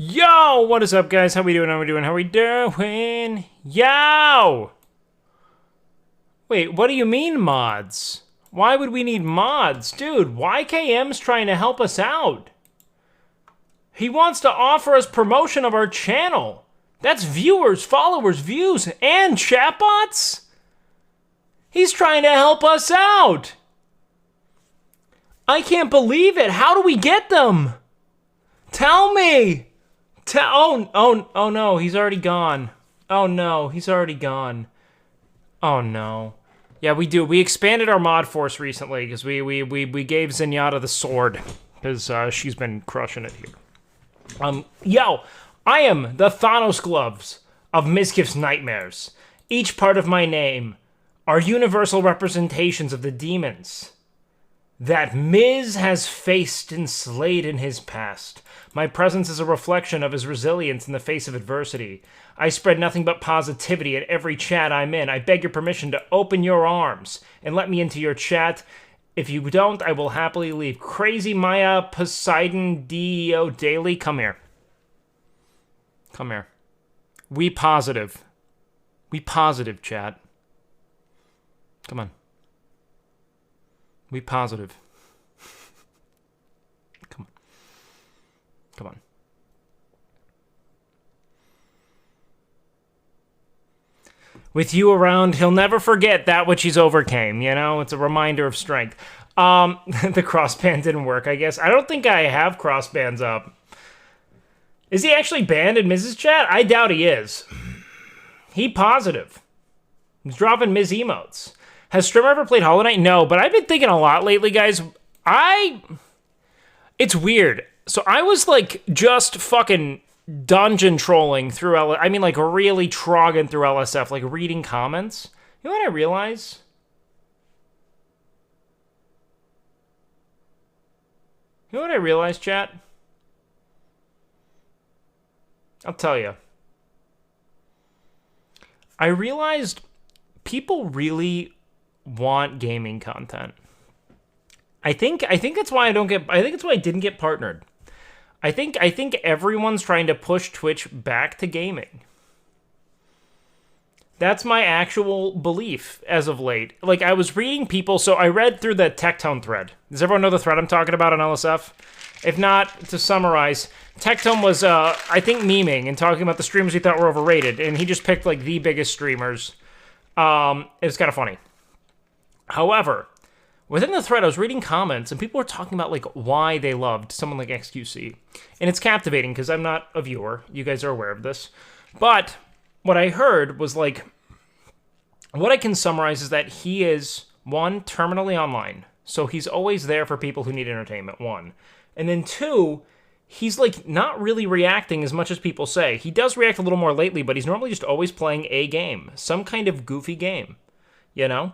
Yo, what is up, guys? How we doing? How we doing? Yo! Wait, what do you mean mods? Why would we need mods? Dude, YKM's trying to help us out. He wants to offer us promotion of our channel. That's viewers, followers, views, and chatbots? He's trying to help us out. I can't believe it. How do we get them? Tell me. Oh no, he's already gone. Oh no, he's already gone. Oh no. Yeah, we do. We expanded our mod force recently because we gave Zenyatta the sword because she's been crushing it here. Yo, I am the Thanos gloves of Mizkif's nightmares. Each part of my name are universal representations of the demons that Miz has faced and slayed in his past. My presence is a reflection of his resilience in the face of adversity. I spread nothing but positivity in every chat I'm in. I beg your permission to open your arms and let me into your chat. If you don't, I will happily leave. Crazy Maya Poseidon DEO Daily, come here. Come here. We positive. We positive, chat. Come on. We positive. Come on. Come on. With you around, he'll never forget that which he's overcame, you know? It's a reminder of strength. The crossband didn't work, I guess. I don't think I have crossbands up. Is he actually banned in Miz's chat? I doubt he is. He positive. He's dropping Miz emotes. Has Strimmer ever played Hollow Knight? No, but I've been thinking a lot lately, guys. It's weird. So I was, like, just fucking dungeon trolling through like, really trogging through LSF, like, reading comments. You know what I realize? You know what I realized, chat? I'll tell you. I realized people really want gaming content. I think that's why I think it's why I didn't get partnered. I think everyone's trying to push Twitch back to gaming. That's my actual belief as of late. Like, I was reading people, so I read through the Tectone thread. Does everyone know the thread I'm talking about on LSF? If not, to summarize, Tectone was, I think, memeing and talking about the streamers he thought were overrated, and he just picked, like, the biggest streamers. It was kind of funny. However, within the thread, I was reading comments, and people were talking about, like, why they loved someone like XQC. And it's captivating, because I'm not a viewer. You guys are aware of this. But what I heard was, like, what I can summarize is that he is, one, terminally online. So he's always there for people who need entertainment, one. And then two, he's, like, not really reacting as much as people say. He does react a little more lately, but he's normally just always playing a game. Some kind of goofy game, you know?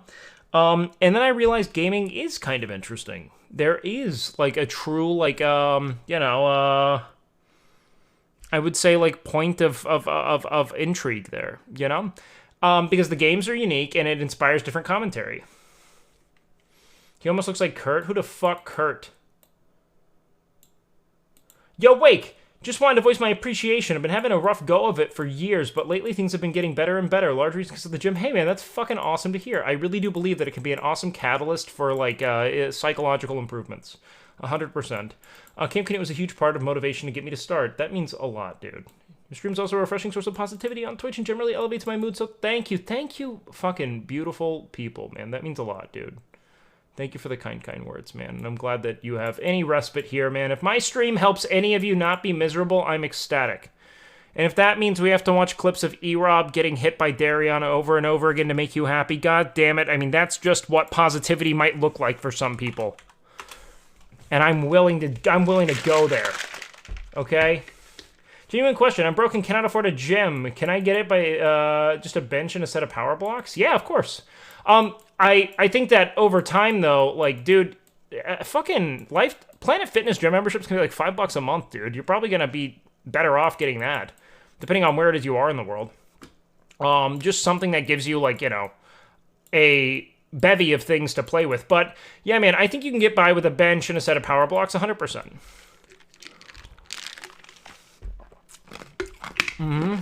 And then I realized gaming is kind of interesting. There is, like, a true, like, I would say, like, point of intrigue there, you know? Because the games are unique, and it inspires different commentary. He almost looks like Kurt. Who the fuck Kurt? Yo, Wake! Just wanted to voice my appreciation. I've been having a rough go of it for years, but lately things have been getting better and better. Large reasons because of the gym. Hey, man, that's fucking awesome to hear. I really do believe that it can be an awesome catalyst for, like, psychological improvements. 100%. Camp Canute was a huge part of motivation to get me to start. That means a lot, dude. Your stream's also a refreshing source of positivity on Twitch and generally elevates my mood, so thank you. Thank you, fucking beautiful people, man. That means a lot, dude. Thank you for the kind words, man. And I'm glad that you have any respite here, man. If my stream helps any of you not be miserable, I'm ecstatic. And if that means we have to watch clips of E-Rob getting hit by Darion over and over again to make you happy, god damn it. I mean, that's just what positivity might look like for some people. And I'm willing to go there. Okay? Genuine question. I'm broke and cannot afford a gym. Can I get it by just a bench and a set of power blocks? Yeah, of course. I think that over time, though, like, dude, fucking Planet Fitness gym membership's gonna be like $5 a month, dude. You're probably gonna be better off getting that, depending on where it is you are in the world. Just something that gives you, like, you know, a bevy of things to play with. But, yeah, man, I think you can get by with a bench and a set of power blocks 100%. Glow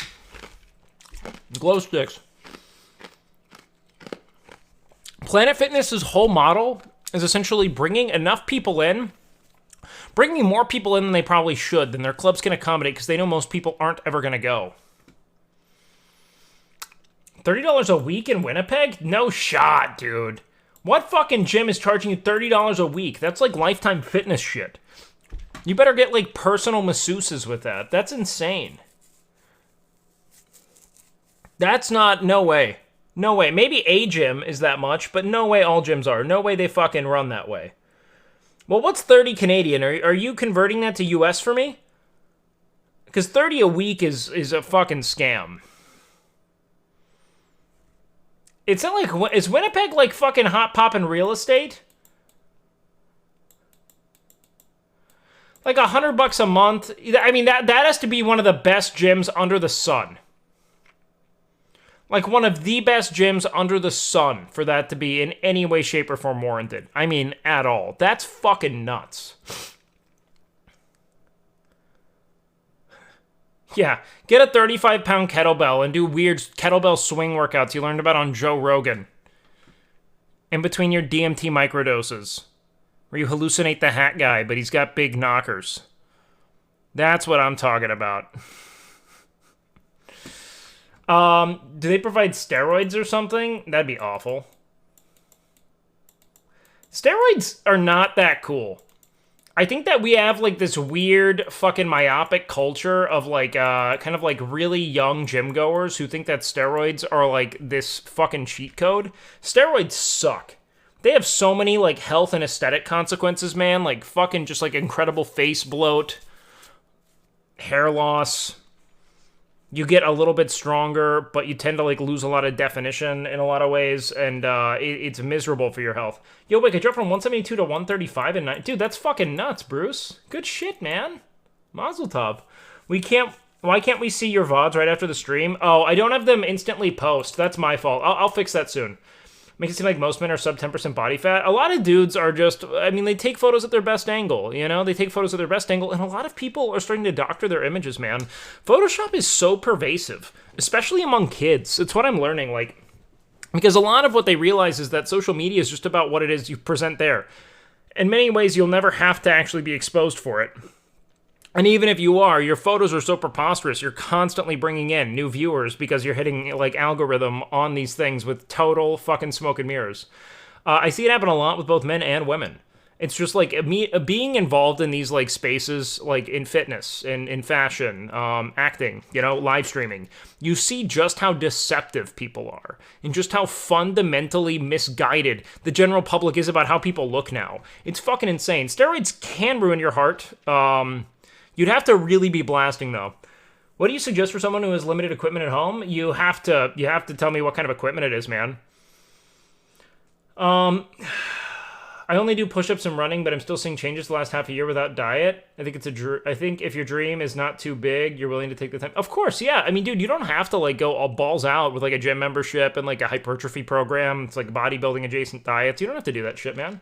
sticks. Planet Fitness's whole model is essentially bringing enough people in, bringing more people in than they probably should, than their clubs can accommodate, because they know most people aren't ever going to go. $30 a week in Winnipeg? No shot, dude. What fucking gym is charging you $30 a week? That's like Lifetime Fitness shit. You better get like personal masseuses with that. That's insane. That's not, no way. No way. Maybe a gym is that much, but no way all gyms are. No way they fucking run that way. Well, what's 30 Canadian? Are you converting that to US for me? Because 30 a week is a fucking scam. It's not like, is Winnipeg like fucking hot poppin' real estate? Like $100 a month. I mean, that has to be one of the best gyms under the sun. Like one of the best gyms under the sun for that to be in any way, shape, or form warranted. I mean, at all. That's fucking nuts. Yeah, get a 35-pound kettlebell and do weird kettlebell swing workouts you learned about on Joe Rogan. In between your DMT microdoses. Where you hallucinate the hat guy, but he's got big knockers. That's what I'm talking about. Do they provide steroids or something? That'd be awful. Steroids are not that cool. I think that we have, like, this weird fucking myopic culture of, like, kind of, like, really young gym goers who think that steroids are, like, this fucking cheat code. Steroids suck. They have so many, like, health and aesthetic consequences, man. Like, fucking just, like, incredible face bloat, hair loss. You get a little bit stronger, but you tend to, like, lose a lot of definition in a lot of ways, and it's miserable for your health. Yo, wait, I dropped from 172 to 135 in 9. Dude, that's fucking nuts, Bruce. Good shit, man. Mazel tov. Why can't we see your VODs right after the stream? Oh, I don't have them instantly post. That's my fault. I'll fix that soon. Makes it seem like most men are sub 10% body fat. A lot of dudes are just, I mean, they take photos at their best angle, you know? They take photos at their best angle, and a lot of people are starting to doctor their images, man. Photoshop is so pervasive, especially among kids. It's what I'm learning, like, because a lot of what they realize is that social media is just about what it is you present there. In many ways, you'll never have to actually be exposed for it. And even if you are, your photos are so preposterous, you're constantly bringing in new viewers because you're hitting, like, algorithm on these things with total fucking smoke and mirrors. I see it happen a lot with both men and women. It's just, like, being involved in these, like, spaces, like, in fitness, in fashion, acting, you know, live streaming. You see just how deceptive people are, and just how fundamentally misguided the general public is about how people look now. It's fucking insane. Steroids can ruin your heart, You'd have to really be blasting, though. What do you suggest for someone who has limited equipment at home? You have to tell me what kind of equipment it is, man. I only do push-ups and running, but I'm still seeing changes the last half a year without diet. I think if your dream is not too big, you're willing to take the time. Of course, yeah. I mean, dude, you don't have to, like, go all balls out with, like, a gym membership and, like, a hypertrophy program. It's like bodybuilding adjacent diets. You don't have to do that shit, man.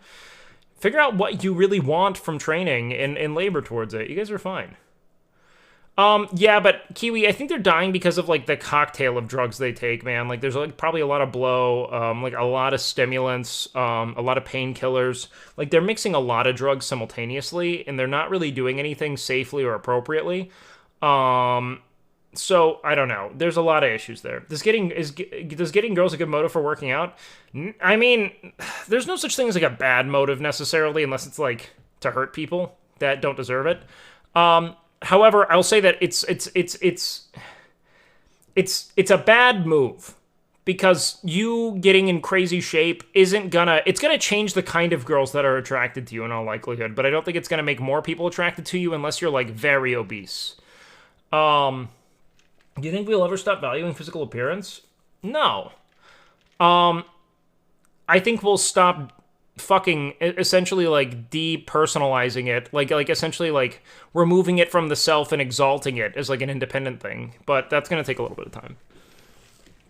Figure out what you really want from training and labor towards it. You guys are fine. Yeah, but Kiwi, I think they're dying because of, like, the cocktail of drugs they take, man. Like, there's, like, probably a lot of blow, like, a lot of stimulants, a lot of painkillers. Like, they're mixing a lot of drugs simultaneously, and they're not really doing anything safely or appropriately. So, I don't know. There's a lot of issues there. Does getting girls a good motive for working out? I mean, there's no such thing as, like, a bad motive necessarily, unless it's, like, to hurt people that don't deserve it. However, I'll say that it's a bad move, because you getting in crazy shape it's gonna change the kind of girls that are attracted to you in all likelihood, but I don't think it's gonna make more people attracted to you unless you're, like, very obese. Do you think we'll ever stop valuing physical appearance? No. I think we'll stop fucking essentially, like, depersonalizing it, like essentially, like, removing it from the self and exalting it as, like, an independent thing. But that's gonna take a little bit of time.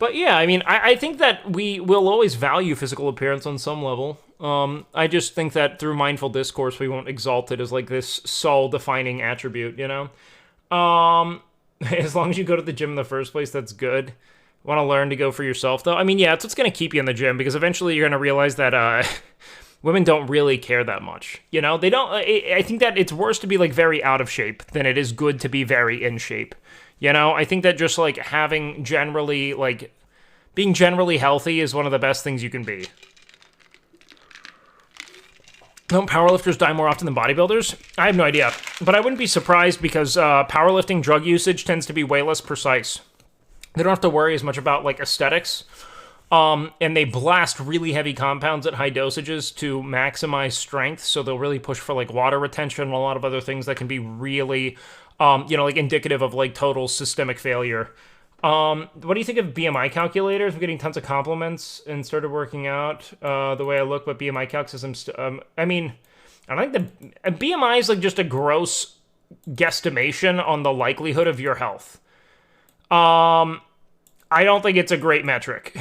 But yeah, I mean, I think that we will always value physical appearance on some level. I just think that through mindful discourse, we won't exalt it as, like, this soul-defining attribute, you know? As long as you go to the gym in the first place, that's good. Want to learn to go for yourself, though? I mean, yeah, it's what's going to keep you in the gym, because eventually you're going to realize that women don't really care that much. You know, they don't. I think that it's worse to be, like, very out of shape than it is good to be very in shape. You know, I think that just, like, having generally, like, being generally healthy is one of the best things you can be. Don't powerlifters die more often than bodybuilders? I have no idea. But I wouldn't be surprised, because powerlifting drug usage tends to be way less precise. They don't have to worry as much about, like, aesthetics. And they blast really heavy compounds at high dosages to maximize strength. So they'll really push for, like, water retention and a lot of other things that can be really, like, indicative of, like, total systemic failure. What do you think of BMI calculators? I'm getting tons of compliments and started working out the way I look, but BMI calcs is, I mean, I think the BMI is, like, just a gross guesstimation on the likelihood of your health. I don't think it's a great metric.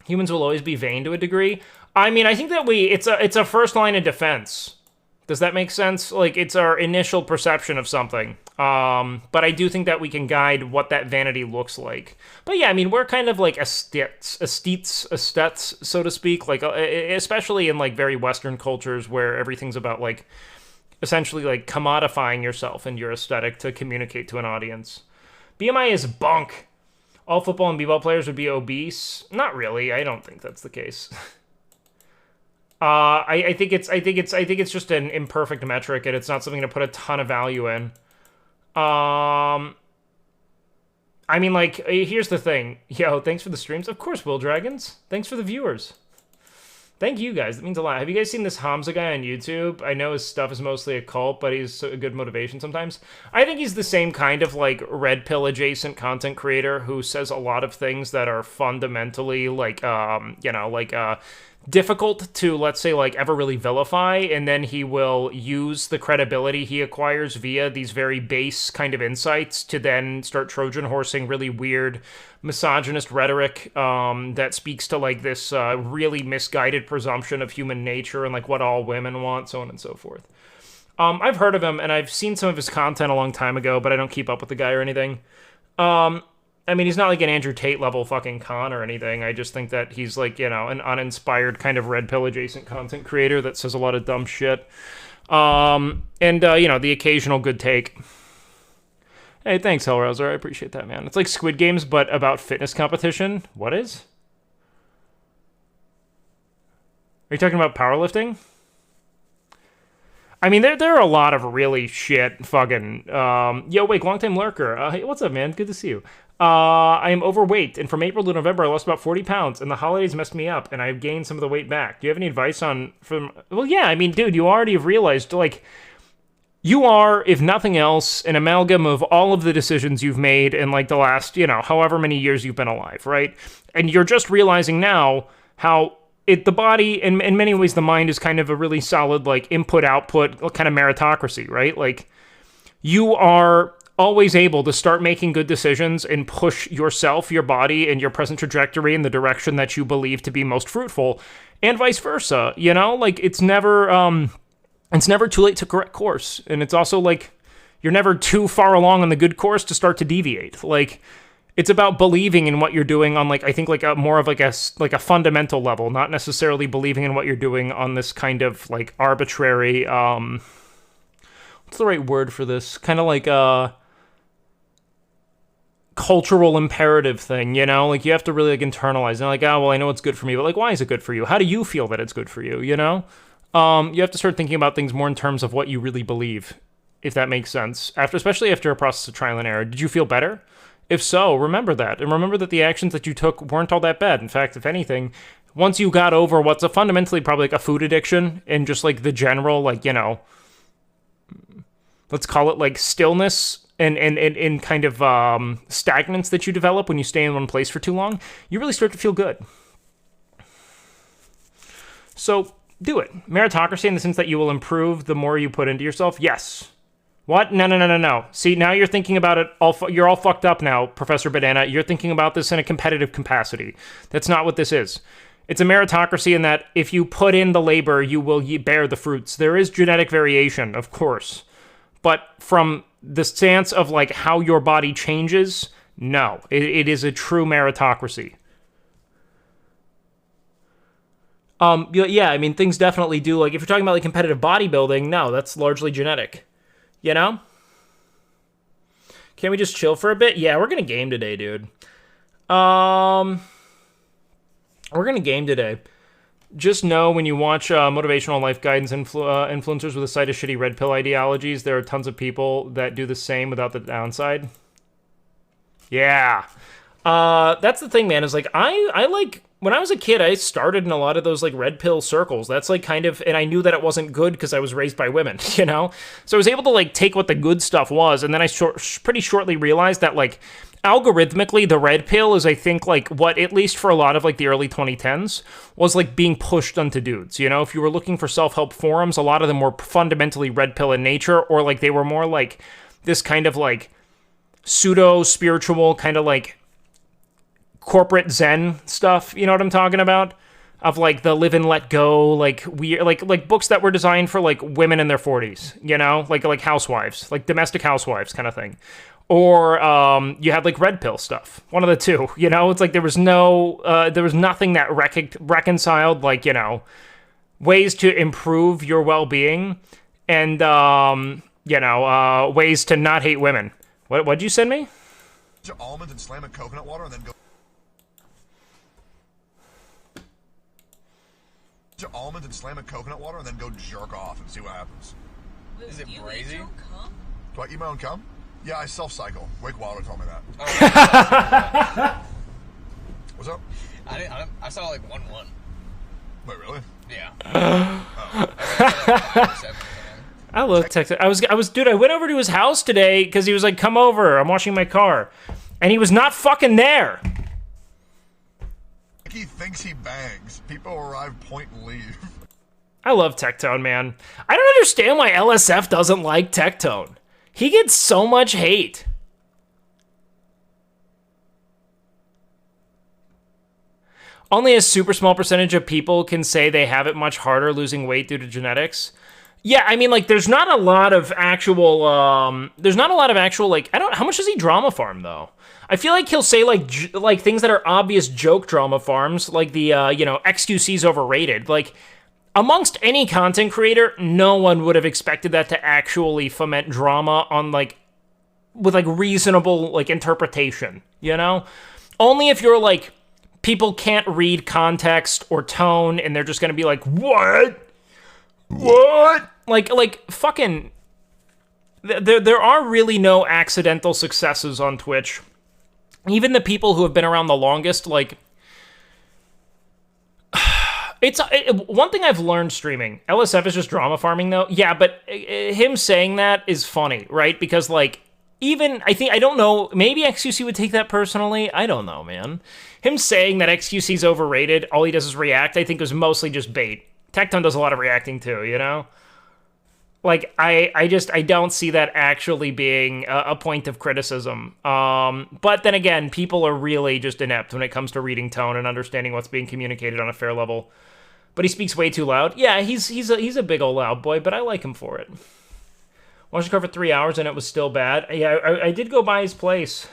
Humans will always be vain to a degree. I mean, I think that it's a first line of defense. Does that make sense? Like, it's our initial perception of something. But I do think that we can guide what that vanity looks like. But yeah, I mean, we're kind of like aesthetes, so to speak. Like, especially in, like, very Western cultures where everything's about, like, essentially, like, commodifying yourself and your aesthetic to communicate to an audience. BMI is bunk. All football and b-ball players would be obese. Not really. I don't think that's the case. I think it's just an imperfect metric, and it's not something to put a ton of value in. I mean, like, here's the thing. Yo, thanks for the streams. Of course, Will Dragons. Thanks for the viewers. Thank you, guys. That means a lot. Have you guys seen this Hamza guy on YouTube? I know his stuff is mostly a cult, but he's a good motivation sometimes. I think he's the same kind of, like, red pill adjacent content creator who says a lot of things that are fundamentally, like, difficult to, let's say, like, ever really vilify, and then he will use the credibility he acquires via these very base kind of insights to then start Trojan horsing really weird misogynist rhetoric that speaks to, like, this really misguided presumption of human nature and, like, what all women want, so on and so forth. I've heard of him, and I've seen some of his content a long time ago, but I don't keep up with the guy or anything. I mean, he's not like an Andrew Tate level fucking con or anything. I just think that he's, like, you know, an uninspired kind of red pill adjacent content creator that says a lot of dumb shit. And the occasional good take. Hey, thanks, Hellraiser. I appreciate that, man. It's like Squid Games, but about fitness competition. What is? Are you talking about powerlifting? I mean, there are a lot of really shit fucking... Yo, Wake, long-time lurker. Hey, what's up, man? Good to see you. I am overweight, and from April to November, I lost about 40 pounds, and the holidays messed me up, and I've gained some of the weight back. Do you have any advice on... Well, yeah, I mean, dude, you already have realized, like... You are, if nothing else, an amalgam of all of the decisions you've made in, like, the last, however many years you've been alive, right? And you're just realizing now how the body, in many ways, the mind is kind of a really solid, like, input-output kind of meritocracy, right? Like, you are always able to start making good decisions and push yourself, your body, and your present trajectory in the direction that you believe to be most fruitful, and vice versa, Like, it's never too late to correct course, and it's also, like, you're never too far along on the good course to start to deviate. Like, it's about believing in what you're doing on, like, I think, like, a more of, like, a fundamental level, not necessarily believing in what you're doing on this kind of, like, arbitrary, what's the right word for this? Kind of like a cultural imperative thing, Like, you have to really, like, internalize. And, like, oh, well, I know it's good for me, but, like, why is it good for you? How do you feel that it's good for you, You have to start thinking about things more in terms of what you really believe, if that makes sense. Especially after a process of trial and error. Did you feel better? If so, remember that. And remember that the actions that you took weren't all that bad. In fact, if anything, once you got over what's fundamentally probably like a food addiction and just like the general, like, let's call it like stillness and kind of stagnance that you develop when you stay in one place for too long, you really start to feel good. So do it. Meritocracy in the sense that you will improve the more you put into yourself? Yes. What? No. See, now you're thinking about it, you're all fucked up now, Professor Banana. You're thinking about this in a competitive capacity. That's not what this is. It's a meritocracy in that if you put in the labor, you will bear the fruits. There is genetic variation, of course. But from the stance of like how your body changes, no, it is a true meritocracy. Yeah, I mean, things definitely do, like, if you're talking about, like, competitive bodybuilding, no, that's largely genetic, you know? Can we just chill for a bit? Yeah, we're gonna game today, dude. We're gonna game today. Just know when you watch motivational life guidance influencers with a side of shitty red pill ideologies, there are tons of people that do the same without the downside. Yeah. That's the thing, man, is, like, I like... When I was a kid, I started in a lot of those, like, red pill circles. That's, like, kind of... And I knew that it wasn't good because I was raised by women, you know? So I was able to, like, take what the good stuff was, and then I pretty shortly realized that, like, algorithmically, the red pill is, I think, like, what, at least for a lot of, like, the early 2010s, was, like, being pushed onto dudes, you know? If you were looking for self-help forums, a lot of them were fundamentally red pill in nature, or, like, they were more, like, this kind of, like, pseudo-spiritual kind of, like... corporate Zen stuff, you know what I'm talking about? Of, like, the live and let go, like, weird, like books that were designed for, like, women in their 40s, you know? Like housewives, like domestic housewives kind of thing. Or, you had, like, red pill stuff. One of the two, you know? It's like there was nothing that reconciled, like, you know, ways to improve your well-being and, you know, ways to not hate women. What'd you send me? Almonds and slam in coconut water and then go... almonds and slam in coconut water and then go jerk off and see what happens. Is it crazy? Do I eat my own cum? Yeah, I self-cycle. WakeWilder told me that. Oh, What's up? I saw like 1-1. Wait, really? Yeah. I love Texas. Dude, I went over to his house today because he was like, come over, I'm washing my car. And he was not fucking there. He thinks he bangs. People arrive, point, and leave. I love Tectone, man. I don't understand why LSF doesn't like Tectone. He gets so much hate. Only a super small percentage of people can say they have it much harder losing weight due to genetics. Yeah, I mean, like, there's not a lot of actual, like, how much does he drama farm, though? I feel like he'll say, like things that are obvious joke drama farms, like the, you know, XQC's overrated. Like, amongst any content creator, no one would have expected that to actually foment drama on, like, with, like, reasonable, like, interpretation, you know? Only if you're, like, people can't read context or tone, and they're just gonna be like, what? What? Like, fucking... There are really no accidental successes on Twitch. Even the people who have been around the longest, like... One thing I've learned streaming, LSF is just drama farming, though. Yeah, but him saying that is funny, right? Because, like, I don't know, maybe XQC would take that personally. I don't know, man. Him saying that XQC's overrated, all he does is react, I think was mostly just bait. Tectone does a lot of reacting, too, you know? Like, I don't see that actually being a point of criticism. But then again, people are really just inept when it comes to reading tone and understanding what's being communicated on a fair level. But he speaks way too loud. Yeah, he's a big old loud boy, but I like him for it. Watched the car for 3 hours and it was still bad. Yeah, I did go by his place.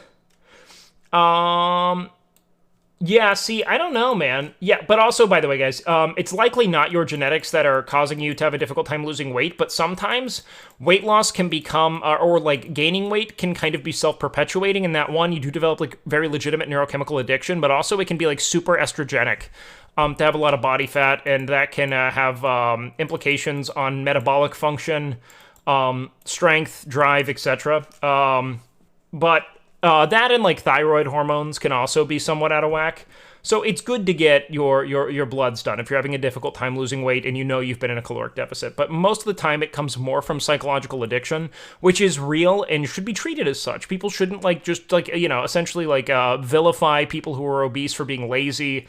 Yeah, see, I don't know, man. Yeah, but also, by the way, guys, it's likely not your genetics that are causing you to have a difficult time losing weight, but sometimes weight loss can become, or like gaining weight can kind of be self-perpetuating in that, one, you do develop like very legitimate neurochemical addiction, but also it can be like super estrogenic to have a lot of body fat, and that can have implications on metabolic function, strength, drive, etc. But that and like thyroid hormones can also be somewhat out of whack. So it's good to get your bloods done if you're having a difficult time losing weight and you know you've been in a caloric deficit. But most of the time it comes more from psychological addiction, which is real and should be treated as such. People shouldn't like just like, you know, essentially like vilify people who are obese for being lazy.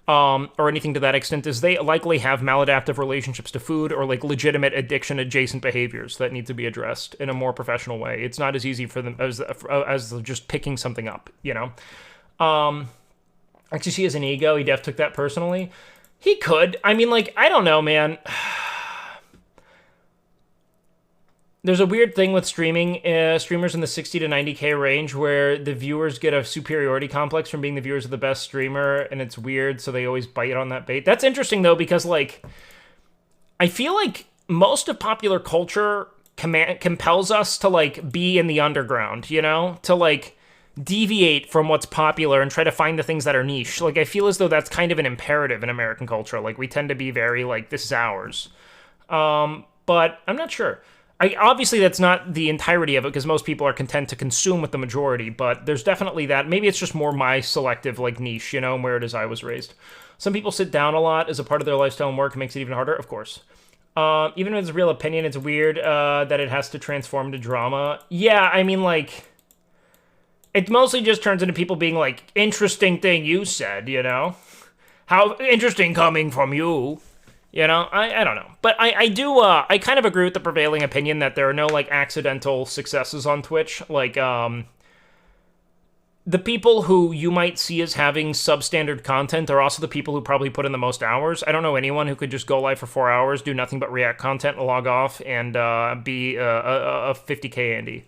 Or anything to that extent, is they likely have maladaptive relationships to food or like legitimate addiction adjacent behaviors that need to be addressed in a more professional way. It's not as easy for them as just picking something up, you know? Actually, he has an ego. He def took that personally. He could. I mean, like, I don't know, man. There's a weird thing with streaming, streamers in the 60 to 90K range where the viewers get a superiority complex from being the viewers of the best streamer, and it's weird, so they always bite on that bait. That's interesting, though, because, like, I feel like most of popular culture compels us to, like, be in the underground, you know? To, like, deviate from what's popular and try to find the things that are niche. Like, I feel as though that's kind of an imperative in American culture. Like, we tend to be very, like, this is ours. But I'm not sure. Obviously, that's not the entirety of it, because most people are content to consume with the majority, but there's definitely that. Maybe it's just more my selective, like, niche, you know, and where it is I was raised. Some people sit down a lot as a part of their lifestyle and work. It makes it even harder, of course. Even if it's a real opinion, it's weird that it has to transform to drama. Yeah, I mean, like, it mostly just turns into people being like, interesting thing you said, you know? How interesting coming from you. You know, I don't know. But I kind of agree with the prevailing opinion that there are no, like, accidental successes on Twitch. Like, the people who you might see as having substandard content are also the people who probably put in the most hours. I don't know anyone who could just go live for 4 hours, do nothing but react content, log off, and be a 50K Andy.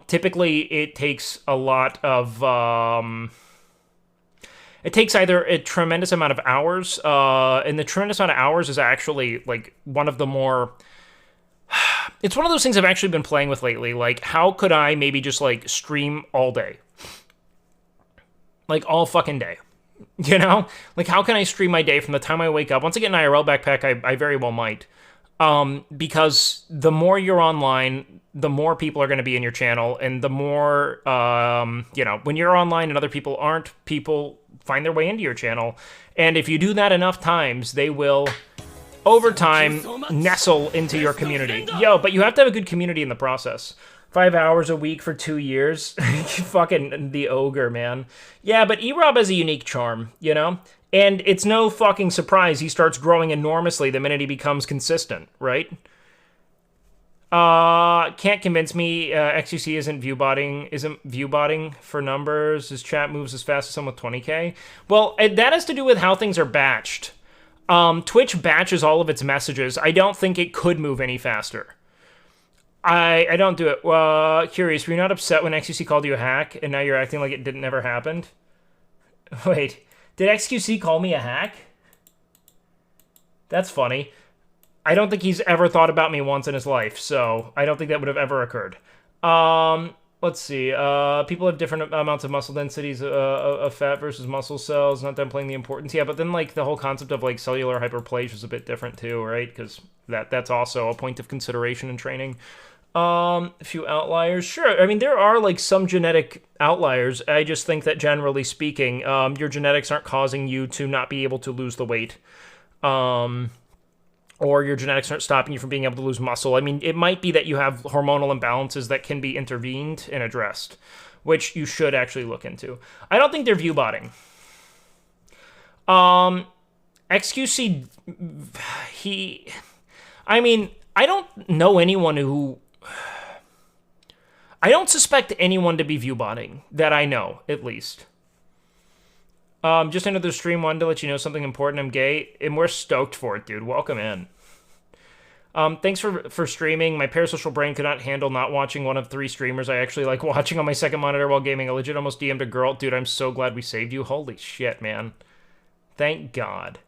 Typically, it takes a lot of... It takes either a tremendous amount of hours, and the tremendous amount of hours is actually, like, one of the more... It's one of those things I've actually been playing with lately. Like, how could I maybe just, like, stream all day? Like, all fucking day. You know? Like, how can I stream my day from the time I wake up? Once I get an IRL backpack, I very well might. Because the more you're online, the more people are going to be in your channel, and the more, you know, when you're online and other people aren't, people find their way into your channel. And if you do that enough times, they will, over time, nestle into your community. Yo, but you have to have a good community in the process. 5 hours a week for 2 years. Fucking the ogre, man. Yeah, but E-Rob has a unique charm, you know? And it's no fucking surprise he starts growing enormously the minute he becomes consistent, right? Can't convince me XQC isn't viewbotting for numbers. His chat moves as fast as someone with 20K. Well, that has to do with how things are batched. Twitch batches all of its messages. I don't think it could move any faster. I don't do it. Curious, were you not upset when XQC called you a hack, and now you're acting like it never happened? Wait, did XQC call me a hack? That's funny. I don't think he's ever thought about me once in his life, so I don't think that would have ever occurred. Let's see. People have different amounts of muscle densities of fat versus muscle cells. Not them playing the importance. Yeah, but then, like, the whole concept of, like, cellular hyperplasia is a bit different too, right? Because that's also a point of consideration in training. A few outliers. Sure, I mean, there are, like, some genetic outliers. I just think that, generally speaking, your genetics aren't causing you to not be able to lose the weight. Or your genetics aren't stopping you from being able to lose muscle. I mean, it might be that you have hormonal imbalances that can be intervened and addressed, which you should actually look into. I don't think they're viewbotting. XQC, I mean, I don't know anyone who... I don't suspect anyone to be viewbotting, that I know, at least. Just entered the stream, wanted to let you know something important. I'm gay, and we're stoked for it, dude. Welcome in. Thanks for streaming. My parasocial brain could not handle not watching one of 3 streamers I actually like watching on my second monitor while gaming. I legit almost DM'd a girl. Dude, I'm so glad we saved you. Holy shit, man. Thank God.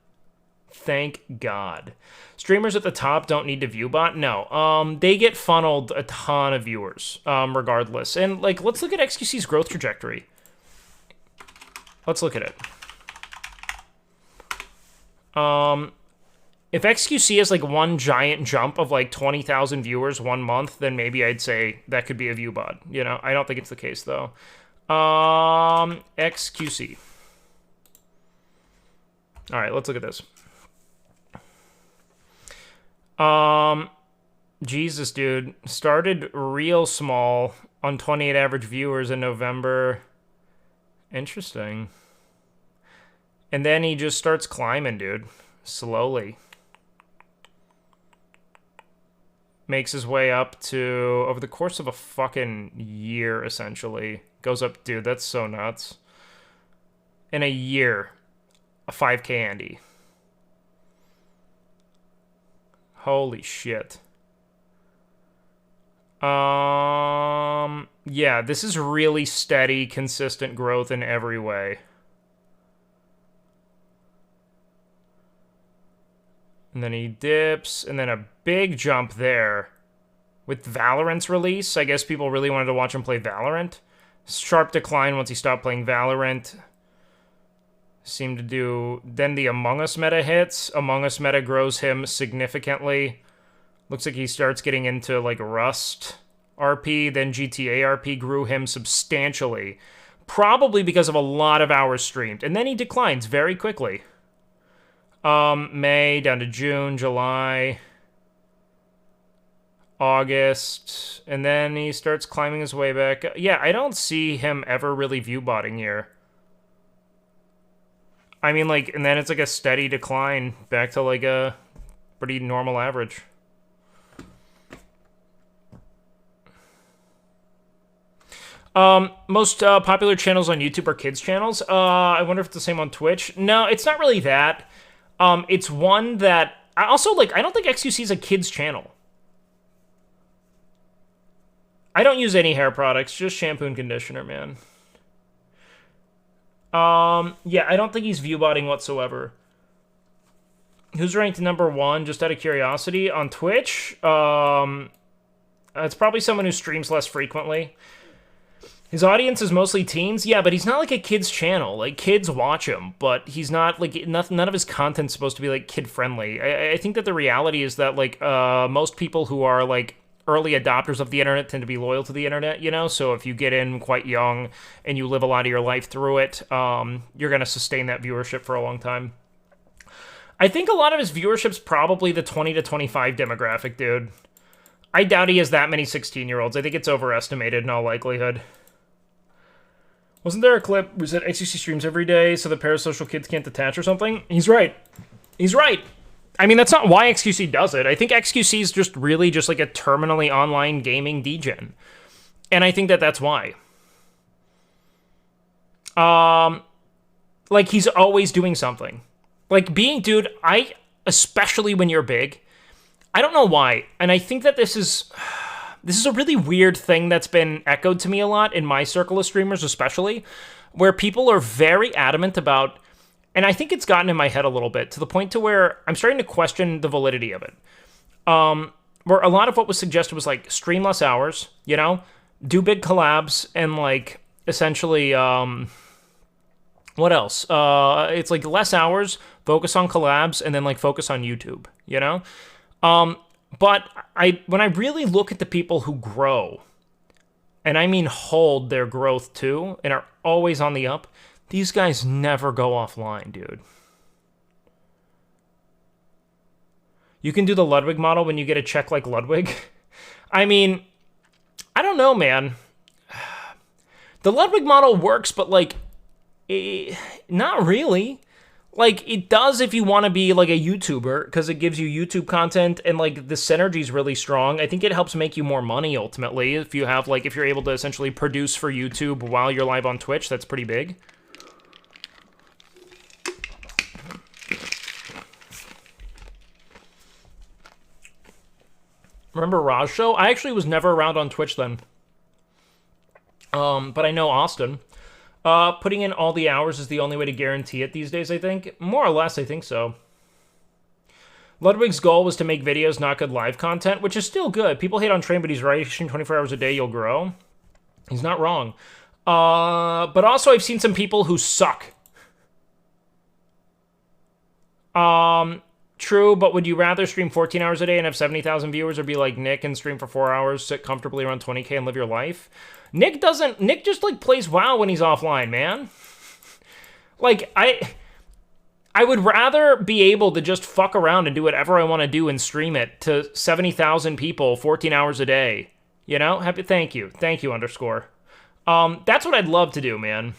Thank God. Streamers at the top don't need to viewbot? No. They get funneled a ton of viewers, regardless. And, like, let's look at XQC's growth trajectory. Let's look at it. If XQC has, like, one giant jump of, like, 20,000 viewers 1 month, then maybe I'd say that could be a viewbot. You know, I don't think it's the case, though. XQC. All right, let's look at this. Jesus, dude. Started real small on 28 average viewers in November. Interesting. And then he just starts climbing, dude. Slowly. Makes his way up to, over the course of a fucking year, essentially. Goes up, dude, that's so nuts. In a year, a 5K Andy. Holy shit. Yeah, this is really steady, consistent growth in every way. And then he dips, and then a big jump there. With Valorant's release, I guess people really wanted to watch him play Valorant. Sharp decline once he stopped playing Valorant. Seemed to do... Then the Among Us meta hits. Among Us meta grows him significantly. Looks like he starts getting into, like, Rust RP. Then GTA RP grew him substantially. Probably because of a lot of hours streamed. And then he declines very quickly. May down to June, July... August, and then he starts climbing his way back. Yeah, I don't see him ever really view-botting here. I mean, like, and then it's like a steady decline back to, like, a pretty normal average. Most popular channels on YouTube are kids channels. I wonder if it's the same on Twitch. No, it's not really that. It's one that... I also, like, I don't think XQC is a kids channel. I don't use any hair products, just shampoo and conditioner, man. Yeah, I don't think he's view-botting whatsoever. Who's ranked number 1, just out of curiosity? On Twitch? It's probably someone who streams less frequently. His audience is mostly teens? Yeah, but he's not like a kid's channel. Like, kids watch him, but he's not, like, none of his content's supposed to be, like, kid-friendly. I think that the reality is that, like, most people who are, like, early adopters of the internet tend to be loyal to the internet, you know? So if you get in quite young and you live a lot of your life through it, you're going to sustain that viewership for a long time. I think a lot of his viewership's probably the 20 to 25 demographic, dude. I doubt he has that many 16-year-olds. I think it's overestimated in all likelihood. Wasn't there a clip where said XQC streams every day so the parasocial kids can't detach or something? He's right. He's right. I mean, that's not why XQC does it. I think XQC is just really just like a terminally online gaming degen. And I think that that's why. Like, he's always doing something. Like, dude, especially when you're big, I don't know why. And I think that this is a really weird thing that's been echoed to me a lot in my circle of streamers, especially, where people are very adamant about... And I think it's gotten in my head a little bit, to the point to where I'm starting to question the validity of it. Where a lot of what was suggested was, like, stream less hours, you know? Do big collabs, and, like, essentially, what else? It's, like, less hours, focus on collabs, and then, like, focus on YouTube, you know? But when I really look at the people who grow, and I mean hold their growth, too, and are always on the up... These guys never go offline, dude. You can do the Ludwig model when you get a check like Ludwig. I mean, I don't know, man. The Ludwig model works, but, like, not really. Like, it does if you want to be, like, a YouTuber, because it gives you YouTube content, and, like, the synergy's really strong. I think it helps make you more money, ultimately. If you have, like, if you're able to essentially produce for YouTube while you're live on Twitch, that's pretty big. Remember Raj Show? I actually was never around on Twitch then. But I know Austin. Putting in all the hours is the only way to guarantee it these days, I think. More or less, I think so. Ludwig's goal was to make videos, not good live content, which is still good. People hate on Train, but he's right. If you stream 24 hours a day, you'll grow. He's not wrong. But also, I've seen some people who suck. True, but would you rather stream 14 hours a day and have 70,000 viewers, or be like Nick and stream for 4 hours, sit comfortably around 20K and live your life? Nick just, like, plays WoW when he's offline, man. Like, I would rather be able to just fuck around and do whatever I want to do and stream it to 70,000 people 14 hours a day. You know? Thank you, underscore. That's what I'd love to do, man.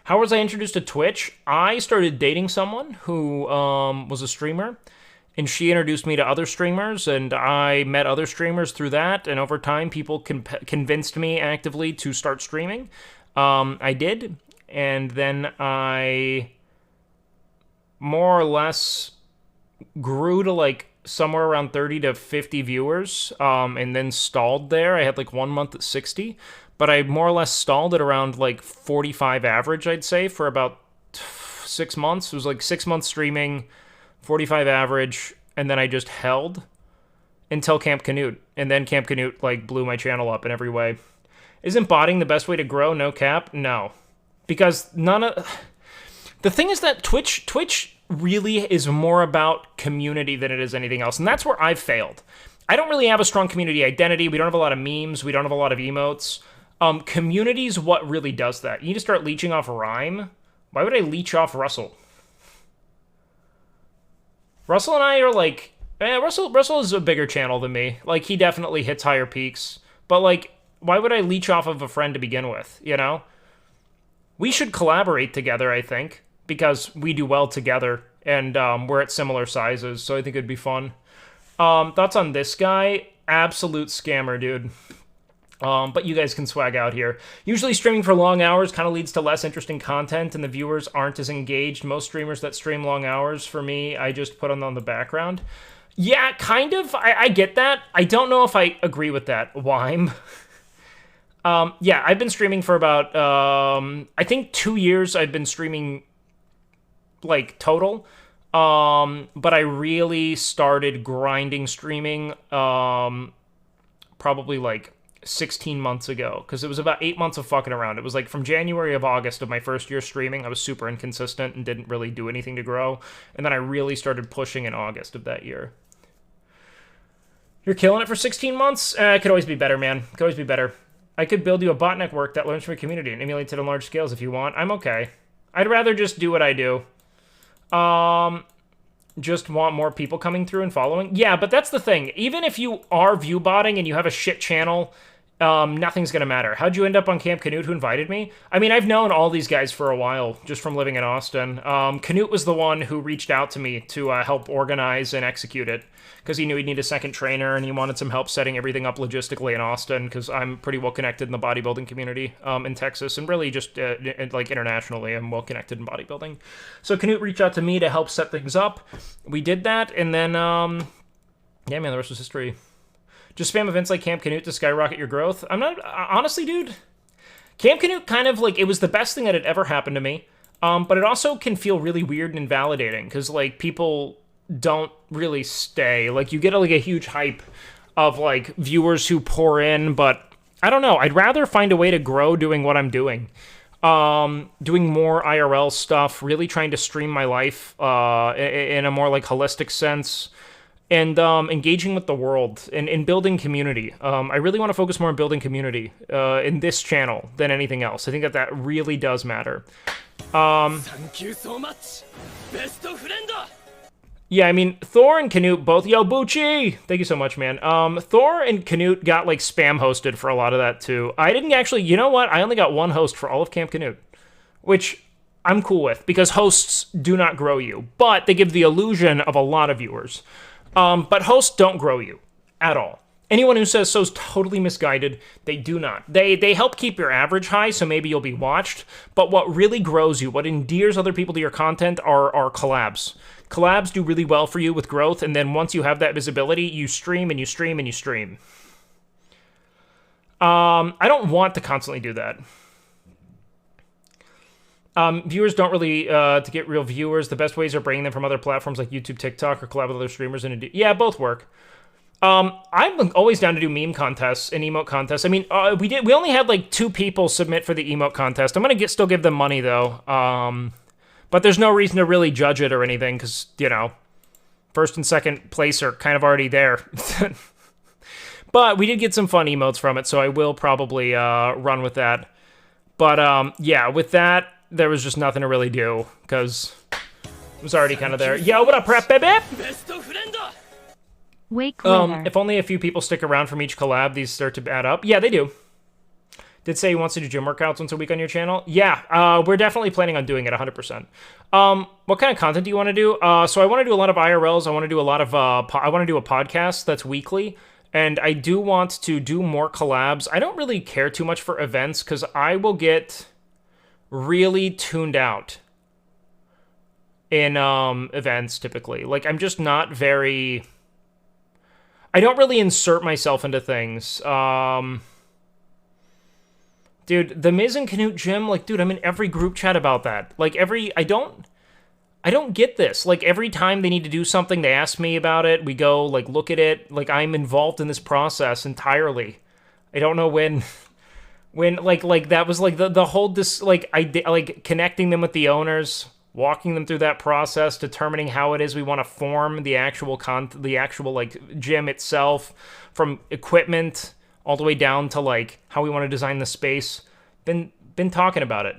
How was I introduced to Twitch? I started dating someone who was a streamer, and she introduced me to other streamers, and I met other streamers through that, and over time, people convinced me actively to start streaming. I did, and then I more or less grew to, like, somewhere around 30 to 50 viewers, and then stalled there. I had like 1 month at 60, but I more or less stalled at around like 45 average, I'd say, for about 6 months. It was like 6 months streaming, 45 average, and then I just held until Camp Canute. And then Camp Canute like blew my channel up in every way. Isn't botting the best way to grow? No cap? No. Because the thing is that Twitch really is more about community than it is anything else. And that's where I've failed. I don't really have a strong community identity. We don't have a lot of memes. We don't have a lot of emotes. Community's what really does that. You need to start leeching off Rhyme. Why would I leech off Russell? Russell and I are like... Russell is a bigger channel than me. Like, he definitely hits higher peaks. But, like, why would I leech off of a friend to begin with, you know? We should collaborate together, I think, because we do well together, and we're at similar sizes, so I think it'd be fun. Thoughts on this guy? Absolute scammer, dude. But you guys can swag out here. Usually streaming for long hours kind of leads to less interesting content, and the viewers aren't as engaged. Most streamers that stream long hours, for me, I just put on the background. Yeah, kind of. I get that. I don't know if I agree with that. Wime. Yeah, I've been streaming for about, I think 2 years I've been streaming, like, total. But I really started grinding streaming, probably, like, 16 months ago. Because it was about 8 months of fucking around. It was, like, from January of August of my first year streaming. I was super inconsistent and didn't really do anything to grow. And then I really started pushing in August of that year. You're killing it for 16 months? It could always be better, man. Could always be better. I could build you a bot network that learns from your community and emulates it on large scales if you want. I'm okay. I'd rather just do what I do. Just want more people coming through and following. Yeah, but that's the thing. Even if you are view botting and you have a shit channel, nothing's gonna matter. How'd you end up on Camp Canute? Who invited me? I mean, I've known all these guys for a while, just from living in Austin. Canute was the one who reached out to me to help organize and execute it, because he knew he'd need a second trainer, and he wanted some help setting everything up logistically in Austin, because I'm pretty well connected in the bodybuilding community in Texas, and really just like internationally, I'm well connected in bodybuilding. So Canute reached out to me to help set things up. We did that, and then, yeah, man, the rest was history. Just spam events like Camp Canute to skyrocket your growth. I'm not... Honestly, dude, Camp Canute kind of, like, it was the best thing that had ever happened to me. But it also can feel really weird and invalidating, because, like, people don't really stay. Like, you get, like, a huge hype of, like, viewers who pour in, but I don't know. I'd rather find a way to grow doing what I'm doing. Doing more IRL stuff, really trying to stream my life in a more, like, holistic sense. And engaging with the world and building community. I really want to focus more on building community in this channel than anything else. I think that really does matter. Thank you so much. Best friend. Yeah, I mean, Thor and Canute both... Yo, Bucci! Thank you so much, man. Thor and Canute got, like, spam hosted for a lot of that, too. I didn't actually... You know what? I only got one host for all of Camp Canute, which I'm cool with, because hosts do not grow you, but they give the illusion of a lot of viewers. But hosts don't grow you at all. Anyone who says so is totally misguided. They do not. They help keep your average high, so maybe you'll be watched. But what really grows you, what endears other people to your content, are collabs. Collabs do really well for you with growth, and then once you have that visibility, you stream and you stream and you stream. I don't want to constantly do that. Viewers don't really, to get real viewers, the best ways are bringing them from other platforms like YouTube, TikTok, or collab with other streamers. Yeah, both work. I'm always down to do meme contests and emote contests. I mean, we only had like 2 people submit for the emote contest. I'm gonna still give them money though. But there's no reason to really judge it or anything, because, you know, first and second place are kind of already there. But we did get some fun emotes from it, so I will probably run with that. But yeah, with that, there was just nothing to really do, because it was already kind of there. Yo, what up, prep, baby? WakeWilder. If only a few people stick around from each collab, these start to add up. Yeah, they do. Did say he wants to do gym workouts once a week on your channel. Yeah, we're definitely planning on doing it 100%. What kind of content do you want to do? So I want to do a lot of IRLs. I want to do a lot of, I want to do a podcast that's weekly. And I do want to do more collabs. I don't really care too much for events, because I will get really tuned out in events typically. Like, I'm just not very I don't really insert myself into things. Dude, the Miz and Canute gym, like, dude, I'm in every group chat about that. Like, I don't get this. Like, every time they need to do something, they ask me about it. We go, like, look at it. Like, I'm involved in this process entirely. I don't know when like that was, like, the whole, like, connecting them with the owners, walking them through that process, determining how it is we want to form the actual, like, gym itself, from equipment all the way down to, like, how we want to design the space. Been talking about it.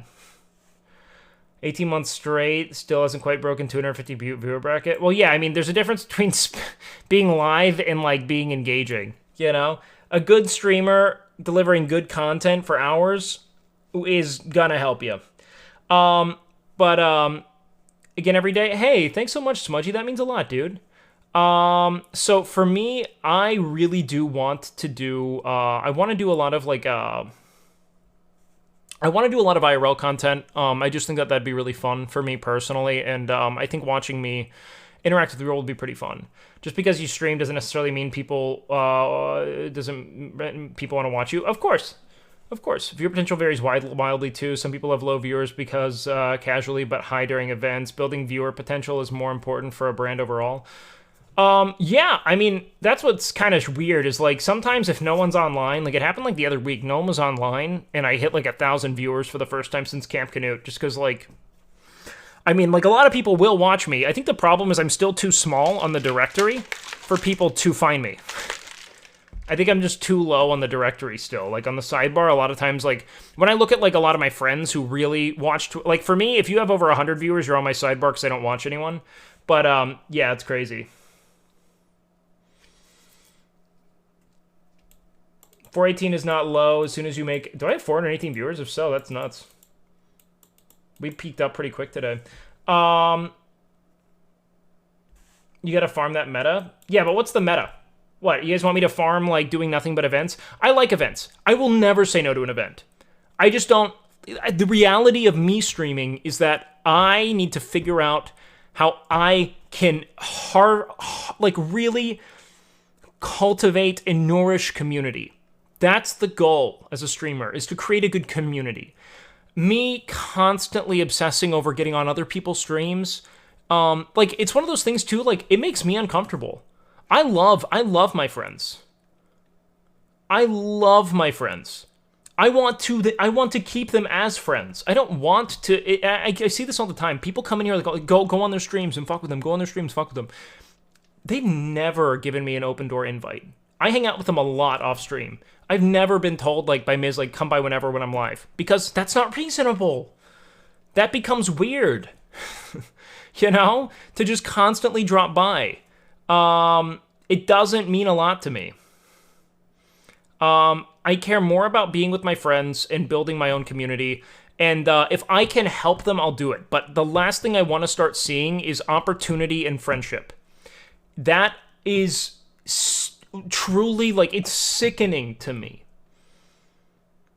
18 months straight, still hasn't quite broken 250 viewer bracket. Well, yeah, I mean, there's a difference between being live and, like, being engaging, you know? A good streamer delivering good content for hours is gonna help you. But again, every day, hey, thanks so much, Smudgy. That means a lot, dude. So for me, I really do want to do, I want to do a lot of, like, I want to do a lot of IRL content. I just think that that'd be really fun for me personally, and I think watching me interact with the world would be pretty fun. Just because you stream doesn't necessarily mean people want to watch you. Of course. Viewer potential varies wildly too. Some people have low viewers because casually, but high during events. Building viewer potential is more important for a brand overall. Yeah, I mean, that's what's kind of weird is, like, sometimes if no one's online, like, it happened, like, the other week, no one was online, and I hit, like, 1,000 viewers for the first time since Camp Canute, just because, like, I mean, like, a lot of people will watch me. I think the problem is I'm still too small on the directory for people to find me. I think I'm just too low on the directory still. Like, on the sidebar, a lot of times, like, when I look at, like, a lot of my friends who really watched, like, for me, if you have over 100 viewers, you're on my sidebar because I don't watch anyone. But, yeah, it's crazy. 418 is not low as soon as you make... Do I have 418 viewers? If so, that's nuts. We peaked up pretty quick today. You gotta farm that meta? Yeah, but what's the meta? What, you guys want me to farm, like, doing nothing but events? I like events. I will never say no to an event. I just don't... The reality of me streaming is that I need to figure out how I can really cultivate and nourish community. That's the goal as a streamer, is to create a good community. Me constantly obsessing over getting on other people's streams, like, it's one of those things too, like, it makes me uncomfortable. I love my friends. I love my friends. I want to keep them as friends. I don't want to, I see this all the time. People come in here, like, go on their streams and fuck with them, go on their streams, fuck with them. They've never given me an open door invite. I hang out with them a lot off stream. I've never been told, like, by Miz, like, come by whenever when I'm live. Because that's not reasonable. That becomes weird. You know? To just constantly drop by. It doesn't mean a lot to me. I care more about being with my friends and building my own community. And if I can help them, I'll do it. But the last thing I want to start seeing is opportunity and friendship. That is... truly, like, it's sickening to me.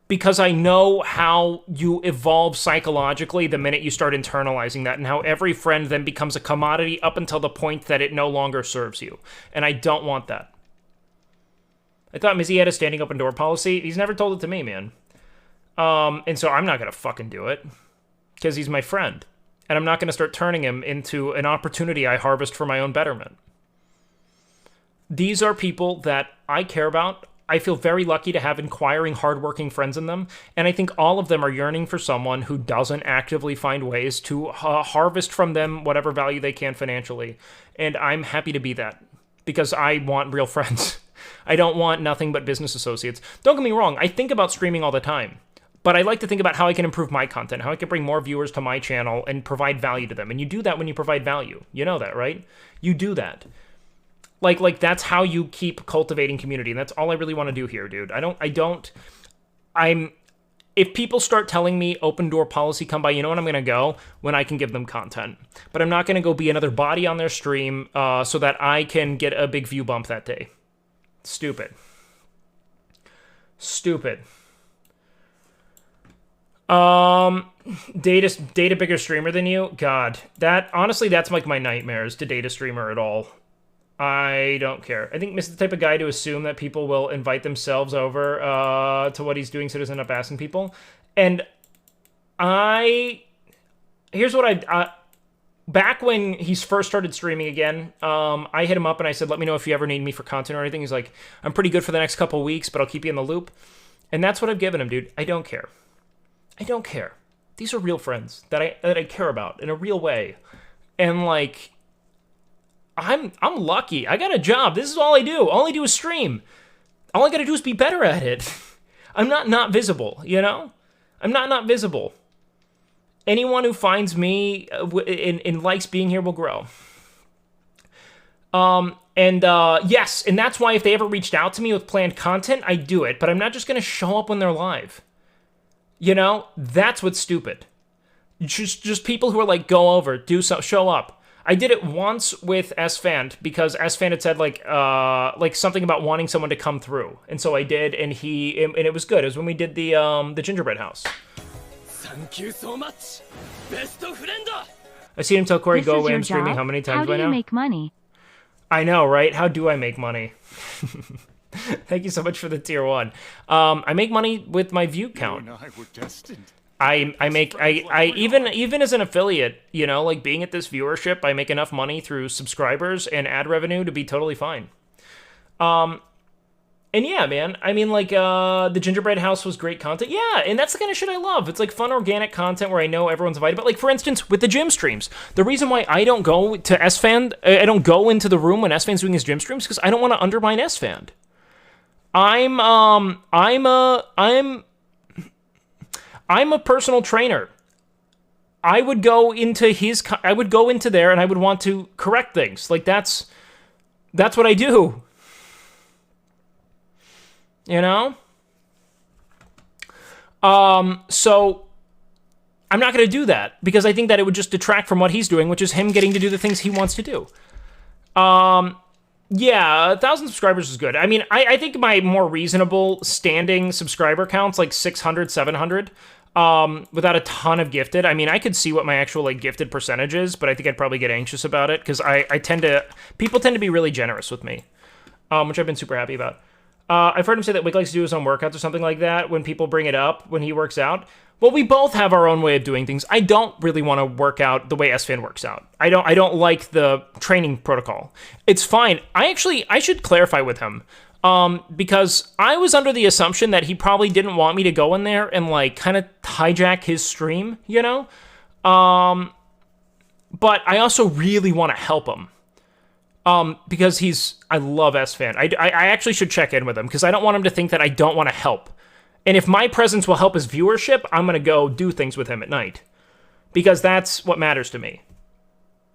Because I know how you evolve psychologically the minute you start internalizing that, and how every friend then becomes a commodity up until the point that it no longer serves you. And I don't want that. I thought Mizzy had a standing open door policy. He's never told it to me, man. And so I'm not gonna fucking do it. Because he's my friend. And I'm not gonna start turning him into an opportunity I harvest for my own betterment. These are people that I care about. I feel very lucky to have inquiring, hardworking friends in them, and I think all of them are yearning for someone who doesn't actively find ways to harvest from them whatever value they can financially, and I'm happy to be that, because I want real friends. I don't want nothing but business associates. Don't get me wrong, I think about streaming all the time, but I like to think about how I can improve my content, how I can bring more viewers to my channel and provide value to them, and you do that when you provide value. You know that, right? You do that. Like that's how you keep cultivating community, and that's all I really want to do here, dude. If people start telling me open door policy, come by, you know when I'm going to go? When I can give them content. But I'm not going to go be another body on their stream so that I can get a big view bump that day. Stupid. Data bigger streamer than you? God. Honestly, that's like my nightmares to date a streamer at all. I don't care. I think Miss is the type of guy to assume that people will invite themselves over to what he's doing so he doesn't end up asking people. And here's what back when he first started streaming again, I hit him up and I said, let me know if you ever need me for content or anything. He's like, I'm pretty good for the next couple weeks, but I'll keep you in the loop. And that's what I've given him, dude. I don't care. I don't care. These are real friends that I care about in a real way. And like, I'm lucky. I got a job. This is all I do. All I do is stream. All I gotta do is be better at it. I'm not visible, you know? I'm not visible. Anyone who finds me and likes being here will grow. Yes, and that's why if they ever reached out to me with planned content, I do it. But I'm not just gonna show up when they're live. You know? That's what's stupid. Just people who are like, go over, do so, show up. I did it once with S-Fan because S-Fan had said like something about wanting someone to come through, and so I did, and it was good. It was when we did the gingerbread house. Thank you so much, best friend. I seen him tell Corey, This "Go is away." your I'm streaming job? how many times How by do now? you make money? I know, right? How do I make money? Thank you so much for the tier 1. I make money with my view count. You and I were destined. I even as an affiliate, you know, like being at this viewership, I make enough money through subscribers and ad revenue to be totally fine. And yeah, man, I mean, like, the gingerbread house was great content. Yeah, and that's the kind of shit I love. It's like fun, organic content where I know everyone's invited. But like, for instance, with the gym streams, the reason why I don't go to S-Fan, I don't go into the room when S-Fan's doing his gym streams, because I don't want to undermine S-Fan. I'm a personal trainer. I would go into there and I would want to correct things. Like that's what I do. You know? So I'm not going to do that because I think that it would just detract from what he's doing, which is him getting to do the things he wants to do. Yeah, 1,000 subscribers is good. I mean, I think my more reasonable standing subscriber count's like 600, 700, without a ton of gifted. I mean, I could see what my actual like gifted percentage is, but I think I'd probably get anxious about it because people tend to be really generous with me, which I've been super happy about. I've heard him say that Wick likes to do his own workouts or something like that when people bring it up when he works out. Well, we both have our own way of doing things. I don't really want to work out the way S-Fan works out. I don't like the training protocol. It's fine. I should clarify with him. Because I was under the assumption that he probably didn't want me to go in there and like kind of hijack his stream, you know? But I also really want to help him. Because I love S-Fan. I actually should check in with him because I don't want him to think that I don't want to help. And if my presence will help his viewership, I'm going to go do things with him at night. Because that's what matters to me.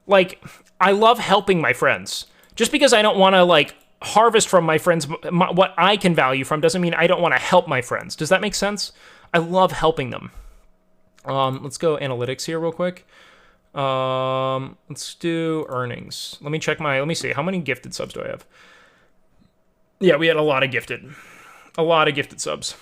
Like, I love helping my friends. Just because I don't want to, like, harvest from my friends what I can value from doesn't mean I don't want to help my friends. Does that make sense? I love helping them. Let's go analytics here real quick. Let's do earnings. Let me see. How many gifted subs do I have? Yeah, we had a lot of gifted. A lot of gifted subs.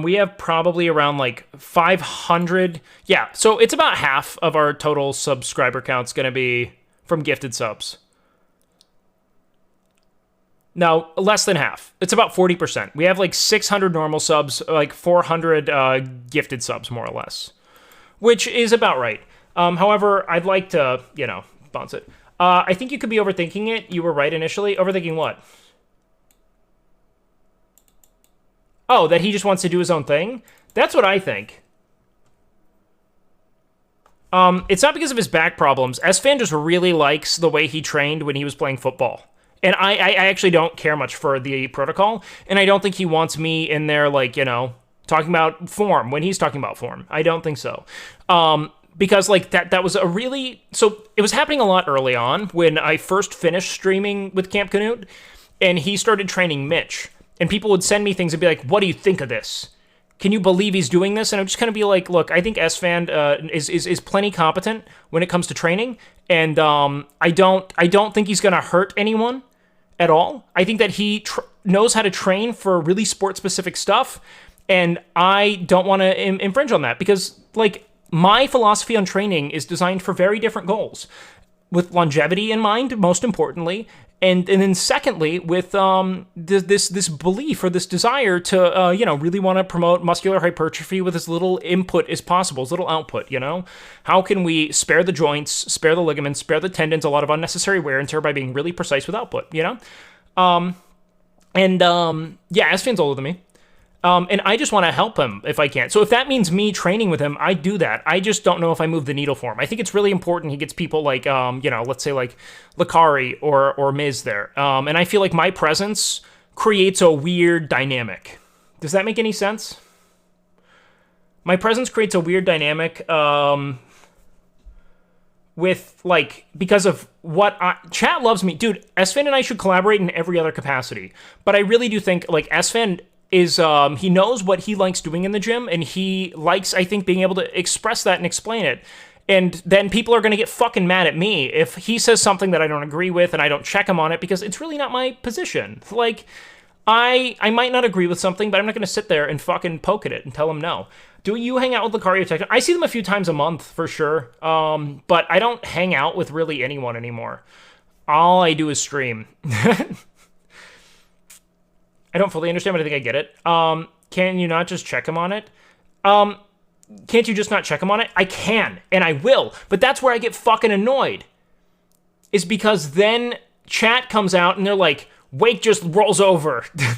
We have probably around like 500. Yeah, so it's about half of our total subscriber count's going to be from gifted subs. No, less than half. It's about 40%. We have like 600 normal subs, like 400 gifted subs, more or less. Which is about right. However, I'd like to, bounce it. I think you could be overthinking it. You were right initially. Overthinking what? Oh, that he just wants to do his own thing? That's what I think. It's not because of his back problems. S-Fan just really likes the way he trained when he was playing football. And I actually don't care much for the protocol. And I don't think he wants me in there, like, talking about form when he's talking about form. I don't think so. Because, like, that was a really... So, it was happening a lot early on when I first finished streaming with Camp Canute. And he started training Mitch. And people would send me things and be like, what do you think of this? Can you believe he's doing this? And I'm just kind of be like, look, I think S-Fan is plenty competent when it comes to training. And I don't think he's going to hurt anyone at all. I think that he knows how to train for really sport-specific stuff. And I don't want to infringe on that. Because, like, my philosophy on training is designed for very different goals. with longevity in mind, most importantly, and then secondly with this belief or this desire to really want to promote muscular hypertrophy with as little input as possible, as little output. How can we spare the joints, spare the ligaments, spare the tendons, a lot of unnecessary wear and tear by being really precise with output. Asfan's older than me. And I just want to help him if I can. So if that means me training with him, I do that. I just don't know if I move the needle for him. I think it's really important he gets people like, let's say like Lakari or Miz there. And I feel like my presence creates a weird dynamic. Does that make any sense? My presence creates a weird dynamic with, like, because of what chat loves me. Dude, Esfand and I should collaborate in every other capacity. But I really do think, like, Esfand is he knows what he likes doing in the gym, and he likes, I think, being able to express that and explain it. And then people are going to get fucking mad at me if he says something that I don't agree with and I don't check him on it, because it's really not my position. Like, I might not agree with something, but I'm not going to sit there and fucking poke at it and tell him no. Do you hang out with Lucario Tech? I see them a few times a month for sure, but I don't hang out with really anyone anymore. All I do is stream. I don't fully understand, but I think I get it. Can you not just check him on it? Can't you just not check him on it? I can, and I will, but that's where I get fucking annoyed. Is because then chat comes out and they're like, Wake just rolls over. And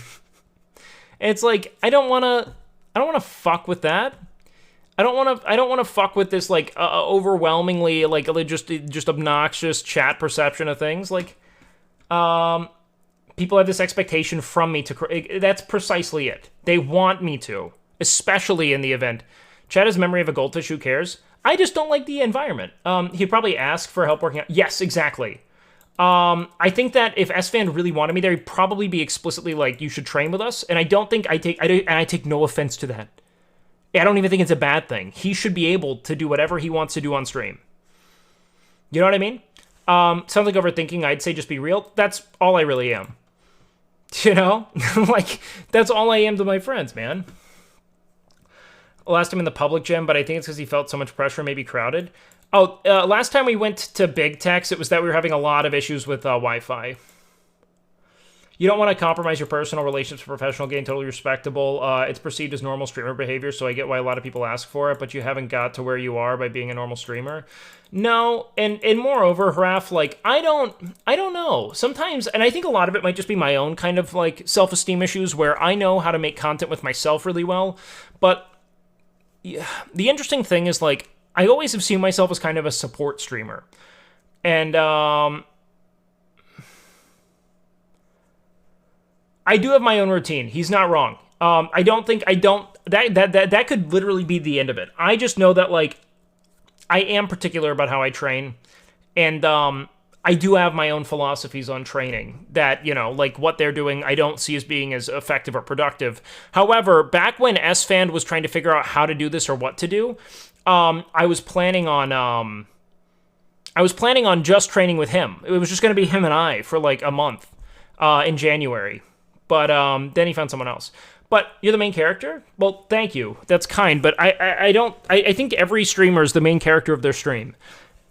it's like, I don't want to fuck with that. I don't want to fuck with this like overwhelmingly like just obnoxious chat perception of things. Like, people have this expectation from me to... That's precisely it. They want me to, especially in the event. Chad has memory of a goldfish, who cares? I just don't like the environment. He'd probably ask for help working out. Yes, exactly. I think that if Esfand really wanted me there, he'd probably be explicitly like, you should train with us, and I don't think I take no offense to that. I don't even think it's a bad thing. He should be able to do whatever he wants to do on stream. You know what I mean? Sounds like overthinking. I'd say just be real. That's all I really am. Like, that's all I am to my friends, man. Last time in the public gym, but I think it's because he felt so much pressure, maybe crowded. Last time we went to Big Techs, it was that we were having a lot of issues with Wi-Fi. You don't want to compromise your personal relationships for professional gain, totally respectable. It's perceived as normal streamer behavior, so I get why a lot of people ask for it, but you haven't got to where you are by being a normal streamer. No, and moreover, Hraf, like, I don't know. Sometimes, and I think a lot of it might just be my own kind of, like, self-esteem issues, where I know how to make content with myself really well, but yeah, the interesting thing is, like, I always have seen myself as kind of a support streamer. And, I do have my own routine. He's not wrong. That could literally be the end of it. I just know that, like, I am particular about how I train, and I do have my own philosophies on training that, like what they're doing, I don't see as being as effective or productive. However, back when Esfand was trying to figure out how to do this or what to do, I was planning on just training with him. It was just going to be him and I for like a month in January. But then he found someone else. But you're the main character? Well, thank you. That's kind. But I think every streamer is the main character of their stream.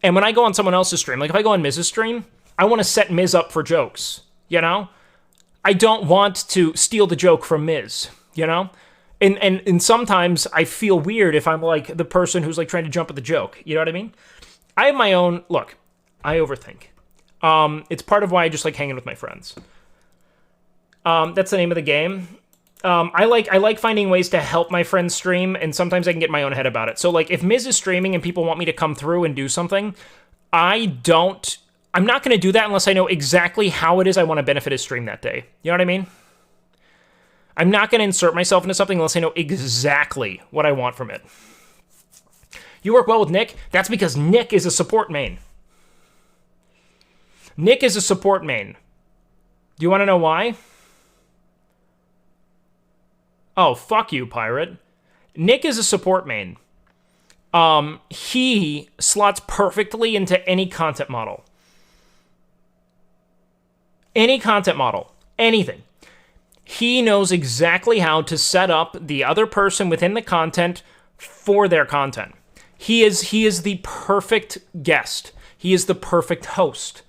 And when I go on someone else's stream, like if I go on Miz's stream, I want to set Miz up for jokes, I don't want to steal the joke from Miz, And sometimes I feel weird if I'm like the person who's like trying to jump at the joke. You know what I mean? I have my own... Look, I overthink. It's part of why I just like hanging with my friends. That's the name of the game. I like finding ways to help my friends stream, and sometimes I can get in my own head about it. So, like, if Miz is streaming and people want me to come through and do something, I'm not going to do that unless I know exactly how it is I want to benefit his stream that day. You know what I mean? I'm not going to insert myself into something unless I know exactly what I want from it. You work well with Nick? That's because Nick is a support main. Nick is a support main. Do you want to know why? Oh, fuck you, pirate. Nick is a support main. He slots perfectly into any content model. Any content model. Anything. He knows exactly how to set up the other person within the content for their content. He is the perfect guest. He is the perfect host.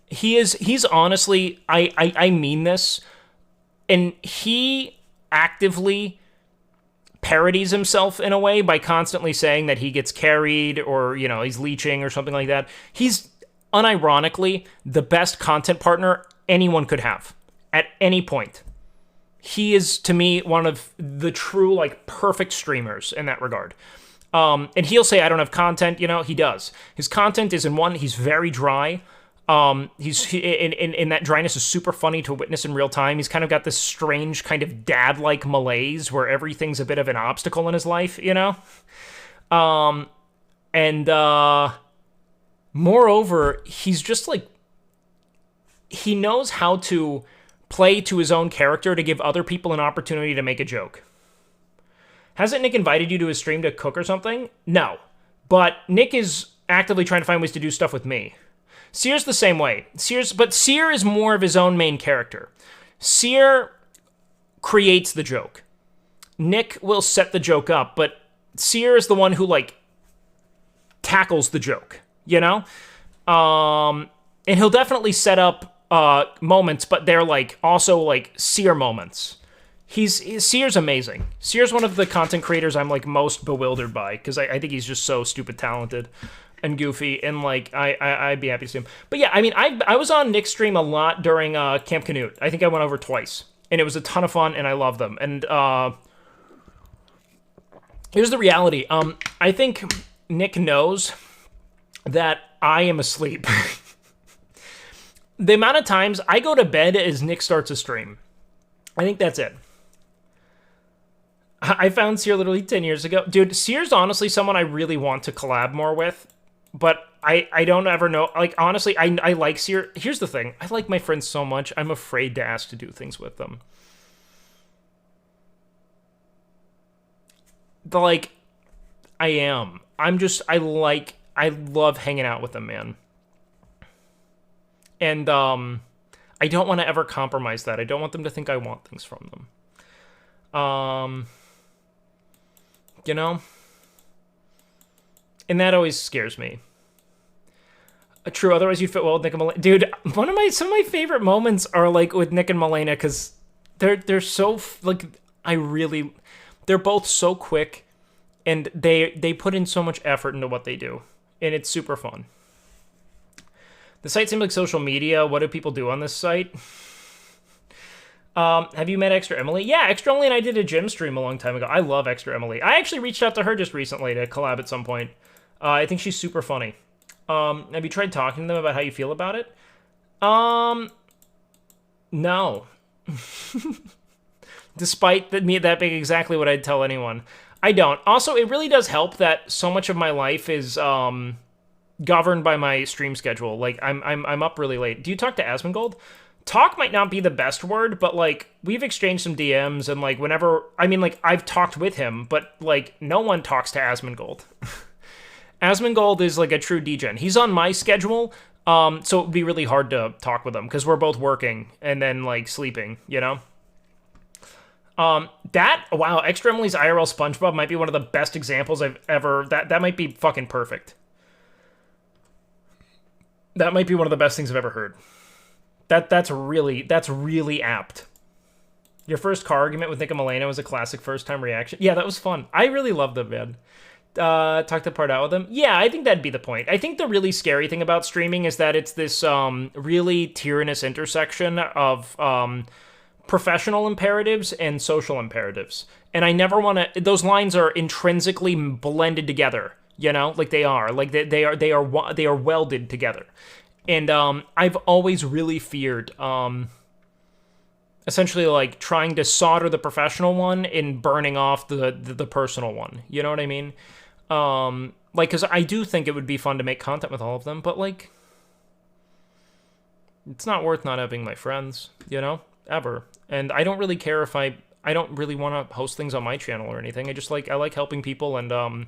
He's honestly, I mean this, and he actively parodies himself in a way by constantly saying that he gets carried or, you know, he's leeching or something like that. He's unironically the best content partner anyone could have at any point. He is, to me, one of the true, like, perfect streamers in that regard. And he'll say, I don't have content, you know, he does. His content is, in one, he's very dry. He's in that dryness is super funny to witness in real time. He's kind of got this strange kind of dad-like malaise where everything's a bit of an obstacle in his life, you know? Moreover, he's just like, he knows how to play to his own character to give other people an opportunity to make a joke. Hasn't Nick invited you to his stream to cook or something? No. But Nick is actively trying to find ways to do stuff with me. Sear's the same way. But Sear is more of his own main character. Sear creates the joke. Nick will set the joke up, but Sear is the one who, like, tackles the joke, you know? And he'll definitely set up moments, but they're, like, also, like, Sear moments. Sear's amazing. Sear's one of the content creators I'm, like, most bewildered by, because I think he's just so stupid talented and goofy, and, like, I'd be happy to see him. But yeah, I mean, I was on Nick's stream a lot during Camp Canute. I think I went over twice, and it was a ton of fun, and I love them. And here's the reality. I think Nick knows that I am asleep. The amount of times I go to bed as Nick starts a stream, I think that's it. I found Sear literally 10 years ago. Dude, Sear's honestly someone I really want to collab more with. But I don't ever know. Like, honestly, I like Sear. Here's the thing. I like my friends so much, I'm afraid to ask to do things with them. Like, I am. I love hanging out with them, man. And, I don't want to ever compromise that. I don't want them to think I want things from them. You know? And that always scares me. True, otherwise you'd fit well with Nick and Malena. Dude, some of my favorite moments are, like, with Nick and Malena, because they're so, like, they're both so quick, and they put in so much effort into what they do, and it's super fun. The site seems like social media. What do people do on this site? Have you met Extra Emily? Yeah, Extra Emily and I did a gym stream a long time ago. I love Extra Emily. I actually reached out to her just recently to collab at some point. I think she's super funny. Have you tried talking to them about how you feel about it? No. Despite that being exactly what I'd tell anyone. I don't. Also, it really does help that so much of my life is, governed by my stream schedule. Like, I'm up really late. Do you talk to Asmongold? Talk might not be the best word, but, like, we've exchanged some DMs, and, like, whenever... I mean, like, I've talked with him, but, like, no one talks to Asmongold. Asmongold is, like, a true degen. He's on my schedule, so it would be really hard to talk with him, because we're both working, and then, like, sleeping, you know? Wow, Extra Emily's IRL SpongeBob might be one of the best examples I've ever... That might be fucking perfect. That might be one of the best things I've ever heard. That's really apt. Your first car argument with Nick and Malena was a classic first-time reaction. Yeah, that was fun. I really loved them, man. Talk the part out with them. Yeah, I think that'd be the point. I think the really scary thing about streaming is that it's this really tyrannous intersection of professional imperatives and social imperatives. And I never want to... Those lines are intrinsically blended together. You know, like they are welded together, and I've always really feared, essentially, like, trying to solder the professional one and burning off the personal one. You know what I mean? Like, because I do think it would be fun to make content with all of them, but, like, it's not worth not having my friends, you know, ever. And I don't really care if I don't really want to host things on my channel or anything. I like helping people, and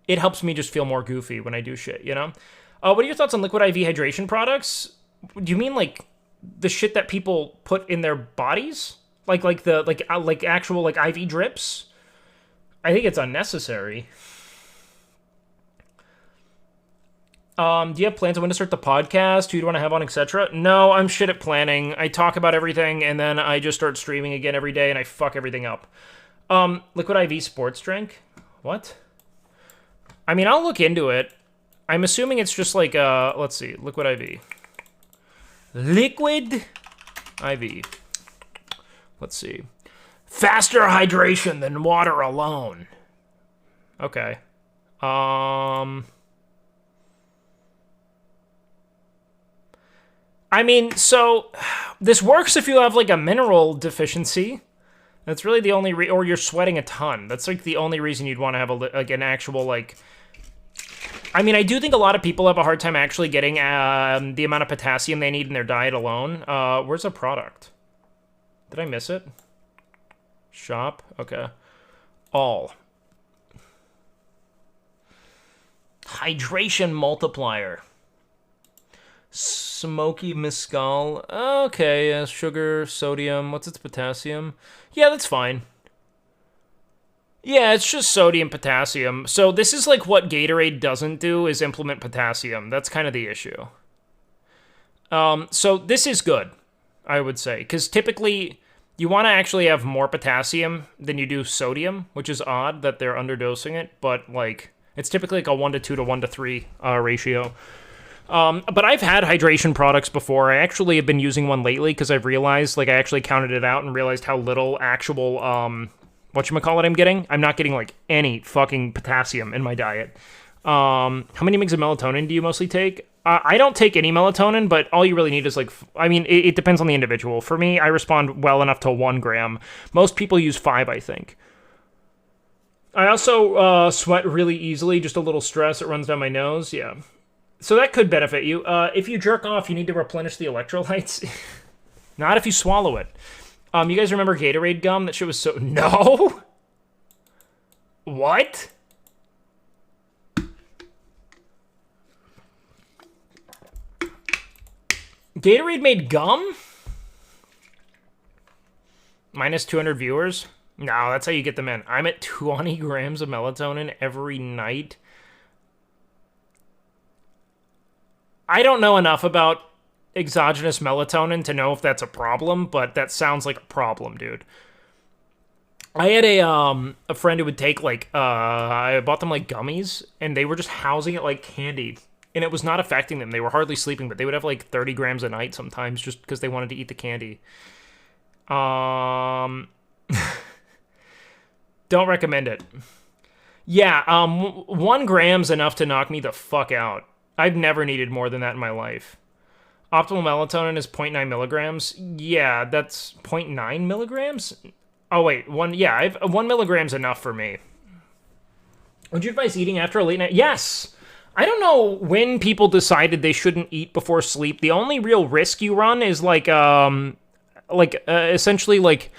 it helps me just feel more goofy when I do shit, you know? What are your thoughts on liquid IV hydration products? Do you mean, like, the shit that people put in their bodies? Like actual, like, IV drips? I think it's unnecessary. Do you have plans on when to start the podcast? Who do you want to have on, etc.? No, I'm shit at planning. I talk about everything, and then I just start streaming again every day, and I fuck everything up. Liquid IV sports drink? What? I mean, I'll look into it. I'm assuming it's just like, let's see, Liquid IV. Liquid IV. Let's see. Faster hydration than water alone. Okay. I mean, so this works if you have like a mineral deficiency. That's really the only or you're sweating a ton. That's like the only reason you'd want to have an actual like. I mean, I do think a lot of people have a hard time actually getting the amount of potassium they need in their diet alone. Where's the product? Did I miss it? Shop. Okay. All. Hydration multiplier. Smoky mescal. Okay, sugar, sodium. What's its potassium? Yeah, that's fine. Yeah, it's just sodium, potassium. So this is like what Gatorade doesn't do, is implement potassium. That's kind of the issue. So this is good, I would say. Because typically, you want to actually have more potassium than you do sodium, which is odd that they're underdosing it. But, like, it's typically like a 1 to 2 to 1 to 3 ratio. But I've had hydration products before. I actually have been using one lately because I've realized, like, I actually counted it out and realized how little actual, whatchamacallit I'm getting. I'm not getting, like, any fucking potassium in my diet. How many mgs of melatonin do you mostly take? I don't take any melatonin, but all you really need is, like, I mean, it depends on the individual. For me, I respond well enough to 1 gram. Most people use 5, I think. I also sweat really easily, just a little stress. It runs down my nose, yeah. So that could benefit you. If you jerk off, you need to replenish the electrolytes. Not if you swallow it. You guys remember Gatorade gum? That shit was so... No? What? Gatorade made gum? Minus 200 viewers? No, that's how you get them in. I'm at 20 grams of melatonin every night. I don't know enough about exogenous melatonin to know if that's a problem, but that sounds like a problem, dude. I had a friend who would take, like, I bought them, like, gummies, and they were just housing it like candy. And it was not affecting them. They were hardly sleeping, but they would have, like, 30 grams a night sometimes just because they wanted to eat the candy. Don't recommend it. Yeah, 1 gram's enough to knock me the fuck out. I've never needed more than that in my life. Optimal melatonin is 0.9 milligrams. Yeah, that's 0.9 milligrams? Oh, wait. 1 milligram's enough for me. Would you advise eating after a late night? Yes! I don't know when people decided they shouldn't eat before sleep. The only real risk you run is, essentially, like,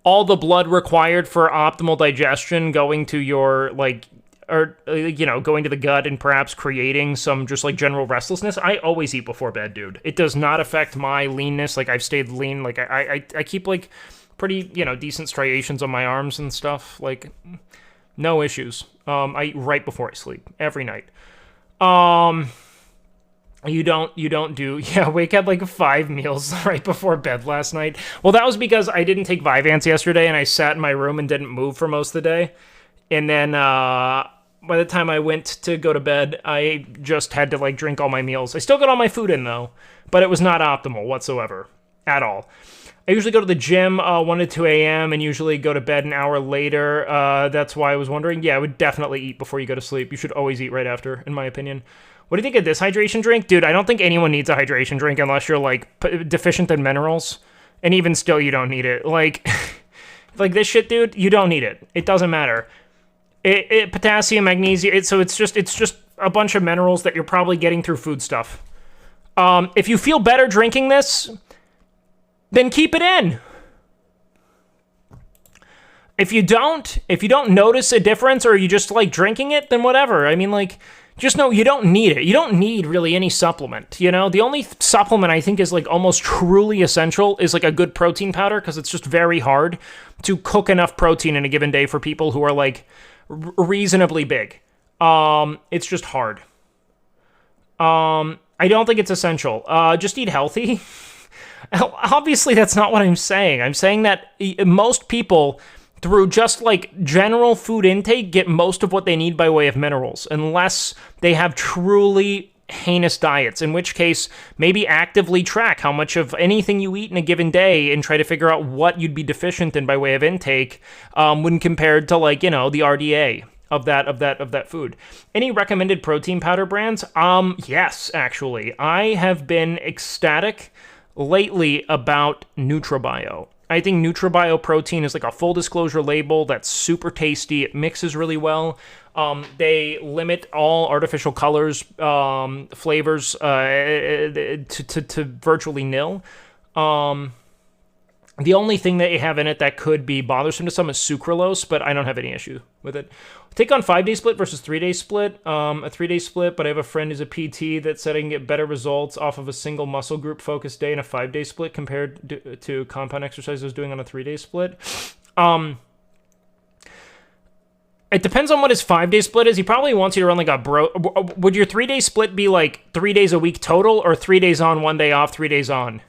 all the blood required for optimal digestion going to your, like... or, you know, going to the gut and perhaps creating some just, like, general restlessness. I always eat before bed, dude. It does not affect my leanness. Like, I've stayed lean. Like, I keep, like, pretty, you know, decent striations on my arms and stuff. Like, no issues. I eat right before I sleep. Every night. You don't do... Yeah, Wake had, like, 5 meals right before bed last night. Well, that was because I didn't take Vyvanse yesterday, and I sat in my room and didn't move for most of the day. And then, by the time I went to go to bed, I just had to, like, drink all my meals. I still got all my food in, though, but it was not optimal whatsoever, at all. I usually go to the gym 1 to 2 a.m. and usually go to bed an hour later. That's why I was wondering. Yeah, I would definitely eat before you go to sleep. You should always eat right after, in my opinion. What do you think of this hydration drink? Dude, I don't think anyone needs a hydration drink unless you're, like, deficient in minerals. And even still, you don't need it. Like, like this shit, dude, you don't need it. It doesn't matter. Potassium, magnesium, it's just a bunch of minerals that you're probably getting through food stuff. If you feel better drinking this, then keep it in. If you don't notice a difference or you just like drinking it, then whatever. I mean, like, just know you don't need it. You don't need really any supplement, you know? The only supplement I think is like almost truly essential is like a good protein powder, because it's just very hard to cook enough protein in a given day for people who are like reasonably big. It's just hard. I don't think it's essential. Just eat healthy. Obviously, that's not what I'm saying. I'm saying that most people, through just like general food intake, get most of what they need by way of minerals, unless they have truly heinous diets, in which case maybe actively track how much of anything you eat in a given day and try to figure out what you'd be deficient in by way of intake when compared to, like, you know, the RDA of that food. Any recommended protein powder brands? Yes, actually. I have been ecstatic lately about NutraBio. I think NutraBio protein is like a full disclosure label that's super tasty. It mixes really well. They limit all artificial colors, flavors to virtually nil. The only thing that you have in it that could be bothersome to some is sucralose, but I don't have any issue with it. Take on 5-day split versus 3-day split. A 3-day split, but I have a friend who's a PT that said I can get better results off of a single muscle group focused day in a 5-day split compared to compound exercise I was doing on a 3-day split. It depends on what his 5-day split is. He probably wants you to run like a Would your 3-day split be like 3 days a week total, or 3 days on, 1 day off, 3 days on?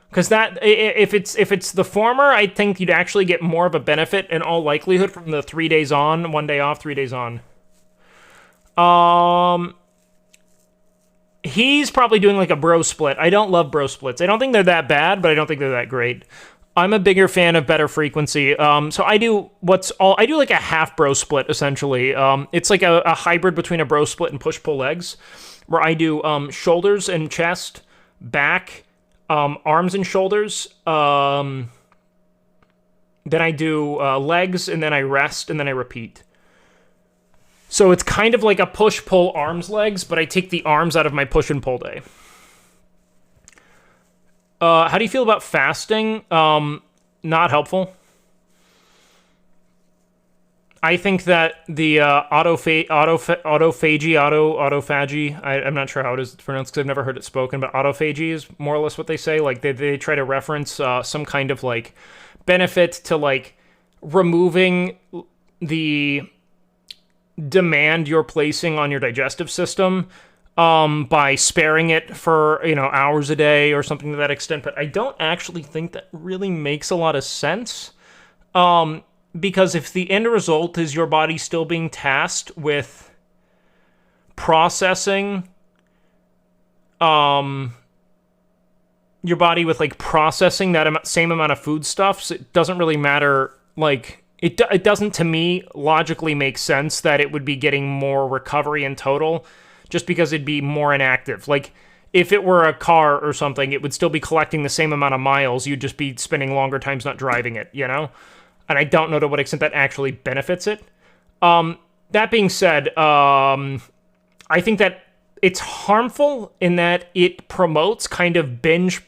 Because that, if it's the former, I think you'd actually get more of a benefit in all likelihood from the 3 days on, 1 day off, 3 days on. He's probably doing like a bro split. I don't love bro splits. I don't think they're that bad, but I don't think they're that great. I'm a bigger fan of better frequency. So I do like a half bro split, essentially. It's like a hybrid between a bro split and push-pull legs, where I do shoulders and chest, back, arms and shoulders, then I do legs, and then I rest, and then I repeat. So it's kind of like a push-pull arms legs, but I take the arms out of my push and pull day. How do you feel about fasting? Not helpful. I think that the autophagy, I'm not sure how it is pronounced because I've never heard it spoken, but autophagy is more or less what they say. Like, they try to reference some kind of, like, benefit to, like, removing the demand you're placing on your digestive system by sparing it for, you know, hours a day or something to that extent. But I don't actually think that really makes a lot of sense. Because if the end result is your body still being tasked with processing, your body with, like, processing that same amount of foodstuffs, it doesn't really matter. Like, it doesn't, to me, logically make sense that it would be getting more recovery in total just because it'd be more inactive. Like, if it were a car or something, it would still be collecting the same amount of miles. You'd just be spending longer times not driving it, you know? And I don't know to what extent that actually benefits it. That being said, I think that it's harmful in that it promotes kind of binge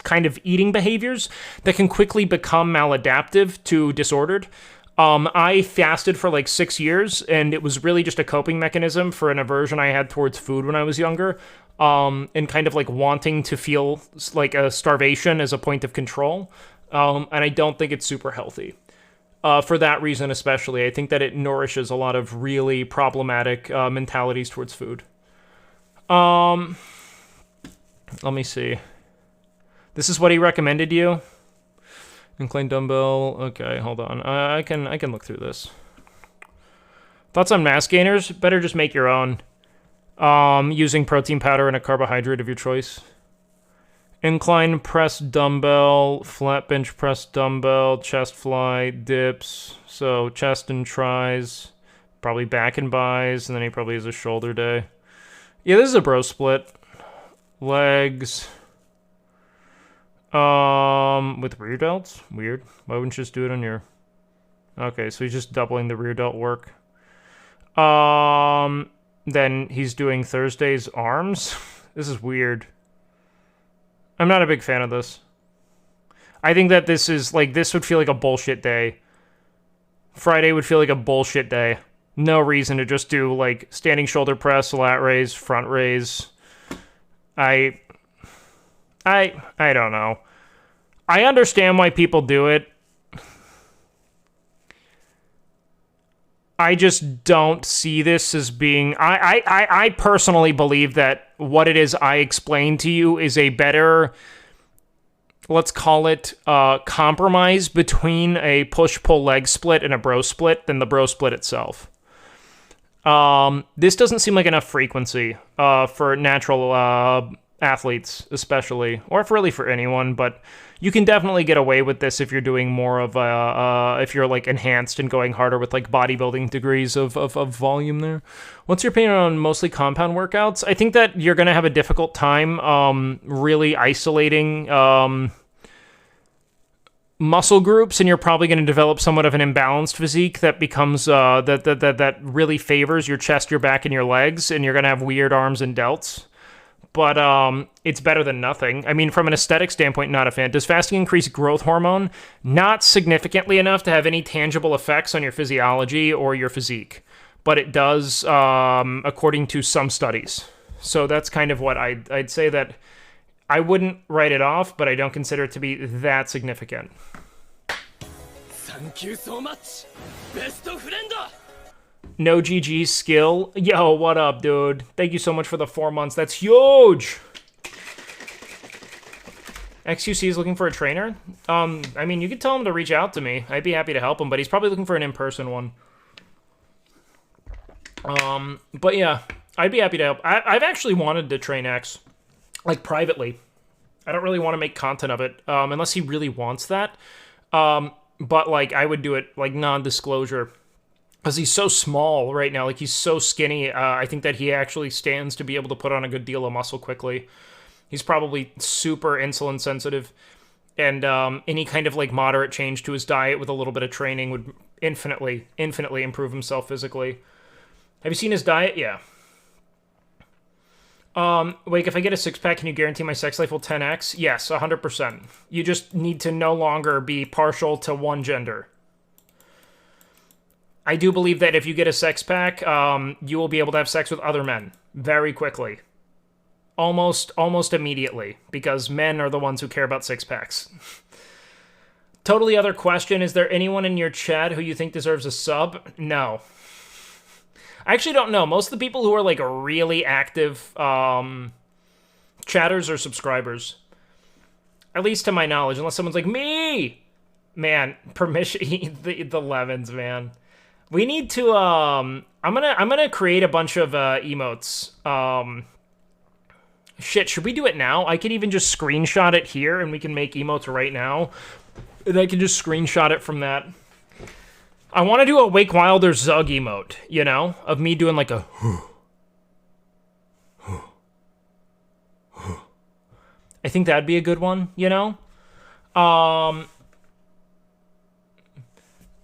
kind of eating behaviors that can quickly become maladaptive to disordered. I fasted for like 6 years, and it was really just a coping mechanism for an aversion I had towards food when I was younger, and kind of like wanting to feel like a starvation as a point of control. And I don't think it's super healthy. For that reason especially, I think that it nourishes a lot of really problematic mentalities towards food. Let me see. This is what he recommended you? Incline dumbbell. Okay, hold on. I can look through this. Thoughts on mass gainers? Better just make your own. Using protein powder and a carbohydrate of your choice. Incline press dumbbell, flat bench press dumbbell, chest fly, dips. So chest and tries, probably back and bis, and then he probably has a shoulder day. Yeah, this is a bro split. Legs. With rear delts? Weird. Why wouldn't you just do it on your... Okay, so he's just doubling the rear delt work. Then he's doing Thursday's arms. This is weird. I'm not a big fan of this. I think that this is, like, this would feel like a bullshit day. Friday would feel like a bullshit day. No reason to just do, like, standing shoulder press, lat raise, front raise. I don't know. I understand why people do it. I just don't see this as being... I personally believe that what it is I explained to you is a better, let's call it, compromise between a push-pull leg split and a bro split than the bro split itself. This doesn't seem like enough frequency for natural athletes, especially, or if really for anyone, but you can definitely get away with this if you're doing more of if you're like enhanced and going harder with like bodybuilding degrees of volume there. What's your opinion on mostly compound workouts? I think that you're going to have a difficult time really isolating muscle groups, and you're probably going to develop somewhat of an imbalanced physique that becomes that really favors your chest, your back, and your legs, and you're going to have weird arms and delts. But it's better than nothing. I mean, from an aesthetic standpoint, not a fan. Does fasting increase growth hormone? Not significantly enough to have any tangible effects on your physiology or your physique. But it does, according to some studies. So that's kind of what I'd say that I wouldn't write it off, but I don't consider it to be that significant. Thank you so much, best friend. No GG skill. Yo, what up, dude? Thank you so much for the 4 months. That's huge! XQC is looking for a trainer? I mean, you could tell him to reach out to me. I'd be happy to help him, but he's probably looking for an in-person one. But yeah, I'd be happy to help. I've actually wanted to train X, like, privately. I don't really want to make content of it, unless he really wants that. But, like, I would do it, like, non-disclosure. Because he's so small right now, like he's so skinny, I think that he actually stands to be able to put on a good deal of muscle quickly. He's probably super insulin sensitive, and any kind of like moderate change to his diet with a little bit of training would infinitely improve himself physically. Have you seen his diet? Yeah. Wake, if I get a six-pack, can you guarantee my sex life will 10x? Yes, 100%. You just need to no longer be partial to one gender. I do believe that if you get a sex pack, you will be able to have sex with other men very quickly. Almost immediately, because men are the ones who care about six packs. Totally other question, is there anyone in your chat who you think deserves a sub? No. I actually don't know. Most of the people who are like really active chatters are subscribers. At least to my knowledge, unless someone's like, me! Man, permission, the Levins, man. We need to, I'm gonna create a bunch of, emotes. Shit, should we do it now? I could even just screenshot it here, and we can make emotes right now. And I can just screenshot it from that. I want to do a WakeWilder Zug emote, you know? Of me doing like a... I think that'd be a good one, you know?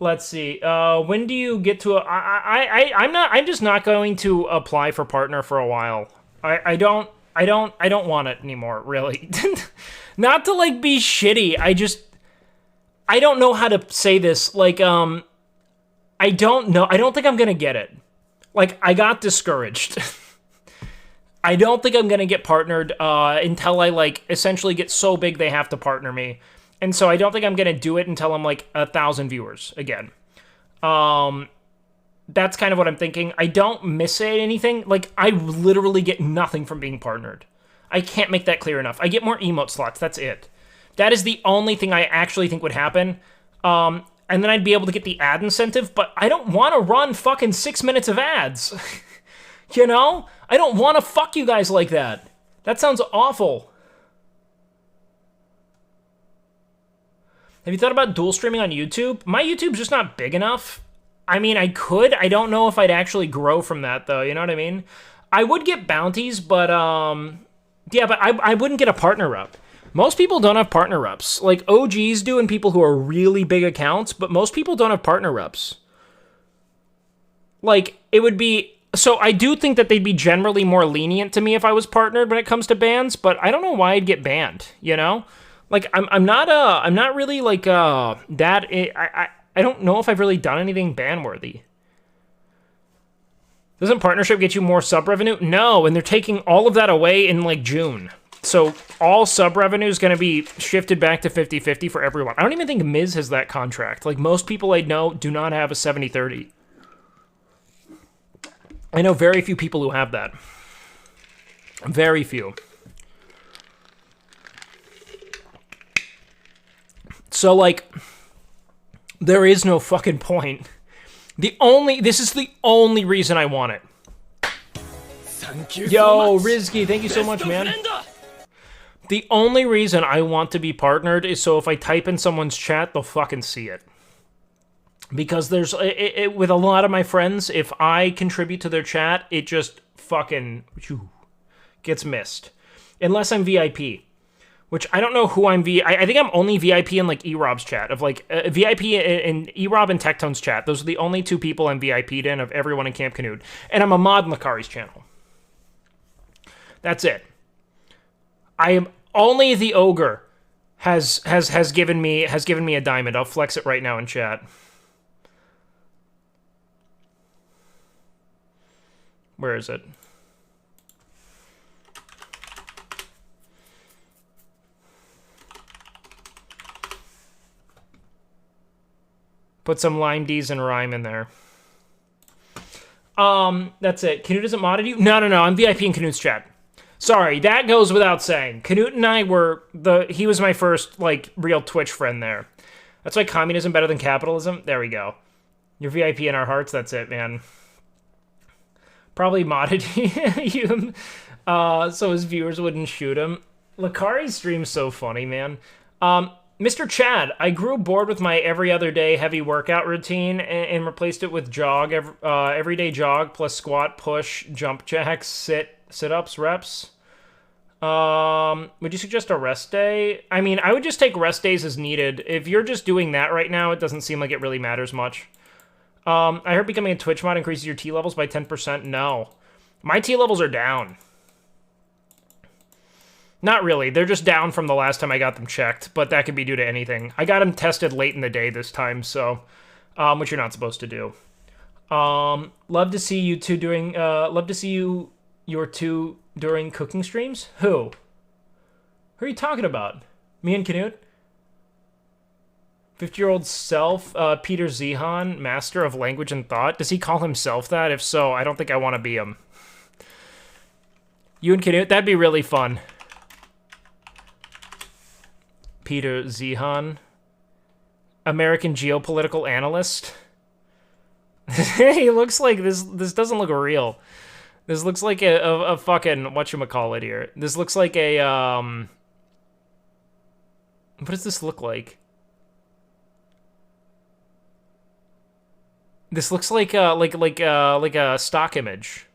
Let's see. When do you get to I'm just not going to apply for partner for a while. I don't want it anymore, really. Not to like be shitty. I don't know how to say this. Like, I don't know. I don't think I'm gonna get it. Like, I got discouraged. I don't think I'm gonna get partnered until I like essentially get so big they have to partner me. And so I don't think I'm going to do it until I'm like 1,000 viewers again. That's kind of what I'm thinking. I don't miss anything. Like, I literally get nothing from being partnered. I can't make that clear enough. I get more emote slots. That's it. That is the only thing I actually think would happen. And then I'd be able to get the ad incentive, but I don't want to run fucking 6 minutes of ads. You know? I don't want to fuck you guys like that. That sounds awful. Have you thought about dual streaming on YouTube? My YouTube's just not big enough. I mean, I could. I don't know if I'd actually grow from that, though. You know what I mean? I would get bounties, but, yeah, but I wouldn't get a partner up. Most people don't have partner ups. Like, OGs do and people who are really big accounts, but most people don't have partner ups. Like, it would be... So I do think that they'd be generally more lenient to me if I was partnered when it comes to bans, but I don't know why I'd get banned, you know? Like, I'm not really, like, that... I don't know if I've really done anything ban-worthy. Doesn't partnership get you more sub revenue? No, and they're taking all of that away in, like, June. So all sub revenue is going to be shifted back to 50-50 for everyone. I don't even think Miz has that contract. Like, most people I know do not have a 70-30. I know very few people who have that. Very few. So, like, there is no fucking point. This is the only reason I want it. Yo, Rizky, thank you so much, man. The only reason I want to be partnered is so if I type in someone's chat, they'll fucking see it. Because there's, with a lot of my friends, if I contribute to their chat, it just fucking gets missed. Unless I'm VIP. Which I don't know who I'm I think I'm only VIP in like E-Rob's chat. Of like VIP in E-Rob and Tectone's chat. Those are the only two people I'm VIP'd in of everyone in Camp Canute. And I'm a mod in Lakari's channel. That's it. I am only the ogre has given me a diamond. I'll flex it right now in chat. Where is it? Put some lime D's and rhyme in there. That's it. Canute hasn't modded you? No. I'm VIP in Canute's chat. Sorry, that goes without saying. Canute and I were he was my first, like, real Twitch friend there. That's why communism better than capitalism? There we go. You're VIP in our hearts, that's it, man. Probably modded you, so his viewers wouldn't shoot him. Lakari's stream's so funny, man. Mr. Chad, I grew bored with my every other day heavy workout routine and replaced it with jog, everyday jog plus squat, push, jump jacks, sit-ups, reps. Would you suggest a rest day? I mean, I would just take rest days as needed. If you're just doing that right now, it doesn't seem like it really matters much. I heard becoming a Twitch mod increases your T levels by 10%. No. My T levels are down. Not really. They're just down from the last time I got them checked, but that could be due to anything. I got them tested late in the day this time, so, which you're not supposed to do. Love to see you two doing, your two during cooking streams? Who? Who are you talking about? Me and Canute? 50-year-old self, Peter Zehan, master of language and thought. Does he call himself that? If so, I don't think I want to be him. You and Canute? That'd be really fun. Peter Zehan, American geopolitical analyst. He looks like this doesn't look real. This looks like a fucking whatchamacallit here. This looks like a what does this look like? This looks like a stock image.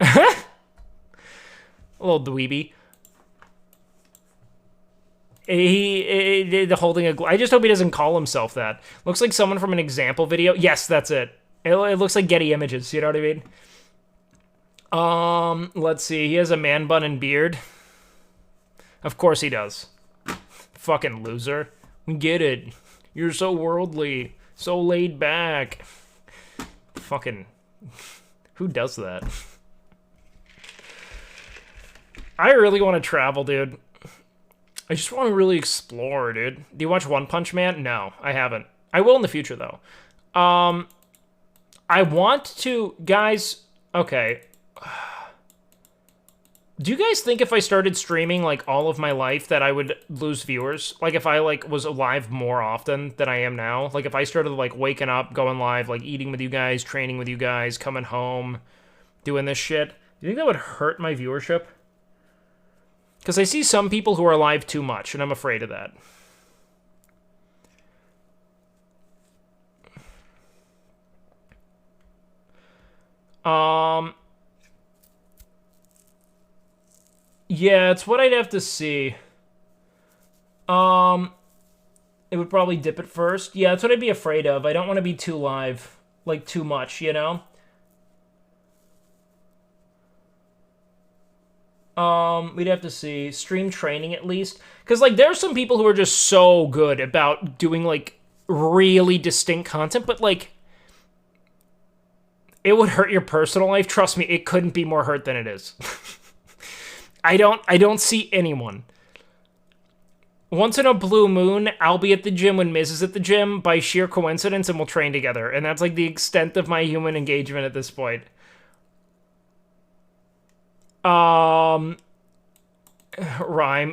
A little dweeby. He holding a. I just hope he doesn't call himself that. Looks like someone from an example video. Yes, that's it. It looks like Getty Images. You know what I mean? Let's see. He has a man bun and beard. Of course he does. Fucking loser. We get it. You're so worldly, so laid back. Fucking. Who does that? I really want to travel, dude. I just want to really explore, dude. Do you watch One Punch Man? No, I haven't. I will in the future, though. I want to... Guys, okay. Do you guys think if I started streaming, like, all of my life that I would lose viewers? Like, if I, like, was alive more often than I am now? Like, if I started, like, waking up, going live, like, eating with you guys, training with you guys, coming home, doing this shit, do you think that would hurt my viewership? Because I see some people who are alive too much, and I'm afraid of that. Yeah, it's what I'd have to see. It would probably dip at first. Yeah, that's what I'd be afraid of. I don't want to be too live, like, too much, you know? We'd have to see. Stream training, at least. Because, like, there are some people who are just so good about doing, like, really distinct content, but, like, it would hurt your personal life. Trust me, it couldn't be more hurt than it is. I don't see anyone Once in a blue moon, I'll be at the gym when Miz is at the gym by sheer coincidence, and we'll train together. And that's like the extent of my human engagement at this point. Rhyme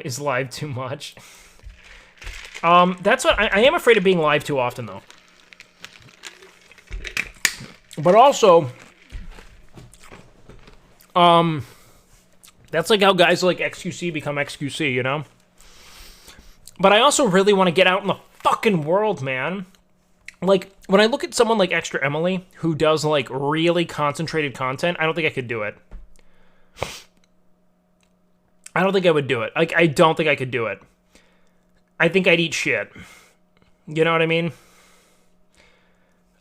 is live too much. That's what I am afraid of being live too often, though. But also, that's like how guys like XQC become XQC, you know? But I also really want to get out in the fucking world, man. Like, when I look at someone like Extra Emily, who does, like, really concentrated content, I don't think I could do it. I don't think I would do it. Like, I don't think I could do it. I think I'd eat shit. You know what I mean?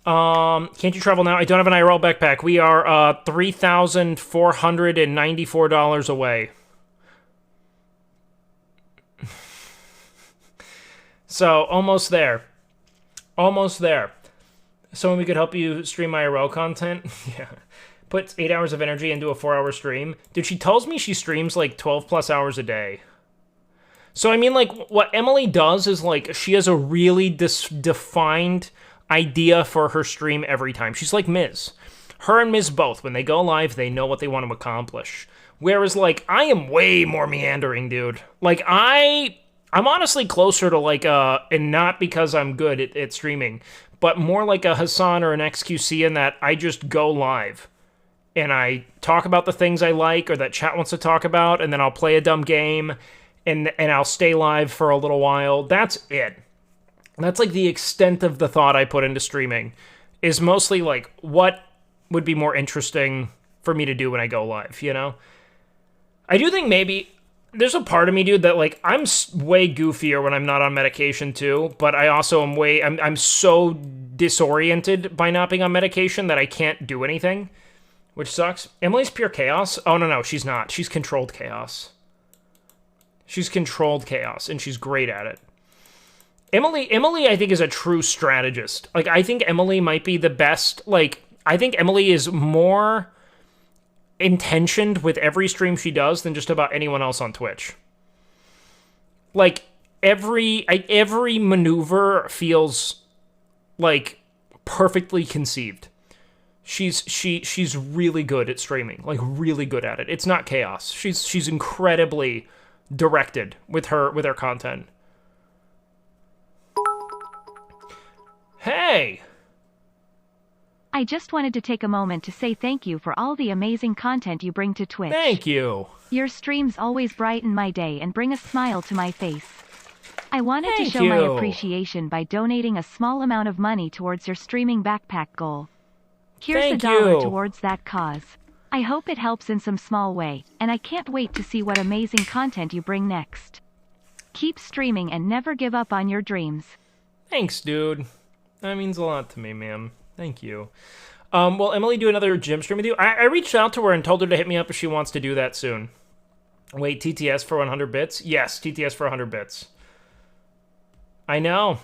Can't you travel now? I don't have an IRL backpack. We are, $3,494 away. So, almost there. Almost there. Someone we could help you stream IRL content? Yeah. Puts 8 hours of energy into a 4-hour stream. Dude, she tells me she streams like 12 plus hours a day. So, I mean, like, what Emily does is, like, she has a really defined idea for her stream every time. She's like Miz. Her and Miz both, when they go live, they know what they want to accomplish. Whereas, like, I am way more meandering, dude. Like, I'm honestly closer to, like, and not because I'm good at streaming, but more like a Hassan or an XQC in that I just go live. And I talk about the things I like or that chat wants to talk about, and then I'll play a dumb game, and I'll stay live for a little while. That's it. That's like the extent of the thought I put into streaming, is mostly like, what would be more interesting for me to do when I go live, you know? I do think maybe there's a part of me, dude, that, like, I'm way goofier when I'm not on medication, too, but I also am I'm so disoriented by not being on medication that I can't do anything, which sucks. Emily's pure chaos? Oh, no, she's not. She's controlled chaos. She's controlled chaos, and she's great at it. Emily, I think, is a true strategist. Like, I think Emily might be the best, like, I think Emily is more intentioned with every stream she does than just about anyone else on Twitch. Like, every maneuver feels like perfectly conceived. She's really good at streaming, like really good at it. It's not chaos. She's incredibly directed with her content. Hey. I just wanted to take a moment to say thank you for all the amazing content you bring to Twitch. Thank you. Your streams always brighten my day and bring a smile to my face. I wanted to Thank show my you. appreciation by donating a small amount of money towards your streaming backpack goal. Here's Thank $1 you. towards that cause. I hope it helps in some small way, and I can't wait to see what amazing content you bring next. Keep streaming and never give up on your dreams. Thanks, dude. That means a lot to me, man. Thank you. Will Emily do another gym stream with you? I reached out to her and told her to hit me up if she wants to do that soon. Wait, TTS for 100 bits? Yes, TTS for 100 bits. I know.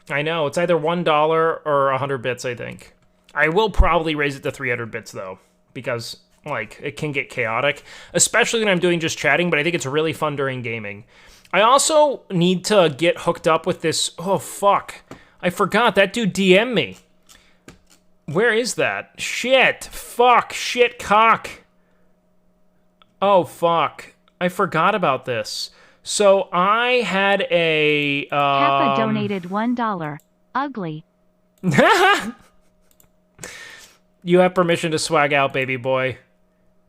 It's either $1 or 100 bits, I think. I will probably raise it to 300 bits, though, because, like, it can get chaotic, especially when I'm doing just chatting, but I think it's really fun during gaming. I also need to get hooked up with this... Oh, fuck. I forgot. That dude DM'd me. Where is that? Shit. Fuck. Shit cock. Oh, fuck. I forgot about this. So I had a... Kappa donated $1. Ugly. You have permission to swag out, baby boy.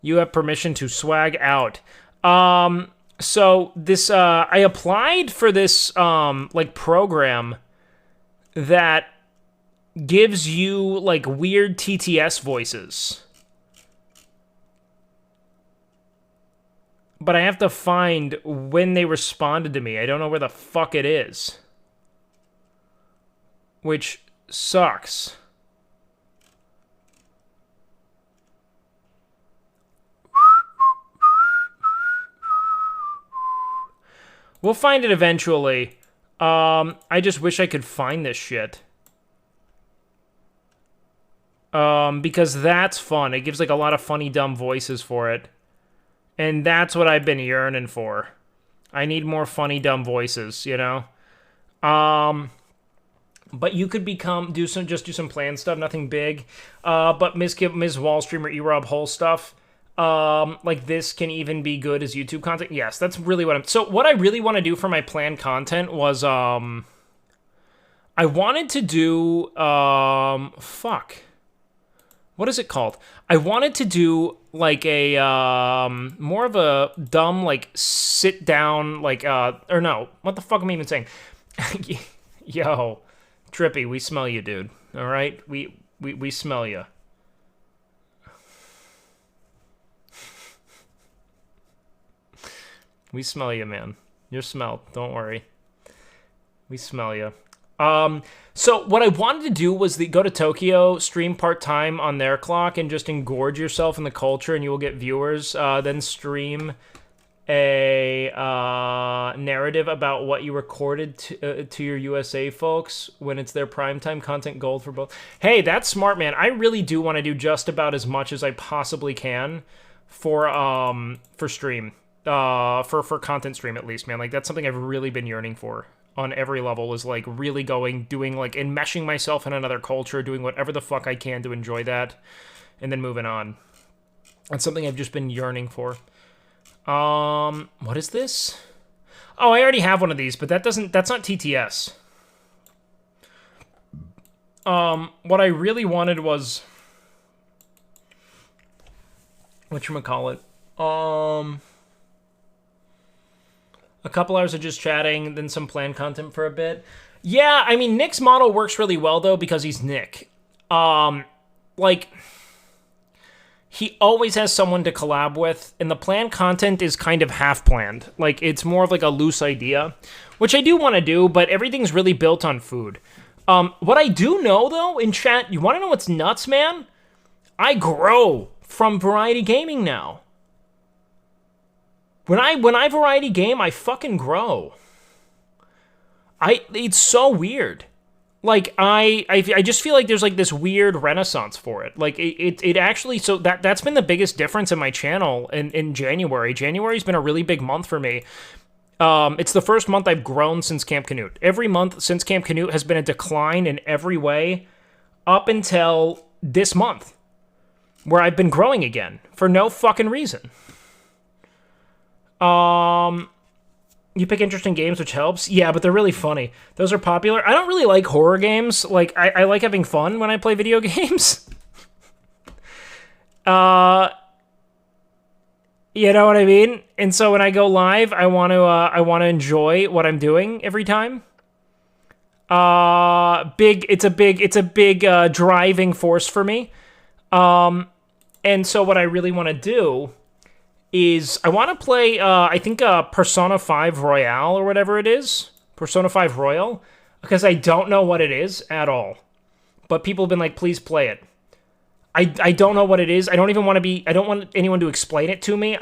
You have permission to swag out. So this, I applied for this, like, program that gives you, like, weird TTS voices. But I have to find when they responded to me. I don't know where the fuck it is. Which sucks. We'll find it eventually. I just wish I could find this shit. Because that's fun. It gives, like, a lot of funny, dumb voices for it. And that's what I've been yearning for. I need more funny, dumb voices, you know? But you could do some planned stuff, nothing big. But Ms. Wallstream or E-Rob Whole stuff, like this can even be good as YouTube content. Yes, that's really so what I really want to do for my planned content was, I wanted to do, what is it called? I wanted to do like a, more of a dumb, like sit down, like, or no, what the fuck am I even saying? Yo, Trippy, we smell you, dude. All right? We smell you. We smell you, man. You're smelled. Don't worry. We smell you. So what I wanted to do was go to Tokyo, stream part-time on their clock, and just engorge yourself in the culture, and you will get viewers. Then stream a narrative about what you recorded to your USA folks when it's their primetime content gold for both. Hey, that's smart, man. I really do want to do just about as much as I possibly can for stream. For content stream, at least, man. Like, that's something I've really been yearning for on every level, is like really doing like enmeshing myself in another culture, doing whatever the fuck I can to enjoy that, and then moving on. That's something I've just been yearning for. What is this? Oh, I already have one of these, but that's not TTS. What I really wanted was, whatchamacallit, a couple hours of just chatting, then some planned content for a bit. Yeah, I mean, Nick's model works really well, though, because he's Nick. Like, he always has someone to collab with, and the planned content is kind of half-planned. Like, it's more of like a loose idea, which I do want to do, but everything's really built on food. What I do know, though, in chat, you want to know what's nuts, man? I grow from Variety Gaming now. When I variety game, I fucking grow. It's so weird. Like, I just feel like there's like this weird renaissance for it. Like, it actually, so that's been the biggest difference in my channel in January. January's been a really big month for me. It's the first month I've grown since Camp Canute. Every month since Camp Canute has been a decline in every way up until this month, where I've been growing again for no fucking reason. You pick interesting games, which helps. Yeah, but they're really funny. Those are popular. I don't really like horror games. Like, I like having fun when I play video games. You know what I mean? And so when I go live, I want to enjoy what I'm doing every time. It's a big driving force for me. And so what I really want to do is I want to play, I think, Persona 5 Royale or whatever it is. Persona 5 Royal. Because I don't know what it is at all. But people have been like, please play it. I don't know what it is. I don't want anyone to explain it to me.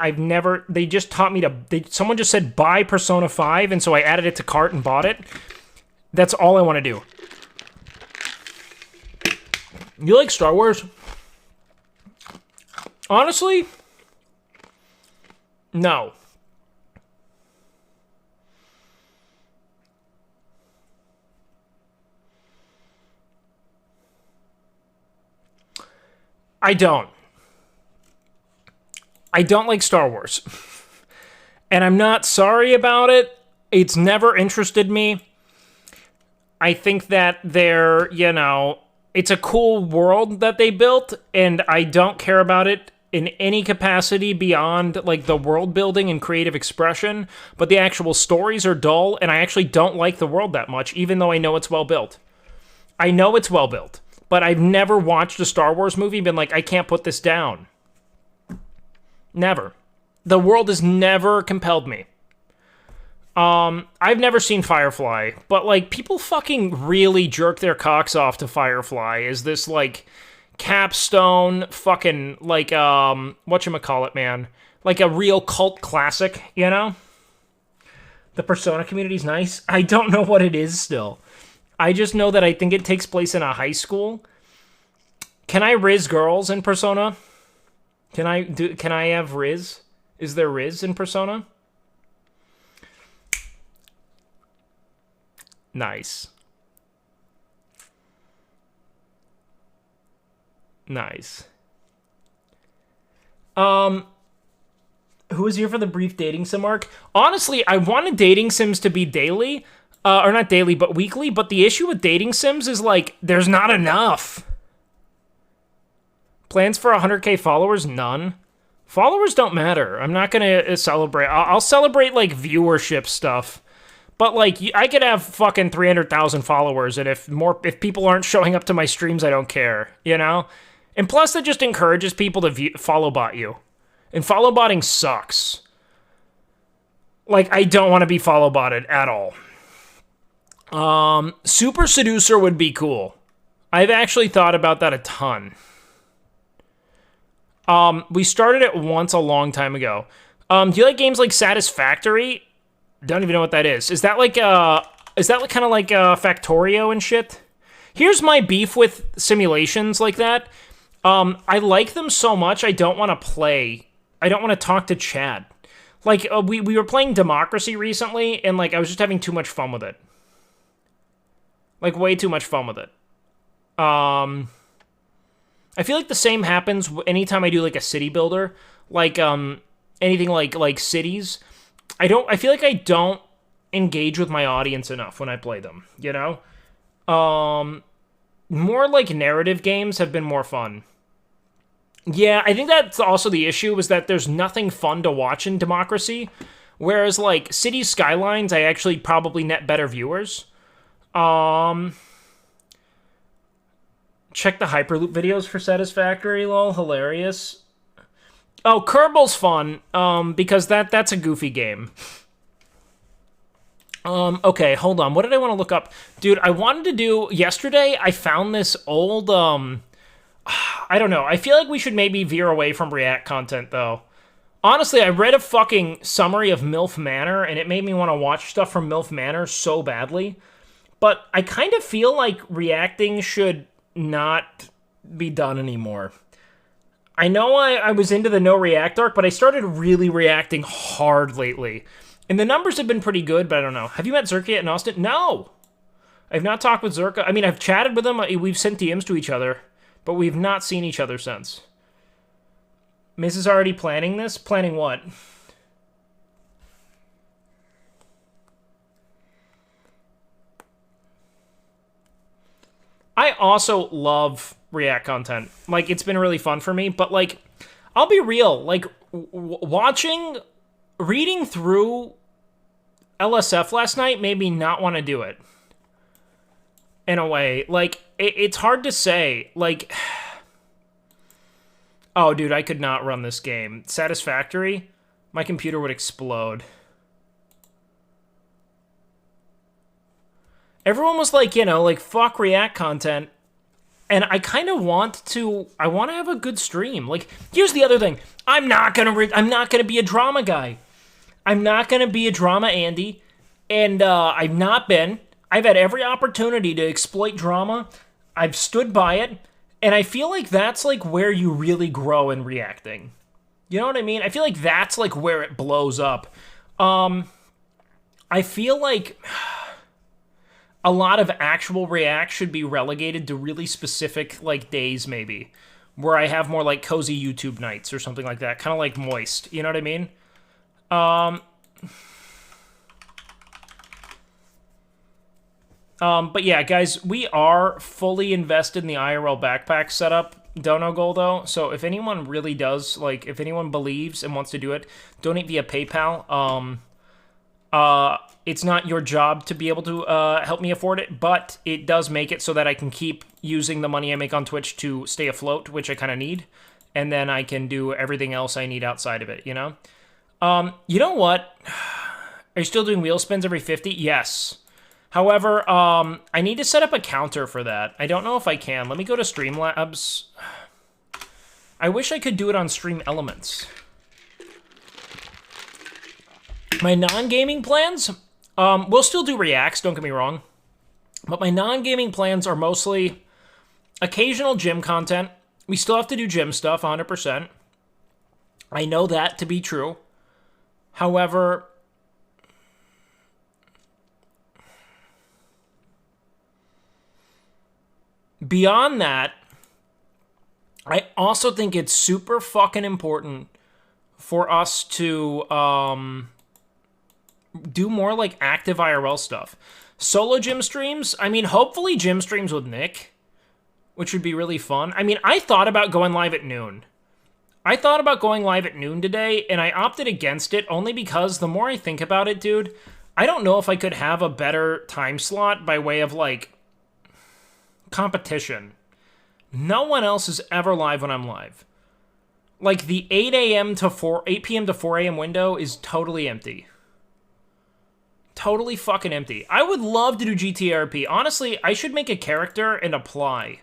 They just taught me someone just said buy Persona 5, and so I added it to cart and bought it. That's all I want to do. You like Star Wars? Honestly, no. I don't like Star Wars. And I'm not sorry about it. It's never interested me. I think that it's a cool world that they built, and I don't care about it in any capacity beyond, like, the world building and creative expression, but the actual stories are dull, and I actually don't like the world that much, even though I know it's well built. I know it's well built, but I've never watched a Star Wars movie and been like, I can't put this down. Never. The world has never compelled me. I've never seen Firefly, but, like, people fucking really jerk their cocks off to Firefly as this, like, capstone fucking, like, whatchamacallit, man? Like a real cult classic, you know? The Persona community's nice. I don't know what it is still. I just know that I think it takes place in a high school. Can I Riz girls in Persona? Can I have Riz? Is there Riz in Persona? Nice. Nice. Who was here for the brief dating sim arc? Honestly, I wanted dating sims to be daily, or not daily, but weekly, but the issue with dating sims is, like, there's not enough. Plans for 100k followers? None. Followers don't matter. I'm not gonna celebrate. I'll celebrate, like, viewership stuff. But, like, I could have fucking 300,000 followers, and if people aren't showing up to my streams, I don't care, you know? And plus, that just encourages people to follow bot you. And follow botting sucks. Like, I don't want to be follow botted at all. Super Seducer would be cool. I've actually thought about that a ton. We started it once a long time ago. Do you like games like Satisfactory? Don't even know what that is. Is that like kind of like Factorio and shit? Here's my beef with simulations like that. I like them so much, I don't want to play. I don't want to talk to Chad. Like, we were playing Democracy recently, and, like, I was just having too much fun with it. Like, way too much fun with it. I feel like the same happens anytime I do, like, a city builder. Like, anything like cities. I feel like I don't engage with my audience enough when I play them, you know? More, like, narrative games have been more fun. Yeah, I think that's also the issue, is that there's nothing fun to watch in Democracy, whereas, like, City Skylines, I actually probably net better viewers. Check the Hyperloop videos for Satisfactory, lol, hilarious. Oh, Kerbal's fun, because that's a goofy game. Okay, hold on, what did I want to look up? Dude, I wanted to do, yesterday, I found this old, I don't know. I feel like we should maybe veer away from React content, though. Honestly, I read a fucking summary of MILF Manor, and it made me want to watch stuff from MILF Manor so badly. But I kind of feel like reacting should not be done anymore. I know I was into the no react arc, but I started really reacting hard lately. And the numbers have been pretty good, but I don't know. Have you met Zerka yet in Austin? No! I've not talked with Zerka. I mean, I've chatted with him. We've sent DMs to each other. But we've not seen each other since. Miz is already planning this? Planning what? I also love React content. Like, it's been really fun for me. But, like, I'll be real. Like, reading through LSF last night made me not want to do it. In a way. Like, it's hard to say. Like, oh, dude, I could not run this game. Satisfactory? My computer would explode. Everyone was like, you know, like, fuck React content. And I kind of want to have a good stream. Like, here's the other thing. I'm not gonna be a drama guy. I'm not gonna be a drama Andy. And, I've not been. I've had every opportunity to exploit drama. I've stood by it. And I feel like that's, like, where you really grow in reacting. You know what I mean? I feel like that's, like, where it blows up. I feel like a lot of actual react should be relegated to really specific, like, days, maybe. Where I have more, like, cozy YouTube nights or something like that. Kind of like Moist. You know what I mean? But yeah, guys, we are fully invested in the IRL backpack setup, Dono Goldo. So if anyone really does, like, if anyone believes and wants to do it, donate via PayPal. It's not your job to be able to help me afford it, but it does make it so that I can keep using the money I make on Twitch to stay afloat, which I kind of need. And then I can do everything else I need outside of it, you know? You know what? Are you still doing wheel spins every 50? Yes. However, I need to set up a counter for that. I don't know if I can. Let me go to Streamlabs. I wish I could do it on Stream Elements. My non-gaming plans, we'll still do reacts, don't get me wrong. But my non-gaming plans are mostly occasional gym content. We still have to do gym stuff, 100%. I know that to be true. However, beyond that, I also think it's super fucking important for us to do more like active IRL stuff. Solo gym streams, I mean, hopefully gym streams with Nick, which would be really fun. I mean, I thought about going live at noon. I thought about going live at noon today, and I opted against it only because the more I think about it, dude, I don't know if I could have a better time slot by way of, like, competition. No one else is ever live when I'm live. Like, the 8 p.m. to 4 a.m. window is totally empty. Totally fucking empty. I would love to do GTRP. Honestly, I should make a character and apply.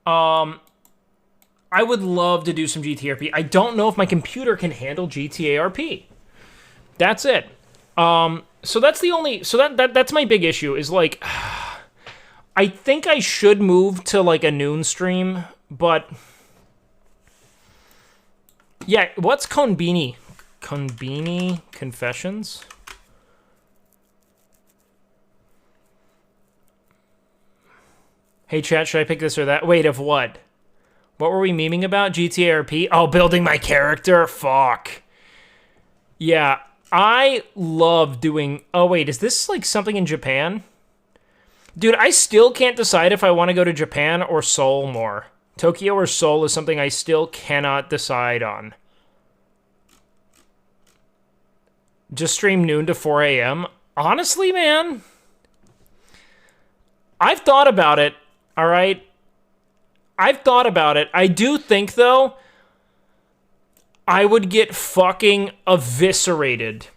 I would love to do some GTRP. I don't know if my computer can handle GTARP. That's it. So that's the only... So that's my big issue, is, like... I think I should move to, like, a noon stream, but... Yeah, what's Konbini? Konbini Confessions? Hey, chat, should I pick this or that? Wait, of what? What were we memeing about? GTARP? Oh, building my character? Fuck. Yeah, I love doing... Oh, wait, is this, like, something in Japan? Dude, I still can't decide if I want to go to Japan or Seoul more. Tokyo or Seoul is something I still cannot decide on. Just stream noon to 4 a.m.? Honestly, man, I've thought about it, all right? I've thought about it. I do think, though, I would get fucking eviscerated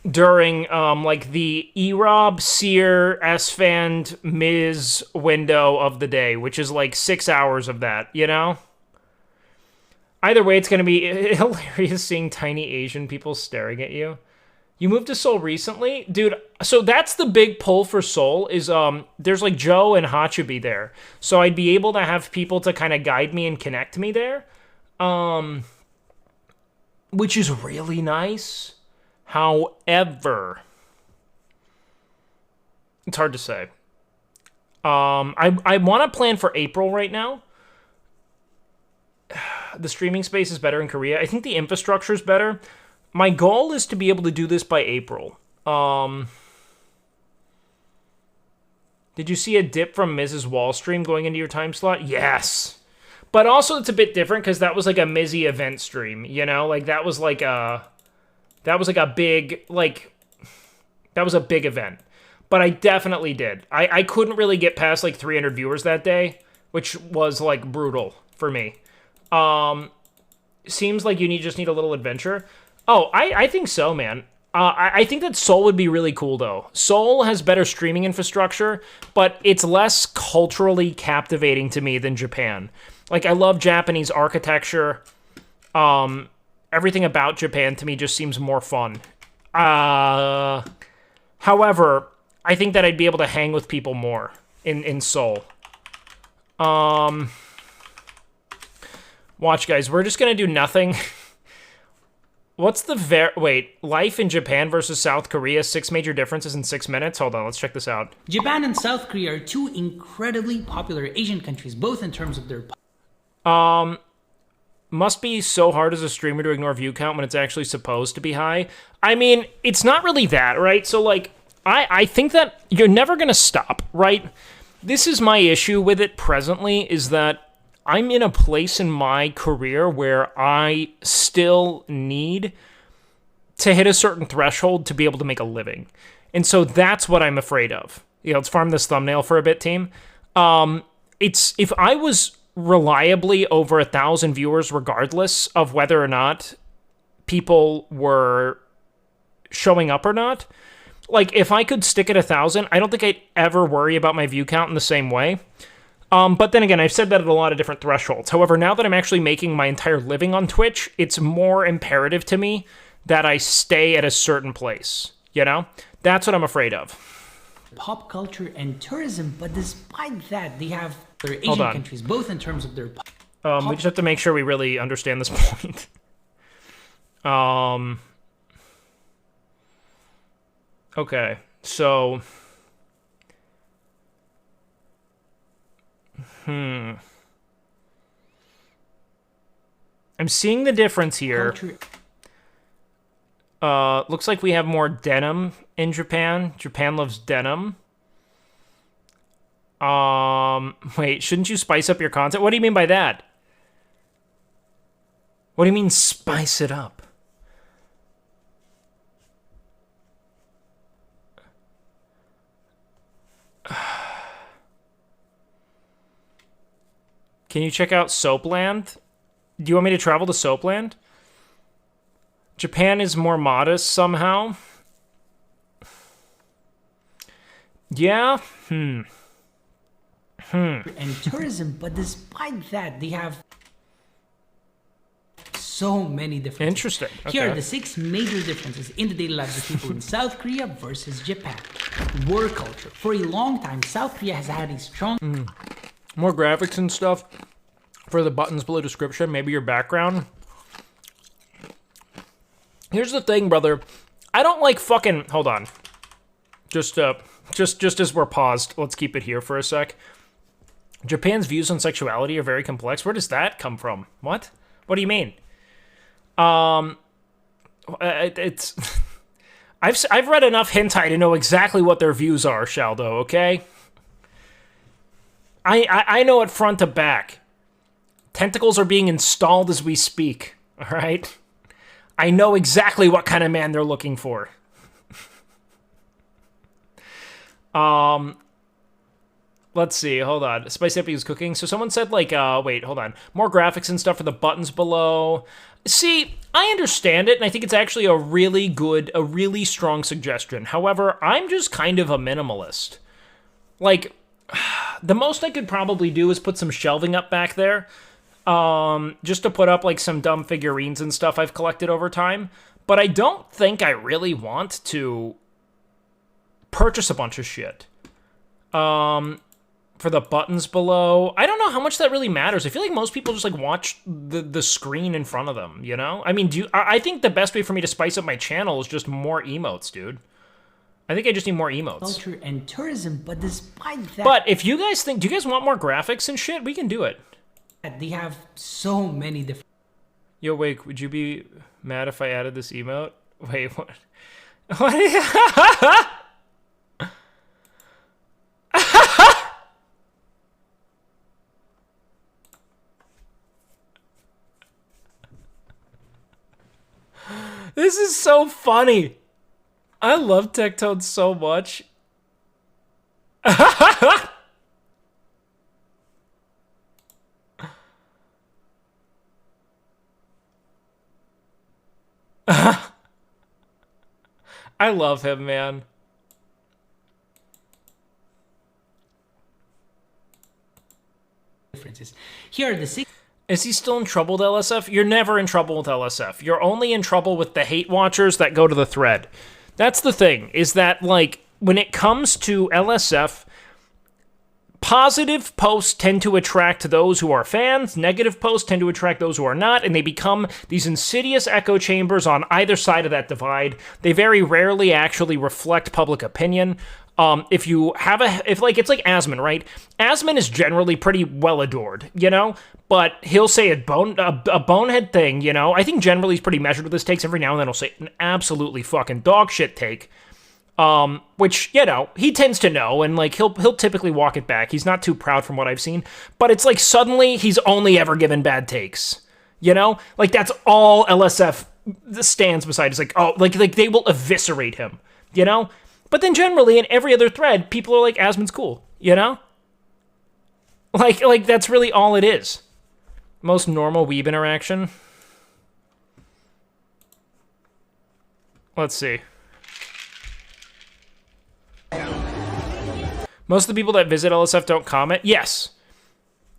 during, like, the Erob, Seer, Esfand, Miz window of the day, which is, like, 6 hours of that, you know? Either way, it's gonna be hilarious seeing tiny Asian people staring at you. You moved to Seoul recently? Dude, so that's the big pull for Seoul, is, there's, like, Joe and Hachibi there. So I'd be able to have people to kind of guide me and connect me there. Which is really nice. However, it's hard to say. I want to plan for April right now. The streaming space is better in Korea. I think the infrastructure is better. My goal is to be able to do this by April. Did you see a dip from Mrs. Wall stream going into your time slot? Yes. But also it's a bit different because that was like a Mizzy event stream, you know? Like that was like a big, like, that was a big event. But I definitely did. I couldn't really get past like 300 viewers that day, which was like brutal for me. Seems like you just need a little adventure. Oh, I think so, man. I think that Seoul would be really cool, though. Seoul has better streaming infrastructure, but it's less culturally captivating to me than Japan. Like, I love Japanese architecture. Everything about Japan, to me, just seems more fun. However, I think that I'd be able to hang with people more in Seoul. Watch, guys. We're just going to do nothing. What's the life in Japan versus South Korea, 6 major differences in 6 minutes? Hold on, let's check this out. Japan and South Korea are two incredibly popular Asian countries, both in terms of their... Must be so hard as a streamer to ignore view count when it's actually supposed to be high. I mean, it's not really that, right? So, like, I think that you're never going to stop, right? This is my issue with it presently, is that I'm in a place in my career where I still need to hit a certain threshold to be able to make a living. And so that's what I'm afraid of. You know, let's farm this thumbnail for a bit, team. It's if I was reliably over 1,000 viewers, regardless of whether or not people were showing up or not, like if I could stick at 1,000, I don't think I'd ever worry about my view count in the same way. But then again, I've said that at a lot of different thresholds. However, now that I'm actually making my entire living on Twitch, it's more imperative to me that I stay at a certain place, you know? That's what I'm afraid of. Pop culture and tourism, but despite that, they have their Asian countries, both in terms of their... we just have to make sure we really understand this point. Okay, so... I'm seeing the difference here. Looks like we have more denim in Japan. Japan loves denim. Wait, shouldn't you spice up your content? What do you mean by that? What do you mean spice it up? Can you check out Soapland? Do you want me to travel to Soapland? Japan is more modest somehow. Yeah? And tourism, but despite that, they have so many differences. Interesting. Okay. Here are the 6 major differences in the daily lives of people in South Korea versus Japan. Work culture. For a long time, South Korea has had a strong... More graphics and stuff for the buttons below description. Maybe your background. Here's the thing, brother. I don't like fucking... Hold on. Just as we're paused, let's keep it here for a sec. Japan's views on sexuality are very complex. Where does that come from? What? What do you mean? It's... I've read enough hentai to know exactly what their views are, Shaldo, okay? I know it front to back. Tentacles are being installed as we speak, all right? I know exactly what kind of man they're looking for. Let's see, hold on. Spicy Epi was cooking. So someone said, like, wait, hold on. More graphics and stuff for the buttons below. See, I understand it, and I think it's actually a really good, a really strong suggestion. However, I'm just kind of a minimalist. Like, the most I could probably do is put some shelving up back there. Just to put up, like, some dumb figurines and stuff I've collected over time. But I don't think I really want to purchase a bunch of shit. For the buttons below, I don't know how much that really matters. I feel like most people just, like, watch the screen in front of them, you know? I mean, I think the best way for me to spice up my channel is just more emotes, dude. I think I just need more emotes. Culture and tourism, but despite that... But if you guys think... Do you guys want more graphics and shit? We can do it. They have so many different... Yo, Wake, would you be mad if I added this emote? Wait, what? What? This is so funny. I love Tectone so much. I love him, man. Differences. Here are the 6... Is he still in trouble with LSF? You're never in trouble with LSF. You're only in trouble with the hate watchers that go to the thread. That's the thing, is that, like, when it comes to LSF, positive posts tend to attract those who are fans, negative posts tend to attract those who are not, and they become these insidious echo chambers on either side of that divide. They very rarely actually reflect public opinion. If it's like Asmon, right? Asmon is generally pretty well adored, you know? But he'll say a bonehead thing, you know? I think generally he's pretty measured with his takes. Every now and then he'll say an absolutely fucking dog shit take. Which, you know, he tends to know, and, like, he'll typically walk it back. He's not too proud from what I've seen. But it's like suddenly he's only ever given bad takes, you know? Like, that's all LSF stands beside. It's like, oh, like they will eviscerate him, you know? But then generally, in every other thread, people are like, Asmon's cool, you know? Like that's really all it is. Most normal weeb interaction. Let's see. Most of the people that visit LSF don't comment. Yes.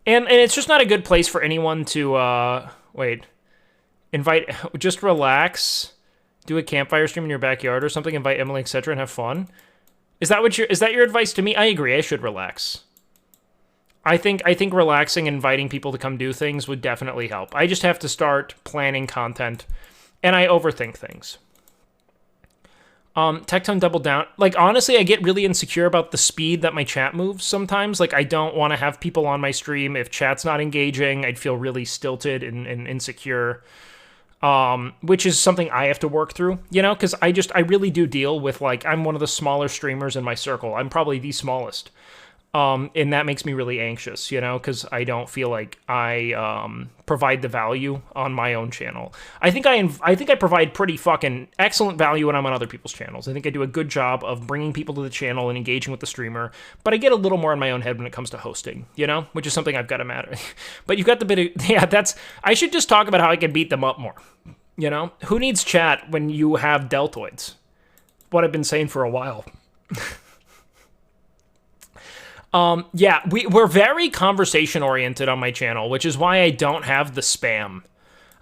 And it's just not a good place for anyone to, just relax. Do a campfire stream in your backyard or something, invite Emily, etc., and have fun. Is that your advice to me? I agree, I should relax. I think relaxing and inviting people to come do things would definitely help. I just have to start planning content, and I overthink things. Tectone doubled down. Like, honestly, I get really insecure about the speed that my chat moves sometimes. Like, I don't want to have people on my stream. If chat's not engaging, I'd feel really stilted and insecure. Which is something I have to work through, you know, because I really do deal with, like, I'm one of the smaller streamers in my circle. I'm probably the smallest. And that makes me really anxious, you know, because I don't feel like I provide the value on my own channel. I think I provide pretty fucking excellent value when I'm on other people's channels. I think I do a good job of bringing people to the channel and engaging with the streamer, but I get a little more in my own head when it comes to hosting, you know, which is something I've got to matter. But you've got the bit of, yeah, I should just talk about how I can beat them up more, you know? Who needs chat when you have deltoids? What I've been saying for a while. Yeah, we're very conversation oriented on my channel, which is why I don't have the spam.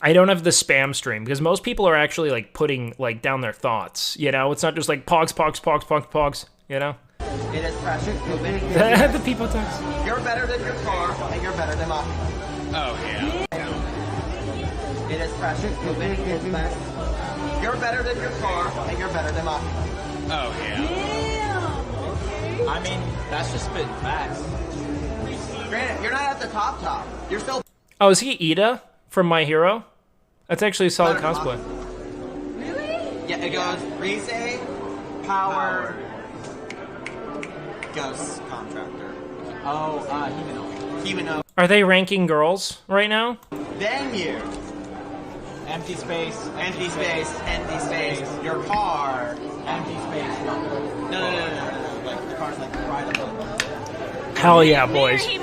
I don't have the spam stream, because most people are actually, like, putting, like, down their thoughts, you know? It's not just, like, pogs, you know? It is pressure. The people talks. You're better than your car, and you're better than mine. Oh, yeah. It is pressure. You're better than your car, and you're better than mine. Oh, yeah. I mean, that's just spitting facts. Granted, you're not at the top. You're still... Oh, is he Ida from My Hero? That's actually a solid better than cosplay. mine. Really? Yeah, it goes Rise, Power, Ghost, Contractor. Oh, Humano. Are they ranking girls right now? Then you. Empty space. Empty space. Your car. Empty space. No. Like, the car's like right above. Hell yeah, boys. I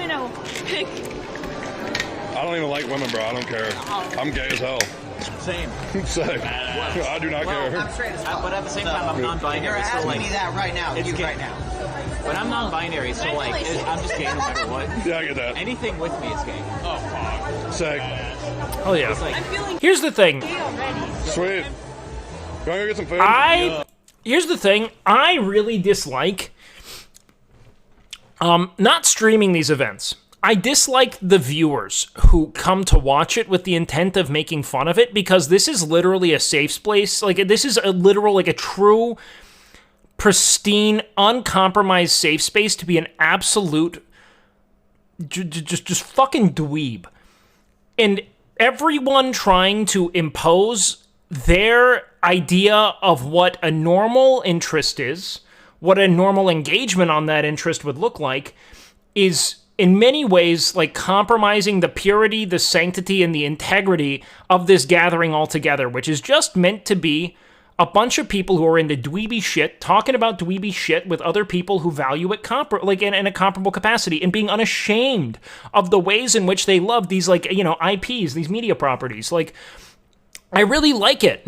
don't even like women, bro. I don't care. I'm gay as hell. Same. Sick. I do not care. I'm straight as fuck. But at the same time, I'm non-binary. You're so, asking like, me that right now. it's You gay. right now. But I'm non-binary, so like, I'm just gay no matter what. Yeah, I get that. Anything with me is gay. Oh, fuck. Sick. Hell yeah. It's like, Here's the thing. Sweet. You wanna go get some food? Here's the thing. I really dislike not streaming these events. I dislike the viewers who come to watch it with the intent of making fun of it, because this is literally a safe place. Like, this is a literal, like, a true, pristine, uncompromised safe space to be an absolute just fucking dweeb. And everyone trying to impose their idea of what a normal interest is, what a normal engagement on that interest would look like, is in many ways like compromising the purity, the sanctity, and the integrity of this gathering altogether, which is just meant to be a bunch of people who are into dweeby shit, talking about dweeby shit with other people who value it in a comparable capacity, and being unashamed of the ways in which they love these, like, you know, IPs, these media properties. Like, I really like it.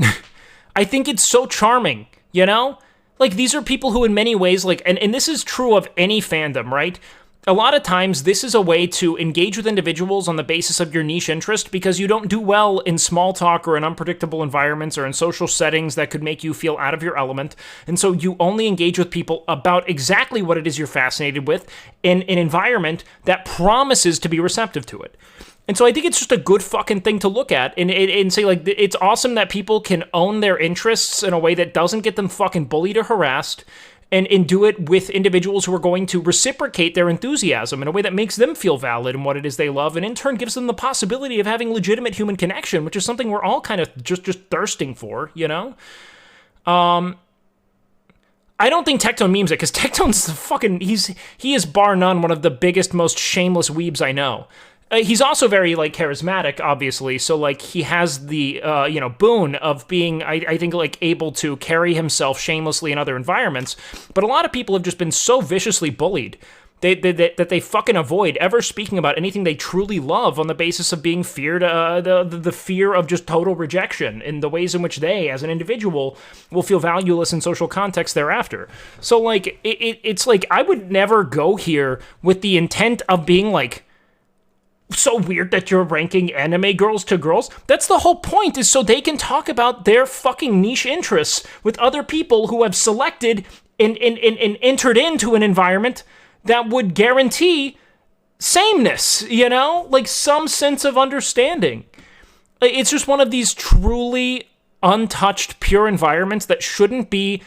I think it's so charming, you know? Like, these are people who in many ways, like, and this is true of any fandom, right? A lot of times, this is a way to engage with individuals on the basis of your niche interest, because you don't do well in small talk or in unpredictable environments or in social settings that could make you feel out of your element. And so you only engage with people about exactly what it is you're fascinated with in an environment that promises to be receptive to it. And so I think it's just a good fucking thing to look at and say, like, it's awesome that people can own their interests in a way that doesn't get them fucking bullied or harassed, and do it with individuals who are going to reciprocate their enthusiasm in a way that makes them feel valid in what it is they love, and in turn gives them the possibility of having legitimate human connection, which is something we're all kind of just thirsting for, you know? I don't think Tectone memes it, because Tectone's the fucking, he is bar none one of the biggest, most shameless weebs I know. He's also very, like, charismatic, obviously, so, like, he has the, boon of being, I think, like, able to carry himself shamelessly in other environments, but a lot of people have just been so viciously bullied that they fucking avoid ever speaking about anything they truly love on the basis of being feared, the fear of just total rejection in the ways in which they, as an individual, will feel valueless in social context thereafter. So, like, it's like, I would never go here with the intent of being, like, so weird that you're ranking anime girls to girls. That's the whole point, is so they can talk about their fucking niche interests with other people who have selected and entered into an environment that would guarantee sameness, you know? Like, some sense of understanding. It's just one of these truly untouched, pure environments that shouldn't be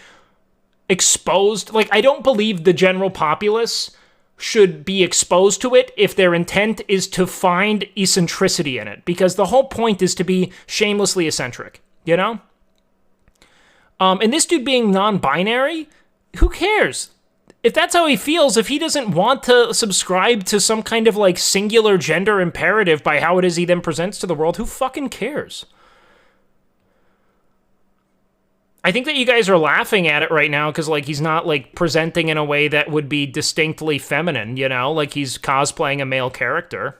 exposed. Like, I don't believe the general populace should be exposed to it if their intent is to find eccentricity in it, because the whole point is to be shamelessly eccentric, you know? And this dude being non-binary, who cares? If that's how he feels, if he doesn't want to subscribe to some kind of, like, singular gender imperative by how it is he then presents to the world, who fucking cares? I think that you guys are laughing at it right now because, like, he's not, like, presenting in a way that would be distinctly feminine, you know? Like, he's cosplaying a male character.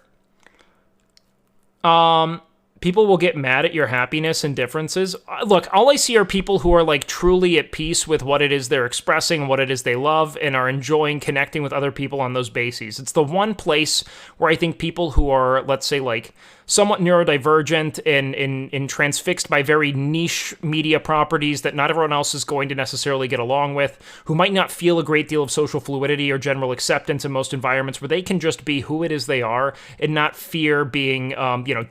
People will get mad at your happiness and differences. Look, all I see are people who are, like, truly at peace with what it is they're expressing, what it is they love, and are enjoying connecting with other people on those bases. It's the one place where I think people who are, let's say, like, somewhat neurodivergent and transfixed by very niche media properties that not everyone else is going to necessarily get along with, who might not feel a great deal of social fluidity or general acceptance in most environments, where they can just be who it is they are and not fear being,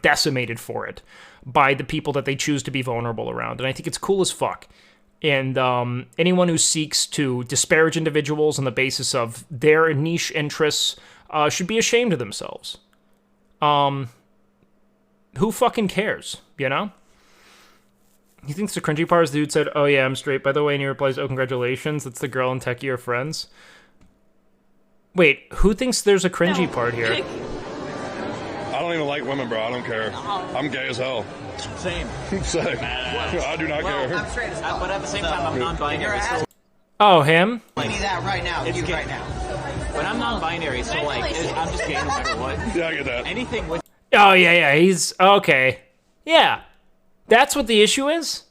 decimated for it by the people that they choose to be vulnerable around. And I think it's cool as fuck. And anyone who seeks to disparage individuals on the basis of their niche interests should be ashamed of themselves. Who fucking cares, you know? He thinks the cringy part is the dude said, "Oh yeah, I'm straight, by the way," and he replies, "Oh, congratulations, that's the girl and Techie are friends." Wait, who thinks there's a cringy part here? I don't even like women, bro. I don't care. I'm gay as hell. Same. Same. I do not care. I'm straight as hell. But at the same time, I'm non-binary. So Oh, him? I need that right now. It's You gay. right now. but I'm non-binary, so like, I'm just gay no matter what. Yeah, I get that. Anything with Oh, yeah, he's... Okay. Yeah. That's what the issue is?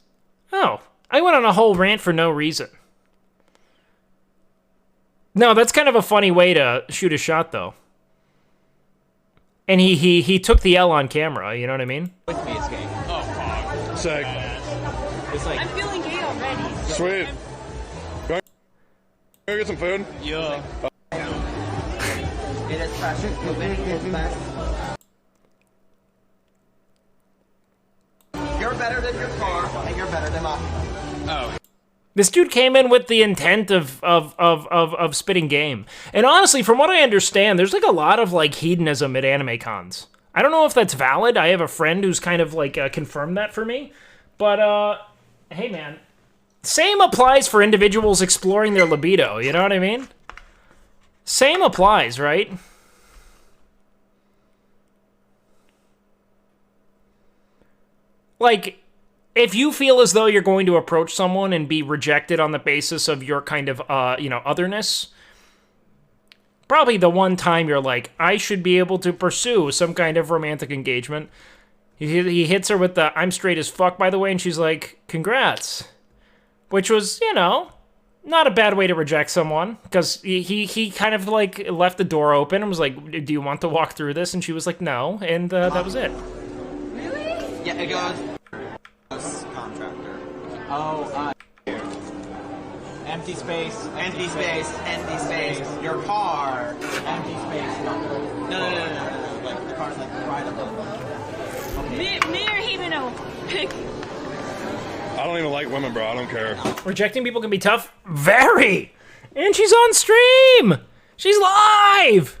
Oh. I went on a whole rant for no reason. No, that's kind of a funny way to shoot a shot, though. And he took the L on camera, you know what I mean? with me is gay. Sick. It's like, I'm feeling gay already. Sweet. Go get some food? yeah. It is fresh. It's best. You're better than your car, and you're better than mine. This dude came in with the intent of spitting game. And honestly, from what I understand, there's like a lot of like hedonism at anime cons. I don't know if that's valid. I have a friend who's kind of like confirmed that for me. But, hey man, same applies for individuals exploring their libido, you know what I mean? Same applies, right? Like, if you feel as though you're going to approach someone and be rejected on the basis of your kind of, otherness, probably the one time you're like, I should be able to pursue some kind of romantic engagement. He hits her with the, "I'm straight as fuck, by the way," and she's like, "Congrats." Which was, not a bad way to reject someone, because he kind of, like, left the door open and was like, "Do you want to walk through this?" And she was like, "No," and that was it. Yeah, it goes. Contractor. Oh, empty space. Empty space. Empty space. Your car. Empty space. No. Like the car's like right above. Me or Himeno? Pick. I don't even like women, bro. I don't care. Rejecting people can be tough. Very! And she's on stream! She's live!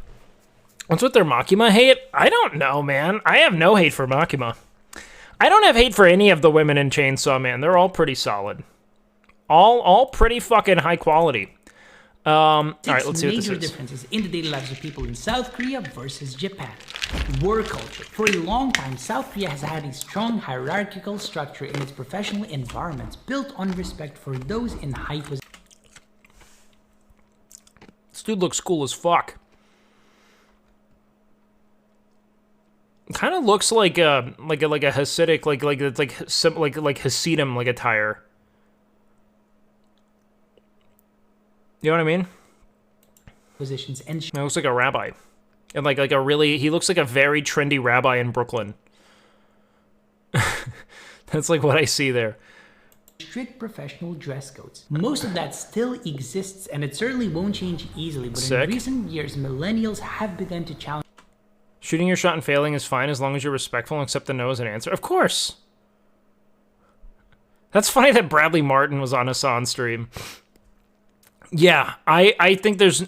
What's with their Makima hate? I don't know, man. I have no hate for Makima. I don't have hate for any of the women in Chainsaw Man. They're all pretty solid. All pretty fucking high quality. All right, let's see what this major is. differences in the daily lives of people in South Korea versus Japan. Work culture. For a long time, South Korea has had a strong hierarchical structure in its professional environments built on respect for those in high positions. This dude looks cool as fuck. Kind of looks like a Hasidic, like Hasidim, like attire. You know what I mean? Positions and He looks like a rabbi. And like a really, he looks like a very trendy rabbi in Brooklyn. That's like what I see there. strict professional dress codes. Most of that still exists, and it certainly won't change easily, but Sick. in recent years, millennials have begun to challenge. Shooting your shot and failing is fine as long as you're respectful and accept the no as an answer. Of course. That's funny that Bradley Martin was on Hassan's stream. Yeah, I think there's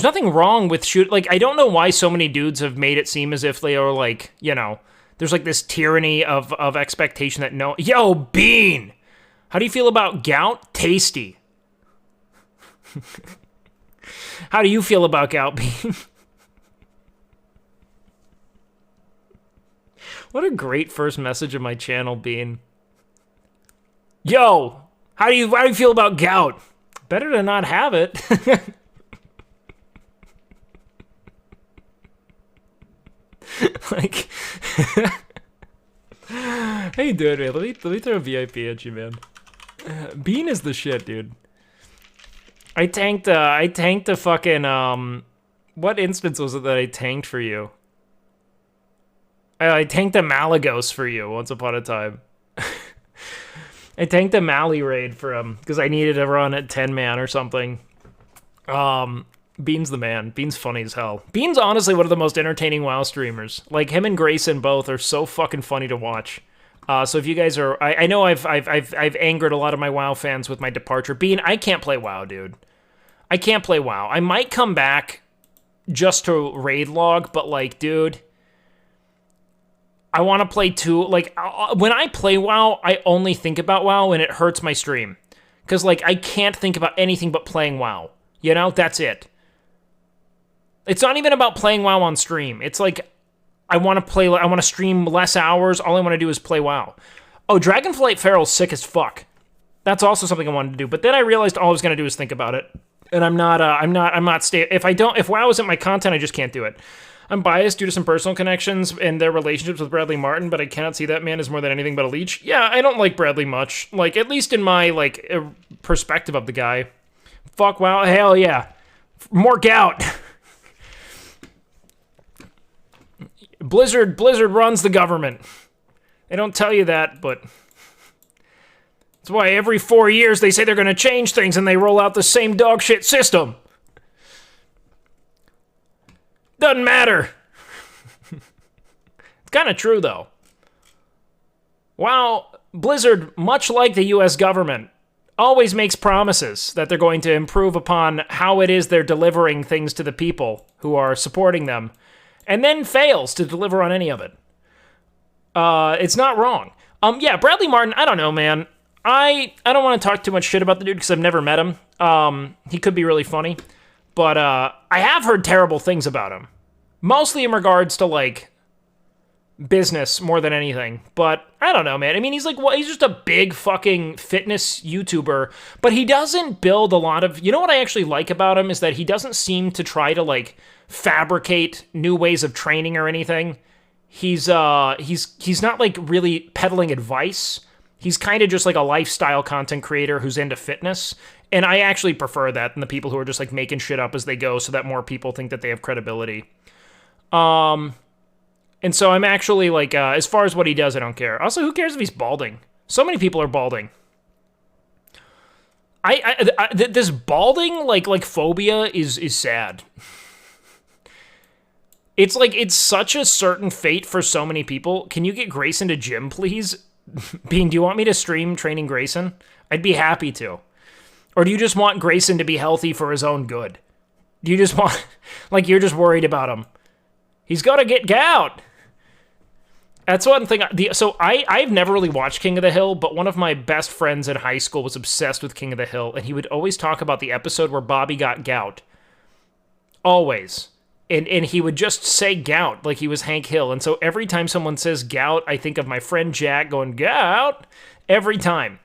nothing wrong with like, I don't know why so many dudes have made it seem as if they are like, there's like this tyranny of expectation that yo, Bean, how do you feel about gout? Tasty. How do you feel about gout, Bean? What a great first message of my channel, Bean. Yo, how do you feel about gout? Better to not have it. Like, hey, dude, man, let me throw a VIP at you, man. Bean is the shit, dude. I tanked the fucking, what instance was it that I tanked for you? I tanked the Malagos for you once upon a time. I tanked the Mali raid for him because I needed to run at 10-man or something. Bean's the man. Bean's funny as hell. Bean's honestly one of the most entertaining WoW streamers. Like, him and Grayson both are so fucking funny to watch. So if you guys are, I know I've angered a lot of my WoW fans with my departure. Bean, I can't play WoW, dude. I can't play WoW. I might come back just to raid log, but like, dude, I want to play too. Like, when I play WoW, I only think about WoW, and it hurts my stream. Because, like, I can't think about anything but playing WoW. You know? That's it. It's not even about playing WoW on stream. It's like, I want to stream less hours. All I want to do is play WoW. Oh, Dragonflight Feral's sick as fuck. That's also something I wanted to do. But then I realized all I was going to do is think about it. And I'm not if WoW isn't my content, I just can't do it. I'm biased due to some personal connections and their relationships with Bradley Martin, but I cannot see that man as more than anything but a leech. Yeah, I don't like Bradley much. Like, at least in my, like, perspective of the guy. Fuck WoW, hell yeah. More gout. Blizzard runs the government. They don't tell you that, but that's why every 4 years they say they're going to change things and they roll out the same dog shit system. Doesn't matter. It's kind of true, though. Wow, Blizzard, much like the US government, always makes promises that they're going to improve upon how it is they're delivering things to the people who are supporting them, and then fails to deliver on any of it. It's not wrong. Yeah, Bradley Martin, I don't know, man. I don't want to talk too much shit about the dude because I've never met him. He could be really funny. But I have heard terrible things about him. Mostly in regards to, like, business more than anything. But I don't know, man. I mean, he's just a big fucking fitness YouTuber. But he doesn't build a lot of... You know what I actually like about him is that he doesn't seem to try to, like, fabricate new ways of training or anything. He's not, like, really peddling advice. He's kind of just, like, a lifestyle content creator who's into fitness. And I actually prefer that than the people who are just, like, making shit up as they go so that more people think that they have credibility. And so I'm actually, like, as far as what he does, I don't care. Also, who cares if he's balding? So many people are balding. This balding, like phobia is sad. It's like, it's such a certain fate for so many people. Can you get Grayson to gym, please? Bean, do you want me to stream training Grayson? I'd be happy to. Or do you just want Grayson to be healthy for his own good? Do you just want... Like, you're just worried about him. He's got to get gout. That's one thing. So I've never really watched King of the Hill, but one of my best friends in high school was obsessed with King of the Hill, and he would always talk about the episode where Bobby got gout. Always. And he would just say gout like he was Hank Hill. And so every time someone says gout, I think of my friend Jack going, gout, every time.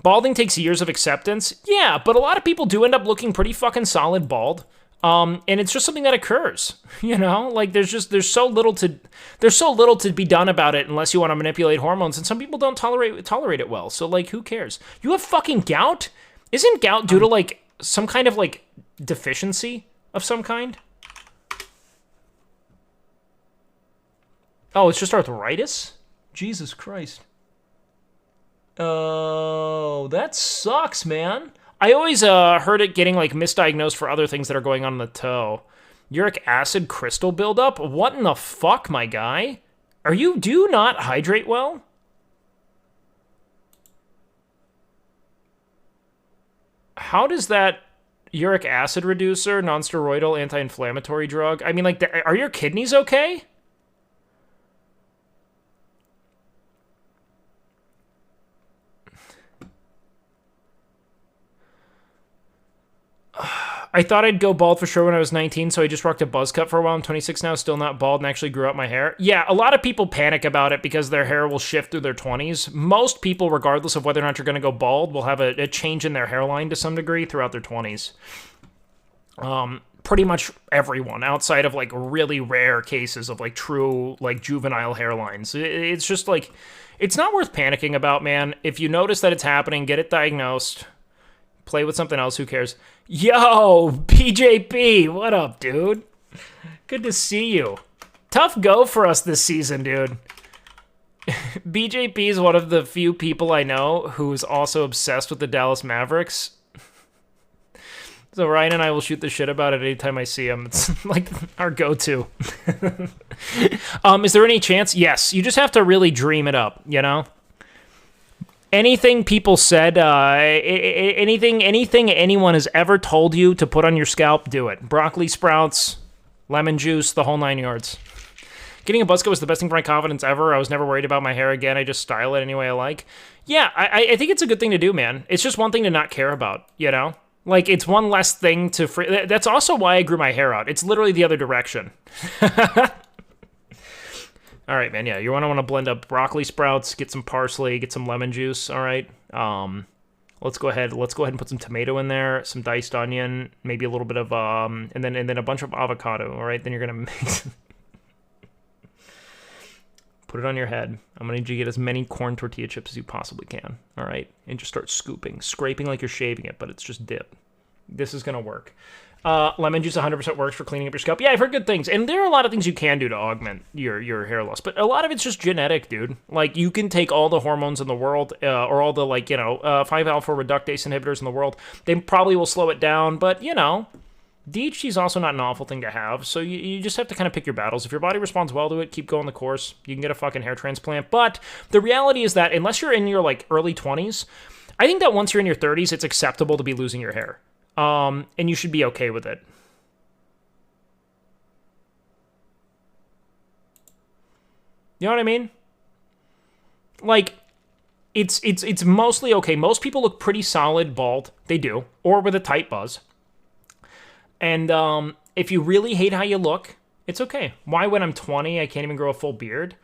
Balding takes years of acceptance. Yeah, but a lot of people do end up looking pretty fucking solid bald. And it's just something that occurs, you know? Like, there's so little to be done about it unless you want to manipulate hormones, and some people don't tolerate it well. So, like, who cares? You have fucking gout? Isn't gout due to, like, some kind of, like, deficiency of some kind? Oh, it's just arthritis? Jesus Christ. Oh, that sucks, man. I always heard it getting, like, misdiagnosed for other things that are going on in the toe. Uric acid crystal buildup? What in the fuck, my guy? Do you not hydrate well? How does that Uric acid reducer, non-steroidal, anti-inflammatory drug. I mean, like, are your kidneys okay? I thought I'd go bald for sure when I was 19, so I just rocked a buzz cut for a while. I'm 26 now, still not bald, and actually grew out my hair. Yeah, a lot of people panic about it because their hair will shift through their 20s. Most people, regardless of whether or not you're going to go bald, will have a change in their hairline to some degree throughout their 20s. Pretty much everyone, outside of, like, really rare cases of, like, true, like, juvenile hairlines. It's just, like, it's not worth panicking about, man. If you notice that it's happening, get it diagnosed. Play with something else, who cares? Yo, BJP, what up, dude? Good to see you. Tough go for us this season, dude. BJP is one of the few people I know who's also obsessed with the Dallas Mavericks. So Ryan and I will shoot the shit about it anytime I see him. It's like our go-to. Is there any chance? Yes, you just have to really dream it up, you know? Anything people said, anything anyone has ever told you to put on your scalp, do it. Broccoli sprouts, lemon juice, the whole 9 yards. Getting a buzz cut was the best thing for my confidence ever. I was never worried about my hair again. I just style it any way I like. Yeah, I think it's a good thing to do, man. It's just one thing to not care about, you know? Like, it's one less thing to... That's also why I grew my hair out. It's literally the other direction. All right, man, yeah, you want to blend up broccoli sprouts, get some parsley, get some lemon juice, all right? Let's go ahead and put some tomato in there, some diced onion, maybe a little bit of, and then a bunch of avocado, all right? Then you're going to mix... Put it on your head. I'm going to need you to get as many corn tortilla chips as you possibly can, all right? And just start scooping, scraping like you're shaving it, but it's just dip. This is going to work. Lemon juice 100% works for cleaning up your scalp. Yeah, I've heard good things. And there are a lot of things you can do to augment your hair loss. But a lot of it's just genetic, dude. Like, you can take all the hormones in the world, or all the, 5-alpha reductase inhibitors in the world. They probably will slow it down. But, DHT is also not an awful thing to have. So you just have to kind of pick your battles. If your body responds well to it, keep going the course. You can get a fucking hair transplant. But the reality is that unless you're in your, early 20s, I think that once you're in your 30s, it's acceptable to be losing your hair. And you should be okay with it. You know what I mean? Like, it's mostly okay. Most people look pretty solid bald. They do. Or with a tight buzz. And if you really hate how you look, it's okay. Why, when I'm 20, I can't even grow a full beard?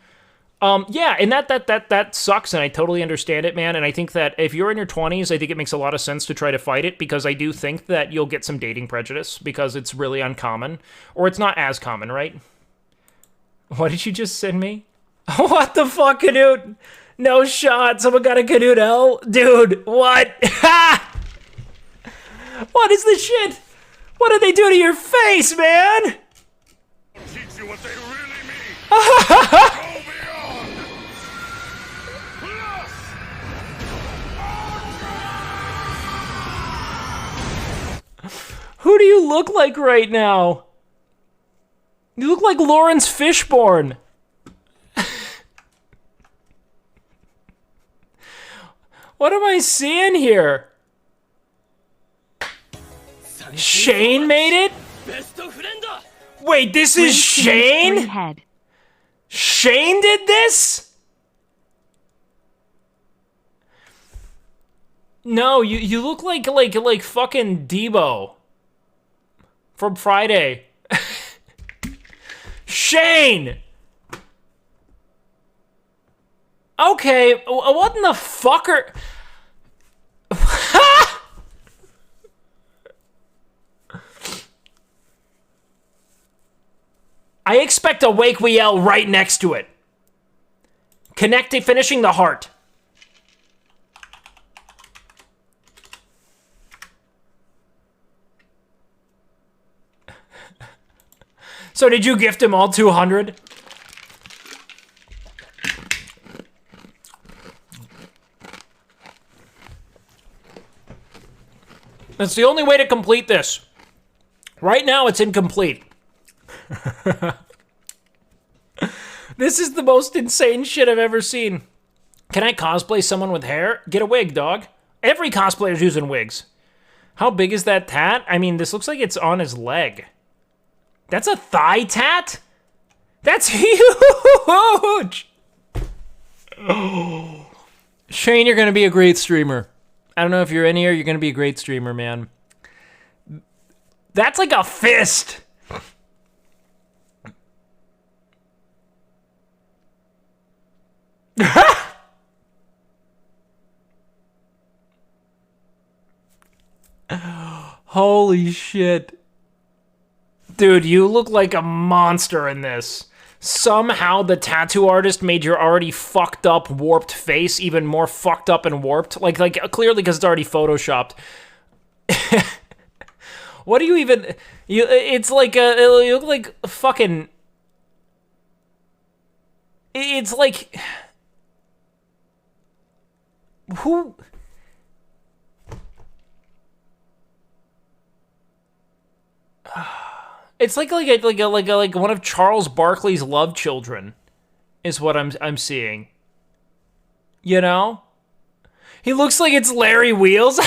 Yeah, and that sucks, and I totally understand it, man. And I think that if you're in your 20s, I think it makes a lot of sense to try to fight it, because I do think that you'll get some dating prejudice, because it's really uncommon. Or it's not as common, right? What did you just send me? What the fuck, Canute? No shot. Someone got a Canute L? Dude, what? What is this shit? What did they do to your face, man? Teach you what they really mean. Go beyond. Plus. Who do you look like right now? You look like Lawrence Fishburne. What am I seeing here? Shane made it? Wait, this is Shane? Shane did this? No, you look like fucking Debo from Friday. Shane! Okay, what in the fuck are... I expect a WakeWilder right next to it. Connecting, finishing the heart. So did you gift him all 200? That's the only way to complete this. Right now, it's incomplete. This is the most insane shit I've ever seen. Can I cosplay someone with hair? Get a wig, dog. Every cosplayer's using wigs. How big is that tat? I mean, this looks like it's on his leg. That's a thigh tat? That's huge! Shane, you're gonna be a great streamer. I don't know if you're in here, you're gonna be a great streamer, man. That's like a fist! Holy shit. Dude, you look like a monster in this. Somehow the tattoo artist made your already fucked up, warped face even more fucked up and warped. Like clearly because it's already photoshopped. What do you even... It's like you look like fucking... It's like... Who... It's like one of Charles Barkley's love children, is what I'm seeing. You know, he looks like it's Larry Wheels.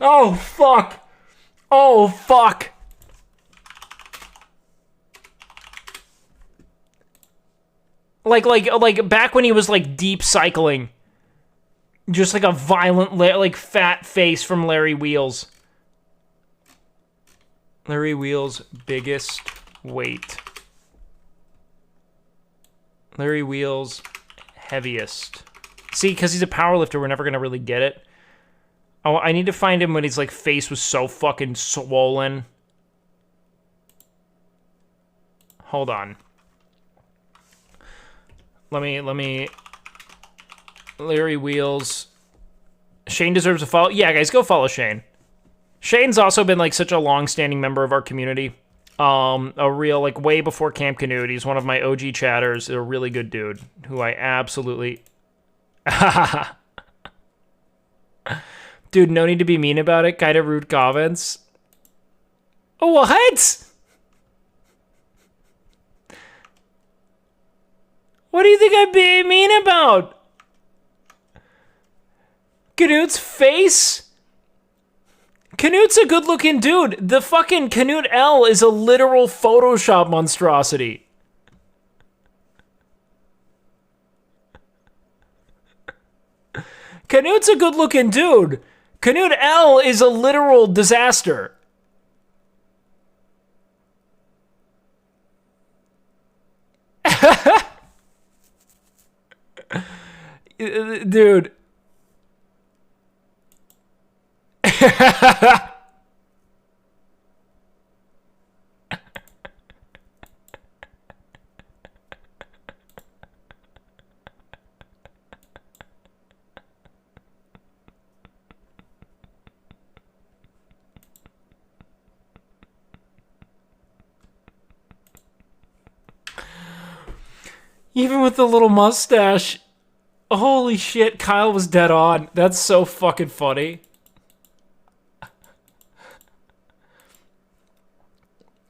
Oh fuck! Oh fuck! Like back when he was like deep cycling. Just like a violent, like, fat face from Larry Wheels. Larry Wheels' biggest weight. Larry Wheels' heaviest. See, because he's a powerlifter, we're never going to really get it. Oh, I need to find him when his, like, face was so fucking swollen. Hold on. Let me... Larry Wheels. Shane deserves a follow. Yeah, guys, go follow Shane. Shane's also been like such a long-standing member of our community. A real, like, way before Camp Canute. He's one of my OG chatters. A really good dude who I absolutely... Dude, no need to be mean about it. Kind of rude comments. Oh, what? What do you think I'm being mean about? Canute's face? Canute's a good-looking dude. The fucking Canute L is a literal Photoshop monstrosity. Canute's a good-looking dude. Canute L is a literal disaster. Dude. Even with the little mustache. Holy shit, Kyle was dead on. That's so fucking funny.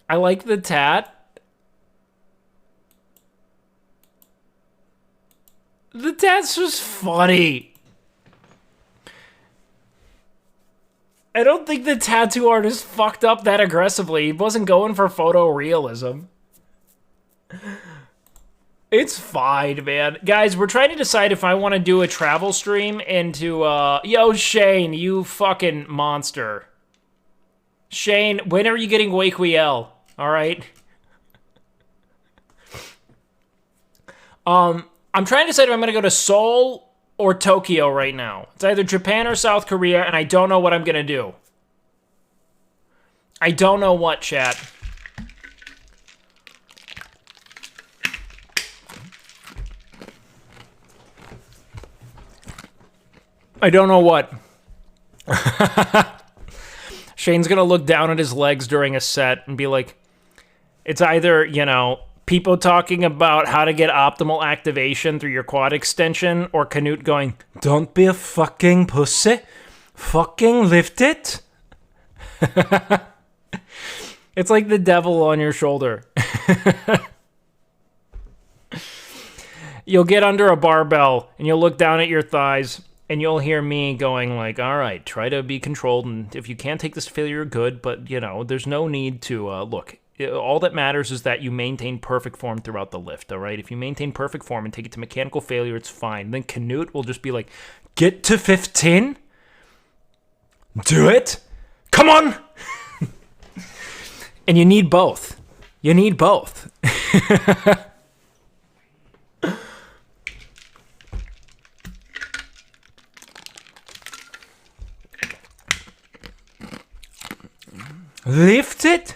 I like the tat. The tat's just funny. I don't think the tattoo artist fucked up that aggressively. He wasn't going for photorealism. It's fine, man. Guys, we're trying to decide if I want to do a travel stream into, yo, Shane, you fucking monster. Shane, when are you getting WakeWilder? All right. I'm trying to decide if I'm going to go to Seoul or Tokyo right now. It's either Japan or South Korea, and I don't know what I'm going to do. I don't know what, chat. I don't know what. Shane's gonna look down at his legs during a set and be like, it's either, you know, people talking about how to get optimal activation through your quad extension, or Canute going, don't be a fucking pussy. Fucking lift it. It's like the devil on your shoulder. You'll get under a barbell and you'll look down at your thighs And you'll hear me going like, all right, try to be controlled, and if you can't take this to failure, good, but, you know, there's no need to, look, all that matters is that you maintain perfect form throughout the lift, all right? If you maintain perfect form and take it to mechanical failure, it's fine. Then Canute will just be like, get to 15? Do it? Come on! And you need both. You need both. Lift it.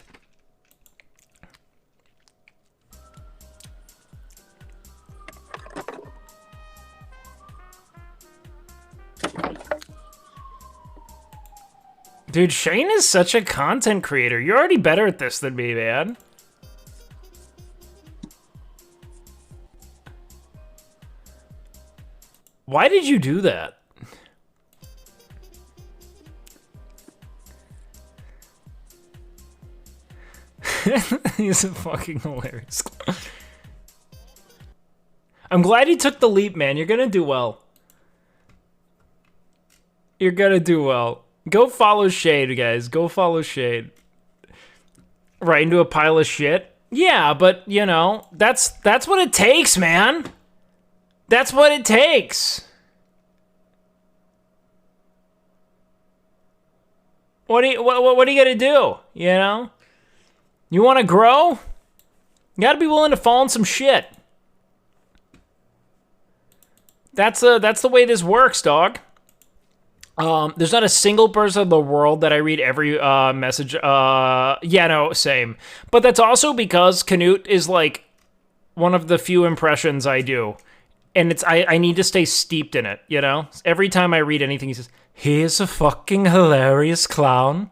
Dude, Shane is such a content creator. You're already better at this than me, man. Why did you do that? He's a fucking hilarious clown. I'm glad you took the leap, man. You're gonna do well. You're gonna do well. Go follow Shade, guys. Go follow Shade. Right into a pile of shit? Yeah, but, you know, that's what it takes, man. That's what it takes. What are you gonna do, you know? You want to grow? You gotta be willing to fall in some shit. That's the way this works, dog. There's not a single person in the world that I read every message. Yeah, no, same. But that's also because Canute is like one of the few impressions I do, and it's I need to stay steeped in it. You know, every time I read anything, he says, "He's a fucking hilarious clown."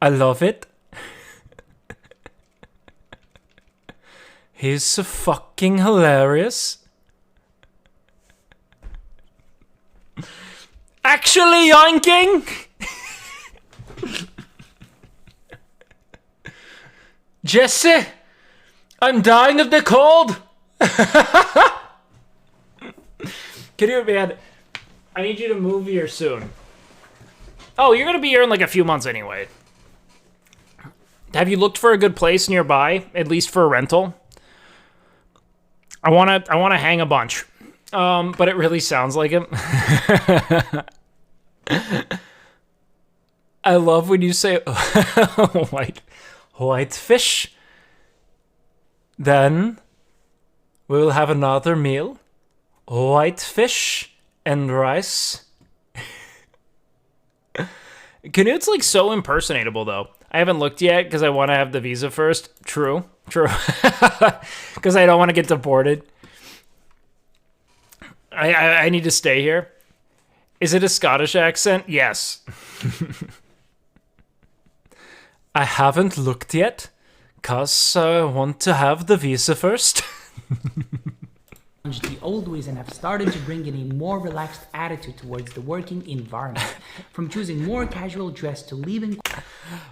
I love it. He's so fucking hilarious. Actually yoinking! Jesse! I'm dying of the cold! Can you, man? I need you to move here soon. Oh, you're gonna be here in like a few months anyway. Have you looked for a good place nearby, at least for a rental? I wanna hang a bunch. But it really sounds like him. I love when you say white fish. Then we'll have another meal. White fish and rice. Canute's like so impersonatable though. I haven't looked yet because I want to have the visa first. True. Because I don't want to get deported. I need to stay here. Is it a Scottish accent? Yes. I haven't looked yet, cause I want to have the visa first. The old ways and have started to bring in a more relaxed attitude towards the working environment. From choosing more casual dress to leaving...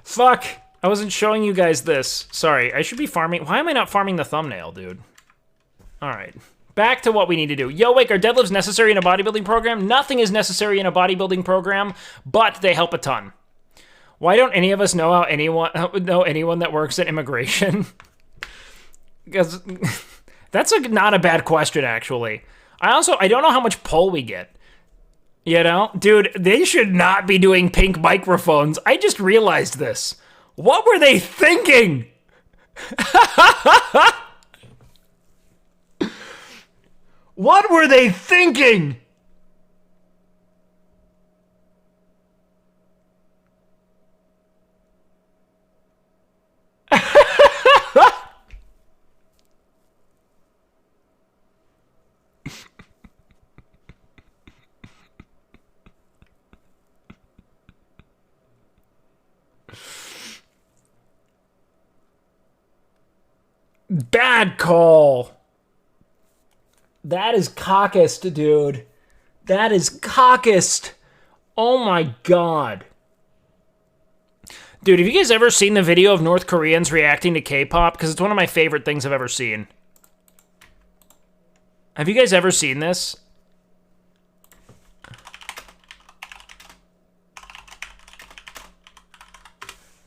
Fuck! I wasn't showing you guys this. Sorry, I should be farming... Why am I not farming the thumbnail, dude? Alright. Back to what we need to do. Yo, Wake, are deadlifts necessary in a bodybuilding program? Nothing is necessary in a bodybuilding program, but they help a ton. Why don't any of us know anyone that works at immigration? Because that's not a bad question, actually. I don't know how much pull we get. You know? Dude, they should not be doing pink microphones. I just realized this. What were they thinking? What were they thinking? Bad call. That is cockist, dude. That is cockist. Oh my god. Dude, have you guys ever seen the video of North Koreans reacting to K-pop? Because it's one of my favorite things I've ever seen. Have you guys ever seen this?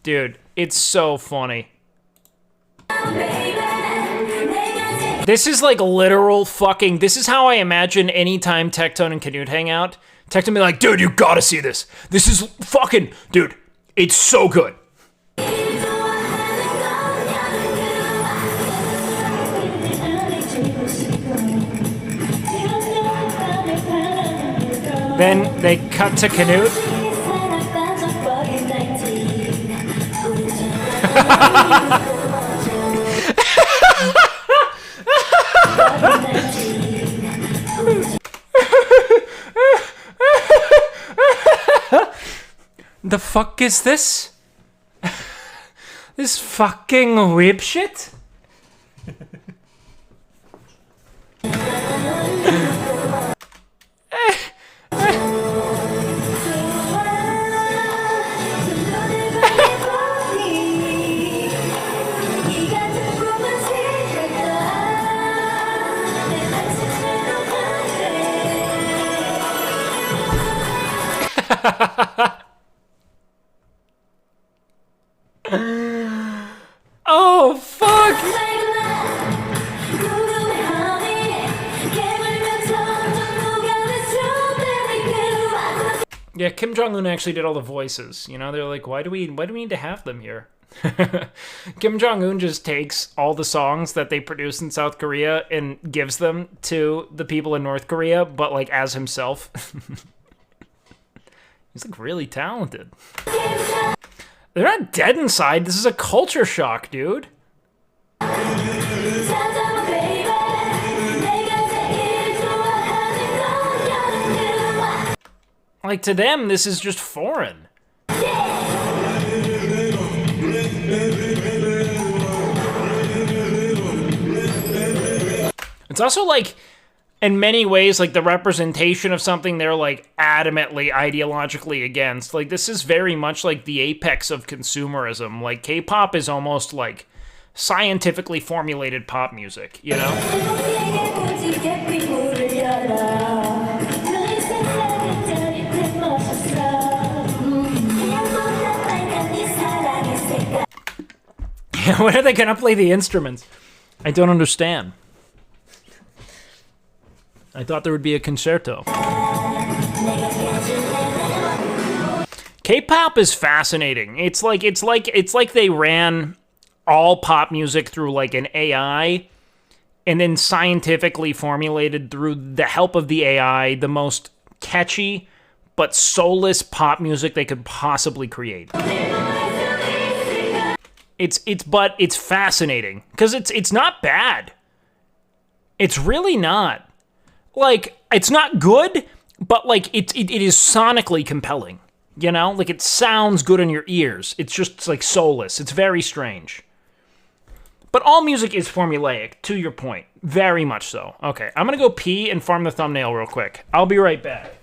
Dude, it's so funny. This is like literal fucking... This is how I imagine anytime Tectone and Canute hang out. Tectone be like, dude, you gotta see this. This is fucking... Dude, it's so good. Then they cut to Canute. The fuck is this? This fucking whip shit? Oh, fuck! Yeah, Kim Jong-un actually did all the voices. You know, they're like, why do we need to have them here? Kim Jong-un just takes all the songs that they produce in South Korea and gives them to the people in North Korea, but like as himself. He's like really talented. They're not dead inside. This is a culture shock, dude. Like, to them, this is just foreign. It's also, like, in many ways, like, the representation of something they're, like, adamantly, ideologically against. Like, this is very much, like, the apex of consumerism. Like, K-pop is almost, like, scientifically formulated pop music, you know? When are they gonna play the instruments? I don't understand. I thought there would be a concerto. K-pop is fascinating. It's like they ran all pop music through like an AI and then scientifically formulated through the help of the AI the most catchy but soulless pop music they could possibly create. It's fascinating because it's not bad. It's really not. Like, it's not good, but like it is sonically compelling. You know, like it sounds good in your ears. It's just like soulless. It's very strange. But all music is formulaic, to your point. Very much so. Okay, I'm gonna go pee and farm the thumbnail real quick. I'll be right back.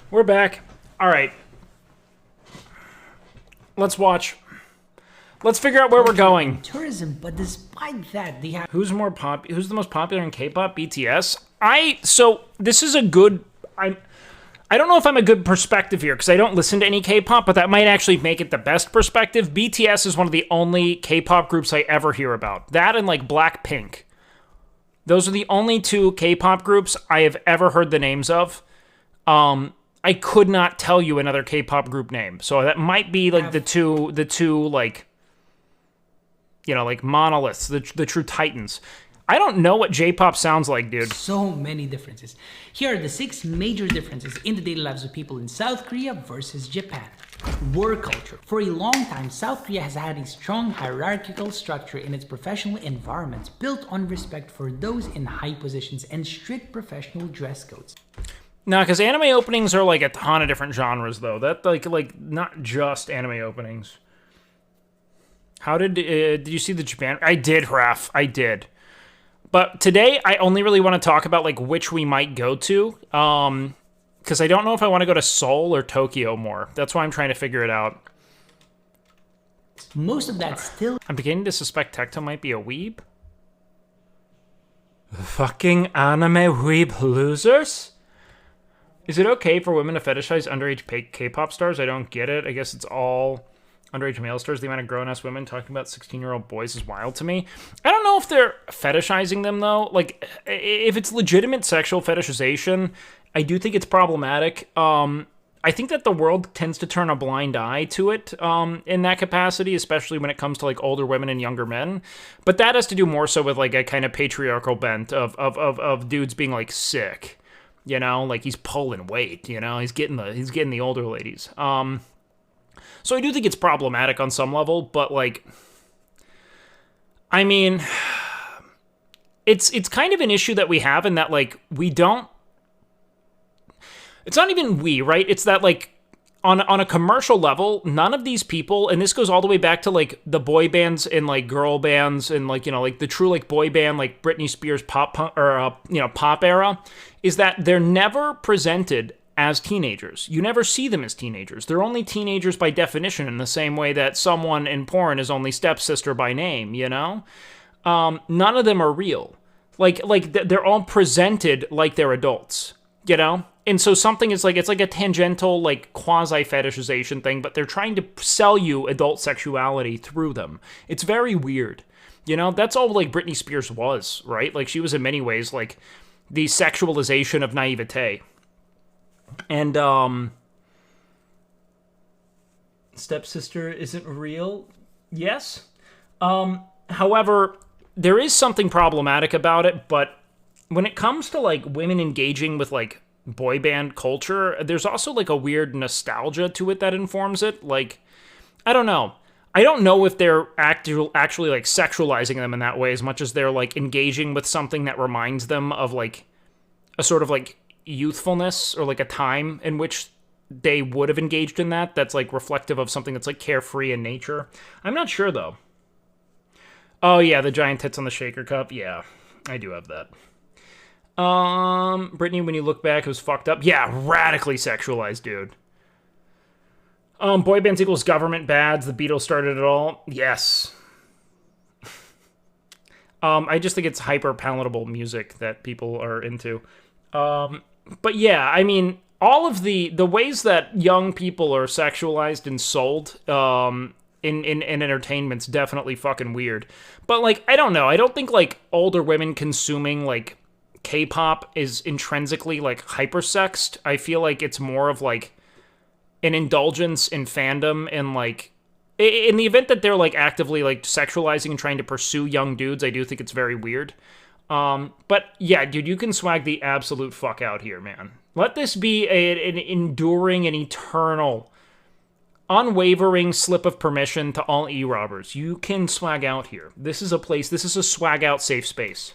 We're back. All right. Let's watch. Let's figure out where we're going. Tourism, but despite that, they have... Who's the most popular in K-pop? BTS? So this is a good... I don't know if I'm a good perspective here, because I don't listen to any K-pop, but that might actually make it the best perspective. BTS is one of the only K-pop groups I ever hear about. That and, like, Blackpink. Those are the only two K-pop groups I have ever heard the names of. I could not tell you another K-pop group name. So that might be like the two like, you know, like monoliths, the true titans. I don't know what J-pop sounds like, dude. So many differences. Here are the 6 major differences in the daily lives of people in South Korea versus Japan. Work culture. For a long time, South Korea has had a strong hierarchical structure in its professional environments built on respect for those in high positions and strict professional dress codes. No, because anime openings are like a ton of different genres, though. That like not just anime openings. How did you see the Japan? I did, Raph. I did. But today, I only really want to talk about like which we might go to, because I don't know if I want to go to Seoul or Tokyo more. That's why I'm trying to figure it out. Most of that still... I'm beginning to suspect Tecto might be a weeb. Fucking anime weeb losers? Is it okay for women to fetishize underage K-pop stars? I don't get it. I guess it's all underage male stars. The amount of grown-ass women talking about 16-year-old boys is wild to me. I don't know if they're fetishizing them, though. Like, if it's legitimate sexual fetishization, I do think it's problematic. I think that the world tends to turn a blind eye to it in that capacity, especially when it comes to, like, older women and younger men. But that has to do more so with, like, a kind of patriarchal bent of dudes being, like, sick. You know, like he's pulling weight, you know, he's getting the older ladies. So I do think it's problematic on some level, but like, I mean, it's kind of an issue that we have in that like, we don't, it's not even we, right? It's that like, on a commercial level, none of these people, and this goes all the way back to like the boy bands and like girl bands and like, you know, like the true like boy band, like Britney Spears pop punk or pop era, is that they're never presented as teenagers. You never see them as teenagers. They're only teenagers by definition, in the same way that someone in porn is only stepsister by name, you know? None of them are real. Like they're all presented like they're adults, you know? And so something is like, it's like a tangential, like, quasi-fetishization thing, but they're trying to sell you adult sexuality through them. It's very weird. You know, that's all, like, Britney Spears was, right? Like, she was in many ways, like, the sexualization of naivete. And, stepsister isn't real? Yes. However, there is something problematic about it, but when it comes to, like, women engaging with, like, boy band culture, there's also like a weird nostalgia to it that informs it. Like, I don't know if they're actually like sexualizing them in that way as much as they're like engaging with something that reminds them of like a sort of like youthfulness or like a time in which they would have engaged in that's like reflective of something that's like carefree in nature. I'm not sure though. Oh yeah, the giant tits on the shaker cup. Yeah, I do have that. Brittany, when you look back, it was fucked up. Yeah, radically sexualized, dude. Boy bands equals government bads. The Beatles started it all. Yes. I just think it's hyper palatable music that people are into. But yeah, I mean, all of the ways that young people are sexualized and sold, in entertainment's definitely fucking weird. But like, I don't know. I don't think like older women consuming like K-pop is intrinsically like hypersexed. I feel like it's more of like an indulgence in fandom, and like in the event that they're like actively like sexualizing and trying to pursue young dudes, I do think it's very weird. But yeah, dude, you can swag the absolute fuck out here, man. Let this be an enduring and eternal, unwavering slip of permission to all e-robbers. You can swag out here. This is a swag out safe space.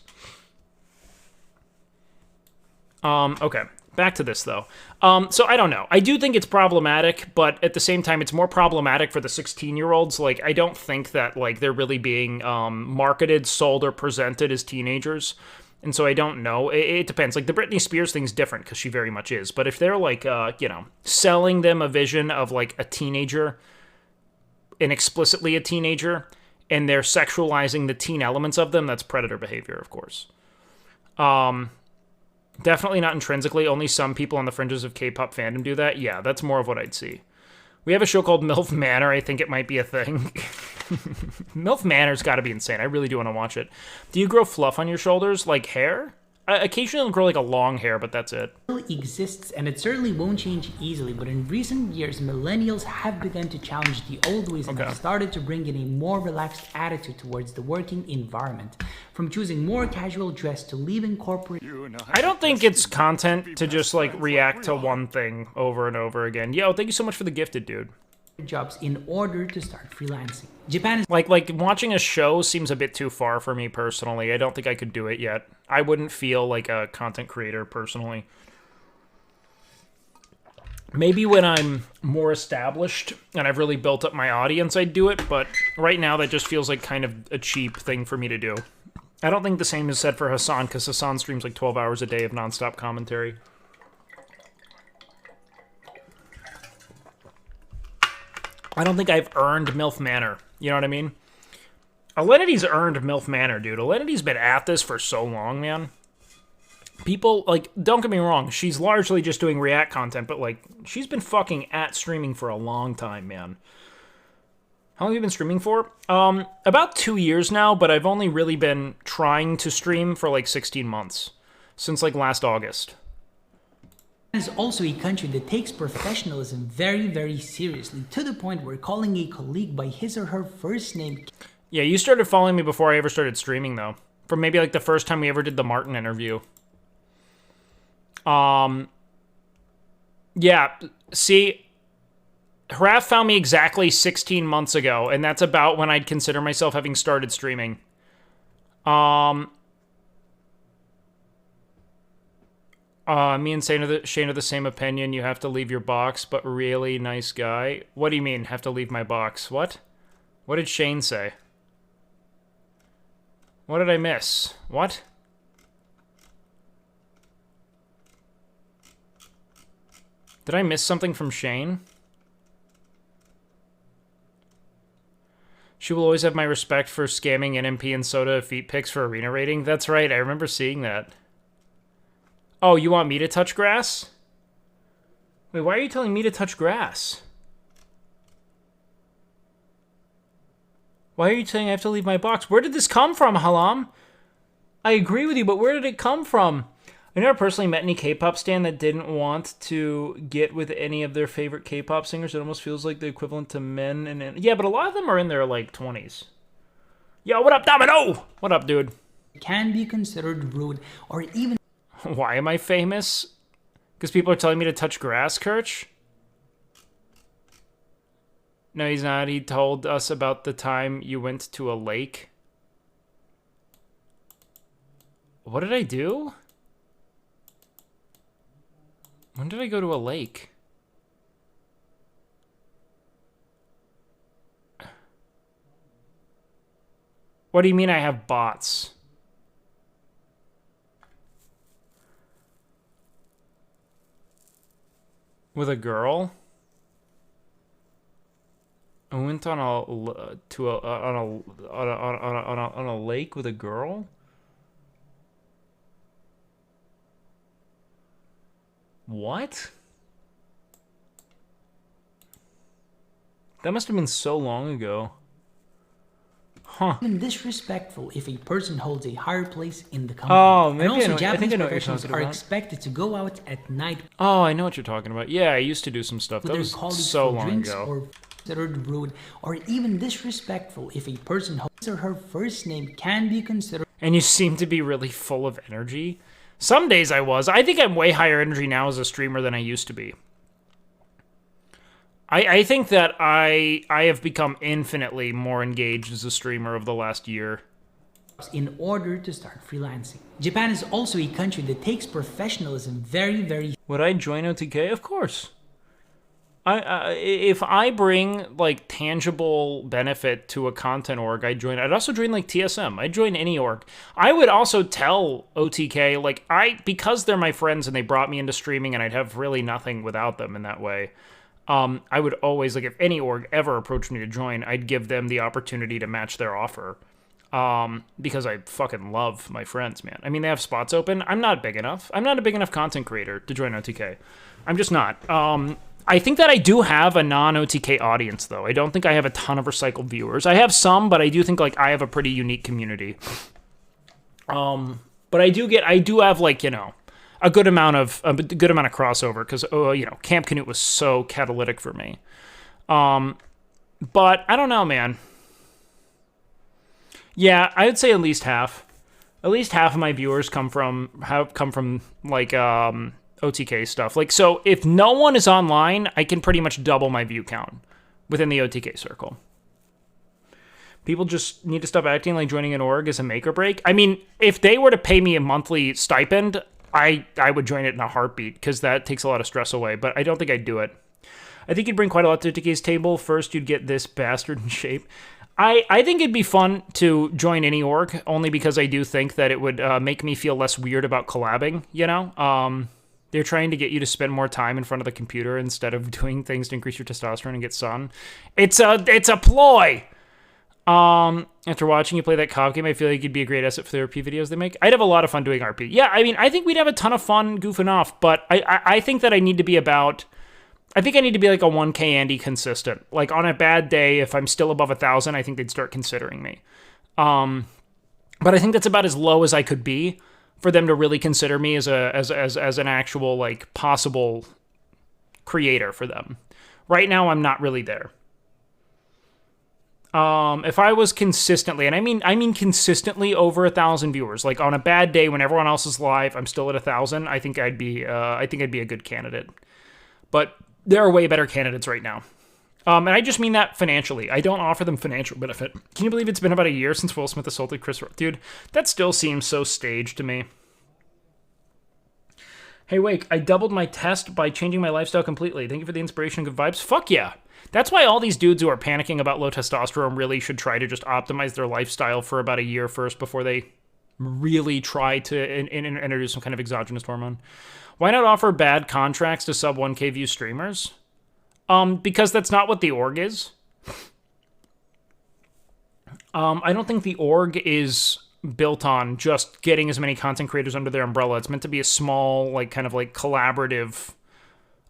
Okay, back to this, though. So I don't know. I do think it's problematic, but at the same time, it's more problematic for the 16-year-olds. Like, I don't think that, like, they're really being marketed, sold, or presented as teenagers. And so I don't know. It depends. Like, the Britney Spears thing's different, because she very much is. But if they're, like, selling them a vision of, like, a teenager, and explicitly a teenager, and they're sexualizing the teen elements of them, that's predator behavior, of course. Definitely not intrinsically. Only some people on the fringes of K-pop fandom do that. Yeah, that's more of what I'd see. We have a show called MILF Manor. I think it might be a thing. MILF Manor's got to be insane. I really do want to watch it. Do you grow fluff on your shoulders like hair? occasionally it'll grow like a long hair, but that's it. Exists, and it certainly won't change easily, but in recent years millennials have begun to challenge the old ways and have started to bring in a more relaxed attitude towards the working environment, from choosing more casual dress to leaving corporate. I don't think it's content to just like react to one thing over and over again. Yo, thank you so much for the gifted, dude. Jobs in order to start freelancing. Japan is like watching a show seems a bit too far for me personally. I don't think I could do it yet. I wouldn't feel like a content creator personally. Maybe when I'm more established and I've really built up my audience, I'd do it, but right now that just feels like kind of a cheap thing for me to do. I don't think the same is said for Hassan, because Hassan streams like 12 hours a day of nonstop commentary. I don't think I've earned MILF Manor. You know what I mean? Alenity's earned MILF Manor, dude. Alenity's been at this for so long, man. People, like, don't get me wrong, she's largely just doing React content, but, like, she's been fucking at streaming for a long time, man. How long have you been streaming for? About 2 years now, but I've only really been trying to stream for, like, 16 months. Since, like, last August. Is also a country that takes professionalism very, very seriously, to the point where calling a colleague by his or her first name. Yeah, you started following me before I ever started streaming, though. From maybe like the first time we ever did the Martin interview. Yeah, see, Haraf found me exactly 16 months ago, and that's about when I'd consider myself having started streaming. Me and Shane are the same opinion. You have to leave your box, but really nice guy. What do you mean, have to leave my box? What? What did Shane say? What did I miss? What? Did I miss something from Shane? She will always have my respect for scamming NMP and soda feet pics for arena rating. That's right, I remember seeing that. Oh, you want me to touch grass? Wait, why are you telling me to touch grass? Why are you saying I have to leave my box? Where did this come from, Halam? I agree with you, but where did it come from? I never personally met any K-pop stan that didn't want to get with any of their favorite K-pop singers. It almost feels like the equivalent to men. Yeah, but a lot of them are in their, like, 20s. Yo, what up, Domino? What up, dude? Can be considered rude or even... Why am I famous? Because people are telling me to touch grass, Kirch? No, he's not. He told us about the time you went to a lake. What did I do? When did I go to a lake? What do you mean I have bots? With a girl? I went on a lake with a girl? What? That must have been so long ago. Huh. Even disrespectful if a person holds a higher place in the company. Oh, maybe and also, I know. Japanese I know what you're professionals talking are about. expected to go out at night. Oh, I know what you're talking about. Yeah, I used to do some stuff. With That their was colleagues so for long drinks ago. Or considered rude, or even disrespectful if a person holds or her first name can be considered. And you seem to be really full of energy. Some days I was. I think I'm way higher energy now as a streamer than I used to be. I think that I have become infinitely more engaged as a streamer over the last year. In order to start freelancing. Japan is also a country that takes professionalism very, very... Would I join OTK? Of course. If I bring, like, tangible benefit to a content org, I'd join. I'd also join, like, TSM. I'd join any org. I would also tell OTK, like, because they're my friends and they brought me into streaming and I'd have really nothing without them in that way, I would always, like, if any org ever approached me to join, I'd give them the opportunity to match their offer. Because I fucking love my friends, man. I mean, they have spots open. I'm not big enough. I'm not a big enough content creator to join OTK. I'm just not. I think that I do have a non-OTK audience, though. I don't think I have a ton of recycled viewers. I have some, but I do think, like, I have a pretty unique community. But I do have like, a good amount of crossover because Camp Canute was so catalytic for me. But I don't know, man. Yeah, I would say at least half. At least half of my viewers come from like OTK stuff. Like, so if no one is online, I can pretty much double my view count within the OTK circle. People just need to stop acting like joining an org is a make or break. I mean, if they were to pay me a monthly stipend, I would join it in a heartbeat because that takes a lot of stress away, but I don't think I'd do it. I think you'd bring quite a lot to OTK's table. First, you'd get this bastard in shape. I think it'd be fun to join any org, only because I do think that it would make me feel less weird about collabing, They're trying to get you to spend more time in front of the computer instead of doing things to increase your testosterone and get sun. It's a ploy! After watching you play that cop game, I feel like you'd be a great asset for the RP videos they make. I'd have a lot of fun doing RP. Yeah, I mean, I think we'd have a ton of fun goofing off, but I think that I need to be like a 1K Andy consistent. Like, on a bad day, if I'm still above 1,000, I think they'd start considering me. But I think that's about as low as I could be for them to really consider me as an actual, like, possible creator for them. Right now, I'm not really there. If I was consistently, and I mean consistently over 1,000 viewers, like on a bad day when everyone else is live, I'm still at 1,000. I think I'd be a good candidate. But there are way better candidates right now. And I just mean that financially. I don't offer them financial benefit. Can you believe it's been about a year since Will Smith assaulted Chris Rock? Dude, that still seems so staged to me. Hey, Wake, I doubled my test by changing my lifestyle completely. Thank you for the inspiration and good vibes. Fuck yeah. That's why all these dudes who are panicking about low testosterone really should try to just optimize their lifestyle for about a year first before they really try to introduce some kind of exogenous hormone. Why not offer bad contracts to sub 1K view streamers? Because that's not what the org is. I don't think the org is built on just getting as many content creators under their umbrella. It's meant to be a small, like, kind of like collaborative,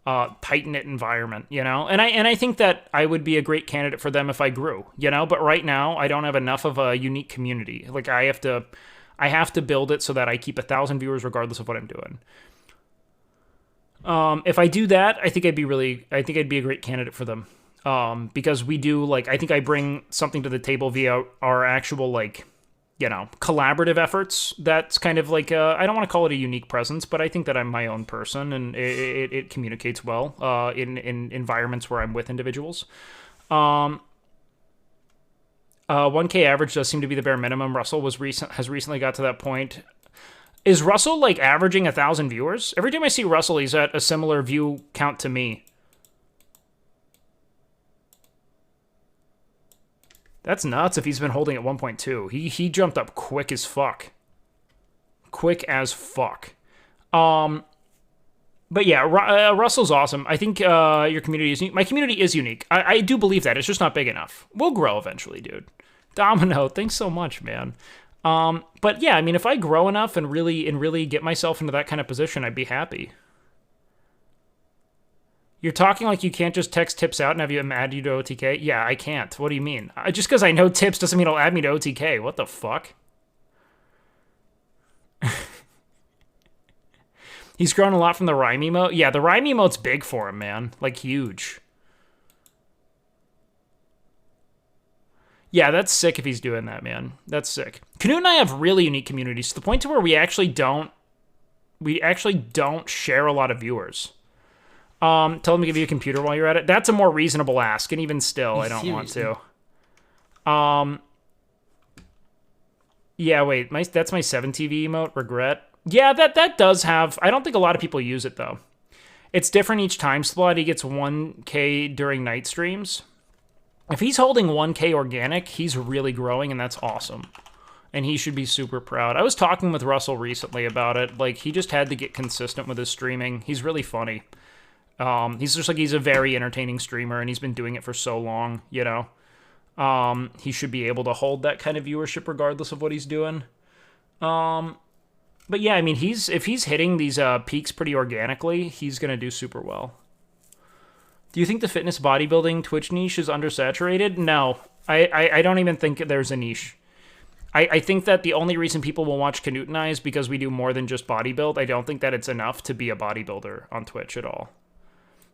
tight-knit environment, And I think that I would be a great candidate for them if I grew, But right now, I don't have enough of a unique community. Like, I have to build it so that I keep 1,000 viewers regardless of what I'm doing. If I do that, I think I'd be a great candidate for them. Because we do, I think I bring something to the table via our actual, collaborative efforts. That's kind of I don't want to call it a unique presence, but I think that I'm my own person, and it communicates well, in environments where I'm with individuals. 1K average does seem to be the bare minimum. Russell has recently got to that point. Is Russell, averaging 1,000 viewers? Every time I see Russell, he's at a similar view count to me. That's nuts if he's been holding at 1.2. He jumped up quick as fuck. Quick as fuck. But yeah, Russell's awesome. I think your community is unique. My community is unique. I do believe that. It's just not big enough. We'll grow eventually, dude. Domino, thanks so much, man. But yeah, I mean, if I grow enough and really get myself into that kind of position, I'd be happy. You're talking like you can't just text tips out and have him add you to OTK? Yeah, I can't. What do you mean? Just because I know tips doesn't mean he'll add me to OTK. What the fuck? He's grown a lot from the rhyme emote. Yeah, the rhyme emote's big for him, man. Huge. Yeah, that's sick if he's doing that, man. That's sick. Canute and I have really unique communities to the point to where we actually don't share a lot of viewers. Tell him to give you a computer while you're at it. That's a more reasonable ask, and even still, I don't want to. Yeah, wait, that's my 7TV emote, regret. Yeah, that does have... I don't think a lot of people use it, though. It's different each time slot. He gets 1K during night streams. If he's holding 1K organic, he's really growing, and that's awesome. And he should be super proud. I was talking with Russell recently about it. He just had to get consistent with his streaming. He's really funny. He's a very entertaining streamer, and he's been doing it for so long, He should be able to hold that kind of viewership regardless of what he's doing. But yeah, I mean, if he's hitting these peaks pretty organically, he's going to do super well. Do you think the fitness bodybuilding Twitch niche is undersaturated? No, I don't even think there's a niche. I think that the only reason people will watch Canute and I is because we do more than just bodybuild. I don't think that it's enough to be a bodybuilder on Twitch at all.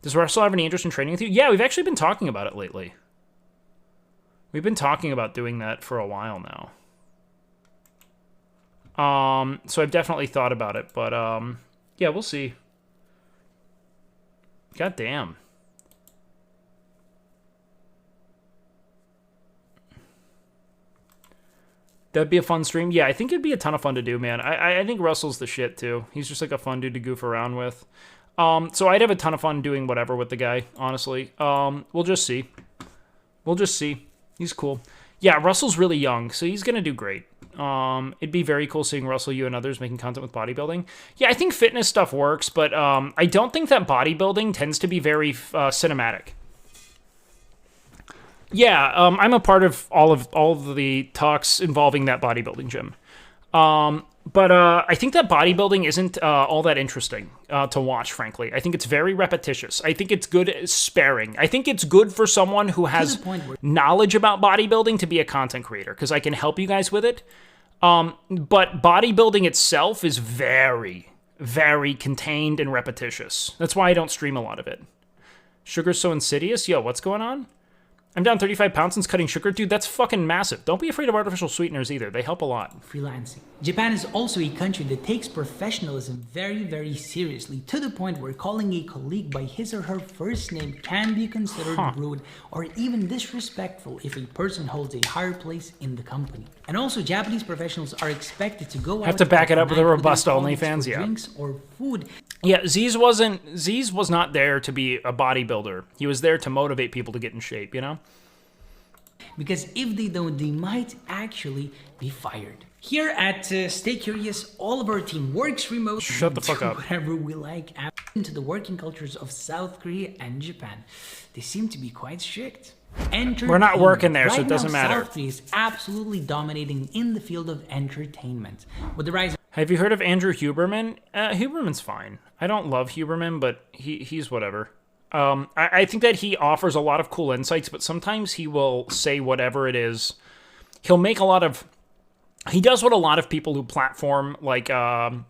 Does Russell have any interest in training with you? Yeah, we've actually been talking about it lately. We've been talking about doing that for a while now. So I've definitely thought about it, but yeah, we'll see. God damn. That'd be a fun stream. Yeah, I think it'd be a ton of fun to do, man. I think Russell's the shit, too. He's just like a fun dude to goof around with. So I'd have a ton of fun doing whatever with the guy, honestly. We'll just see. We'll just see. He's cool. Yeah, Russell's really young, so he's going to do great. It'd be very cool seeing Russell, you, and others making content with bodybuilding. Yeah, I think fitness stuff works, but I don't think that bodybuilding tends to be very cinematic. Yeah, I'm a part of all of the talks involving that bodybuilding gym. But I think that bodybuilding isn't all that interesting to watch, frankly. I think it's very repetitious. I think it's good sparring. I think it's good for someone who has knowledge about bodybuilding to be a content creator, because I can help you guys with it. But bodybuilding itself is very, very contained and repetitious. That's why I don't stream a lot of it. Sugar's so insidious? Yo, what's going on? I'm down 35 pounds since cutting sugar. Dude, that's fucking massive. Don't be afraid of artificial sweeteners either. They help a lot. Freelancing. Japan is also a country that takes professionalism very, very seriously, to the point where calling a colleague by his or her first name can be considered rude or even disrespectful if a person holds a higher place in the company. And also, Japanese professionals are expected to go out have to back it up with a robust their OnlyFans, for yeah. drinks or food. Yeah, Z's was not there to be a bodybuilder. He was there to motivate people to get in shape, you know? Because if they don't, they might actually be fired. Here at Stay Curious, all of our team works remote. Shut the fuck up. Whatever we like. Into the working cultures of South Korea and Japan. They seem to be quite strict. We're not working there, so it doesn't matter. South Korea is absolutely dominating in the field of entertainment. With the rise of... Have you heard of Andrew Huberman? Huberman's fine. I don't love Huberman, but he's whatever. I think that he offers a lot of cool insights, but sometimes he will say whatever it is. He'll make a lot of... He does what a lot of people who platform, like, kind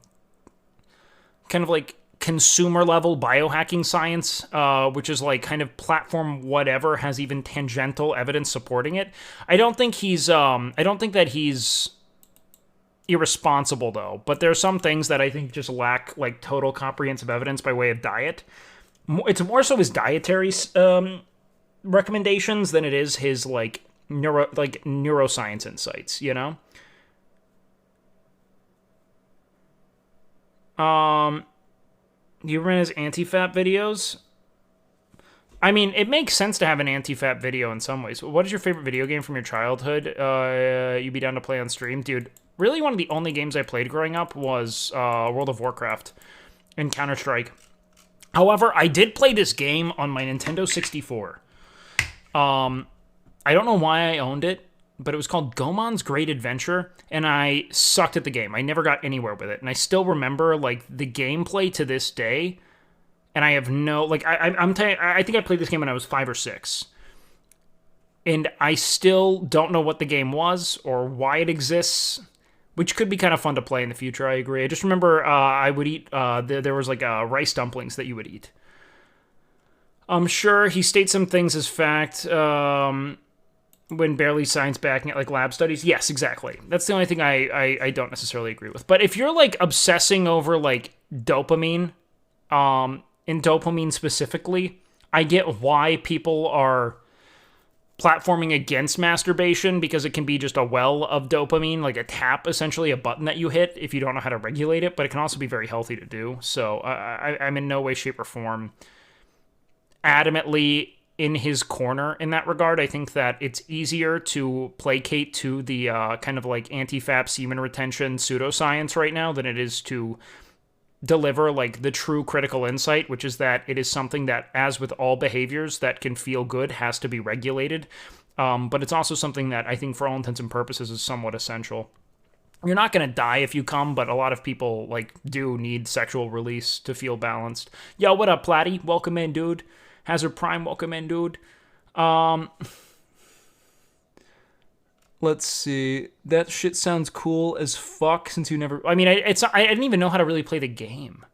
of like consumer-level biohacking science, which is like kind of platform whatever has even tangential evidence supporting it. I don't think that he's irresponsible, though. But there are some things that I think just lack, like, total comprehensive evidence by way of diet. It's more so his dietary recommendations than it is his like neuroscience insights, you know? Huberman has anti-fat videos. I mean, it makes sense to have an anti-fat video in some ways. What is your favorite video game from your childhood? You'd be down to play on stream? Dude, really one of the only games I played growing up was World of Warcraft and Counter-Strike. However, I did play this game on my Nintendo 64. I don't know why I owned it, but it was called Goemon's Great Adventure, and I sucked at the game. I never got anywhere with it, and I still remember, like, the gameplay to this day, and I have no... Like, I think I played this game when I was 5 or 6, and I still don't know what the game was or why it exists, which could be kind of fun to play in the future, I agree. I just remember I would eat... there was, like, rice dumplings that you would eat. I'm sure he states some things as fact when barely science backing it, like lab studies. Yes, exactly. That's the only thing I don't necessarily agree with. But if you're, like, obsessing over, like, dopamine, and dopamine specifically, I get why people are platforming against masturbation, because it can be just a well of dopamine, like a tap, essentially, a button that you hit if you don't know how to regulate it, but it can also be very healthy to do. So I'm in no way, shape, or form adamantly in his corner in that regard. I think that it's easier to placate to the kind of like anti-fap semen retention pseudoscience right now than it is to deliver like the true critical insight, which is that it is something that, as with all behaviors that can feel good, has to be regulated. But it's also something that I think for all intents and purposes is somewhat essential. You're not going to die if you come, but a lot of people like do need sexual release to feel balanced. Yo, what up, Platty? Welcome in, dude. Hazard Prime, welcome in, dude. Let's see. That shit sounds cool as fuck since you never... I mean, I didn't even know how to really play the game.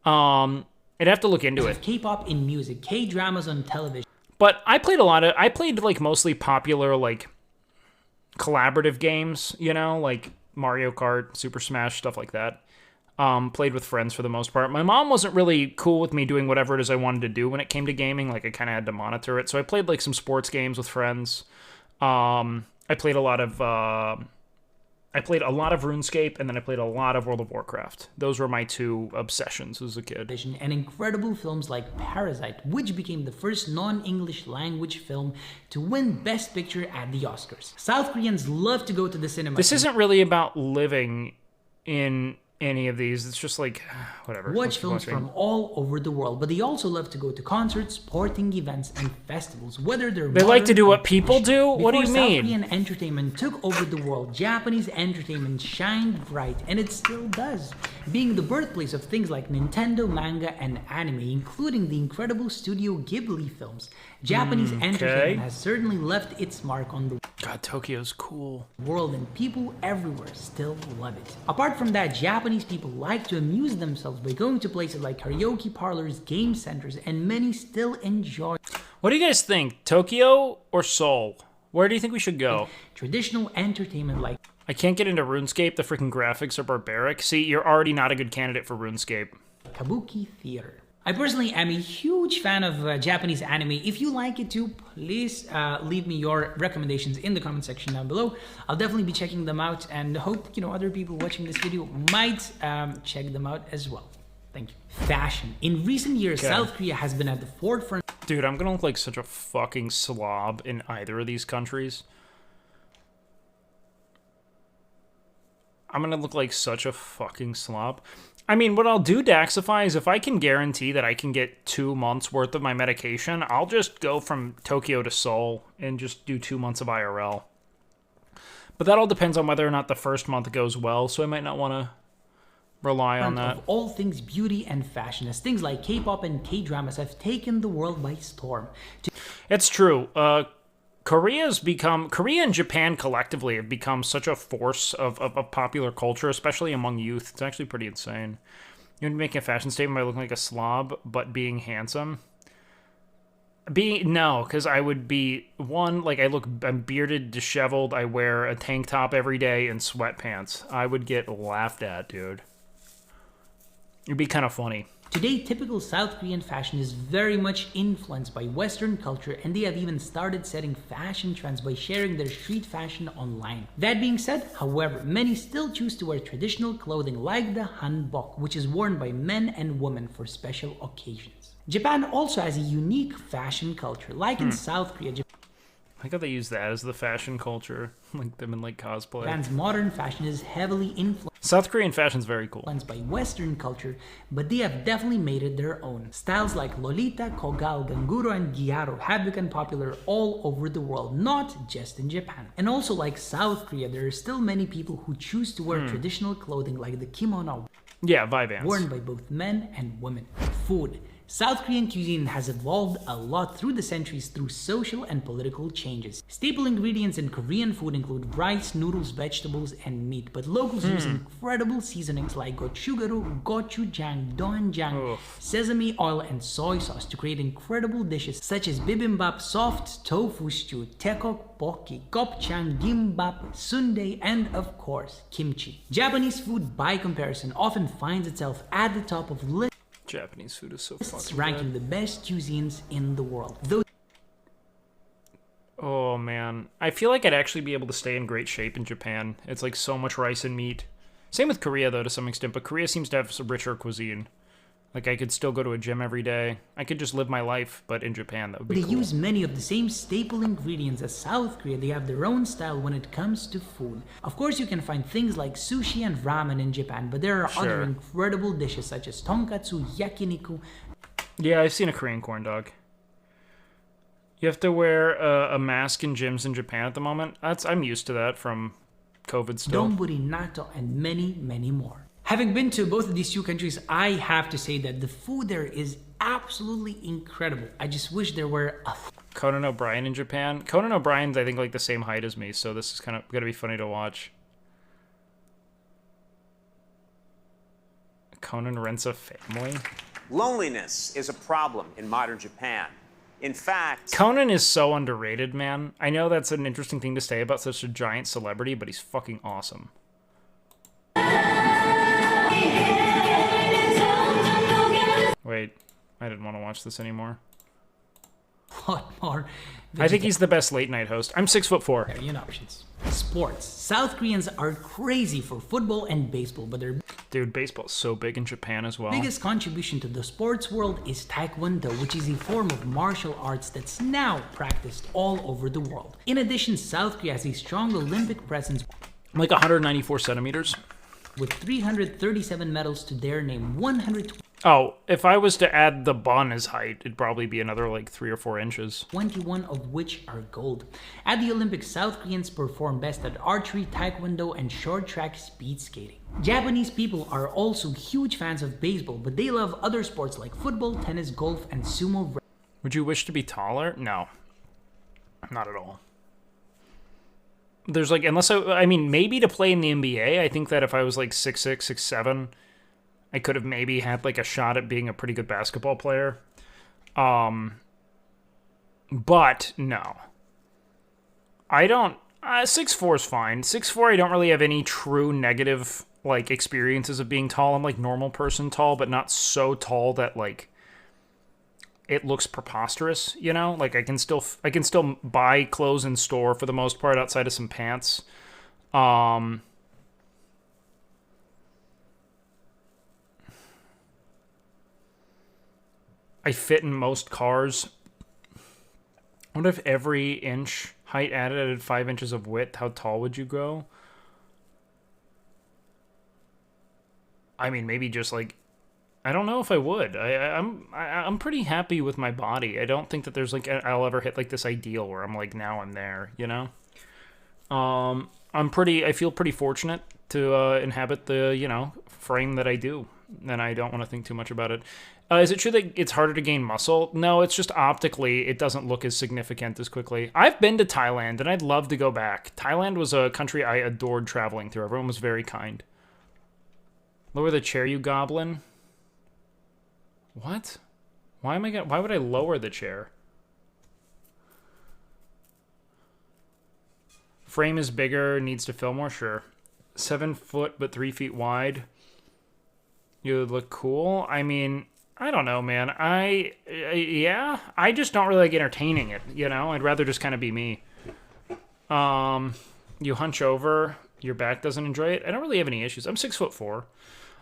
I'd have to look into it. K-pop in music, K-dramas on television. But I played like mostly popular like collaborative games, you know, like Mario Kart, Super Smash, stuff like that. Played with friends for the most part. My mom wasn't really cool with me doing whatever it is I wanted to do when it came to gaming. Like I kind of had to monitor it. So I played like some sports games with friends. I played a lot of RuneScape, and then I played a lot of World of Warcraft. Those were my two obsessions as a kid. And incredible films like Parasite, which became the first non-English language film to win Best Picture at the Oscars. South Koreans love to go to the cinema. This isn't really about living in any of these. It's just like, whatever. Watch films from all over the world, but they also love to go to concerts, sporting events, and festivals, whether they're... They like to do what people do? What do you mean? Before South Korean entertainment took over the world, Japanese entertainment shined bright, and it still does, being the birthplace of things like Nintendo, manga, and anime, including the incredible Studio Ghibli films. Japanese entertainment has certainly left its mark on the God, Tokyo's cool. world, and people everywhere still love it. Apart from that, Japanese people like to amuse themselves by going to places like karaoke parlors, game centers, and many still enjoy. What do you guys think? Tokyo or Seoul? Where do you think we should go? Traditional entertainment like... I can't get into RuneScape. The freaking graphics are barbaric. See, you're already not a good candidate for RuneScape. Kabuki theater. I personally am a huge fan of Japanese anime. If you like it too, please leave me your recommendations in the comment section down below. I'll definitely be checking them out, and hope other people watching this video might check them out as well. Thank you. Fashion. In recent years, South Korea has been at the forefront. Dude, I'm gonna look like such a fucking slob in either of these countries. I'm gonna look like such a fucking slob. I mean, what I'll do, Daxify, is if I can guarantee that I can get 2 months worth of my medication, I'll just go from Tokyo to Seoul and just do 2 months of IRL. But that all depends on whether or not the first month goes well, so I might not want to rely on that. Of all things beauty and fashion, as things like K-pop and K-dramas have taken the world by storm. It's true. Korea and Japan collectively have become such a force of popular culture, especially among youth. It's actually pretty insane. You would make a fashion statement by looking like a slob, but being handsome. No, because I would be, I'm bearded, disheveled, I wear a tank top every day and sweatpants. I would get laughed at, dude. It'd be kind of funny. Today, typical South Korean fashion is very much influenced by Western culture, and they have even started setting fashion trends by sharing their street fashion online. That being said, however, many still choose to wear traditional clothing like the hanbok, which is worn by men and women for special occasions. Japan also has a unique fashion culture, like in South Korea. I like how they use that as the fashion culture, like them in like cosplay. Japan's modern fashion is heavily influenced. South Korean fashion's very cool. By Western culture, but they have definitely made it their own. Styles like Lolita, Kogal, Ganguro, and Gyaro have become popular all over the world, not just in Japan. And also like South Korea, there are still many people who choose to wear traditional clothing like the kimono. Yeah, Vivans. Worn by both men and women. Food. South Korean cuisine has evolved a lot through the centuries through social and political changes. Staple ingredients in Korean food include rice, noodles, vegetables, and meat, but locals use incredible seasonings like gochugaru, gochujang, doenjang, sesame oil, and soy sauce to create incredible dishes such as bibimbap, soft tofu stew, tteokbokki, gopchang, gimbap, sundae, and of course, kimchi. Japanese food, by comparison, often finds itself at the top of lists. Japanese food is so fucking ranking good. the best cuisines in the world. Oh man, I feel like I'd actually be able to stay in great shape in Japan. It's like so much rice and meat. Same with Korea though to some extent, but Korea seems to have some richer cuisine. Like I could still go to a gym every day. I could just live my life, but in Japan that would be cool. They use many of the same staple ingredients as South Korea. They have their own style when it comes to food. Of course, you can find things like sushi and ramen in Japan, but there are other incredible dishes such as tonkatsu, yakiniku. Yeah, I've seen a Korean corn dog. You have to wear a mask in gyms in Japan at the moment. I'm used to that from COVID still. Donburi, natto, and many, many more. Having been to both of these two countries, I have to say that the food there is absolutely incredible. I just wish there were Conan O'Brien in Japan. Conan O'Brien's, I think, like the same height as me, so this is kind of gonna be funny to watch. Conan rents a family. Loneliness is a problem in modern Japan. In fact, Conan is so underrated, man. I know that's an interesting thing to say about such a giant celebrity, but he's fucking awesome. Wait, I didn't want to watch this anymore. What more? I think he's the best late night host. I'm 6'4". Vegetarian options. Sports. South Koreans are crazy for football and baseball, but their Dude, baseball's so big in Japan as well. biggest contribution to the sports world is Taekwondo, which is a form of martial arts that's now practiced all over the world. In addition, South Korea has a strong Olympic presence Like 194 centimeters. with 337 medals to their name, 121 Oh, if I was to add the bun as height, it'd probably be another like 3 or 4 inches. of which are gold. At the Olympics, South Koreans perform best at archery, taekwondo, and short track speed skating. Japanese people are also huge fans of baseball, but they love other sports like football, tennis, golf, and sumo. Would you wish to be taller? No. Not at all. There's like, unless I mean, maybe to play in the NBA, I think that if I was like 6'6", 6'7", I could have maybe had like a shot at being a pretty good basketball player. But no. I don't, 6'4" is fine. 6'4", I don't really have any true negative like experiences of being tall. I'm like normal person tall, but not so tall that like it looks preposterous, you know? Like I can still buy clothes in store for the most part outside of some pants. I fit in most cars. What if every inch height added 5 inches of width? How tall would you grow? I mean, maybe just like, I don't know if I would. I'm pretty happy with my body. I don't think that there's like I'll ever hit like this ideal where I'm like now I'm there, you know. I feel pretty fortunate to inhabit the, you know, frame that I do, and I don't want to think too much about it. Is it true that it's harder to gain muscle? No, it's just optically it doesn't look as significant as quickly. I've been to Thailand, and I'd love to go back. Thailand was a country I adored traveling through. Everyone was very kind. Lower the chair, you goblin. What? Why would I lower the chair? Frame is bigger, needs to fill more, sure. 7 foot but 3 feet wide. You would look cool. I mean, I don't know, man. Yeah, I just don't really like entertaining it, you know? I'd rather just kind of be me. You hunch over, your back doesn't enjoy it. I don't really have any issues. I'm 6'4".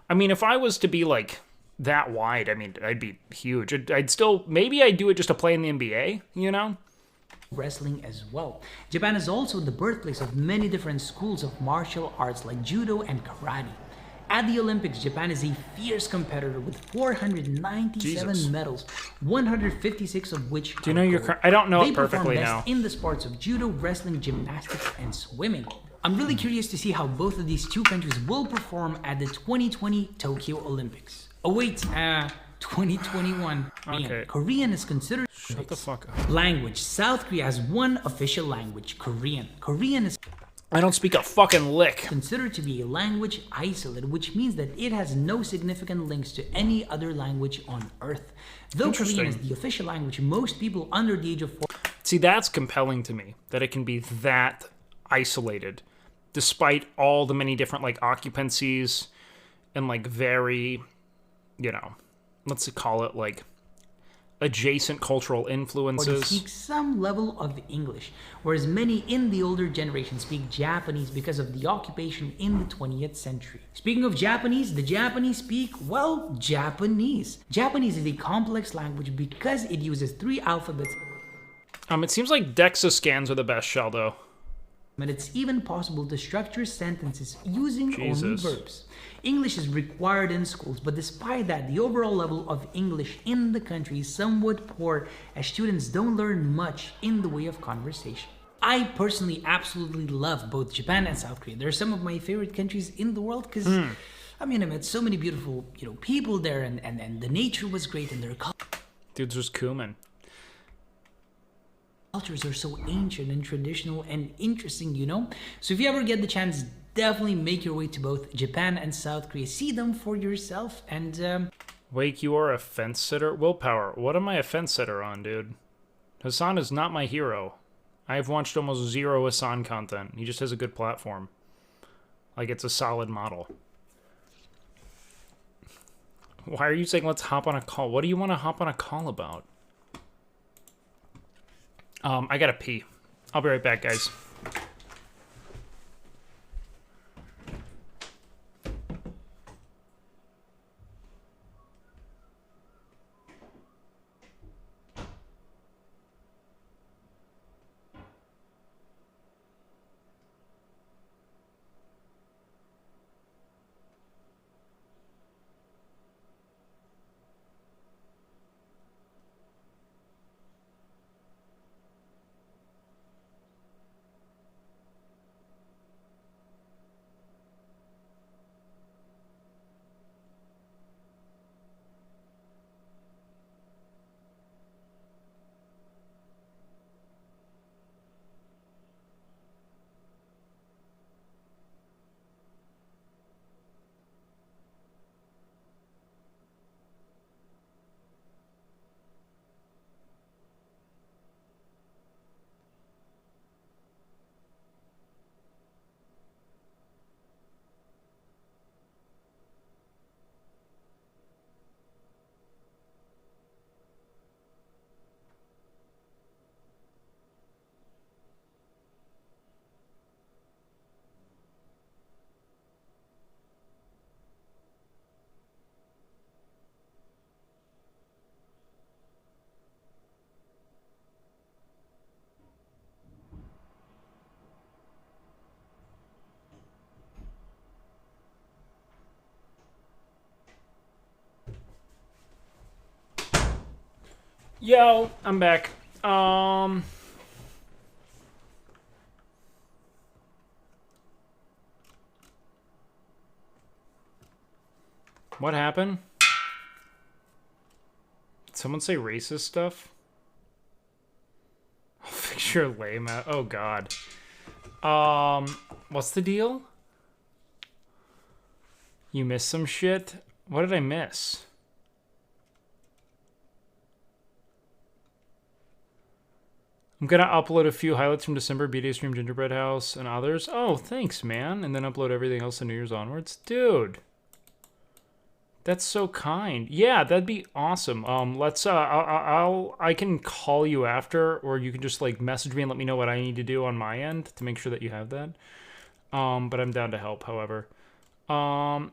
I mean, if I was to be like that wide, I mean, I'd be huge. Maybe I'd do it just to play in the NBA, you know? Wrestling as well. Japan is also the birthplace of many different schools of martial arts like judo and karate. At the Olympics, Japan is a fierce competitor with 497 medals, 156 of which Do you know your? I don't know it perfectly now. They perform now. best in the sports of judo, wrestling, gymnastics, and swimming. I'm really curious to see how both of these two countries will perform at the 2020 Tokyo Olympics. Oh wait, 2021. Okay. Korean is considered. Shut the fuck up. Language. South Korea has one official language, Korean. Korean is I don't speak a fucking lick. considered to be a language isolated, which means that it has no significant links to any other language on Earth. Though Korean is the official language, most people under the age of 4 See, that's compelling to me, that it can be that isolated, despite all the many different, like, occupancies and, like, very, you know, let's call it, like, adjacent cultural or to influences. speak some level of English, whereas many in the older generation speak Japanese because of the occupation in the 20th century. Speaking of Japanese, the Japanese speak, well, Japanese. Japanese is a complex language because it uses 3 alphabets. It seems like DEXA scans are the best, Sheldo. And it's even possible to structure sentences using only Jesus. verbs. English is required in schools, but despite that, the overall level of English in the country is somewhat poor as students don't learn much in the way of conversation. I personally absolutely love both Japan and South Korea. They're some of my favorite countries in the world because, I mean, I met so many beautiful, people there and the nature was great and their culture. Dude's just Kuman. cultures are so ancient and traditional and interesting, you know? So if you ever get the chance, definitely make your way to both Japan and South Korea. See them for yourself and Wake, you are a fence sitter? Willpower. What am I a fence sitter on, dude? Hassan is not my hero. I've watched almost zero Hassan content. He just has a good platform. Like, it's a solid model. Why are you saying let's hop on a call? What do you want to hop on a call about? I gotta pee. I'll be right back, guys. Yo, I'm back. What happened? Did someone say racist stuff? I'll fix your lame out. Oh god. What's the deal? You missed some shit? What did I miss? I'm gonna upload a few highlights from December, B-Day Stream, Gingerbread House, and others. Oh, thanks, man. And then upload everything else to New Year's onwards. Dude. That's so kind. Yeah, that'd be awesome. Let's, I can call you after, or you can just, like, message me and let me know what I need to do on my end to make sure that you have that. But I'm down to help, however. Why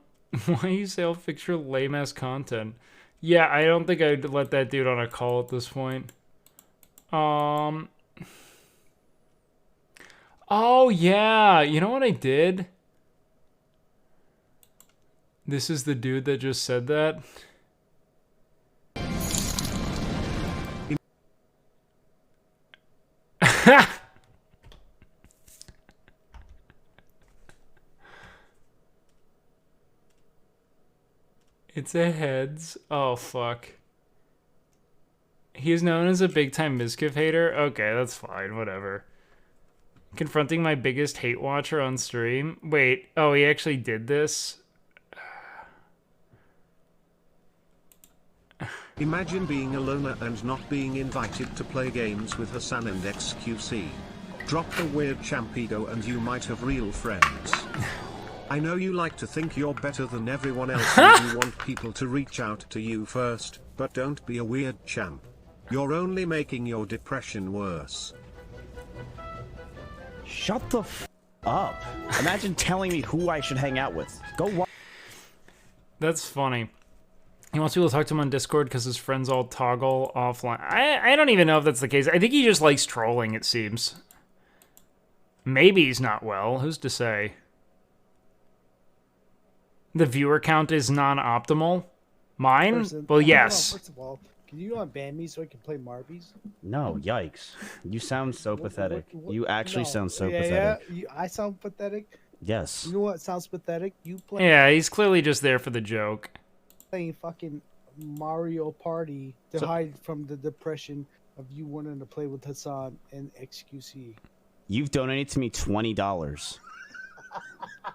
you say I'll fix your lame-ass content? Yeah, I don't think I'd let that dude on a call at this point. Oh, yeah. You know what I did? This is the dude that just said that. It's a heads. Oh, fuck. He is known as a big-time Mizkif hater? Okay, that's fine. Whatever. Confronting my biggest hate watcher on stream? Wait. Oh, he actually did this? Imagine being a loner and not being invited to play games with Hassan and XQC. Drop the weird champ ego and you might have real friends. I know you like to think you're better than everyone else and you want people to reach out to you first, but don't be a weird champ. You're only making your depression worse. Shut the f up. Imagine telling me who I should hang out with. Go watch. That's funny. He wants people to talk to him on Discord because his friends all toggle offline. I don't even know if that's the case. I think he just likes trolling, it seems. Maybe he's not well. Who's to say? The viewer count is non-optimal? Mine? Well, yes. First of all, can you unban me so I can play Marbies? No, yikes. You sound so pathetic. You actually sound so yeah, pathetic. Yeah, I sound pathetic? Yes. You know what sounds pathetic? You play. Yeah, he's clearly just there for the joke. Playing fucking Mario Party to hide from the depression of you wanting to play with Hassan and XQC. You've donated to me $20.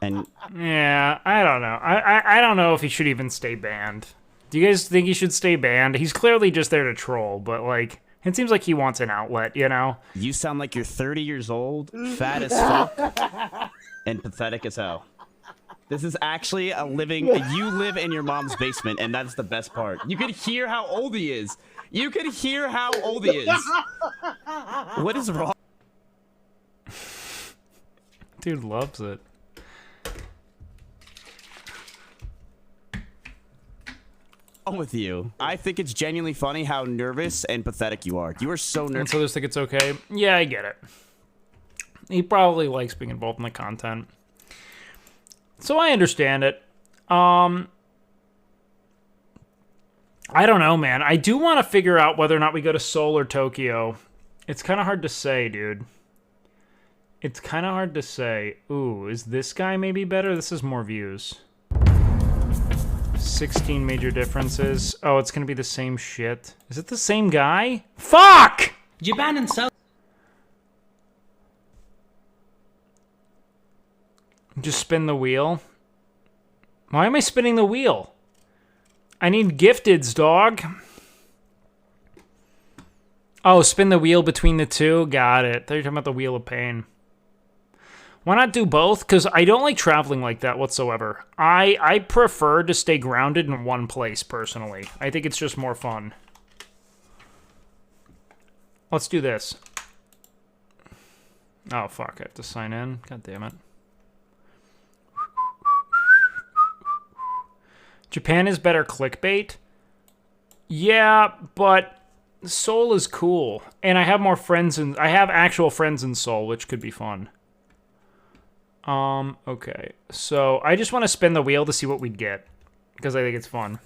And yeah, I don't know. I don't know if he should even stay banned. Do you guys think he should stay banned? He's clearly just there to troll, but like, it seems like he wants an outlet, you know? You sound like you're 30 years old, fat as fuck, and pathetic as hell. This is actually a living... You live in your mom's basement, and that's the best part. You could hear how old he is. You could hear how old he is. What is wrong? Dude loves it. With you. I think it's genuinely funny how nervous and pathetic you are. You are so nervous. And so others think it's okay. Yeah, I get it. He probably likes being involved in the content. So I understand it. I don't know, man. I do want to figure out whether or not we go to Seoul or Tokyo. It's kind of hard to say, dude. It's kind of hard to say. Ooh, is this guy maybe better? This is more views. 16 major differences. Oh, it's gonna be the same shit. Is it the same guy? Fuck! Japan and South. Just spin the wheel. Why am I spinning the wheel? I need gifteds, dog. Oh, spin the wheel between the two? Got it. They're talking about the Wheel of Pain. Why not do both? Because I don't like traveling like that whatsoever. I prefer to stay grounded in one place, personally. I think it's just more fun. Let's do this. Oh, fuck. I have to sign in. God damn it. Japan is better clickbait? Yeah, but Seoul is cool. And I have more friends in... I have actual friends in Seoul, which could be fun. Okay. So, I just want to spin the wheel to see what we'd get. Because I think it's fun.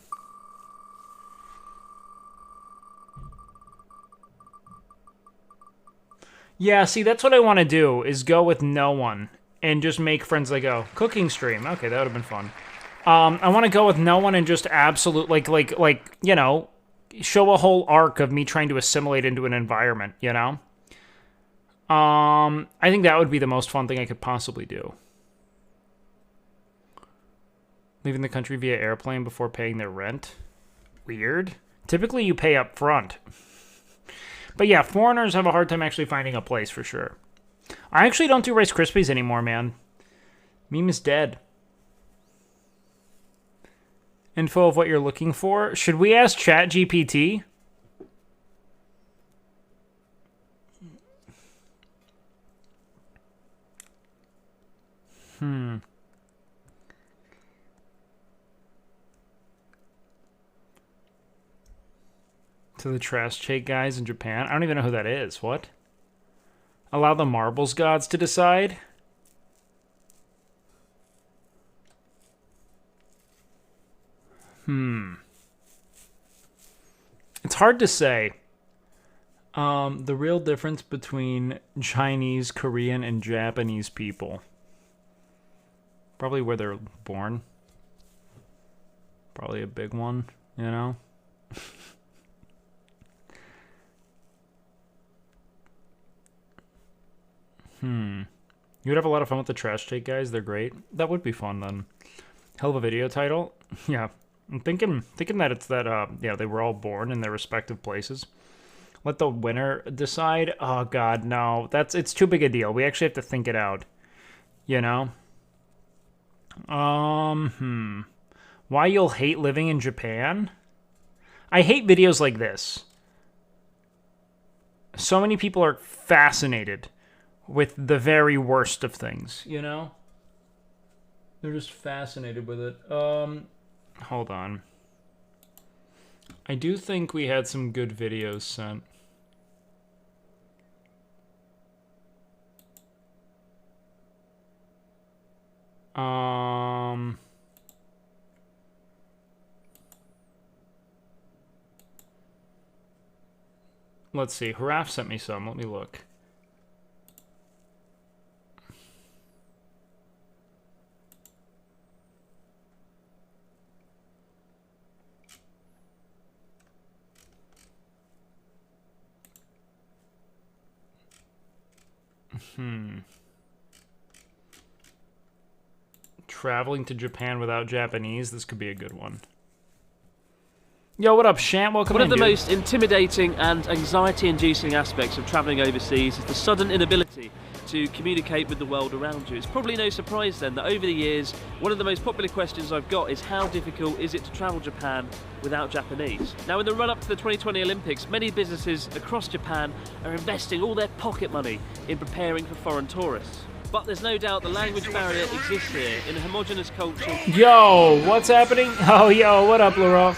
Yeah, see, that's what I want to do, is go with no one. And just make friends like, oh, cooking stream. Okay, that would have been fun. I want to go with no one and just absolute, like, you know, show a whole arc of me trying to assimilate into an environment, you know? I think that would be the most fun thing I could possibly do. Leaving the country via airplane before paying their rent? Weird. Typically, you pay up front. But yeah, foreigners have a hard time actually finding a place, for sure. I actually don't do Rice Krispies anymore, man. Meme is dead. Info of what you're looking for? Should we ask ChatGPT? To the trash take guys in Japan? I don't even know who that is. What? Allow the marbles gods to decide? It's hard to say. The real difference between Chinese, Korean, and Japanese people. Probably where they're born. Probably a big one, you know? You would have a lot of fun with the trash take guys. They're great. That would be fun, then. Hell of a video title. Yeah. I'm thinking that it's that, yeah, they were all born in their respective places. Let the winner decide. Oh, God, no. It's too big a deal. We actually have to think it out. You know? Why you'll hate living in Japan? I hate videos like this. So many people are fascinated with the very worst of things, you know? They're just fascinated with it. Hold on. I do think we had some good videos sent. Let's see. Haraf sent me some. Let me look. Traveling to Japan without Japanese. This could be a good one. Yo, what up, Shant? Welcome One in, of the dude. most intimidating and anxiety-inducing aspects of travelling overseas is the sudden inability to communicate with the world around you. It's probably no surprise then that over the years, one of the most popular questions I've got is how difficult is it to travel Japan without Japanese? Now, in the run-up to the 2020 Olympics, many businesses across Japan are investing all their pocket money in preparing for foreign tourists. But there's no doubt the language barrier exists here in a homogenous culture. Yo, what's happening? Oh, yo, what up, Laurel?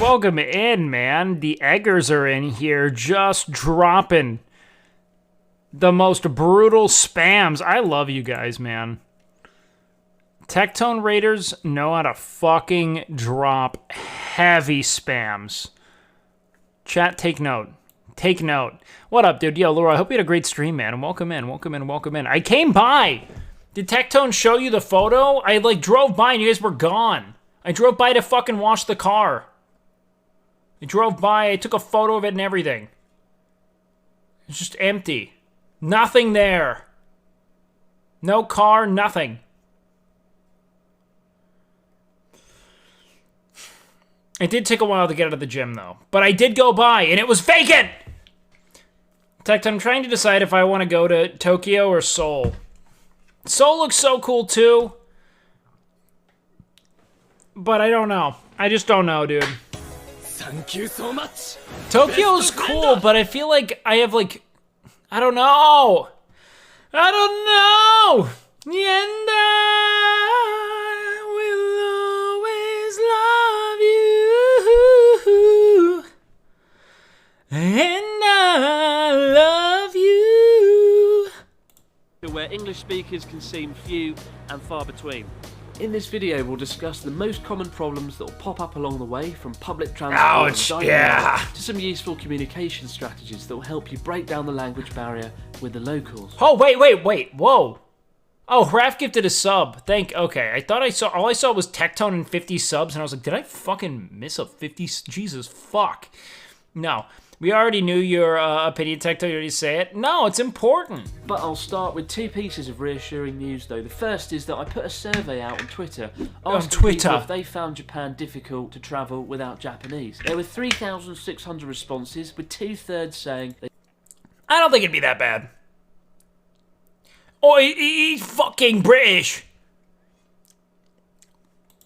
Welcome in, man. The Eggers are in here just dropping the most brutal spams. I love you guys, man. Tectone Raiders know how to fucking drop heavy spams. Chat, take note. Take note. What up, dude? Yo, Laura, I hope you had a great stream, man. And welcome in, welcome in, welcome in. I came by. Did Tectone show you the photo? I, like, drove by and you guys were gone. I drove by to fucking wash the car. I drove by, I took a photo of it and everything. It's just empty. Nothing there. No car, nothing. It did take a while to get out of the gym, though. But I did go by, and it was vacant! Tech, I'm trying to decide if I want to go to Tokyo or Seoul. Seoul looks so cool, too. But I don't know. I just don't know, dude. Thank you so much. Tokyo's cool, but I feel like I have, like... I don't know. I don't know. And I will always love you. And I love you. Where English speakers can seem few and far between. In this video, we'll discuss the most common problems that will pop up along the way, from public transport and dining out, to some useful communication strategies that will help you break down the language barrier with the locals. Oh, wait, whoa. Oh, Raph gifted a sub. Okay, I thought all I saw was Tectone and 50 subs, and I was like, did I fucking miss a 50? Jesus, fuck. No. We already knew your opinion, Tectone. You already say it. No, it's important. But I'll start with two pieces of reassuring news, though. The first is that I put a survey out on Twitter asking people if they found Japan difficult to travel without Japanese. There were 3,600 responses, with 2/3 saying they... I don't think it'd be that bad. Oh, he's fucking British.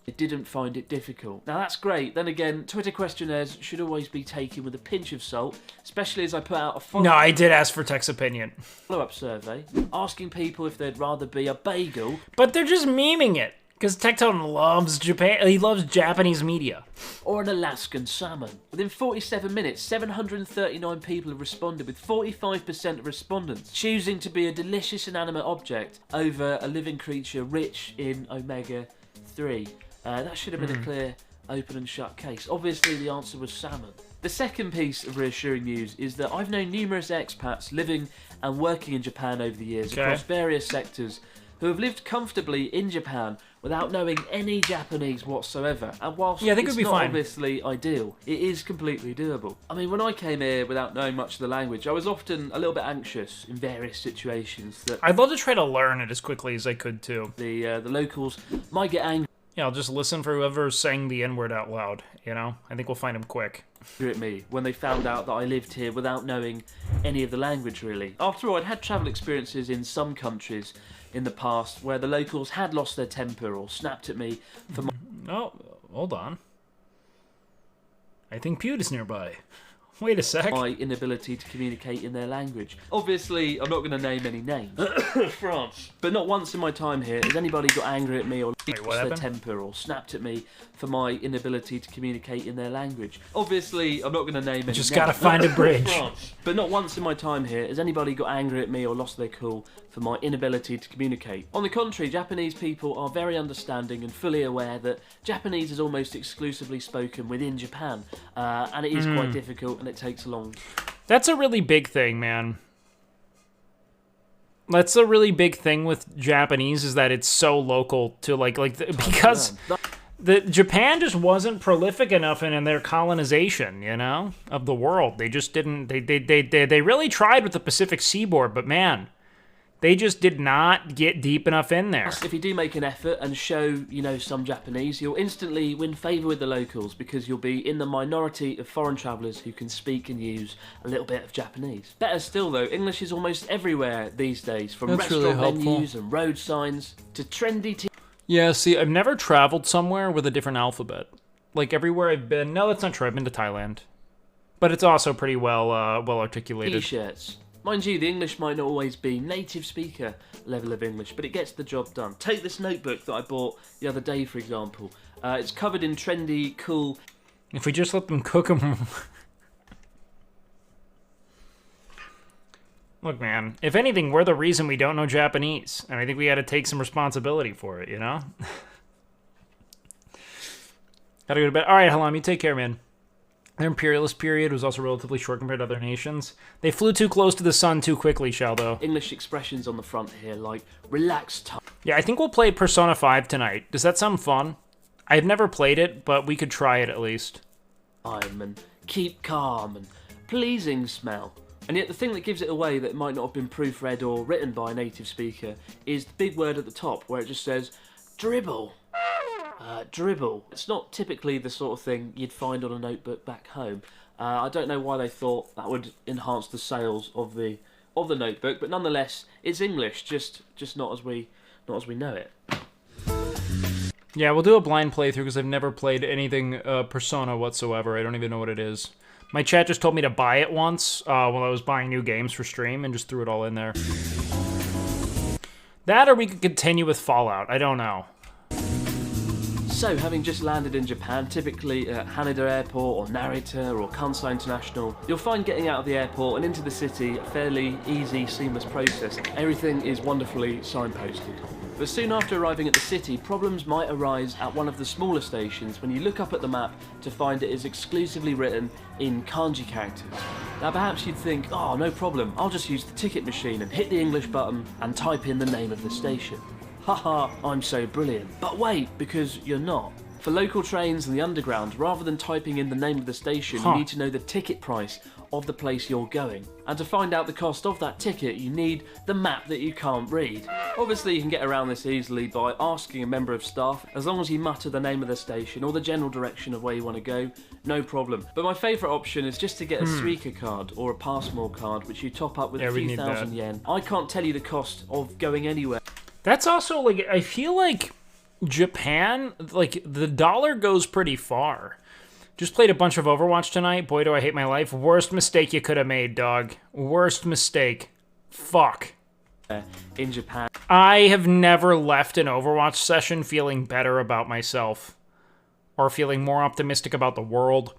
They didn't find it difficult. Now that's great. Then again, Twitter questionnaires should always be taken with a pinch of salt, especially as I put out a follow-up... No, I did ask for Tech's opinion. ...follow-up survey, asking people if they'd rather be a bagel... But they're just memeing it, because Tectone loves Japan. He loves Japanese media. ...or an Alaskan salmon. Within 47 minutes, 739 people have responded, with 45% of respondents choosing to be a delicious inanimate object over a living creature rich in omega-3. That should have been a clear, open and shut case. Obviously, the answer was salmon. The second piece of reassuring news is that I've known numerous expats living and working in Japan over the years across various sectors who have lived comfortably in Japan without knowing any Japanese whatsoever. And whilst it's not obviously ideal, it is completely doable. I mean, when I came here without knowing much of the language, I was often a little bit anxious in various situations. That I'd love to try to learn it as quickly as I could, too. The locals might get angry. Yeah, I'll just listen for whoever's saying the N-word out loud, you know? I think we'll find him quick. At me when they found out that I lived here without knowing any of the language, really. After all, I'd had travel experiences in some countries in the past where the locals had lost their temper or snapped at me for my... Oh, hold on. I think Pewd is nearby. Wait a sec. My inability to communicate in their language. Obviously, I'm not going to name any names. France. But not once in my time here has anybody got angry at me or lost their temper or snapped at me for my inability to communicate in their language. Obviously, I'm not going to name any names. Just gotta find a bridge. France. But not once in my time here has anybody got angry at me or lost their cool for my inability to communicate. On the contrary, Japanese people are very understanding and fully aware that Japanese is almost exclusively spoken within Japan, and it is quite difficult and it takes a long... That's a really big thing, man. That's a really big thing with Japanese, is that it's so local to, because Japan just wasn't prolific enough in their colonization, you know, of the world. They just didn't. They really tried with the Pacific Seaboard, but man, they just did not get deep enough in there. If you do make an effort and show, you know, some Japanese, you'll instantly win favour with the locals because you'll be in the minority of foreign travellers who can speak and use a little bit of Japanese. Better still though, English is almost everywhere these days, from That's really restaurant helpful. menus and road signs to trendy Yeah, see, I've never traveled somewhere with a different alphabet. Like, everywhere I've been... No, that's not true. I've been to Thailand. But it's also pretty well articulated. T-shirts. Mind you, the English might not always be native speaker level of English, but it gets the job done. Take this notebook that I bought the other day, for example. It's covered in trendy, cool... If we just let them cook them... Look, man, if anything, we're the reason we don't know Japanese. And I think we gotta take some responsibility for it, you know? Gotta go to bed. Alright, Halam, you take care, man. Their imperialist period was also relatively short compared to other nations. They flew too close to the sun too quickly, Shaldo. English expressions on the front here, like relaxed time. Yeah, I think we'll play Persona 5 tonight. Does that sound fun? I've never played it, but we could try it at least. And keep calm and pleasing smell. And yet the thing that gives it away that might not have been proofread or written by a native speaker is the big word at the top where it just says dribble. Dribble. It's not typically the sort of thing you'd find on a notebook back home. I don't know why they thought that would enhance the sales of the notebook, but nonetheless, it's English, just not as we know it. Yeah, we'll do a blind playthrough because I've never played anything Persona whatsoever. I don't even know what it is. My chat just told me to buy it once while I was buying new games for stream and just threw it all in there. That or we could continue with Fallout. I don't know. So, having just landed in Japan, typically at Haneda Airport or Narita or Kansai International, you'll find getting out of the airport and into the city a fairly easy, seamless process. Everything is wonderfully signposted. But soon after arriving at the city, problems might arise at one of the smaller stations when you look up at the map to find it is exclusively written in kanji characters. Now perhaps you'd think, oh no problem, I'll just use the ticket machine and hit the English button and type in the name of the station. Haha, I'm so brilliant. But wait, because you're not. For local trains and the underground, rather than typing in the name of the station, you need to know the ticket price of the place you're going. And to find out the cost of that ticket, you need the map that you can't read. Obviously, you can get around this easily by asking a member of staff. As long as you mutter the name of the station or the general direction of where you want to go, no problem. But my favourite option is just to get a Suica card or a Passmore card, which you top up with a few thousand yen. I can't tell you the cost of going anywhere. That's also, like, I feel like Japan, like, the dollar goes pretty far. Just played a bunch of Overwatch tonight. Boy, do I hate my life. Worst mistake you could have made, dog. Worst mistake. Fuck. In Japan. I have never left an Overwatch session feeling better about myself or feeling more optimistic about the world.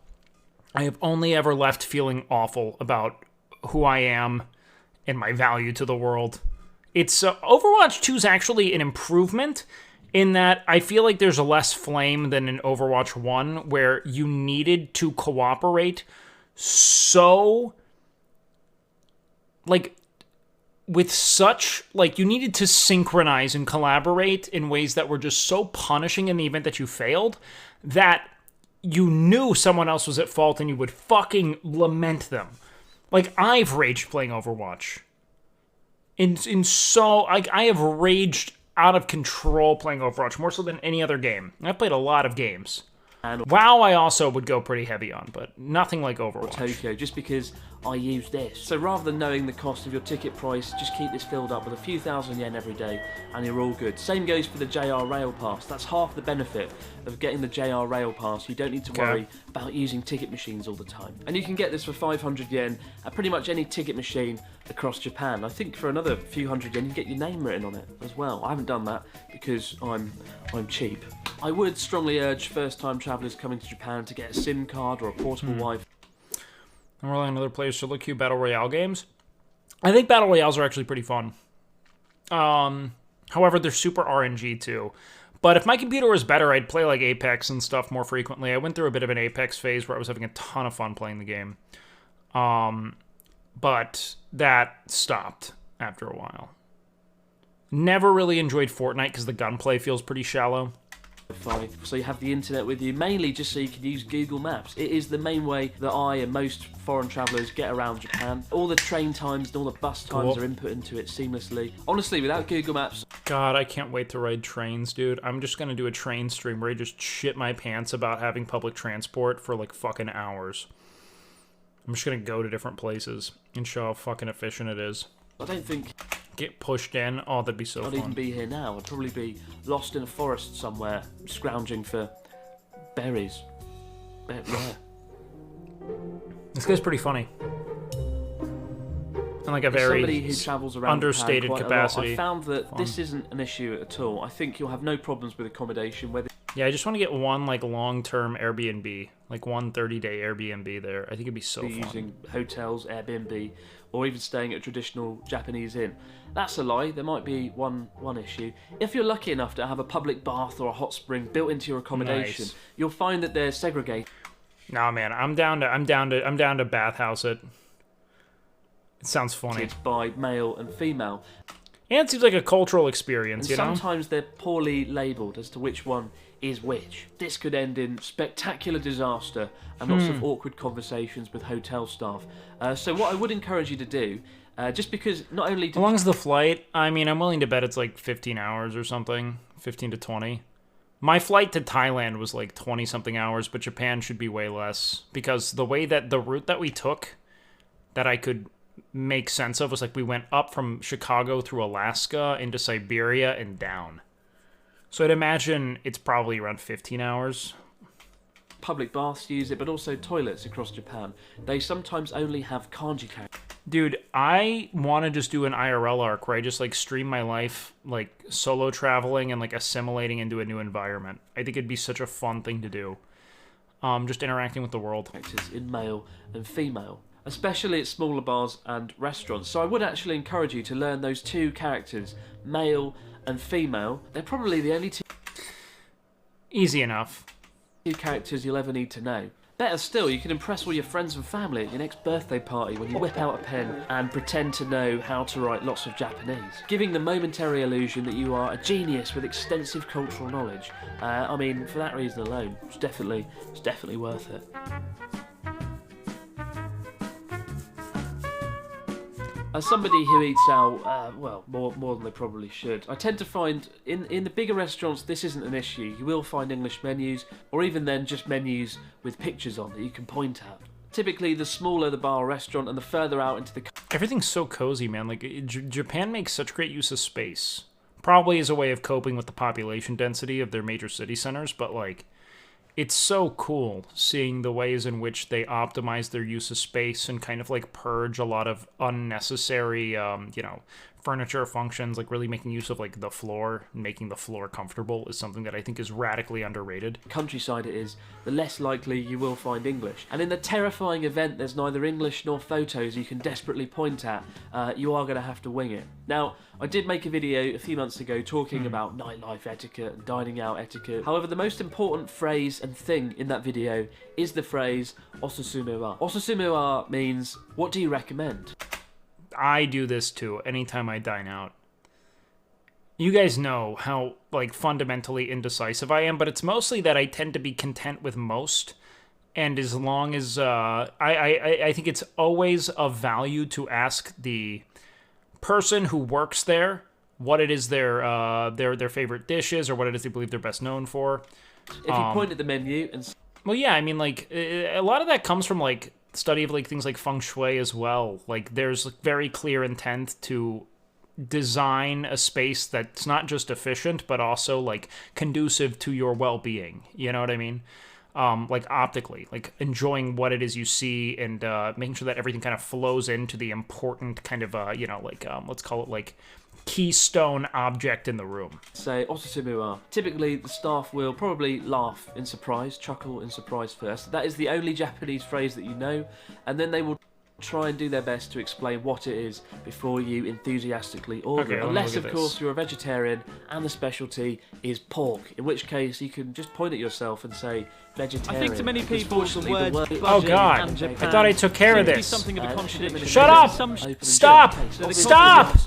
I have only ever left feeling awful about who I am and my value to the world. It's Overwatch 2 is actually an improvement in that I feel like there's less flame than in Overwatch 1, where you needed to cooperate so, like, with such, like, you needed to synchronize and collaborate in ways that were just so punishing in the event that you failed, that you knew someone else was at fault and you would fucking lament them. Like, I've raged playing Overwatch. I have raged out of control playing Overwatch, more so than any other game. I've played a lot of games. And WoW I also would go pretty heavy on, but nothing like Overwatch. Tokyo, just because I use this. So rather than knowing the cost of your ticket price, just keep this filled up with a few thousand yen every day, and you're all good. Same goes for the JR Rail Pass. That's half the benefit of getting the JR Rail Pass. You don't need to worry about using ticket machines all the time. And you can get this for 500 yen at pretty much any ticket machine across Japan. I think for another few hundred yen, you get your name written on it as well. I haven't done that because I'm cheap. I would strongly urge first-time travellers coming to Japan to get a SIM card or a portable Wi-Fi. I'm relying on other players solo queue Battle Royale games. I think Battle Royales are actually pretty fun. However, they're super RNG too. But if my computer was better, I'd play like Apex and stuff more frequently. I went through a bit of an Apex phase where I was having a ton of fun playing the game. But that stopped after a while. Never really enjoyed Fortnite because the gunplay feels pretty shallow. So you have the internet with you, mainly just so you can use Google Maps. It is the main way that I and most foreign travellers get around Japan. All the train times and all the bus times are input into it seamlessly. Honestly, without Google Maps... God, I can't wait to ride trains, dude. I'm just gonna do a train stream where I just shit my pants about having public transport for like fucking hours. I'm just gonna go to different places and show how fucking efficient it is. I don't think... Get pushed in. Oh, that'd be so fun. I'd even be here now. I'd probably be lost in a forest somewhere, scrounging for berries. Yeah. This guy's pretty funny. And like a very somebody who travels around understated capacity. I found that this isn't an issue at all. I think you'll have no problems with accommodation. Whether yeah, I just want to get one like long-term Airbnb, like one 30-day Airbnb there. I think it'd be so fun. Using hotels, Airbnb, or even staying at a traditional Japanese inn. That's a lie. There might be one issue. If you're lucky enough to have a public bath or a hot spring built into your accommodation, you'll find that they're segregated. Nah, man, I'm down to bathhouse it. It sounds funny. By male and female. And it seems like a cultural experience, And you know? sometimes they're poorly labelled as to which one is which. This could end in spectacular disaster and lots of awkward conversations with hotel staff. So what I would encourage you to do, just because not only... As long as the flight, I mean, I'm willing to bet it's like 15 hours or something. 15 to 20. My flight to Thailand was like 20-something hours, but Japan should be way less. Because the way that the route that we took, that I could make sense of, was like we went up from Chicago through Alaska into Siberia and down. So I'd imagine it's probably around 15 hours. Public baths use it, but also toilets across Japan. They sometimes only have kanji characters. Dude, I want to just do an IRL arc where I just like stream my life, like solo traveling and like assimilating into a new environment. I think it'd be such a fun thing to do. Just interacting with the world. In male and female, especially at smaller bars and restaurants. So I would actually encourage you to learn those two characters, male and female. They're probably the only two... Easy enough. ...two characters you'll ever need to know. Better still, you can impress all your friends and family at your next birthday party when you whip out a pen and pretend to know how to write lots of Japanese, giving the momentary illusion that you are a genius with extensive cultural knowledge. I mean, for that reason alone, it's definitely worth it. As somebody who eats out, well, more than they probably should, I tend to find in the bigger restaurants this isn't an issue. You will find English menus, or even then just menus with pictures on that you can point at. Typically, the smaller the bar or restaurant and the further out into the... Everything's so cozy, man. Like, Japan makes such great use of space. Probably as a way of coping with the population density of their major city centers, but like... It's so cool seeing the ways in which they optimize their use of space and kind of like purge a lot of unnecessary, furniture functions, like really making use of like the floor, making the floor comfortable is something that I think is radically underrated. Countryside it is, the less likely you will find English. And in the terrifying event there's neither English nor photos you can desperately point at, you are going to have to wing it. Now, I did make a video a few months ago talking about nightlife etiquette and dining out etiquette. However, the most important phrase and thing in that video is the phrase osusume wa. Osusume wa means, what do you recommend? I do this too anytime I dine out. You guys know how like fundamentally indecisive I am, but it's mostly that I tend to be content with most. And as long as I think it's always of value to ask the person who works there what it is their favorite dish is, or what it is they believe they're best known for. If you point at the menu and... Well, yeah, I mean, like, a lot of that comes from, like, study of, like, things like feng shui as well. Like, there's very clear intent to design a space that's not just efficient, but also, like, conducive to your well-being. You know what I mean? Like, optically. Like, enjoying what it is you see and making sure that everything kind of flows into the important kind of, let's call it, like, keystone object in the room. Say osusume wa. Typically, the staff will probably laugh in surprise, chuckle in surprise first. That is the only Japanese phrase that you know, and then they will try and do their best to explain what it is before you enthusiastically order. Okay, unless, of course, you're a vegetarian and the specialty is pork, in which case you can just point at yourself and say vegetarian. I think to many people the word oh god, I thought I took care of this. Something of a contradiction. Shut up! Stop! Stop!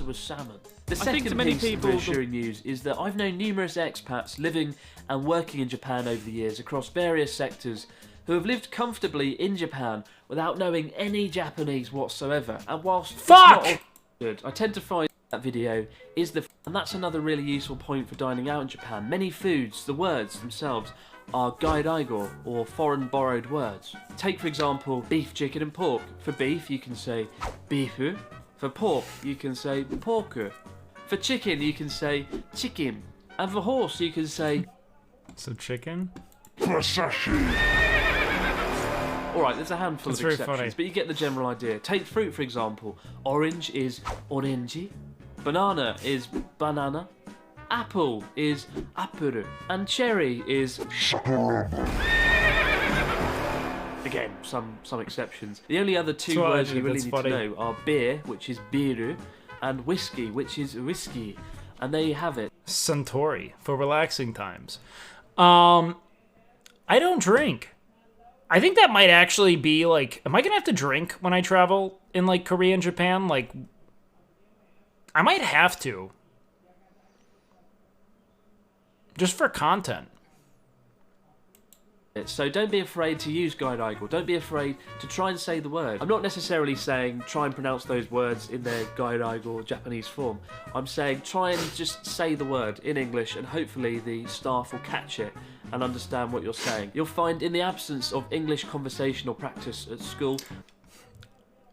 The I think second to many piece people, of reassuring news is that I've known numerous expats living and working in Japan over the years across various sectors who have lived comfortably in Japan without knowing any Japanese whatsoever. And whilst it's not all good, I tend to find that video is and that's another really useful point for dining out in Japan. Many foods, the words themselves, are gairaigo, or foreign borrowed words. Take for example beef, chicken and pork. For beef you can say beefu, for pork you can say porku, for chicken you can say chicken, and for horse you can say so chicken? Alright, there's a handful That's of very exceptions, funny. but you get the general idea. Take fruit for example. Orange is orange, banana is banana, apple is apuru, and cherry is again, some exceptions. The only other two So, words you really that's need funny. to know are beer, which is biru, and whiskey, which is whiskey. And there you have it. Suntory for relaxing times. I don't drink. I think that might actually be like, am I gonna have to drink when I travel in like Korea and Japan? Like, I might have to. Just for content. So don't be afraid to use gairaigo. Don't be afraid to try and say the word. I'm not necessarily saying try and pronounce those words in their gairaigo or Japanese form. I'm saying try and just say the word in English and hopefully the staff will catch it and understand what you're saying. You'll find in the absence of English conversational practice at school.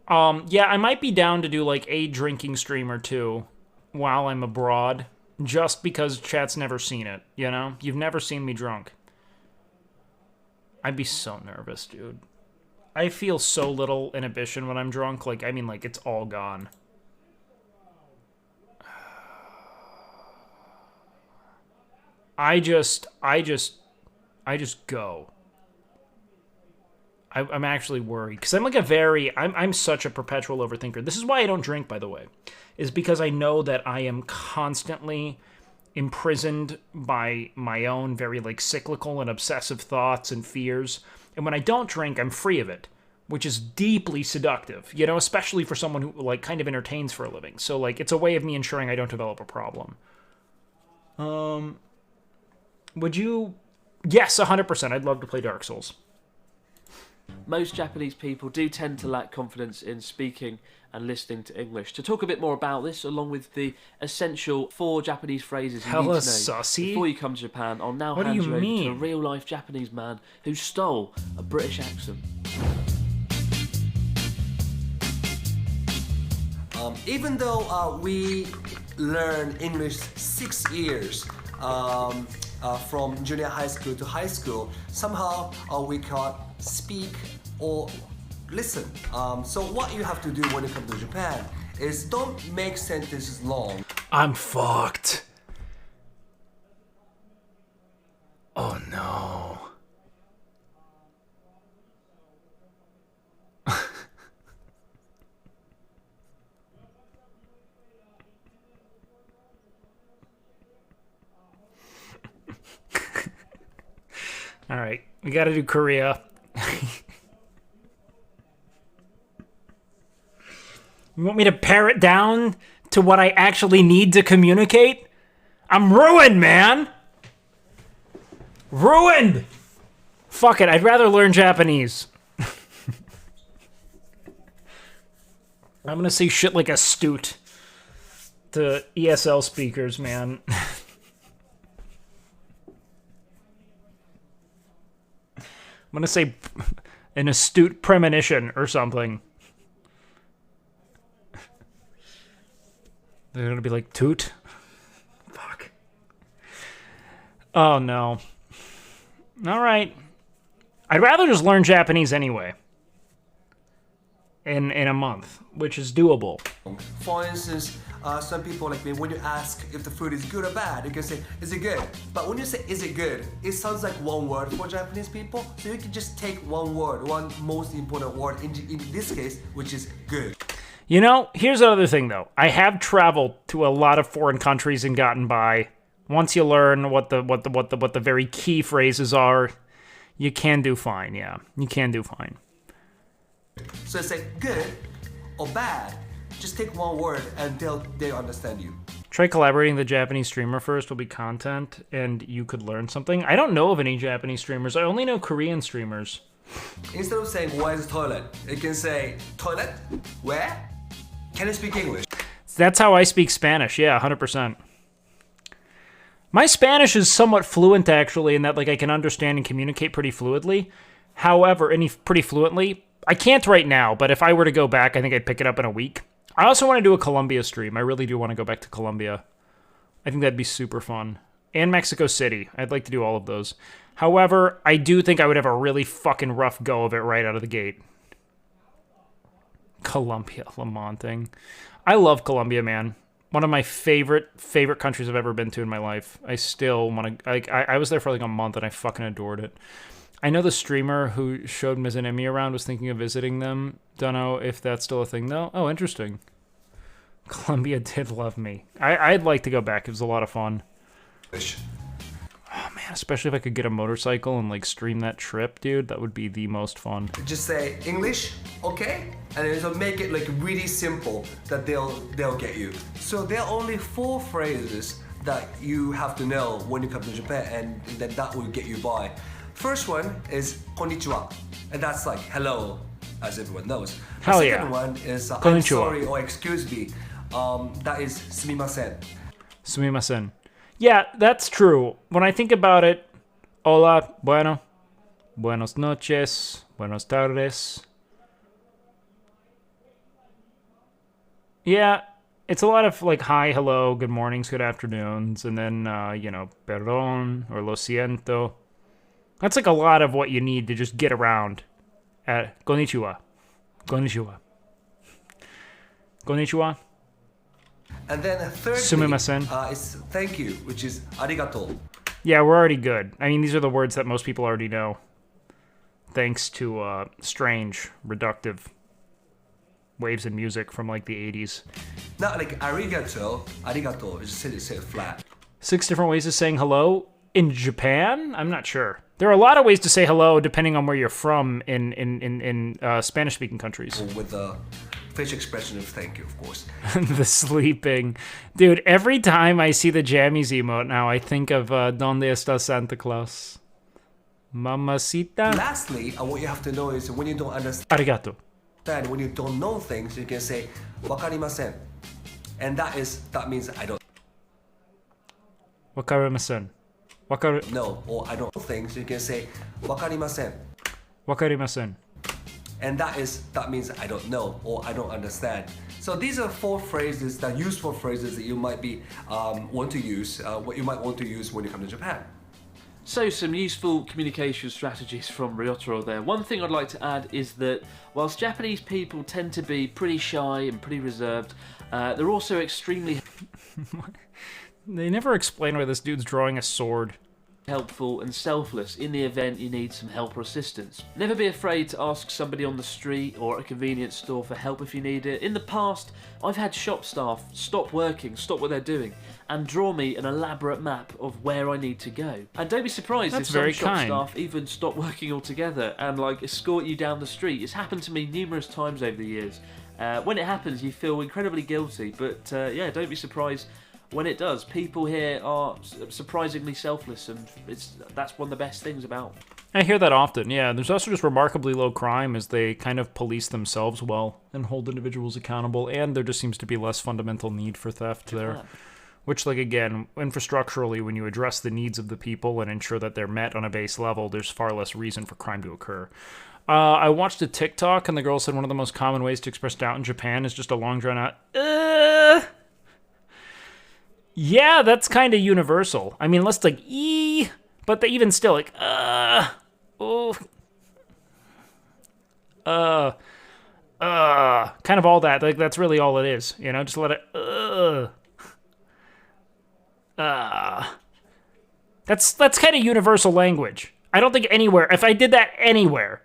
Yeah, I might be down to do like a drinking stream or two while I'm abroad, just because chat's never seen it, you know? You've never seen me drunk. I'd be so nervous, dude. I feel so little inhibition when I'm drunk. Like, I mean, like, it's all gone. I just go. I'm actually worried. Because I'm like I'm such a perpetual overthinker. This is why I don't drink, by the way. Is because I know that I am constantly imprisoned by my own very like cyclical and obsessive thoughts and fears, and when I don't drink I'm free of it, which is deeply seductive, you know, especially for someone who like kind of entertains for a living. So like it's a way of me ensuring I don't develop a problem. Would you? Yes, 100%. I'd love to play Dark Souls. Most Japanese people do tend to lack confidence in speaking and listening to English. To talk a bit more about this, along with the essential 4 Japanese phrases you need to know sussy. before you come to Japan, I'll now What hand do you you over mean? to a real-life Japanese man who stole a British accent. Even though we learn English 6 years from junior high school to high school, somehow we can't speak or listen. So what you have to do when you come to Japan is don't make sentences long. I'm fucked. Oh no. All right, we got to do Korea. You want me to pare it down to what I actually need to communicate? I'm ruined, man. Ruined. Fuck it, I'd rather learn Japanese. I'm gonna say shit like astute to ESL speakers, man. I'm gonna say an astute premonition or something. They're gonna be like, toot? Fuck. Oh, no. Alright. I'd rather just learn Japanese anyway. In a month, which is doable. For instance, some people like me, when you ask if the food is good or bad, you can say, is it good? But when you say, is it good? It sounds like one word for Japanese people. So you can just take one word, one most important word in this case, which is good. You know, here's another thing though. I have traveled to a lot of foreign countries and gotten by. Once you learn what the very key phrases are, you can do fine. Yeah, you can do fine. So say good or bad. Just take one word and they'll understand you. Try collaborating with a Japanese streamer first. Will be content, and you could learn something. I don't know of any Japanese streamers. I only know Korean streamers. Instead of saying where's the toilet, you can say toilet. Where? Can you speak English? That's how I speak Spanish. Yeah, 100%. My Spanish is somewhat fluent, actually, in that like I can understand and communicate pretty fluidly. However, pretty fluently. I can't right now, but if I were to go back, I think I'd pick it up in a week. I also want to do a Colombia stream. I really do want to go back to Colombia. I think that'd be super fun. And Mexico City. I'd like to do all of those. However, I do think I would have a really fucking rough go of it right out of the gate. Colombia, lamenting. I love Colombia, man. One of my favorite countries I've ever been to in my life. I still want to... I was there for like a month and I fucking adored it. I know the streamer who showed Mizunemi around was thinking of visiting them. Don't know if that's still a thing, though. Oh, interesting. Colombia did love me. I'd like to go back. It was a lot of fun. Oh, man, especially if I could get a motorcycle and, like, stream that trip, dude. That would be the most fun. Just say English, okay? And then so make it, like, really simple that they'll get you. So there are only 4 phrases that you have to know when you come to Japan, and then that will get you by. First one is konnichiwa, and that's like hello, as everyone knows. Hell the yeah. second one is I'm Konnichiwa. sorry or excuse me. That is sumimasen. Sumimasen. Yeah, that's true. When I think about it, hola, bueno, buenos noches, buenos tardes. Yeah, it's a lot of like hi, hello, good mornings, good afternoons, and then, you know, perdón or lo siento. That's like a lot of what you need to just get around. Konnichiwa. Konnichiwa. Konnichiwa. And then thirdly, Sumimasen. is thank you, which is arigato. Yeah, we're already good. I mean, these are the words that most people already know. Thanks to strange, reductive waves in music from like the 80s. Not like arigato, just say it flat. 6 different ways of saying hello in Japan? I'm not sure. There are a lot of ways to say hello depending on where you're from in Spanish-speaking countries. With the facial expression of thank you, of course. The sleeping. Dude, every time I see the Jammies emote now, I think of Donde está Santa Claus? Mamacita? Lastly, what you have to know is when you don't understand, Arigato. when you don't know things, you can say wakarimasen. And that means I don't. Wakarimasen. No, or I don't know things, you can say wakarimasen. Wakarimasen. And that means I don't know or I don't understand. So these are 4 phrases, that useful phrases that you might be want to use, what you might want to use when you come to Japan. So some useful communication strategies from Ryotaro there. One thing I'd like to add is that whilst Japanese people tend to be pretty shy and pretty reserved, they're also extremely They never explain why this dude's drawing a sword. Helpful and selfless in the event you need some help or assistance. Never be afraid to ask somebody on the street or at a convenience store for help if you need it. In the past, I've had shop staff stop working, stop what they're doing, and draw me an elaborate map of where I need to go. And don't be surprised That's if some very shop kind. staff even stop working altogether and like escort you down the street. It's happened to me numerous times over the years. When it happens, you feel incredibly guilty, but yeah, don't be surprised when it does. People here are surprisingly selfless, and that's one of the best things about. I hear that often, yeah. There's also just remarkably low crime as they kind of police themselves well and hold individuals accountable, and there just seems to be less fundamental need for theft there. Which, like, again, infrastructurally, when you address the needs of the people and ensure that they're met on a base level, there's far less reason for crime to occur. I watched a TikTok, and the girl said one of the most common ways to express doubt in Japan is just a long drawn-out, Yeah, that's kind of universal. I mean, less like, but even still, like, kind of all that. Like, that's really all it is, you know? Just let it, That's kind of universal language. I don't think anywhere, if I did that anywhere,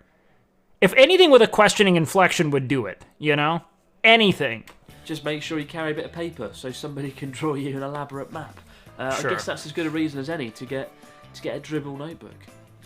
if anything with a questioning inflection would do it, you know? Anything. Just make sure you carry a bit of paper so somebody can draw you an elaborate map. Sure. I guess that's as good a reason as any to get a dribble notebook.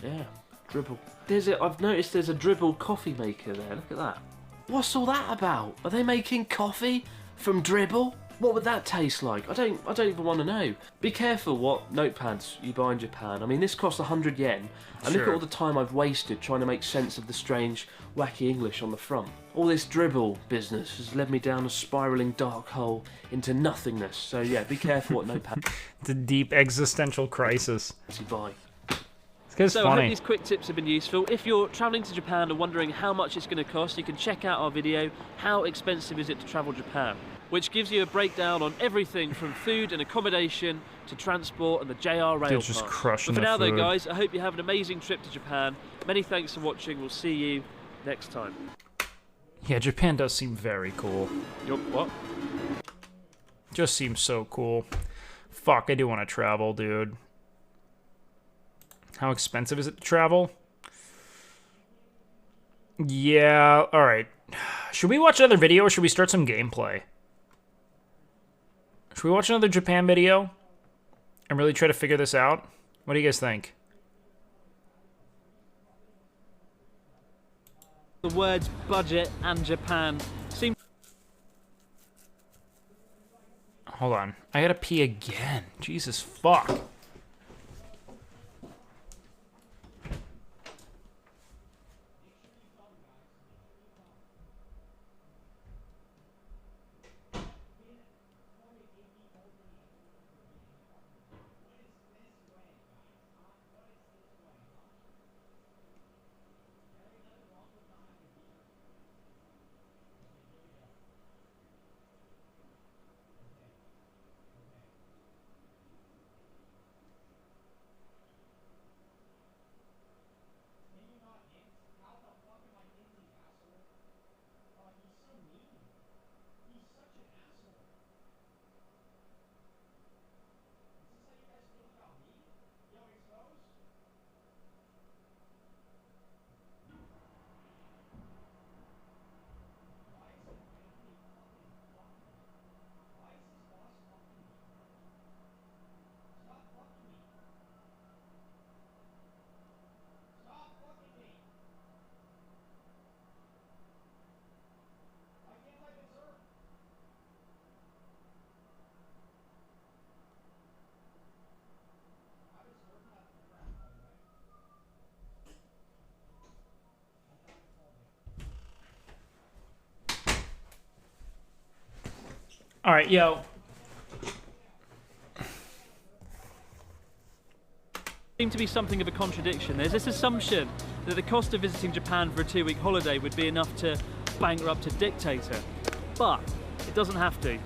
Yeah, dribble. I've noticed there's a dribble coffee maker there. Look at that. What's all that about? Are they making coffee from dribble? What would that taste like? I don't even want to know. Be careful what notepads you buy in Japan. I mean, this costs 100 yen, and look at all the time I've wasted trying to make sense of the strange, wacky English on the front. All this dribble business has led me down a spiralling dark hole into nothingness. So yeah, be careful what notepad. It's a deep existential crisis. You buy. So I hope these quick tips have been useful. If you're travelling to Japan and wondering how much it's going to cost, you can check out our video, How Expensive Is It to Travel Japan? Which gives you a breakdown on everything from food and accommodation to transport and the JR rail just pass. crushing But for the now though food. guys, I hope you have an amazing trip to Japan. Many thanks for watching, we'll see you next time. Yeah, Japan does seem very cool. What? Just seems so cool. Fuck, I do want to travel, dude. How expensive is it to travel? Yeah, alright. Should we watch another video or should we start some gameplay? Should we watch another Japan video and really try to figure this out? What do you guys think? The words budget and Japan seem... Hold on. I gotta pee again. Jesus fuck. All right, yo. Seems to be something of a contradiction. There's this assumption that the cost of visiting Japan for a 2-week holiday would be enough to bankrupt a dictator. But it doesn't have to.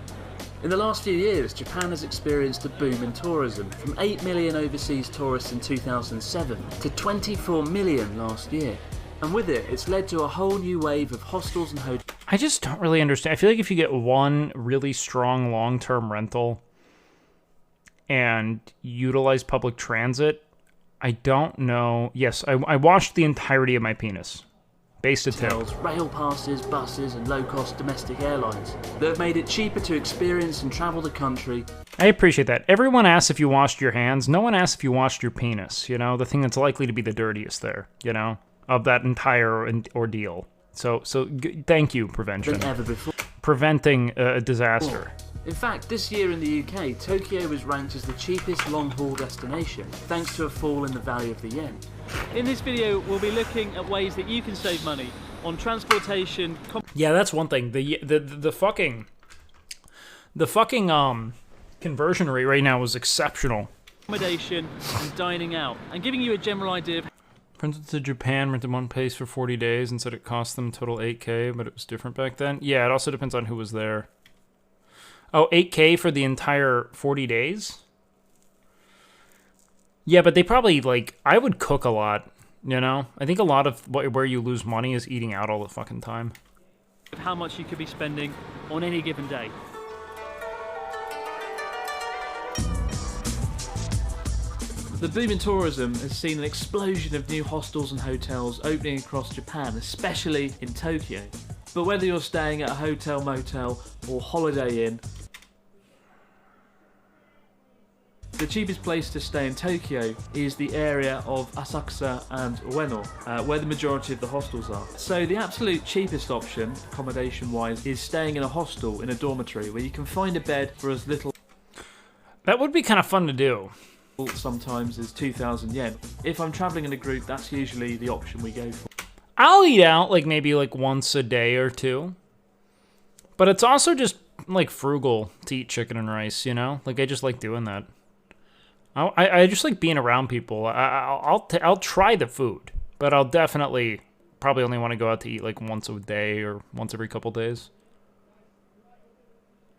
In the last few years, Japan has experienced a boom in tourism, from 8 million overseas tourists in 2007 to 24 million last year. And with it, it's led to a whole new wave of hostels and hotels. I just don't really understand. I feel like if you get one really strong long-term rental and utilize public transit, I don't know. Yes, I watched the entirety of my penis. Based at hotels, rail passes, buses, and low-cost domestic airlines that have made it cheaper to experience and travel the country. I appreciate that. Everyone asks if you washed your hands. No one asks if you washed your penis, you know? The thing that's likely to be the dirtiest there, you know? Of that entire ordeal. So thank you, prevention. Than ever before. Preventing a disaster. In fact, this year in the UK, Tokyo was ranked as the cheapest long-haul destination, thanks to a fall in the value of the yen. In this video, we'll be looking at ways that you can save money on transportation. Yeah, that's one thing. The fucking conversion rate right now is exceptional. Accommodation and dining out, and giving you a general idea of. Rented to Japan, rented one place for 40 days and said it cost them total 8K, but it was different back then. Yeah, it also depends on who was there. Oh, 8K for the entire 40 days? Yeah, but they probably, like, I would cook a lot, you know? I think a lot of where you lose money is eating out all the fucking time. How much you could be spending on any given day. The boom in tourism has seen an explosion of new hostels and hotels opening across Japan, especially in Tokyo. But whether you're staying at a hotel, motel, or holiday inn, The cheapest place to stay in Tokyo is the area of Asakusa and Ueno, where the majority of the hostels are. So the absolute cheapest option, accommodation-wise, is staying in a hostel in a dormitory where you can find a bed for as little... That would be kind of fun to do. ...sometimes as 2,000 yen. If I'm travelling in a group, that's usually the option we go for. I'll eat out like maybe like once a day or two. But it's also just like frugal to eat chicken and rice, you know? Like I just like doing that. I just like being around people. I'll try the food, but I'll definitely probably only want to go out to eat like once a day or once every couple days.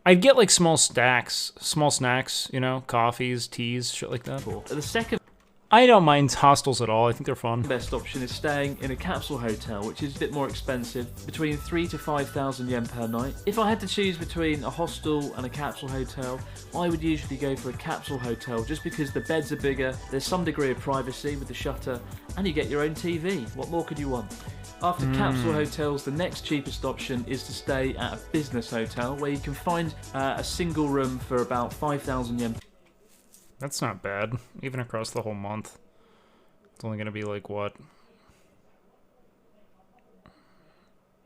I'd get like small snacks, you know, coffees, teas, shit like that. The second... I don't mind hostels at all. I think they're fun. The best option is staying in a capsule hotel, which is a bit more expensive, between 3,000 to 5,000 yen per night. If I had to choose between a hostel and a capsule hotel, I would usually go for a capsule hotel just because the beds are bigger, there's some degree of privacy with the shutter, and you get your own TV. What more could you want? After capsule hotels, the next cheapest option is to stay at a business hotel where you can find a single room for about 5,000 yen. That's not bad, even across the whole month. It's only gonna be like what?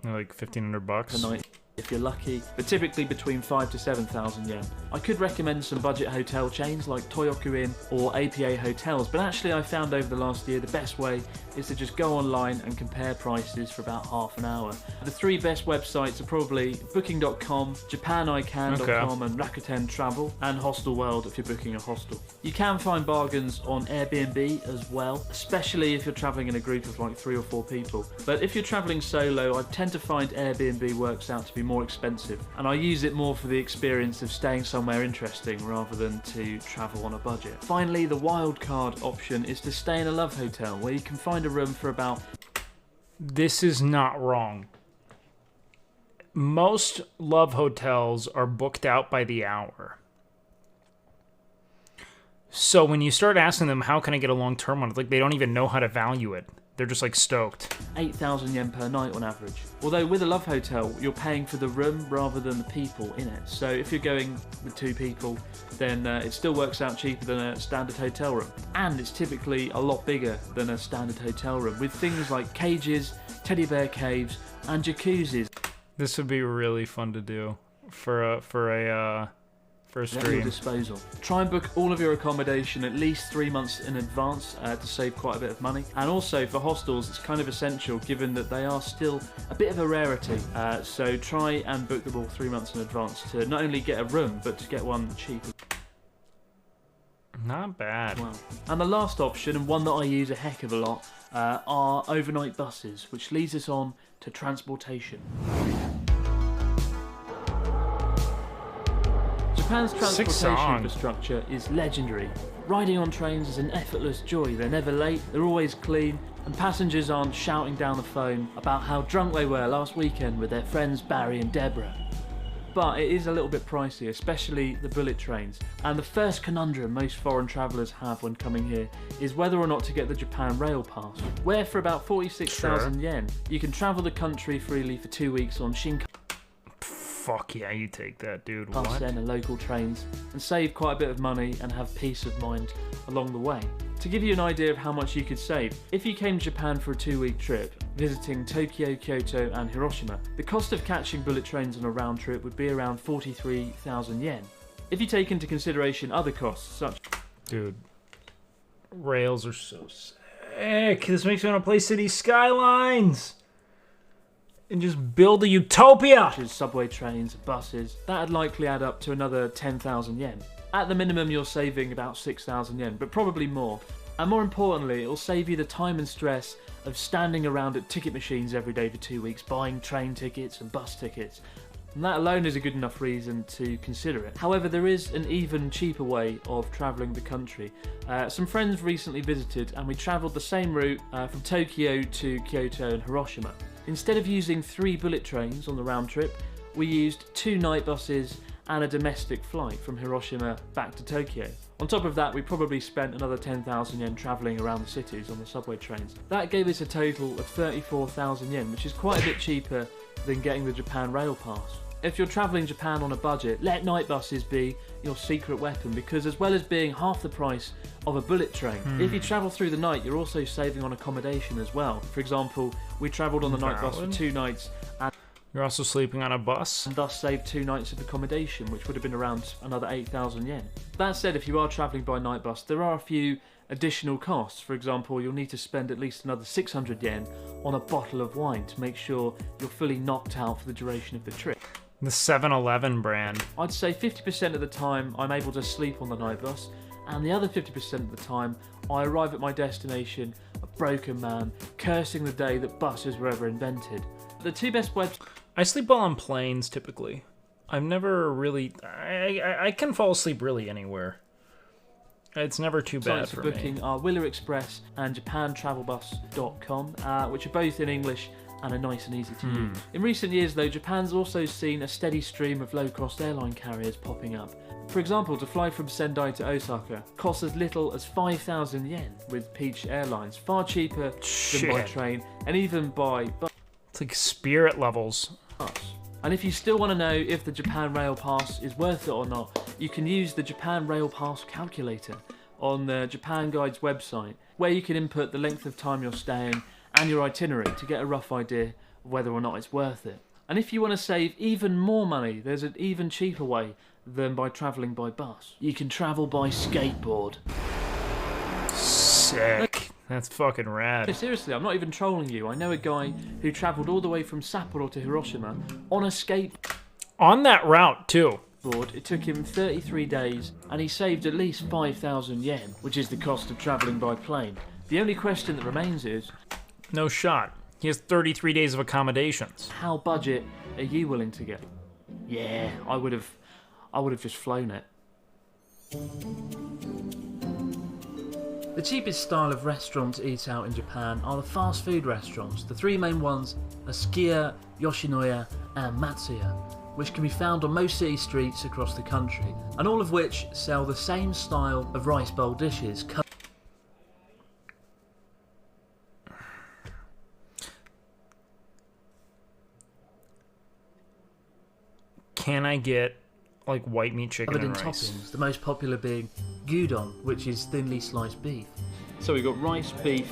Like 1,500 bucks per night, if you're lucky, but typically between 5,000 to 7,000 yen. I could recommend some budget hotel chains like Toyoku Inn or APA Hotels, but actually I found over the last year the best way is to just go online and compare prices for about half an hour. The three best websites are probably Booking.com, JapanICan.com and Rakuten Travel, and Hostel World if you're booking a hostel. You can find bargains on Airbnb as well, especially if you're travelling in a group of like 3 or 4 people. But if you're travelling solo, I tend to find Airbnb works out to be more expensive, and I use it more for the experience of staying somewhere interesting rather than to travel on a budget. Finally, the wildcard option is to stay in a love hotel where you can find a room for about... This is not wrong. Most love hotels are booked out by the hour. So when you start asking them, how can I get a long-term one? It's like they don't even know how to value it. They're just like stoked. 8,000 yen per night on average. Although with a love hotel, you're paying for the room rather than the people in it. So if you're going with 2 people, then it still works out cheaper than a standard hotel room. And it's typically a lot bigger than a standard hotel room, with things like cages, teddy bear caves, and jacuzzis. This would be really fun to do for a stream. At your disposal. Try and book all of your accommodation at least 3 months in advance to save quite a bit of money. And also for hostels, it's kind of essential given that they are still a bit of a rarity. So try and book them all 3 months in advance to not only get a room, but to get one cheaper. Not bad. Well, and the last option, and one that I use a heck of a lot, are overnight buses, which leads us on to transportation. Japan's transportation infrastructure is legendary. Riding on trains is an effortless joy. They're never late, they're always clean, and passengers aren't shouting down the phone about how drunk they were last weekend with their friends Barry and Deborah. But it is a little bit pricey, especially the bullet trains. And the first conundrum most foreign travellers have when coming here is whether or not to get the Japan Rail Pass, where for about 46,000 yen, you can travel the country freely for 2 weeks on Shinkansen. Fuck yeah, you take that, dude. What? And local trains, and save quite a bit of money and have peace of mind along the way. To give you an idea of how much you could save, if you came to Japan for a 2-week trip, visiting Tokyo, Kyoto and Hiroshima, the cost of catching bullet trains on a round trip would be around 43,000 yen. If you take into consideration other costs such... Dude, rails are so sick. This makes me want to play City Skylines and just build a utopia. Such as subway trains, buses, that'd likely add up to another 10,000 yen. At the minimum, you're saving about 6,000 yen, but probably more. And more importantly, it'll save you the time and stress of standing around at ticket machines every day for 2 weeks, buying train tickets and bus tickets. And that alone is a good enough reason to consider it. However, there is an even cheaper way of travelling the country. Some friends recently visited and we travelled the same route from Tokyo to Kyoto and Hiroshima. Instead of using 3 bullet trains on the round trip, we used 2 night buses and a domestic flight from Hiroshima back to Tokyo. On top of that, we probably spent another 10,000 yen travelling around the cities on the subway trains. That gave us a total of 34,000 yen, which is quite a bit cheaper than getting the Japan Rail Pass. If you're travelling Japan on a budget, let night buses be your secret weapon, because as well as being half the price of a bullet train, if you travel through the night, you're also saving on accommodation as well. For example, we travelled on the night bus for 2 nights, and you're also sleeping on a bus, and thus saved 2 nights of accommodation, which would have been around another 8,000 yen. That said, if you are travelling by night bus, there are a few additional costs. For example, you'll need to spend at least another 600 yen on a bottle of wine to make sure you're fully knocked out for the duration of the trip. The 7-Eleven brand. I'd say 50% of the time I'm able to sleep on the night bus, and the other 50% of the time I arrive at my destination a broken man, cursing the day that buses were ever invented. The 2 best websites... I sleep well on planes, typically. I've never really... I can fall asleep really anywhere. It's never too bad for booking me. Are Willer Express and JapanTravelBus.com, which are both in English and are nice and easy to use. In recent years, though, Japan's also seen a steady stream of low-cost airline carriers popping up. For example, to fly from Sendai to Osaka costs as little as 5,000 yen with Peach Airlines, far cheaper than by train and even by bus. It's like Spirit levels. And if you still want to know if the Japan Rail Pass is worth it or not, you can use the Japan Rail Pass calculator on the Japan Guide's website, where you can input the length of time you're staying and your itinerary to get a rough idea of whether or not it's worth it. And if you want to save even more money, there's an even cheaper way than by travelling by bus. You can travel by skateboard. Sick. That's fucking rad. No, seriously, I'm not even trolling you. I know a guy who travelled all the way from Sapporo to Hiroshima on a skateboard. On that route, too. It took him 33 days, and he saved at least 5,000 yen, which is the cost of travelling by plane. The only question that remains is... No shot. He has 33 days of accommodations. How budget are you willing to get? Yeah, I would have just flown it. The cheapest style of restaurant to eat out in Japan are the fast food restaurants. The 3 main ones are Sukiya, Yoshinoya and Matsuya, which can be found on most city streets across the country, and all of which sell the same style of rice bowl dishes. Can I get like white meat chicken and rice? Toppings, the most popular being gyudon, which is thinly sliced beef. So we've got rice, beef.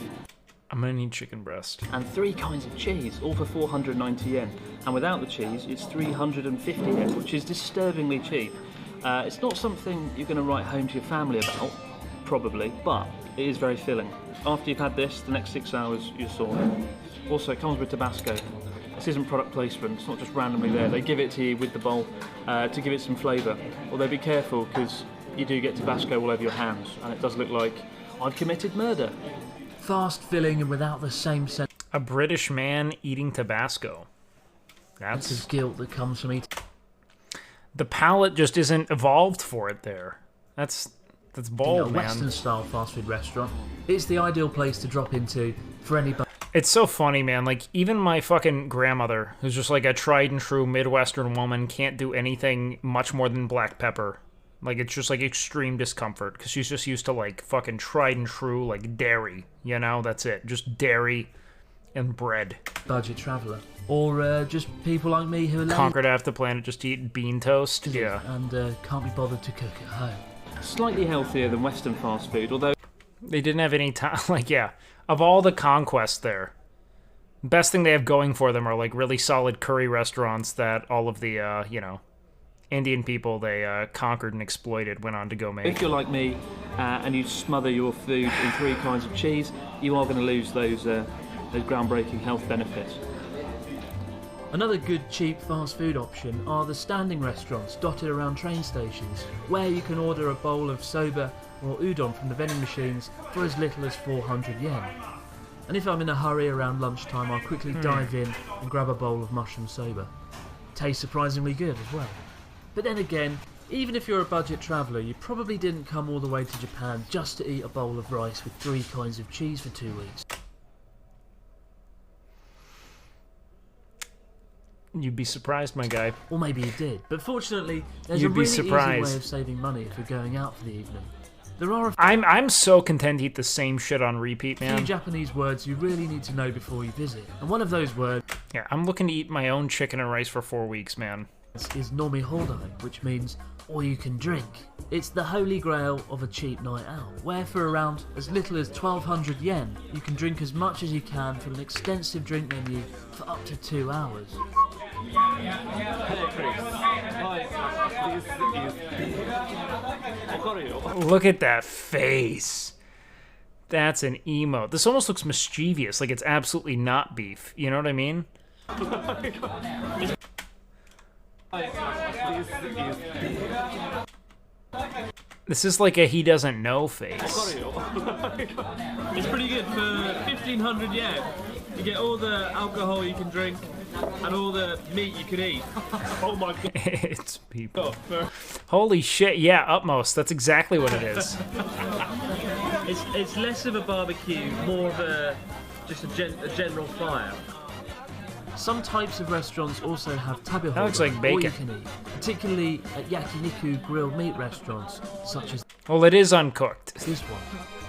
I'm gonna need chicken breast. And 3 kinds of cheese, all for 490 yen. And without the cheese, it's 350 yen, which is disturbingly cheap. It's not something you're gonna write home to your family about, probably, but it is very filling. After you've had this, the next 6 hours, you're sore. Also, it comes with Tabasco. This isn't product placement, it's not just randomly there. They give it to you with the bowl to give it some flavour. Although be careful, because you do get Tabasco all over your hands, and it does look like I've committed murder. Fast, filling, and without the same sense. A British man eating Tabasco. That's of guilt that comes from eating. The palate just isn't evolved for it there. That's bold, man. A Western-style fast food restaurant. It's the ideal place to drop into for anybody. It's so funny, man. Like, even my fucking grandmother, who's just like a tried and true Midwestern woman, can't do anything much more than black pepper. Like, it's just like extreme discomfort, because she's just used to like fucking tried and true, like dairy, you know? That's it. Just dairy and bread. Budget traveller. Or just people like me who are conquered half the planet just to eat bean toast. Yeah. And can't be bothered to cook at home. Slightly healthier than Western fast food, although... They didn't have any time, like, yeah. Of all the conquests there, best thing they have going for them are, like, really solid curry restaurants that all of the, you know, Indian people they conquered and exploited went on to go make. If you're like me, and you smother your food in 3 kinds of cheese, you are going to lose those groundbreaking health benefits. Another good cheap fast food option are the standing restaurants dotted around train stations, where you can order a bowl of soba or udon from the vending machines for as little as 400 yen. And if I'm in a hurry around lunchtime, I'll quickly dive in and grab a bowl of mushroom soba. Tastes surprisingly good as well. But then again, even if you're a budget traveller, you probably didn't come all the way to Japan just to eat a bowl of rice with 3 kinds of cheese for 2 weeks. You'd be surprised, my guy. Or maybe you did. But fortunately, there's a really easy way of saving money if you're going out for the evening. There are I'm so content to eat the same shit on repeat, man. A few Japanese words you really need to know before you visit. And one of those words... Yeah, I'm looking to eat my own chicken and rice for 4 weeks, man. is Nomi Hodai, which means all you can drink. It's the holy grail of a cheap night out, where for around as little as 1,200 yen, you can drink as much as you can from an extensive drink menu for up to 2 hours. Look at that face. That's an emote. This almost looks mischievous, like it's absolutely not beef. You know what I mean? This is like a he doesn't know face. It's pretty good for 1,500 yen. You get all the alcohol you can drink and all the meat you can eat. Oh my god. It's people. Holy shit, yeah, Utmost. That's exactly what it is. It's less of a barbecue, more of a just a general fire. Some types of restaurants also have tabehoda, That looks like all bacon. you can eat, particularly at yakiniku grilled meat restaurants, such as Well, it is uncooked. this one.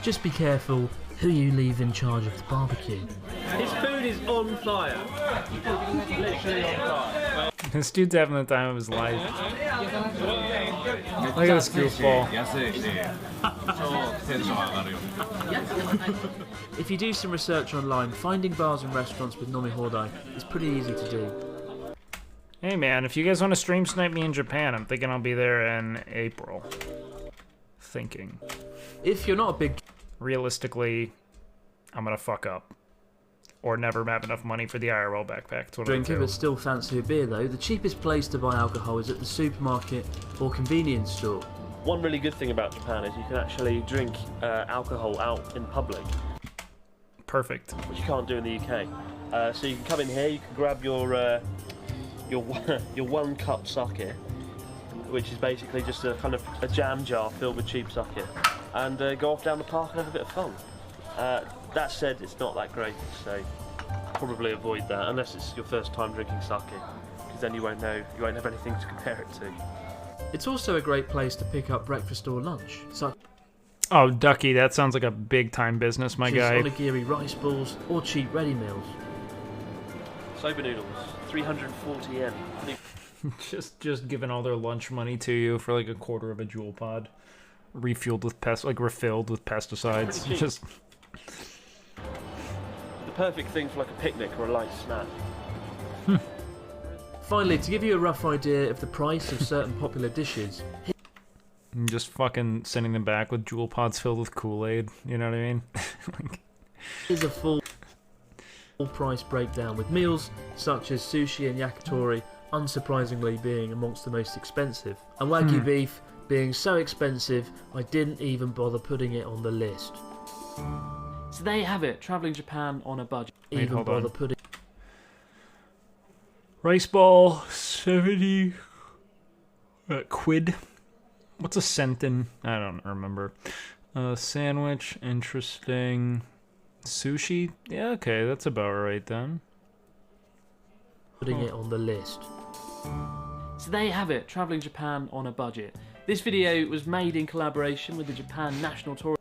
Just be careful who you leave in charge of the barbecue. His food is on fire. Literally on fire. This dude's having the time of his life. Look at this goofball. If you do some research online, finding bars and restaurants with Nomi Hodai is pretty easy to do. Hey man, if you guys want to stream snipe me in Japan, I'm thinking I'll be there in April. Thinking. If you're not a big... Realistically, I'm gonna fuck up. Or never have enough money for the IRL backpack. That's what drinker I'll do. but still fancy a beer though, the cheapest place to buy alcohol is at the supermarket or convenience store. One really good thing about Japan is you can actually drink alcohol out in public. Perfect. Which you can't do in the UK. So you can come in here, you can grab your your 1 cup sake, which is basically just a kind of a jam jar filled with cheap sake, and go off down the park and have a bit of fun. That said, it's not that great, so probably avoid that unless it's your first time drinking sake, because then you won't have anything to compare it to. It's also a great place to pick up breakfast or lunch, such Oh, Ducky, that sounds like a big time business, my as guy. onigiri rice balls or cheap ready meals. Soba noodles, 340 yen. just giving all their lunch money to you for like a quarter of a jewel pod, refilled with refilled with pesticides. Pretty cheap. Just The perfect thing for like a picnic or a light snack. Finally, to give you a rough idea of the price of certain popular dishes, just fucking sending them back with jewel pods filled with Kool-Aid. You know what I mean? Like, here's a full price breakdown with meals such as sushi and yakitori unsurprisingly being amongst the most expensive, and wagyu beef being so expensive I didn't even bother putting it on the list. So there you have it, travelling Japan on a budget. Wait, hold on. Putting rice ball, 70 quid. What's a centin? I don't remember. Sandwich, interesting. Sushi? Yeah, okay, that's about right then. Putting it on the list. So there you have it, travelling Japan on a budget. This video was made in collaboration with the Japan National Tourism.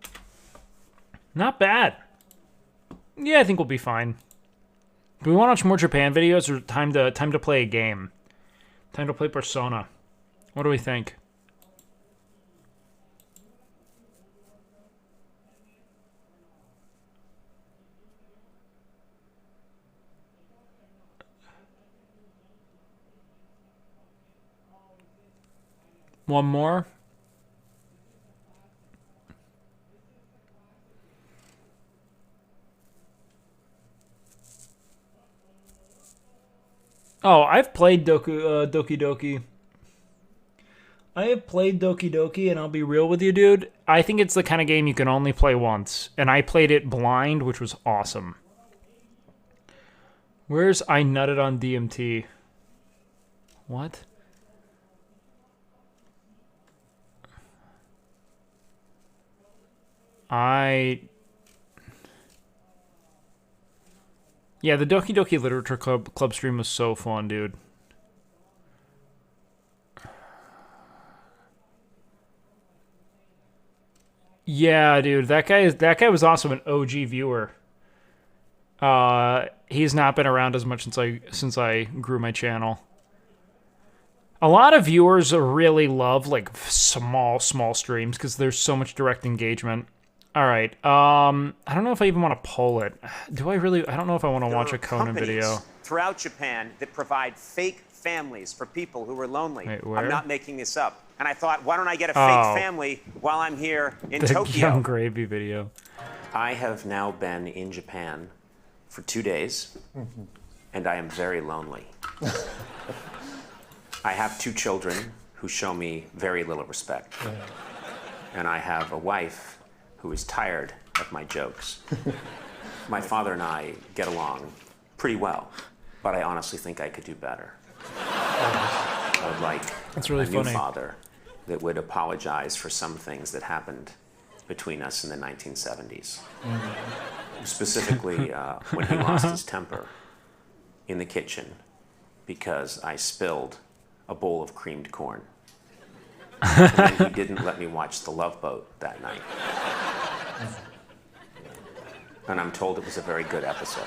Not bad. Yeah, I think we'll be fine. Do we want to watch more Japan videos or time to play a game? Time to play Persona. What do we think? One more? Oh, I've played Doki Doki. I have played Doki Doki, and I'll be real with you, dude. I think it's the kind of game you can only play once. And I played it blind, which was awesome. Where's I Nutted on DMT? What? Yeah, the Doki Doki Literature Club stream was so fun, dude. Yeah, dude, that guy was also an OG viewer. He's not been around as much since I grew my channel. A lot of viewers really love like small streams because there's so much direct engagement. All right. I don't know if I even want to poll it. Do I really? I don't know if I want to watch a Conan video. Throughout Japan that provide fake families for people who are lonely. Wait, where? I'm not making this up. And I thought, why don't I get a fake family while I'm here in The Tokyo? Young Gravy video. I have now been in Japan for 2 days, and I am very lonely. I have 2 children who show me very little respect. And I have a wife who is tired of my jokes. My father and I get along pretty well, but I honestly think I could do better. I would like That's really a new funny. father that would apologize for some things that happened between us in the 1970s. Specifically, when he lost his temper in the kitchen because I spilled a bowl of creamed corn. And then he didn't let me watch The Love Boat that night. And I'm told it was a very good episode.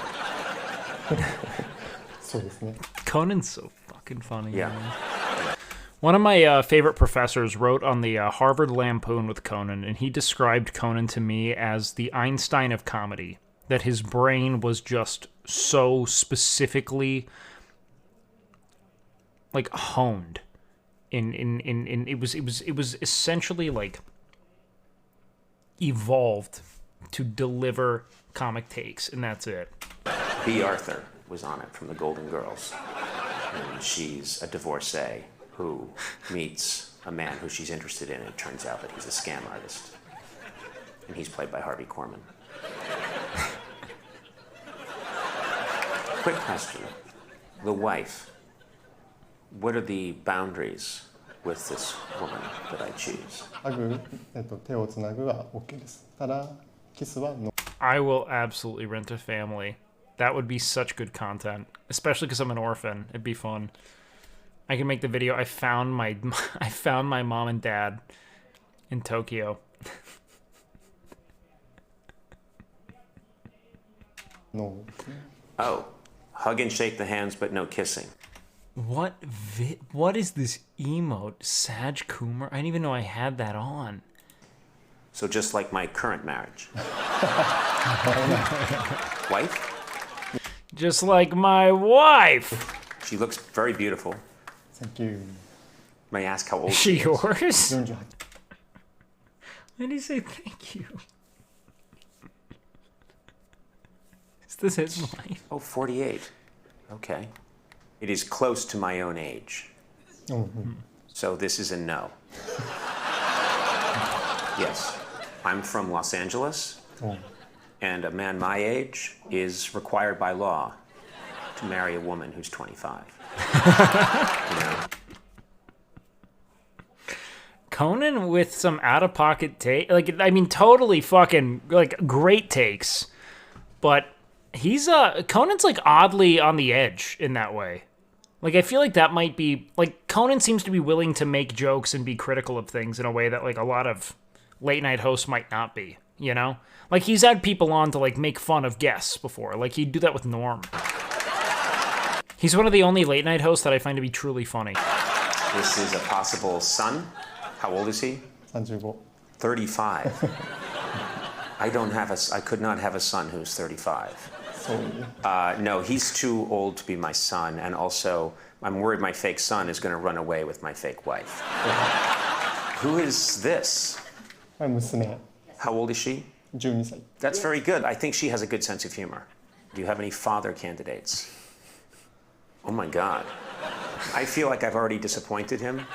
Conan's so fucking funny. Yeah. Man. One of my favorite professors wrote on the Harvard Lampoon with Conan, and he described Conan to me as the Einstein of comedy. That his brain was just so specifically like honed. It was essentially like evolved to deliver comic takes, and that's it. B. Arthur was on it from the Golden Girls. And she's a divorcee who meets a man who she's interested in, and it turns out that he's a scam artist. And he's played by Harvey Korman. Quick question. The wife, what are the boundaries with this woman that I choose? ハグ、手をつなぐは OK です。ただ、キスは no。 I will absolutely rent a family. That would be such good content, especially because I'm an orphan. It'd be fun. I can make the video. I found my mom and dad in Tokyo. No. Oh, hug and shake the hands, but no kissing. What is this emote? Saj Kumar? I didn't even know I had that on. So just like my current marriage. Wife? Just like my wife. She looks very beautiful. Thank you. May I ask how old Is she she is? yours? Why did he say thank you? Is this his wife? Oh, 48. Okay. It is close to my own age. So this is a no. Yes. I'm from Los Angeles, and a man my age is required by law to marry a woman who's 25. You know? Conan with some out-of-pocket take, like, I mean, totally fucking, like, great takes, but he's, Conan's, like, oddly on the edge in that way. Like, I feel like that might be, like, Conan seems to be willing to make jokes and be critical of things in a way that, like, a lot of late-night hosts might not be, you know? Like, he's had people on to, like, make fun of guests before. Like, he'd do that with Norm. He's one of the only late-night hosts that I find to be truly funny. This is a possible son. How old is he? 35. 35. I could not have a son who's 35. No, he's too old to be my son, and also I'm worried my fake son is going to run away with my fake wife. Who is this? My 娘. How old is she? 12歳. That's very good. I think she has a good sense of humor. Do you have any father candidates? Oh my God. I feel like I've already disappointed him.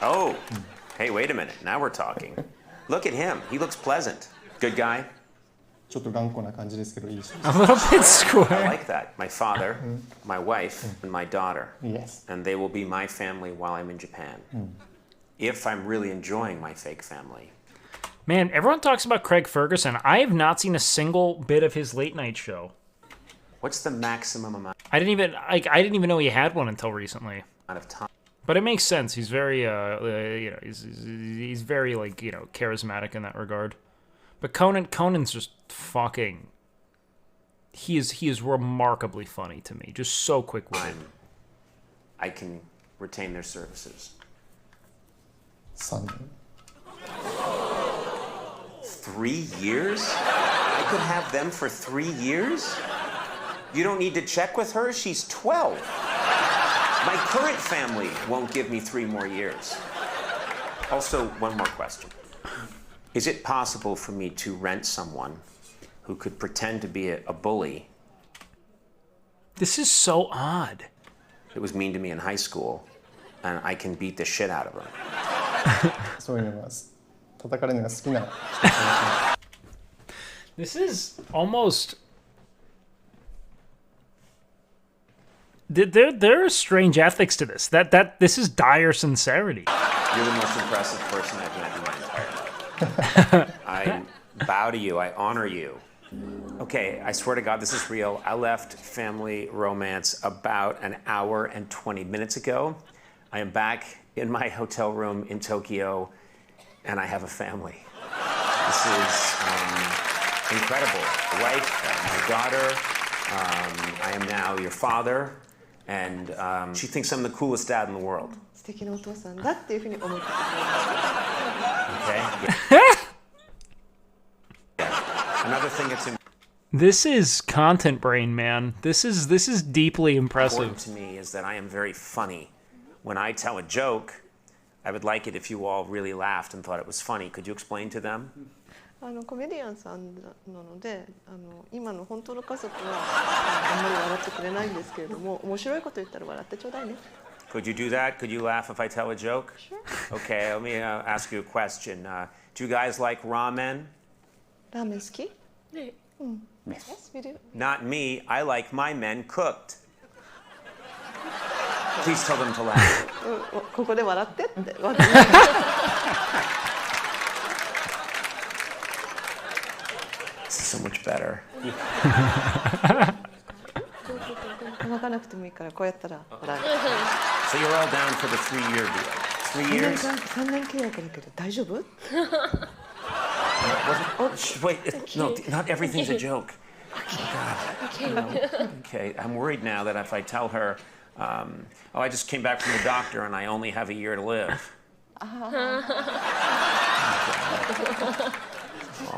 Oh, hey, wait a minute. Now we're talking. Look at him. He looks pleasant. Good guy. ちょっと頑固な感じですけどいいです。 A little bit square. I like that. My father, my wife, and my daughter. Yes. And they will be my family while I'm in Japan. If I'm really enjoying my fake family. Man, everyone talks about Craig Ferguson. I have not seen a single bit of his late night show. What's the maximum amount I didn't even know he had one until recently. of time? But it makes sense. He's very, you know, he's very, like, you know, charismatic in that regard. But Conan's just fucking he is remarkably funny to me. Just so quick-witted. I can retain their services. 3 年 3 years? I could have them for 3 years? You don't need to check with her? She's 12. My current family won't give me 3 more years. Also, one more question. Is it possible for me to rent someone who could pretend to be a bully? This is so odd. It was mean to me in high school, and I can beat the shit out of her. そういうのが叩かれるのが好きな This is almost... There are strange ethics to this. This is dire sincerity. You're the most impressive person I've met in my entire life. I bow to you. I honor you. Okay, I swear to God, this is real. I left Family Romance about an hour and 20 minutes ago. I am back in my hotel room in Tokyo, and I have a family. This is incredible. A wife, my daughter. I am now your father, and she thinks I'm the coolest dad in the world. 素敵なお父さんだっていうふうに思って Okay. Another thing that's This is content brain, man. This is deeply impressive. important to me is that I am very funny. When I tell a joke, I would like it if you all really laughed and thought it was funny. Could you explain to them? コメディアンさんなので今の本当の家族はあんまり笑ってくれないんですけれども面白いこと言ったら笑ってちょうだいね Could you do that? Could you laugh if I tell a joke? Sure. Okay, let me ask you a question. Do you guys like ramen? ラーメン好きねうん Yes, we do. Not me. I like my men cooked. Please tell them to laugh. ここで笑ってって This is so much better. 乾かなくてもいいからこうやったら笑 So you're all down for the 3-year deal. 3 years? 3年契約だけど大丈夫 Wait, no, not everything's a joke. Okay, I'm worried now that if I tell her, I just came back from the doctor and I only have a year to live.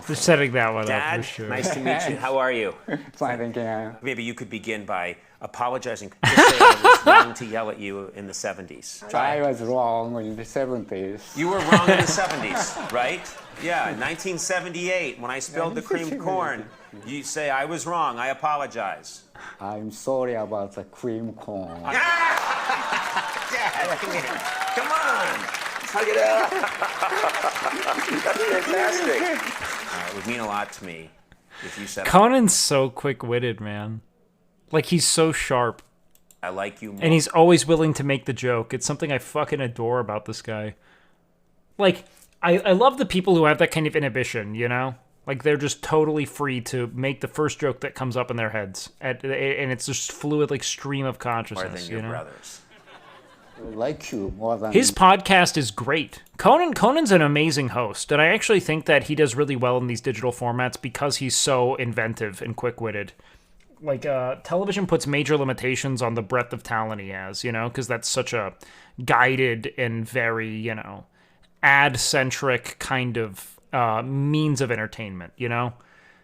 They're setting that one Dad, up for sure. nice to meet you. How are you? Fine, thank you. Maybe you could begin by apologizing. Just say I was wrong to yell at you in the 70s. I was wrong in the 70s. You were wrong in the 70s, right? Yeah, 1978, when I spilled the creamed corn, you say, I was wrong, I apologize. I'm sorry about the cream corn. Dad, come here. Come on. Hug it up. That's fantastic. It would mean a lot to me if you said... Conan's so quick-witted, man. Like, he's so sharp. I like you more. And he's always willing to make the joke. It's something I fucking adore about this guy. Like, I love the people who have that kind of inhibition, you know? Like, they're just totally free to make the first joke that comes up in their heads. And it's just fluid, like, stream of consciousness, More than you your know? brothers. I like you more than... His podcast is great. Conan's an amazing host, and I actually think that he does really well in these digital formats because he's so inventive and quick-witted. Like, television puts major limitations on the breadth of talent he has, you know, because that's such a guided and very, you know, ad-centric kind of means of entertainment, you know?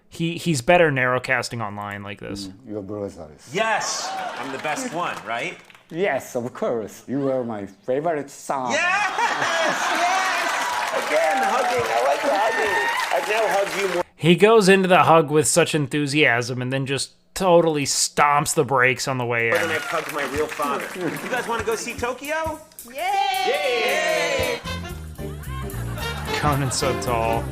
He's better narrowcasting online like this. Your brothers. Yes! I'm the best one, right? Yes, of course. You are my favorite son. Yes! Again, hugging. I like the hugging. I've now hugged you more. He goes into the hug with such enthusiasm and then just totally stomps the brakes on the way in. More than I've hugged my real father. You guys want to go see Tokyo? Yay! Yay! Conan's so tall.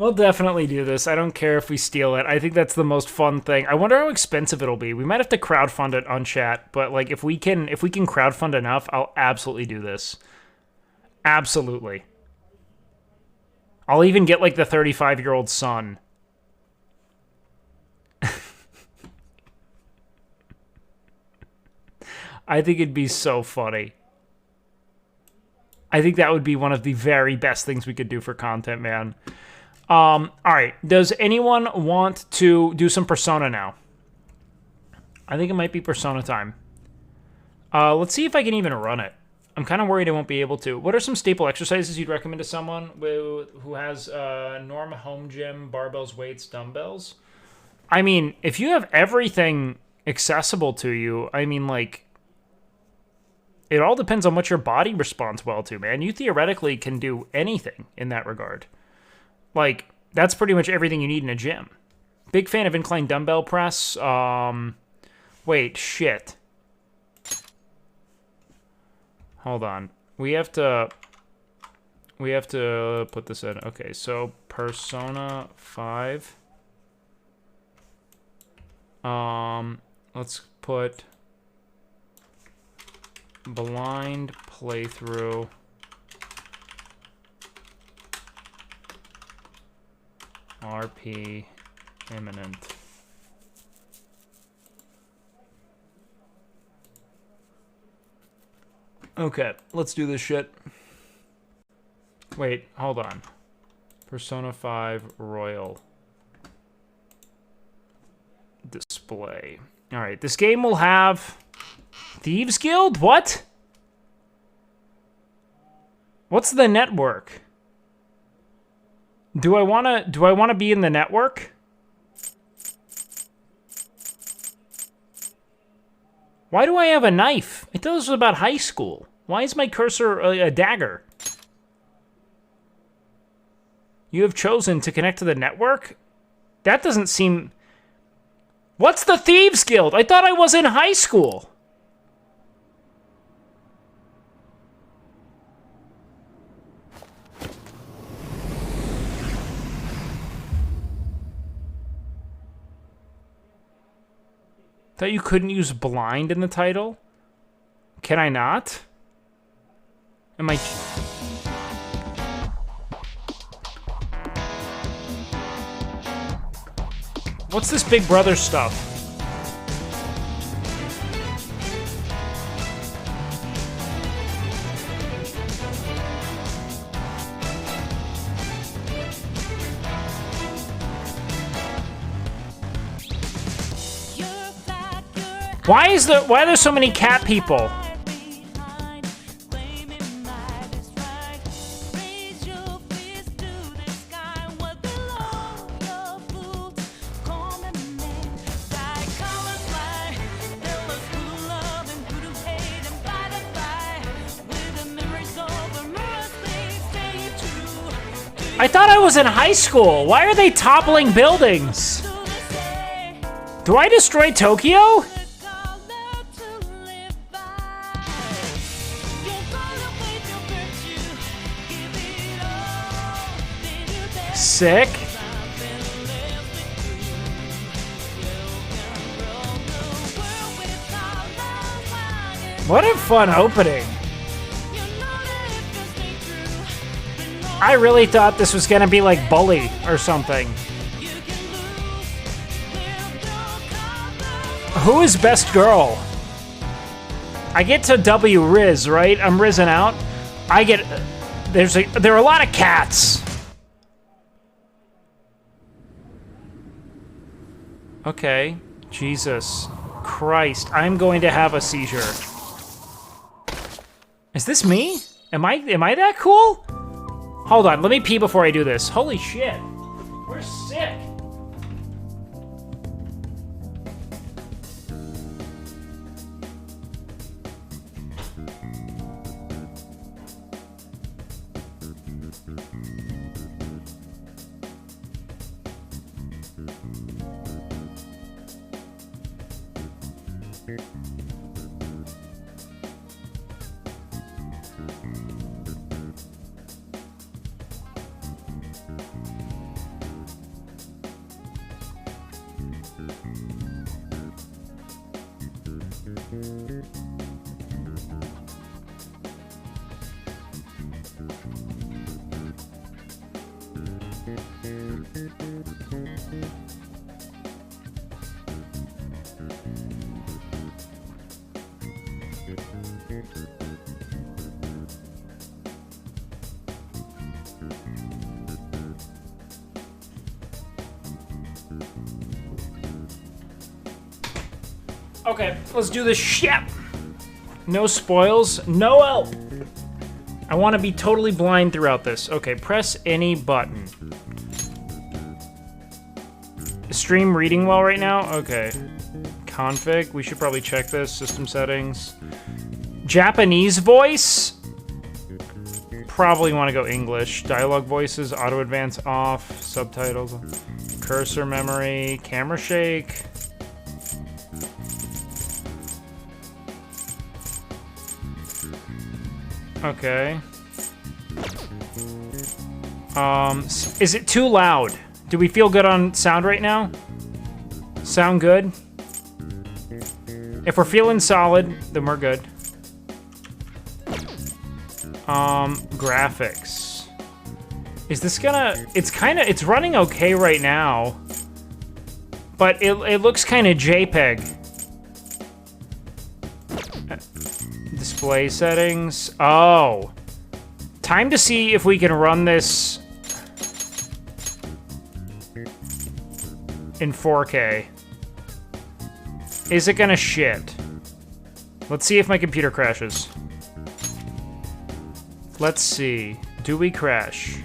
We'll definitely do this. I don't care if we steal it. I think that's the most fun thing. I wonder how expensive it'll be. We might have to crowdfund it on chat, but like if we can crowdfund enough, I'll absolutely do this. Absolutely. I'll even get like the 35-year-old son. I think it'd be so funny. I think that would be one of the very best things we could do for content, man. All right. Does anyone want to do some Persona now? I think it might be Persona time. Let's see if I can even run it. I'm kind of worried I won't be able to. What are some staple exercises you'd recommend to someone who has Norm home gym, barbells, weights, dumbbells? I mean, if you have everything accessible to you, I mean, like, it all depends on what your body responds well to, man. You theoretically can do anything in that regard. Like, that's pretty much everything you need in a gym. Big fan of incline dumbbell press. Wait, shit. Hold on. We have to put this in. Okay, so Persona 5. Let's put blind playthrough. RP imminent. Okay, let's do this shit. Wait, hold on. Persona 5 Royal display. All right, this game will have Thieves Guild? What? What's the network? Do I wanna be in the network? Why do I have a knife? I thought this was about high school. Why is my cursor a dagger? You have chosen to connect to the network? That doesn't seem... What's the Thieves Guild? I thought I was in high school. Thought you couldn't use blind in the title? Can I not? Am I... What's this Big Brother stuff? Why are there so many cat people? I thought I was in high school. Why are they toppling buildings? Do I destroy Tokyo? Sick. What a fun opening. I really thought this was gonna be like Bully or something. Who is best girl? I get to W Riz, right? I'm Rizzing out. I get... There are a lot of cats. Okay. Jesus Christ. I'm going to have a seizure. Is this me? Am I that cool? Hold on, let me pee before I do this. Holy shit. We're sick. Okay, let's do this shit. No spoils, no help. I want to be totally blind throughout this. Okay, press any button. Is stream reading well right now? Okay. Config, we should probably check this. System settings. Japanese voice? Probably want to go English. Dialogue voices, auto advance off, subtitles, cursor memory, camera shake. Okay. Is it too loud? Do we feel good on sound right now? Sound good? If we're feeling solid, then we're good. Graphics. Is this gonna... It's running okay right now. But it looks kind of JPEG. Display settings. Oh. Time to see if we can run this in 4K. Is it gonna shit? Let's see if my computer crashes. Let's see. Do we crash?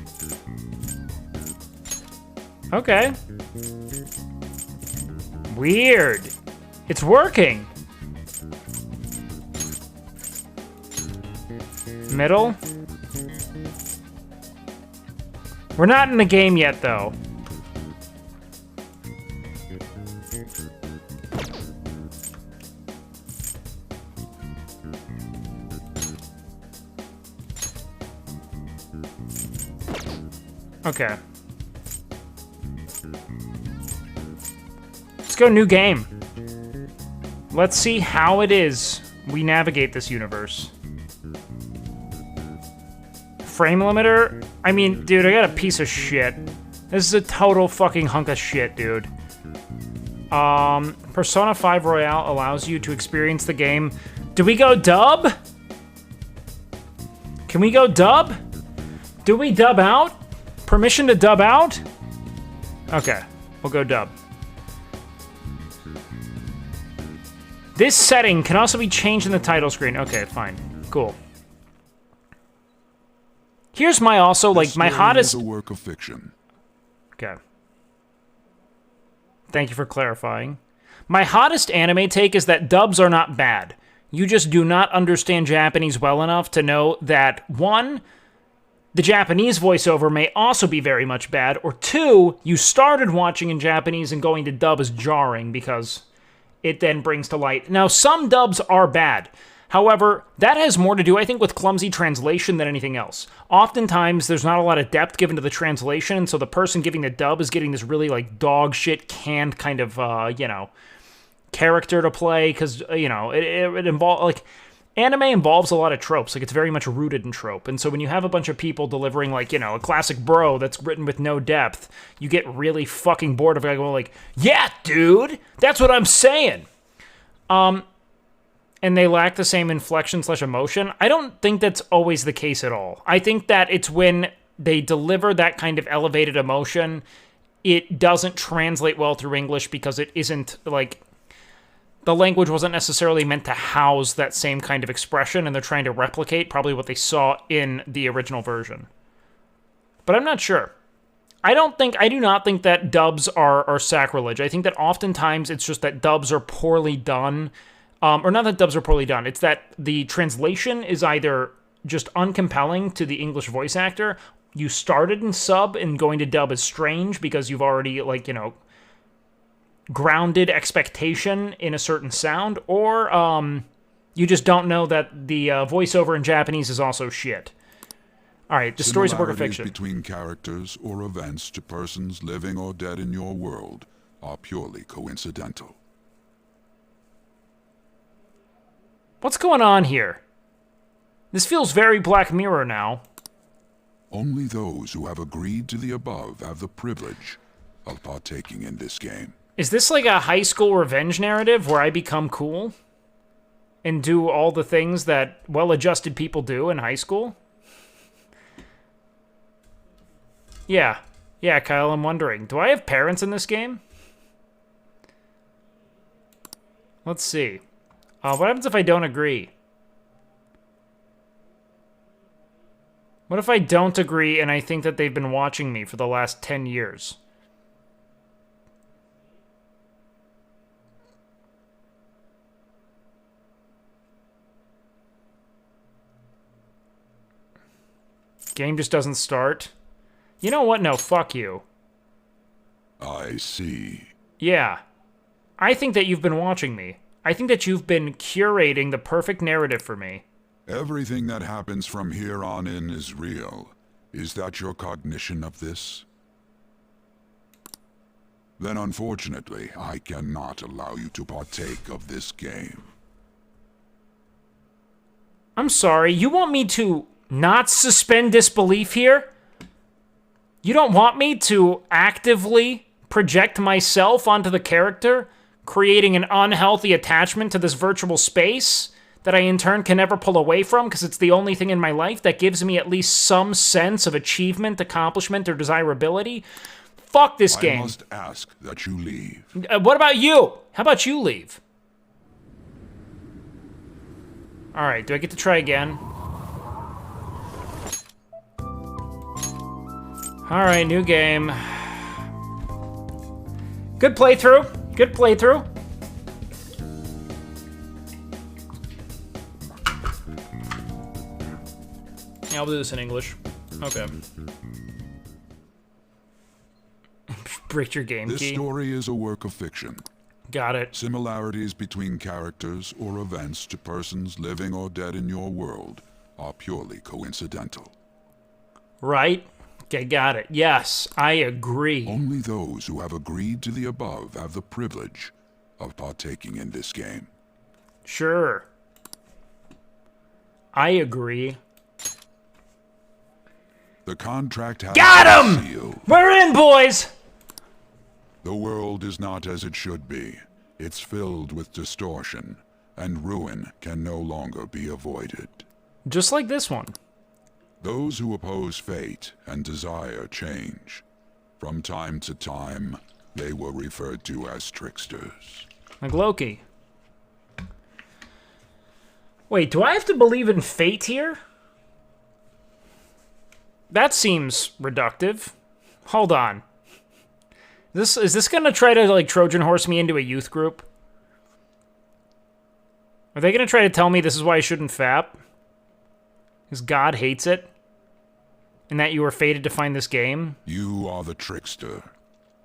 Okay. Weird. It's working. Middle? We're not in the game yet, though. Okay. Let's go new game. Let's see how it is we navigate this universe. Frame limiter? I mean, dude, I got a piece of shit. This is a total fucking hunk of shit, dude. Persona 5 Royale allows you to experience the game. Do we go dub? Can we go dub? Do we dub out? Permission to dub out? Okay, we'll go dub. This setting can also be changed in the title screen. Okay, fine. Cool. Here's my also, like, my hottest... Is a work of fiction. Okay. Thank you for clarifying. My hottest anime take is that dubs are not bad. You just do not understand Japanese well enough to know that, one, the Japanese voiceover may also be very much bad, or two, you started watching in Japanese and going to dub is jarring because it then brings to light. Now, some dubs are bad. However, that has more to do, I think, with clumsy translation than anything else. Oftentimes, there's not a lot of depth given to the translation, and so the person giving the dub is getting this really, like, dog shit, canned kind of, you know, character to play, because, you know, it involves, like, anime involves a lot of tropes. Like, it's very much rooted in trope, and so when you have a bunch of people delivering, like, you know, a classic bro that's written with no depth, you get really fucking bored of it, going like, yeah, dude, that's what I'm saying. And they lack the same inflection/emotion. I don't think that's always the case at all. I think that it's when they deliver that kind of elevated emotion, it doesn't translate well through English because it isn't, like, the language wasn't necessarily meant to house that same kind of expression, and they're trying to replicate probably what they saw in the original version. But I'm not sure. I do not think that dubs are sacrilege. I think that oftentimes it's just that dubs are poorly done. Or not that dubs are poorly done. It's that the translation is either just uncompelling to the English voice actor. You started in sub and going to dub is strange because you've already, like, you know, grounded expectation in a certain sound. Or you just don't know that the voiceover in Japanese is also shit. All right, the stories of work of fiction. Between characters or events to persons living or dead in your world are purely coincidental. What's going on here? This feels very Black Mirror now. Only those who have agreed to the above have the privilege of partaking in this game. Is this like a high school revenge narrative where I become cool? And do all the things that well-adjusted people do in high school? Yeah. Yeah, Kyle, I'm wondering. Do I have parents in this game? Let's see. What happens if I don't agree? What if I don't agree and I think that they've been watching me for the last 10 years? Game just doesn't start. You know what? No, fuck you. I see. Yeah. I think that you've been watching me. I think that you've been curating the perfect narrative for me. Everything that happens from here on in is real. Is that your cognition of this? Then unfortunately, I cannot allow you to partake of this game. I'm sorry, you want me to not suspend disbelief here? You don't want me to actively project myself onto the character, creating an unhealthy attachment to this virtual space that I in turn can never pull away from because it's the only thing in my life that gives me at least some sense of achievement, accomplishment, or desirability? Fuck this game. I must ask that you leave. What about you? How about you leave? Alright, do I get to try again? Alright, new game. Good playthrough. Good playthrough. Yeah, I'll do this in English. Okay. Break your game This key. story is a work of fiction. Got it. Similarities between characters or events to persons living or dead in your world are purely coincidental. Right? Okay, got it. Yes, I agree. Only those who have agreed to the above have the privilege of partaking in this game. Sure. I agree. The contract has Got been him! sealed. We're in, boys! The world is not as it should be. It's filled with distortion, and ruin can no longer be avoided. Just like this one. Those who oppose fate and desire change. From time to time, they were referred to as tricksters. Like Loki. Wait, do I have to believe in fate here? That seems reductive. Hold on. Is this gonna try to, like, Trojan horse me into a youth group? Are they gonna try to tell me this is why I shouldn't fap? Because God hates it? And that you were fated to find this game? You are the trickster.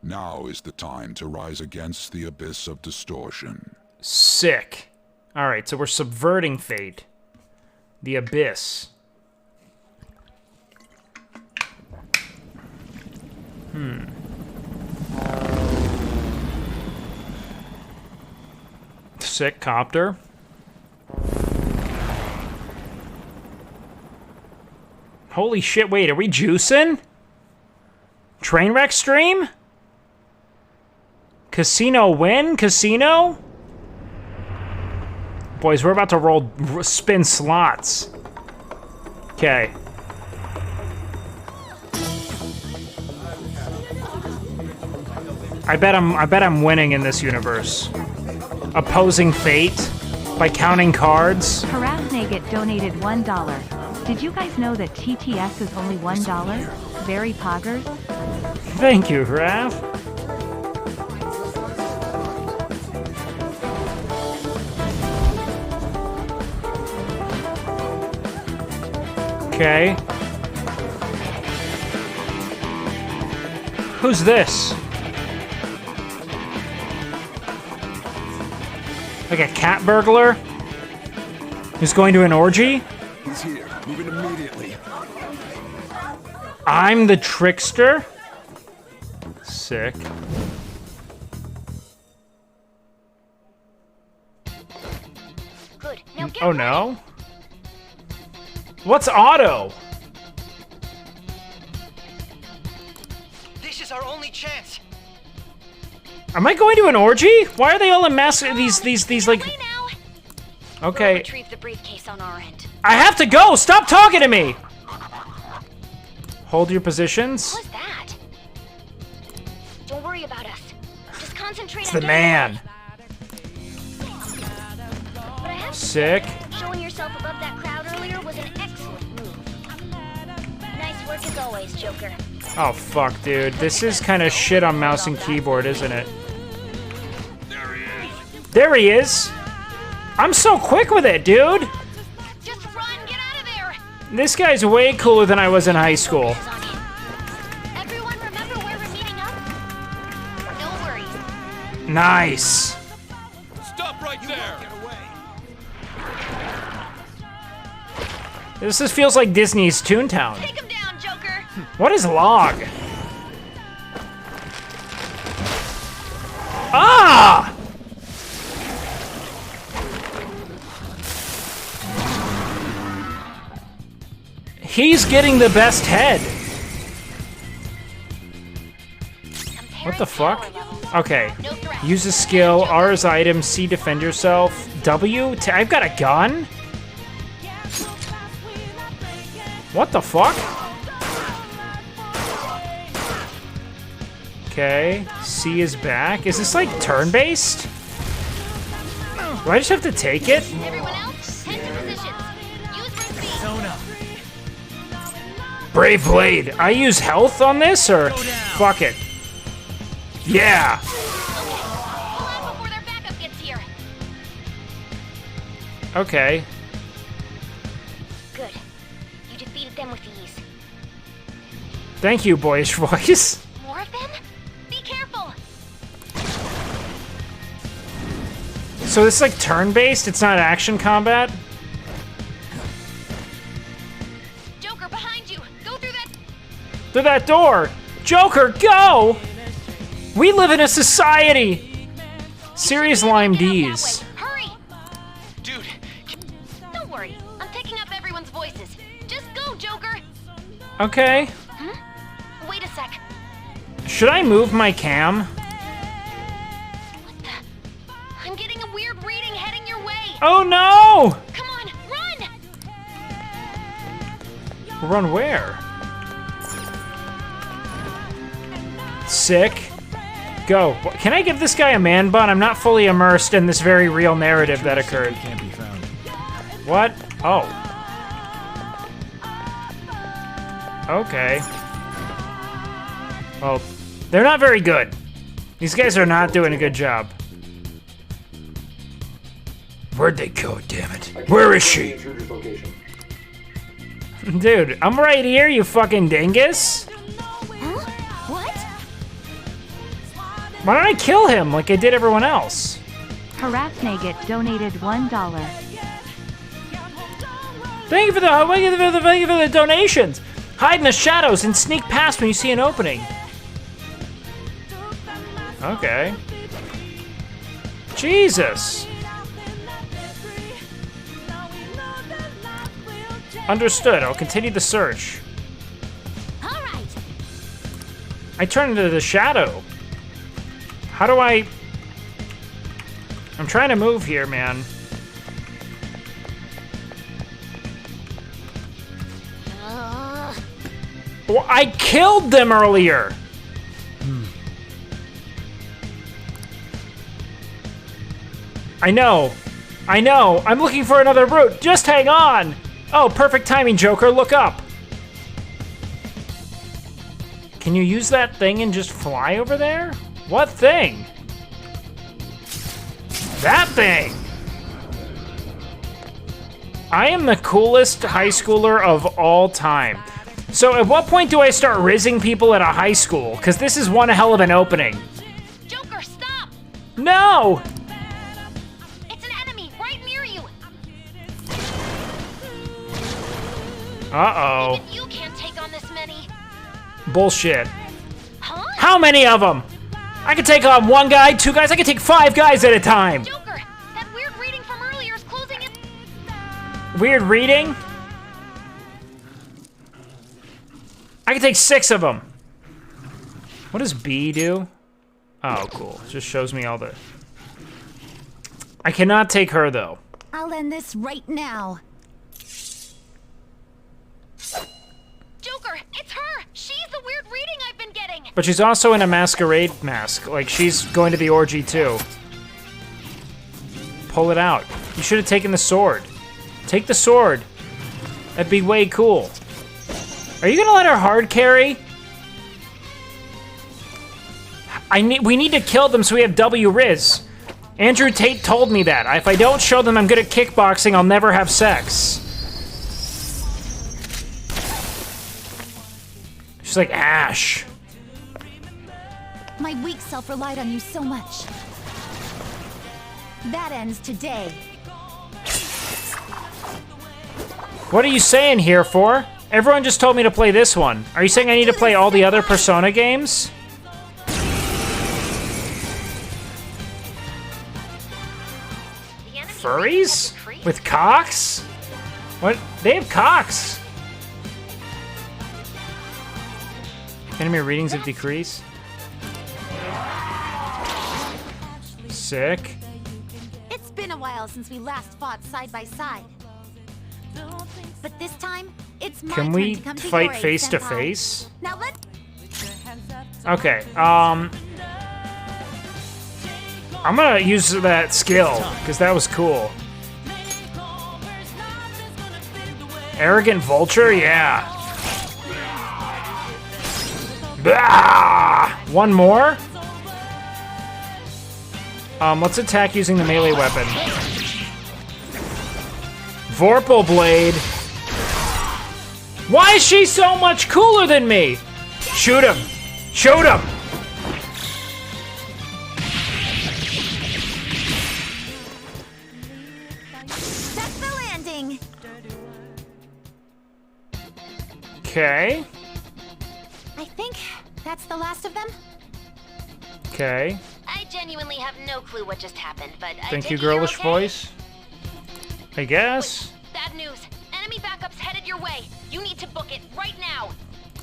Now is the time to rise against the abyss of distortion. Sick. Alright, so we're subverting fate. The abyss. Sick copter. Holy shit, wait, are we juicing? Trainwreck stream? Casino win? Casino? Boys, we're about to spin slots. Okay. I bet I'm winning in this universe. Opposing fate by counting cards. Harasnagit donated $1. Did you guys know that TTS is only $1? Very poggers. Thank you, Raph. Okay. Who's this? Like a cat burglar? Who's going to an orgy? He's here. Moving immediately. I'm the trickster? Sick. Good. Now get Oh no? What's auto? Am I going to an orgy? Why are they all in mass? These like. Okay. Retrieve the briefcase on our end. I have to go. Stop talking to me. Hold your positions. What was that? Don't worry about us. Just concentrate It's on the man. But I have to Sick. say, showing yourself above that crowd earlier was an excellent move. Nice work as always, Joker. Oh fuck, dude. This is kind of shit on mouse and keyboard, isn't it? There he is. I'm so quick with it, dude. Just run, get out of there. This guy's way cooler than I was in high school. Everyone remember where we're meeting up? No worries. Nice. Stop right there. This just feels like Disney's Toontown. Take him down, Joker. What is log? Ah! He's getting the best head. What the fuck? Okay. Use a skill. R is item. C, defend yourself. W? I've got a gun? What the fuck? Okay. C is back. Is this like turn-based? Do I just have to take it? Everyone else, head to positions. Use my speed. Zone up. Brave Blade. I use health on this or fuck it. Yeah. Hold on before their backup gets here. Okay. Good. You defeated them with ease. Thank you, boyish voice. More of them? Be careful. So this is like turn-based? It's not action combat? Joker, behind you. Go through that. Through that door! Joker, go! We live in a society! Serious Lime D's. Hurry! Dude. Don't worry. I'm picking up everyone's voices. Just go, Joker. Okay. Wait a sec. Should I move my cam? I'm getting a weird reading heading your way. Oh no! Come on, run! Run where? Sick. Go. Can I give this guy a man bun? I'm not fully immersed in this very real narrative that occurred. Can't be found. What? Oh. Okay. Well, they're not very good. These guys are not doing a good job. Where'd they go, damn it? Where is she? Dude, I'm right here, you fucking dingus. What? Why don't I kill him like I did everyone else? Harass Nagit donated $1. Thank you for the donations. Hide in the shadows and sneak past when you see an opening. Okay. Jesus. Understood. I'll continue the search. All right. I turn into the shadow. How do I... I'm trying to move here, man. Well, I killed them earlier. I know. I know. I'm looking for another route. Just hang on. Oh, perfect timing, Joker. Look up. Can you use that thing and just fly over there? What thing? That thing. I am the coolest high schooler of all time. So at what point do I start rizzing people at a high school? Because this is one hell of an opening. Joker, stop! No! It's an enemy right near you. Uh-oh. Even you can't take on this many. Bullshit. Huh? How many of them? I can take on one guy, two guys, I can take 5 guys at a time. Joker, that weird reading from earlier is closing in. Weird reading? I can take 6 of them. What does B do? Oh, cool. Just shows me all the... I cannot take her, though. I'll end this right now. Joker, it's her! She's the weird reading I've been getting! But she's also in a masquerade mask. Like, she's going to the orgy, too. Pull it out. You should have taken the sword. Take the sword. That'd be way cool. Are you gonna let her hard carry? We need to kill them so we have W Riz. Andrew Tate told me that. If I don't show them I'm good at kickboxing, I'll never have sex. She's like Ash. My weak self relied on you so much. That ends today. What are you saying here for? Everyone just told me to play this one. Are you saying I need to play all the other Persona games? Furries? With cocks? What? They have cocks. Enemy readings have decreased. Sick. It's been a while since we last fought side by side. But this time, it's my Can turn we to come to fight your aid, face to Senpai. face? Now let's... Okay, I'm gonna use that skill, because that was cool. Arrogant Vulture? Yeah. Bah! One more? Let's attack using the melee weapon. Vorpal Blade. Why is she so much cooler than me? Shoot him. Shoot him. That's the landing. Okay. I think that's the last of them. Okay. I genuinely have no clue what just happened, but Thank you, girlish voice. I guess. Bad news. Enemy backup's headed your way. You need to book it right now.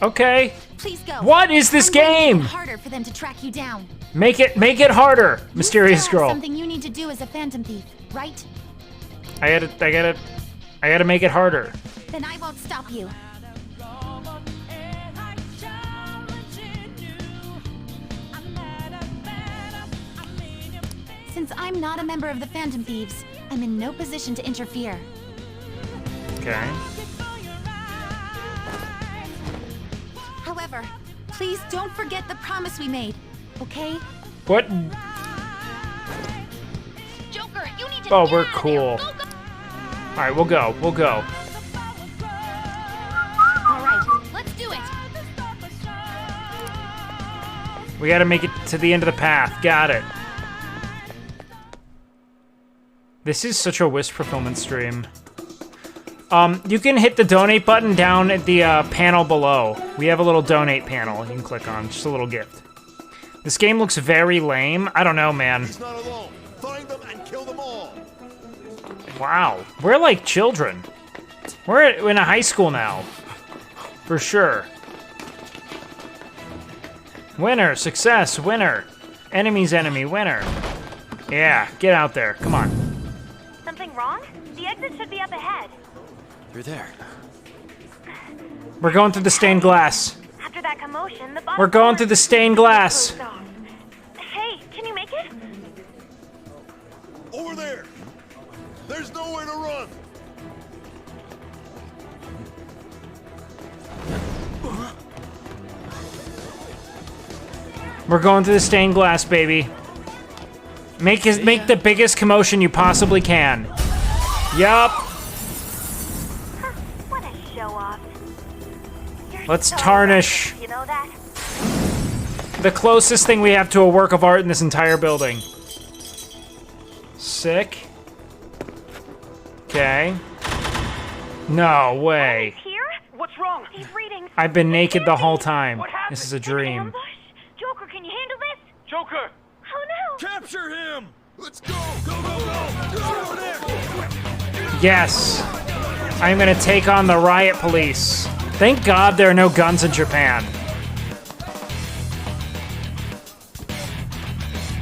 Okay. Please go. What is this I'm going to make game? it harder for them to track you down. Make it harder, mysterious You still have girl. something you need to do as a phantom thief, right? I gotta make it harder. Then I won't stop you. Since I'm not a member of the Phantom Thieves, I'm in no position to interfere. Okay. However, please don't forget the promise we made, okay? What? Joker, you need to Oh, we're cool. All right, we'll go. We'll go. All right, let's do it. We gotta make it to the end of the path. Got it. This is such a wish fulfillment stream. You can hit the donate button down at the panel below. We have a little donate panel you can click on. Just a little gift. This game looks very lame. I don't know, man. He's not alone. Find them and kill them all. Wow. We're like children. We're in a high school now. For sure. Winner. Success. Winner. Enemy's enemy. Winner. Yeah. Get out there. Come on. Something wrong? The exit should be up ahead. You're there. We're going through the stained glass. After that commotion, the bus We're going through the stained glass. closed off. Hey, can you make it? Over there. There's nowhere to run. We're going through the stained glass, baby. Make the biggest commotion you possibly can. Yup. What a show off. Let's tarnish You know that? the closest thing we have to a work of art in this entire building. Sick. Okay. No way. Here? What's wrong? These readings. I've been naked the whole time. This is a dream. Joker, can you handle this? Joker! Oh no! Capture him. Let's go. Go, go, go. Go over there. Yes. I'm gonna take on the riot police. Thank God there are no guns in Japan.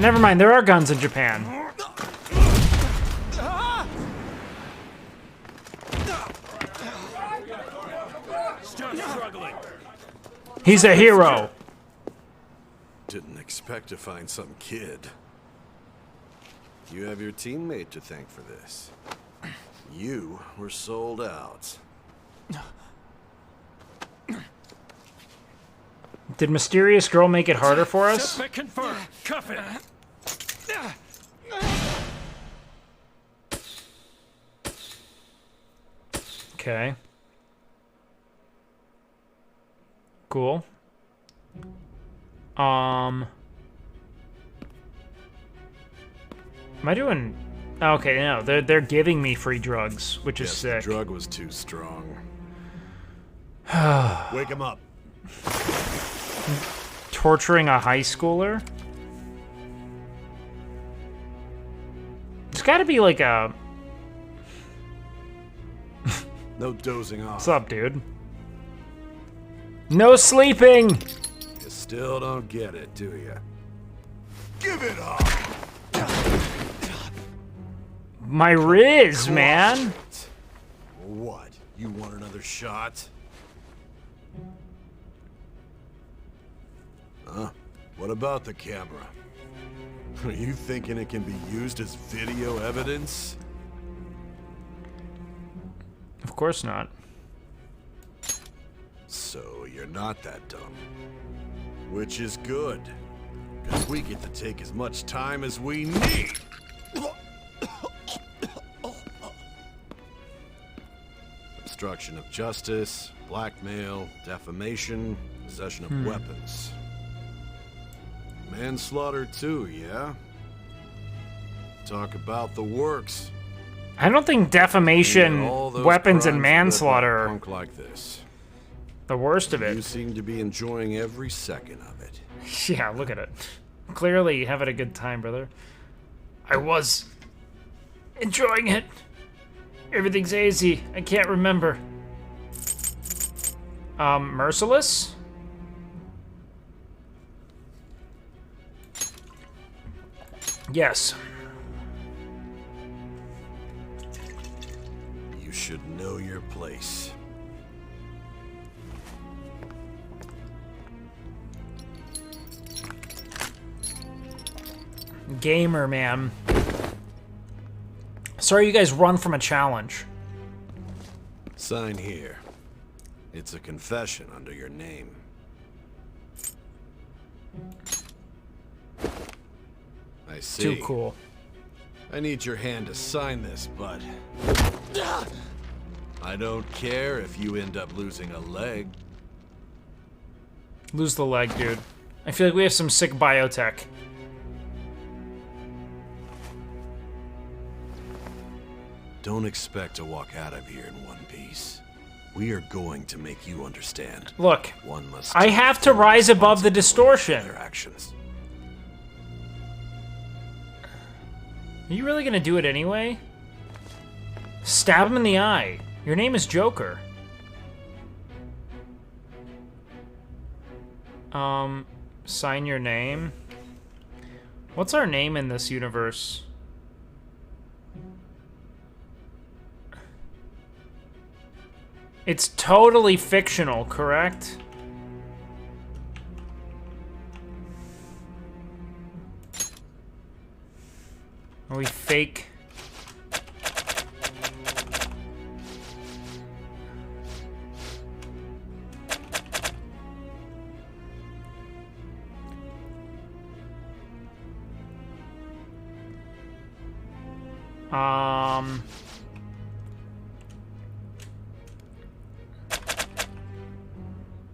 Never mind, there are guns in Japan. Stop struggling. He's a hero. Didn't expect to find some kid. You have your teammate to thank for this. You were sold out. Did Mysterious Girl make it harder for us? Suspect confirmed. Cuff it. Okay. Cool. Am I doing? Okay, no, they're giving me free drugs, which is sick. The drug was too strong. Wake him up. Torturing a high schooler? It's got to be like a. No dozing off. What's up, dude? No sleeping. You still don't get it, do you? Give it up. My Riz, man. What? You want another shot? Huh? What about the camera? Are you thinking it can be used as video evidence? Of course not. So you're not that dumb. Which is good. Because we get to take as much time as we need. Obstruction of justice, blackmail, defamation, possession of weapons. Manslaughter too, yeah? Talk about the works. I don't think defamation, weapons, and crimes manslaughter a are punk like this. the worst of it. You seem to be enjoying every second of it. Yeah, look at it. Clearly having a good time, brother. I was enjoying it. Everything's hazy. I can't remember. Merciless? Yes. You should know your place. Gamer, man. Sorry you guys run from a challenge. Sign here. It's a confession under your name. I see. Too cool. I need your hand to sign this, bud. I don't care if you end up losing a leg. Lose the leg, dude. I feel like we have some sick biotech. Don't expect to walk out of here in one piece. We are going to make you understand. Look, one must I have to rise above the distortion. Their actions. Are you really gonna do it anyway? Stab him in the eye. Your name is Joker. Sign your name. What's our name in this universe? It's totally fictional, correct? Are we fake?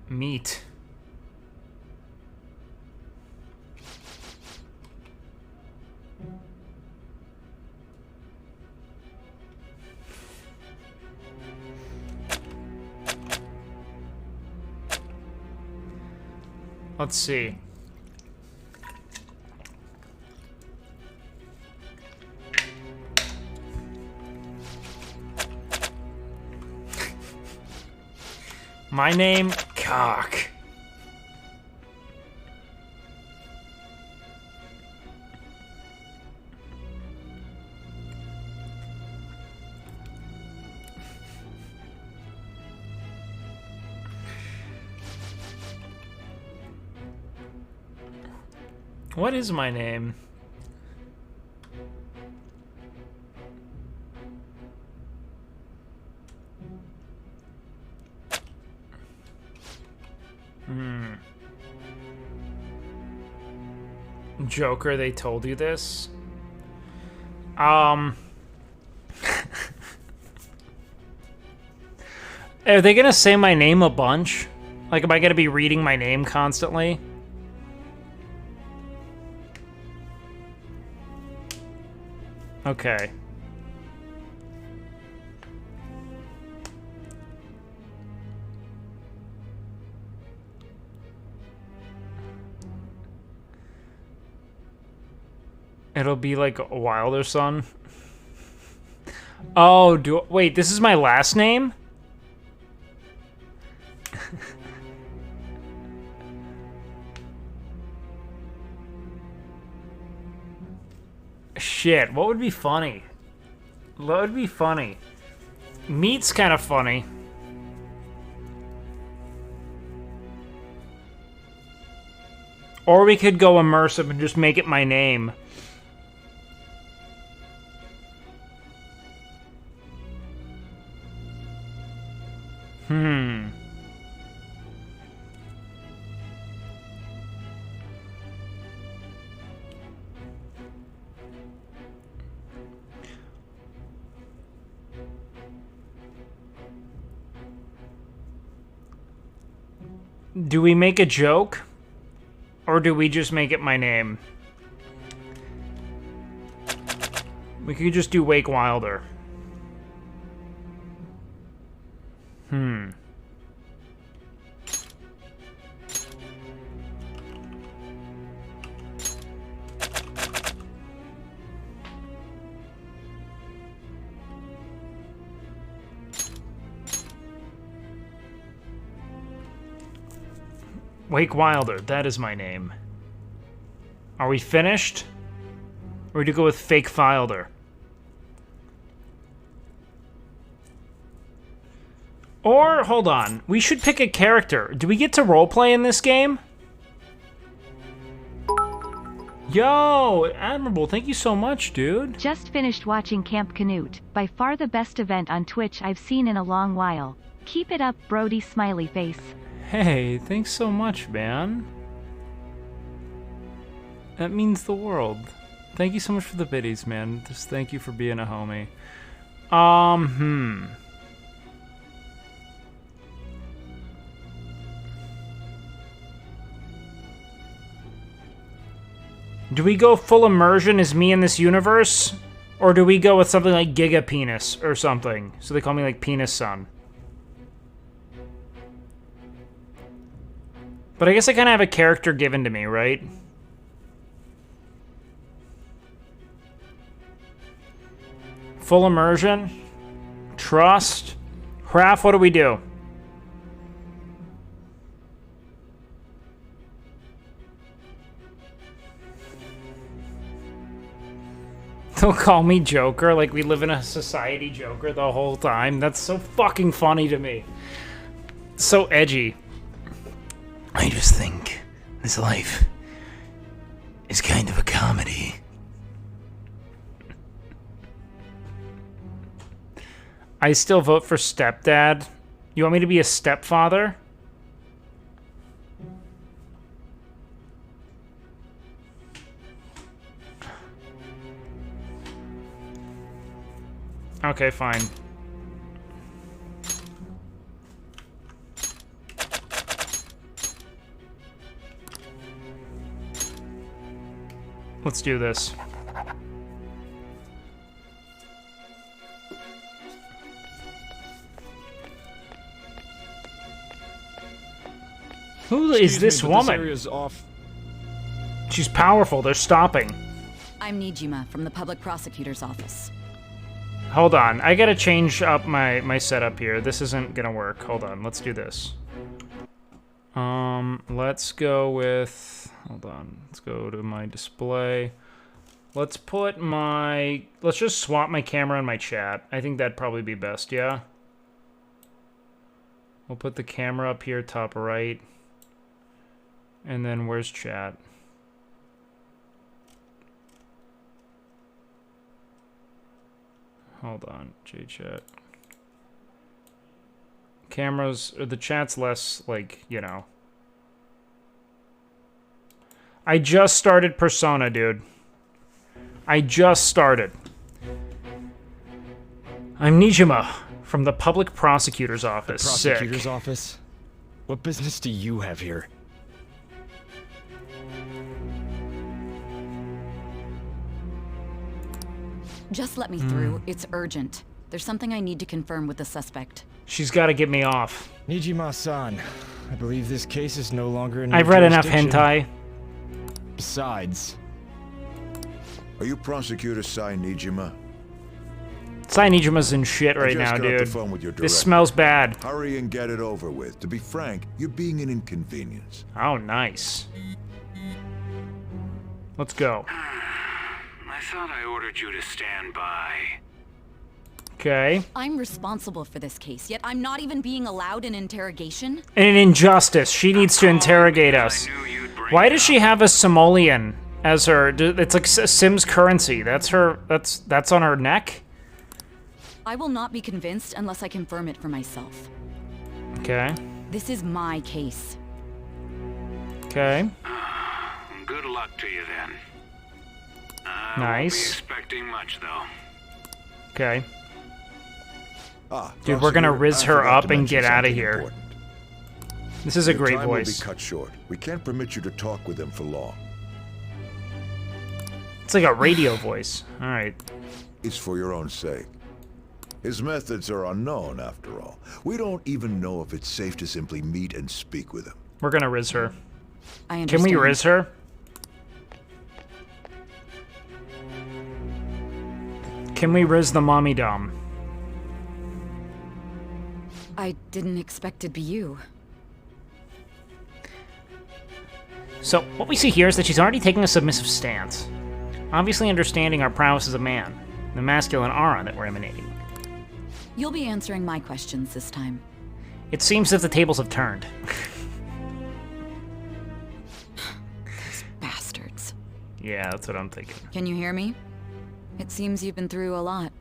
Meat. Let's see. My name, Cock. What is my name? Joker, they told you this? Are they gonna say my name a bunch? Like, am I gonna be reading my name constantly? Okay. It'll be like a Wilder son. Oh, wait, this is my last name? Shit, what would be funny? What would be funny? Meat's kind of funny. Or we could go immersive and just make it my name. Do we make a joke? Or do we just make it my name? We could just do WakeWilder. WakeWilder, that is my name. Are we finished? Or do we go with Fake Filder? Or, hold on, we should pick a character. Do we get to roleplay in this game? Yo, Admirable, thank you so much, dude. Just finished watching Camp Canute, by far the best event on Twitch I've seen in a long while. Keep it up, Brody smiley face. Hey, thanks so much, man. That means the world. Thank you so much for the biddies, man. Just thank you for being a homie. Do we go full immersion as me in this universe? Or do we go with something like Giga Penis or something? So they call me like Penis Son. But I guess I kind of have a character given to me, right? Full immersion. Trust. Raph, what do we do? They'll call me Joker, like we live in a society Joker the whole time. That's so fucking funny to me. So edgy. I just think this life is kind of a comedy. I still vote for stepdad. You want me to be a stepfather? Okay, fine. Let's do this. Who is this woman? She's powerful. They're stopping. I'm Nijima from the public prosecutor's office. Hold on. I gotta change up my setup here. This isn't gonna work. Hold on. Let's do this. Let's go with... Hold on. Let's go to my display. Let's just swap my camera and my chat. I think that'd probably be best, yeah? We'll put the camera up here, top right. And then where's chat? Hold on, J-chat. Cameras, or the chat's less, like, you know. I just started Persona, dude. I just started. I'm Nijima, from the Public Prosecutor's Office. Prosecutor's office? What business do you have here? Just let me through. It's urgent. There's something I need to confirm with the suspect. She's got to get me off. Nijima-san, I believe this case is no longer in I've read enough hentai. Besides... Are you Prosecutor Sai Nijima? Sai Nijima's in shit right now, dude. This smells bad. Hurry and get it over with. To be frank, you're being an inconvenience. Oh, nice. Let's go. I thought I ordered you to stand by. Okay. I'm responsible for this case, yet I'm not even being allowed an interrogation? An injustice. She needs to interrogate us. Why does she have a simoleon as her... It's like Sims currency. That's her... That's on her neck? I will not be convinced unless I confirm it for myself. Okay. This is my case. Okay. Good luck to you then. Nice. Won't be expecting much though. Okay. Dude, we're gonna riz her up and get out of here. Important. This is a Your great time voice. will be cut short. We can't permit you to talk with him for long. It's like a radio voice. All right. It's for your own sake. His methods are unknown, after all. We don't even know if it's safe to simply meet and speak with him. We're gonna riz her. I Can understand. we riz her? Can we riz the mommy dom? I didn't expect it'd be you. So, what we see here is that she's already taking a submissive stance. Obviously understanding our prowess as a man. The masculine aura that we're emanating. You'll be answering my questions this time. It seems as if the tables have turned. Those bastards. Yeah, that's what I'm thinking. Can you hear me? It seems you've been through a lot.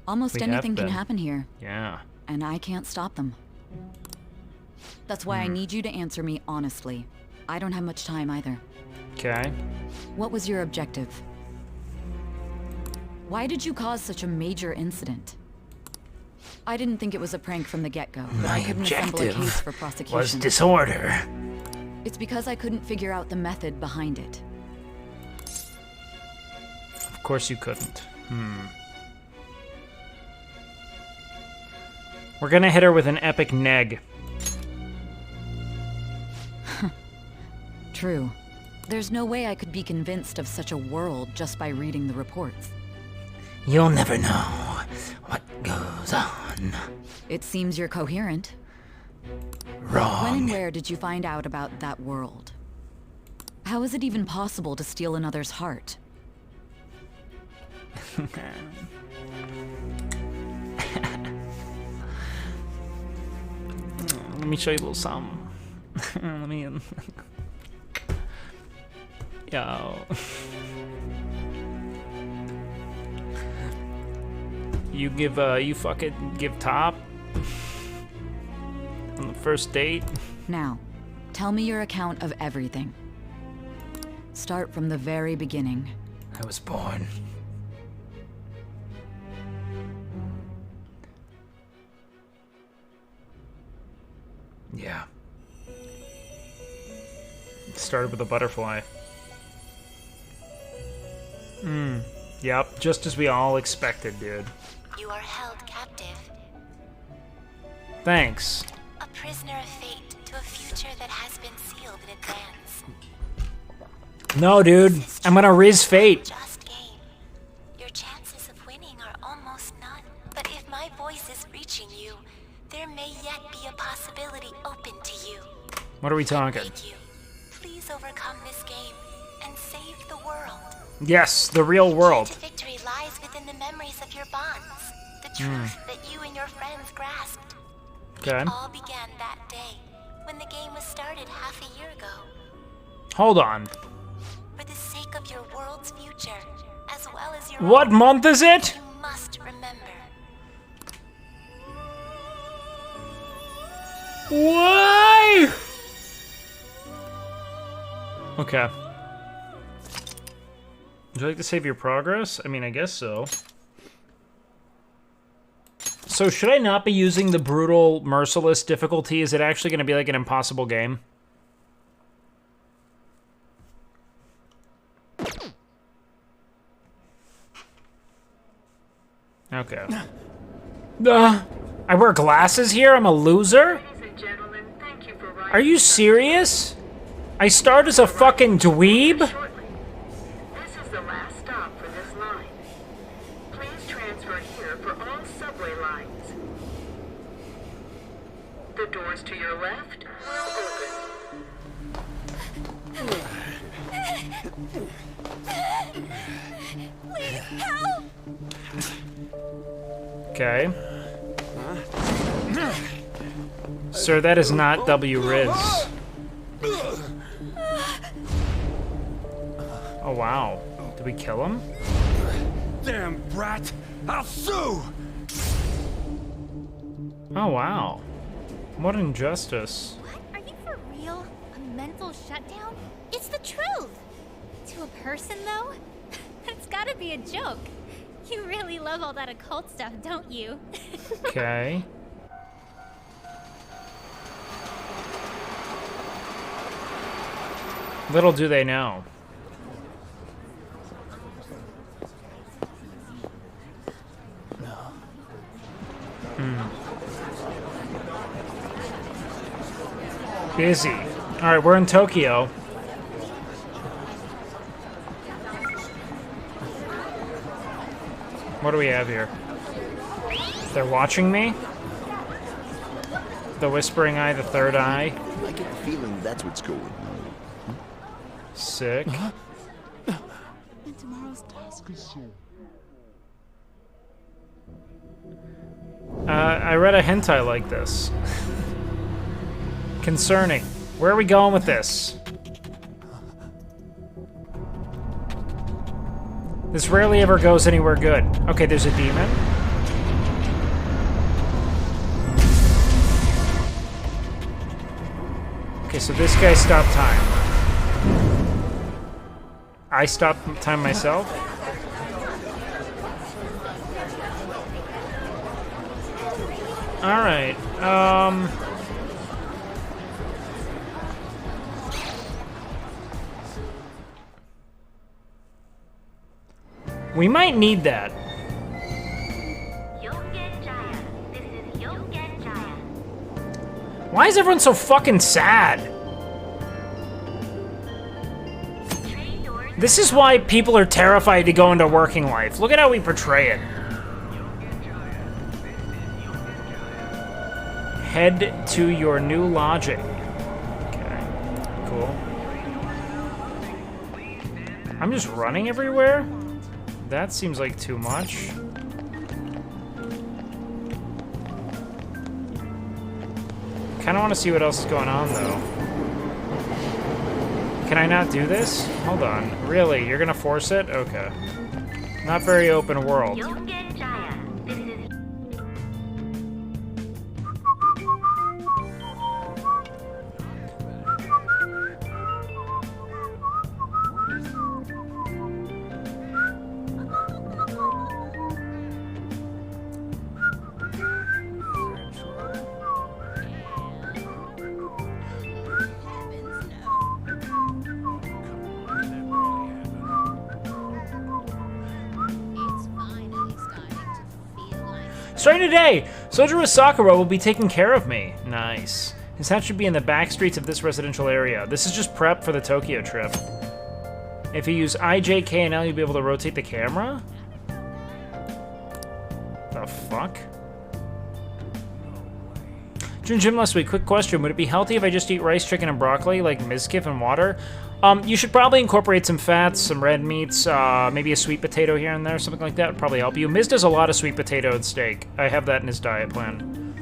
Almost We have anything can been. happen here. Yeah. And I can't stop them. That's why I need you to answer me honestly. I don't have much time either. Okay. What was your objective? Why did you cause such a major incident? I didn't think it was a prank from the get-go, but I couldn't assemble a case for prosecution. Was disorder. It's because I couldn't figure out the method behind it. Of course you couldn't. We're gonna hit her with an epic neg. True. There's no way I could be convinced of such a world just by reading the reports. You'll never know what goes on. It seems you're coherent. Wrong. When and where did you find out about that world? How is it even possible to steal another's heart? Let me show you a little something. Let me in. Yo. You fucking give top on the first date. Now, tell me your account of everything. Start from the very beginning. I was born. Yeah. Started with a butterfly. Yep, just as we all expected, dude. You are held captive. Thanks. A prisoner of fate to a future that has been sealed in advance. No, dude. I'm gonna riz fate. Just game. Your chances of winning are almost none. But if my voice is reaching you, there may yet be a possibility open to you. What are we talking? Please overcome this game and save the world. Yes, the real world. Victory lies within the memories of your bonds. The truth that you and your friends grasped. Okay. It all began that day, when the game was started half a year ago. Hold on. For the sake of your world's future, as well as your What month is it? you must remember. Why? Okay. Would you like to save your progress? I mean, I guess so. So should I not be using the brutal, merciless difficulty? Is it actually going to be like an impossible game? Okay. I wear glasses here? I'm a loser? Are you serious? I start as a fucking dweeb? This is the last stop for this line. Please transfer here for all subway lines. The doors to your left will open. Please help! Okay. Sir, that is not W-Riz. Oh, wow. Did we kill him? Damn brat! I'll sue! Oh, wow. What injustice. What? Are you for real? A mental shutdown? It's the truth! To a person, though? That's gotta be a joke. You really love all that occult stuff, don't you? Okay. Little do they know. Busy. Alright, we're in Tokyo. What do we have here? They're watching me? The Whispering Eye, the Third Eye. I get the feeling that's what's going on. Sick. And tomorrow's task is soon. I read a hentai like this. Concerning. Where are we going with this? This rarely ever goes anywhere good. Okay, there's a demon. Okay, so this guy stopped time. I stopped time myself? Alright, we might need that. Why is everyone so fucking sad? This is why people are terrified to go into working life. Look at how we portray it. Head to your new lodging. Okay, cool. I'm just running everywhere? That seems like too much. Kinda wanna see what else is going on though. Can I not do this? Hold on. Really? You're gonna force it? Okay. Not very open world. Starting today, Sojiro Sakura will be taking care of me. Nice. His house should be in the back streets of this residential area. This is just prep for the Tokyo trip. If you use I, J, K, and L, you'll be able to rotate the camera? The fuck? Jim last week, quick question. Would it be healthy if I just eat rice, chicken, and broccoli, like mizkif and water? You should probably incorporate some fats, some red meats, maybe a sweet potato here and there, something like that would probably help you. Miz does a lot of sweet potato and steak. I have that in his diet plan.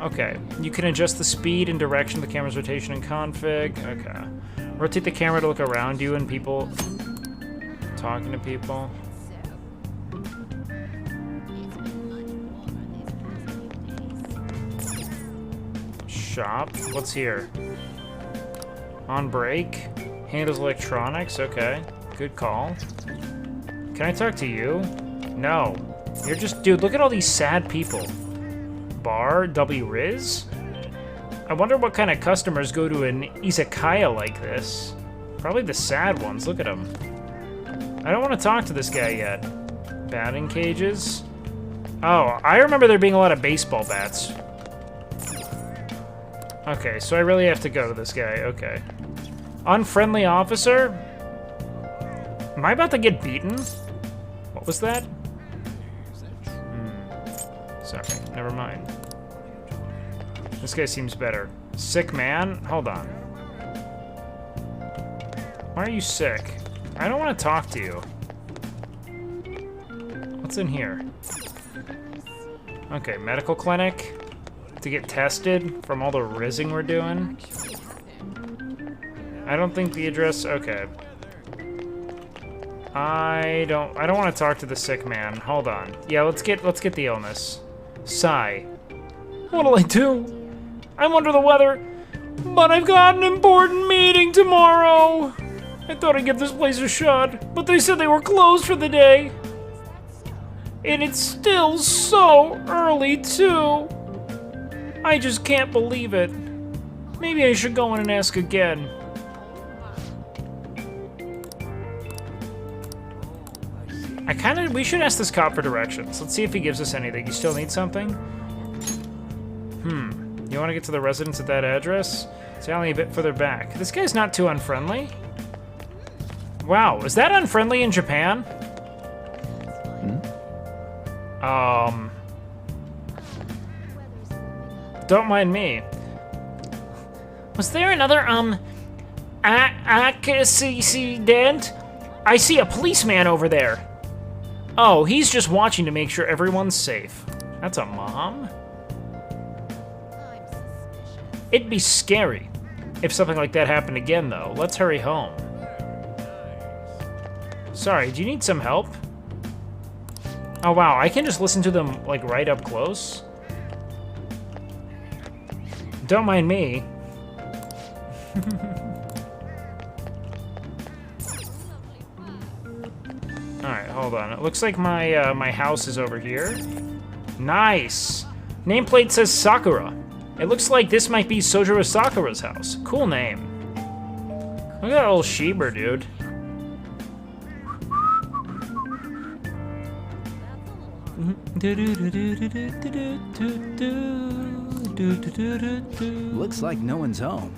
Okay. You can adjust the speed and direction of the camera's rotation and config. Okay. Rotate the camera to look around you and people, talking to people. Shop. What's here? On break. Handles electronics. Okay. Good call. Can I talk to you? No. You're just... Dude, look at all these sad people. Bar? W Riz? I wonder what kind of customers go to an izakaya like this. Probably the sad ones. Look at them. I don't want to talk to this guy yet. Batting cages? Oh, I remember there being a lot of baseball bats. Okay, so I really have to go to this guy. Okay. Unfriendly officer? Am I about to get beaten? What was that? Sorry, never mind. This guy seems better. Sick man? Hold on. Why are you sick? I don't want to talk to you. What's in here? Okay, medical clinic. To get tested from all the rizzing we're doing. I don't think the address... Okay. I don't want to talk to the sick man. Hold on. Yeah, let's get the illness. Sigh. What'll I do? I'm under the weather, but I've got an important meeting tomorrow. I thought I'd give this place a shot, but they said they were closed for the day. And it's still so early, too. I just can't believe it. Maybe I should go in and ask again. We should ask this cop for directions. Let's see if he gives us anything. You still need something? You want to get to the residence at that address? It's only a bit further back. This guy's not too unfriendly. Wow, is that unfriendly in Japan? Don't mind me. Was there another, accident? I see a policeman over there. Oh, he's just watching to make sure everyone's safe. That's a mom? It'd be scary if something like that happened again, though. Let's hurry home. Sorry, do you need some help? Oh, wow, I can just listen to them, like, right up close? Don't mind me. Alright, hold on. It looks like my my house is over here. Nice! Nameplate says Sakura. It looks like this might be Sojiro Sakura's house. Cool name. Look at that little Shieber, dude. Looks like no one's home.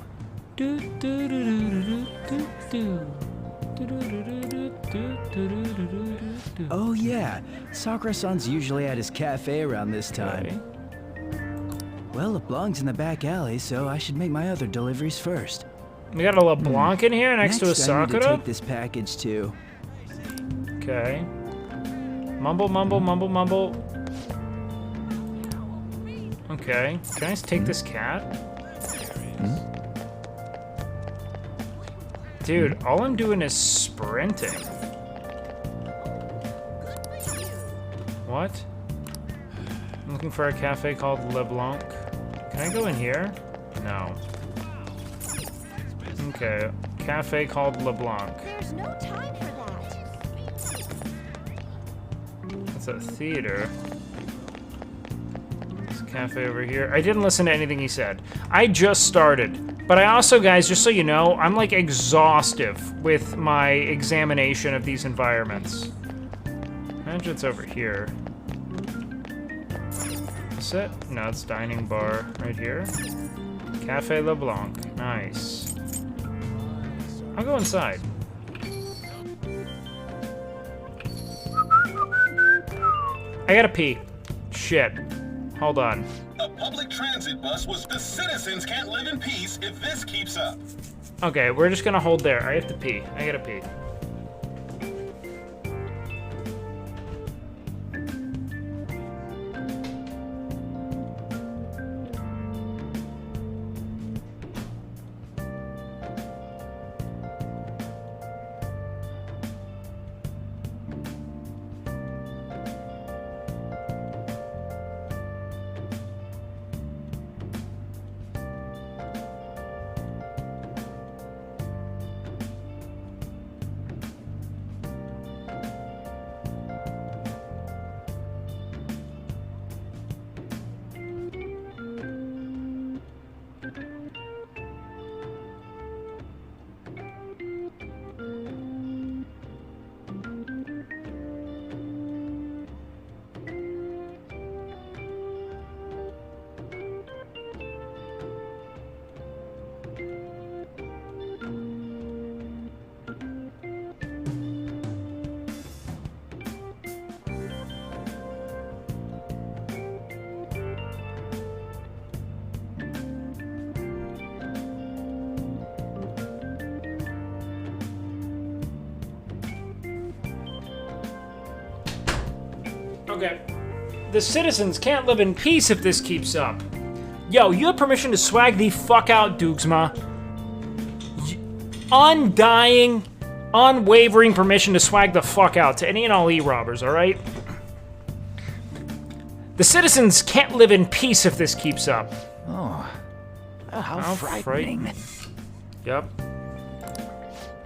Oh yeah, Sakura-san's usually at his cafe around this time. Okay. Well, LeBlanc's in the back alley, so I should make my other deliveries first. We got a LeBlanc in here next to a Sakura? I need to take this package too. Okay. Mumble, mumble, mumble, mumble. Okay. Can I just take this cat? Dude, all I'm doing is sprinting. What? I'm looking for a cafe called LeBlanc. Can I go in here? No. Okay. Cafe called LeBlanc. There's no time for that. That's a theater. This cafe over here. I didn't listen to anything he said. I just started. But I also, guys, just so you know, I'm like exhaustive with my examination of these environments. Imagine it's over here. Is it? No, it's dining bar right here. Cafe LeBlanc. Nice. I'll go inside. I gotta pee. Shit. Hold on. A public transit bus was... The citizens can't live in peace if this keeps up. Okay, we're just gonna hold there. I have to pee. I gotta pee. Okay. The citizens can't live in peace if this keeps up. Yo, you have permission to swag the fuck out, Doogsma. Undying, unwavering permission to swag the fuck out to any and all E-robbers, alright? The citizens can't live in peace if this keeps up. Oh, how frightening. Yep.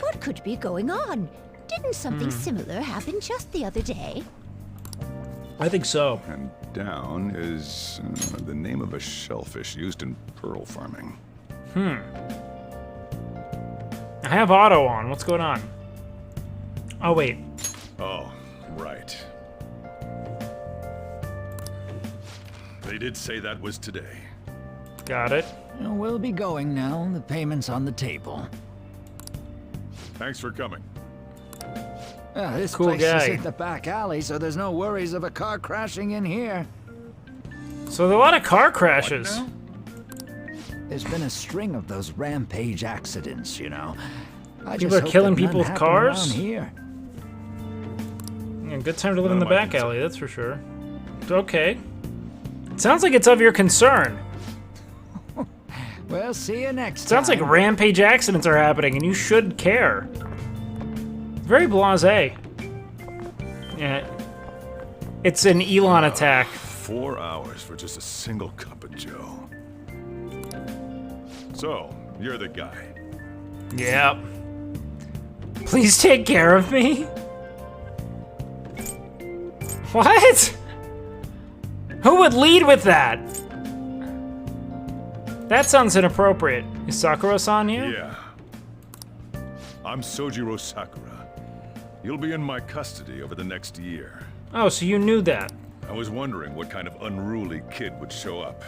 What could be going on? Didn't something similar happen just the other day? I think so. And down is the name of a shellfish used in pearl farming. I have auto on. What's going on? Oh, wait. Oh, right. They did say that was today. Got it. We'll be going now. The payment's on the table. Thanks for coming. This Cool place guy. is in the back alley, so there's no worries of a car crashing in here. So there are a lot of car crashes. There's been a string of those rampage accidents, you know. I People just are hope killing that none people with happen cars? around here. Yeah, good time to live in the None of my back alley, that's for sure. Okay. Sounds like it's of your concern. Well, see you next Sounds time. like rampage accidents are happening, and you should care. Very blasé. Yeah. It's an Elon attack. 4 hours for just a single cup of joe. So, you're the guy. Yep. Please take care of me? What? Who would lead with that? That sounds inappropriate. Is Sakura-san here? Yeah. I'm Sojiro Sakura. You'll be in my custody over the next year. Oh, so you knew that. I was wondering what kind of unruly kid would show up.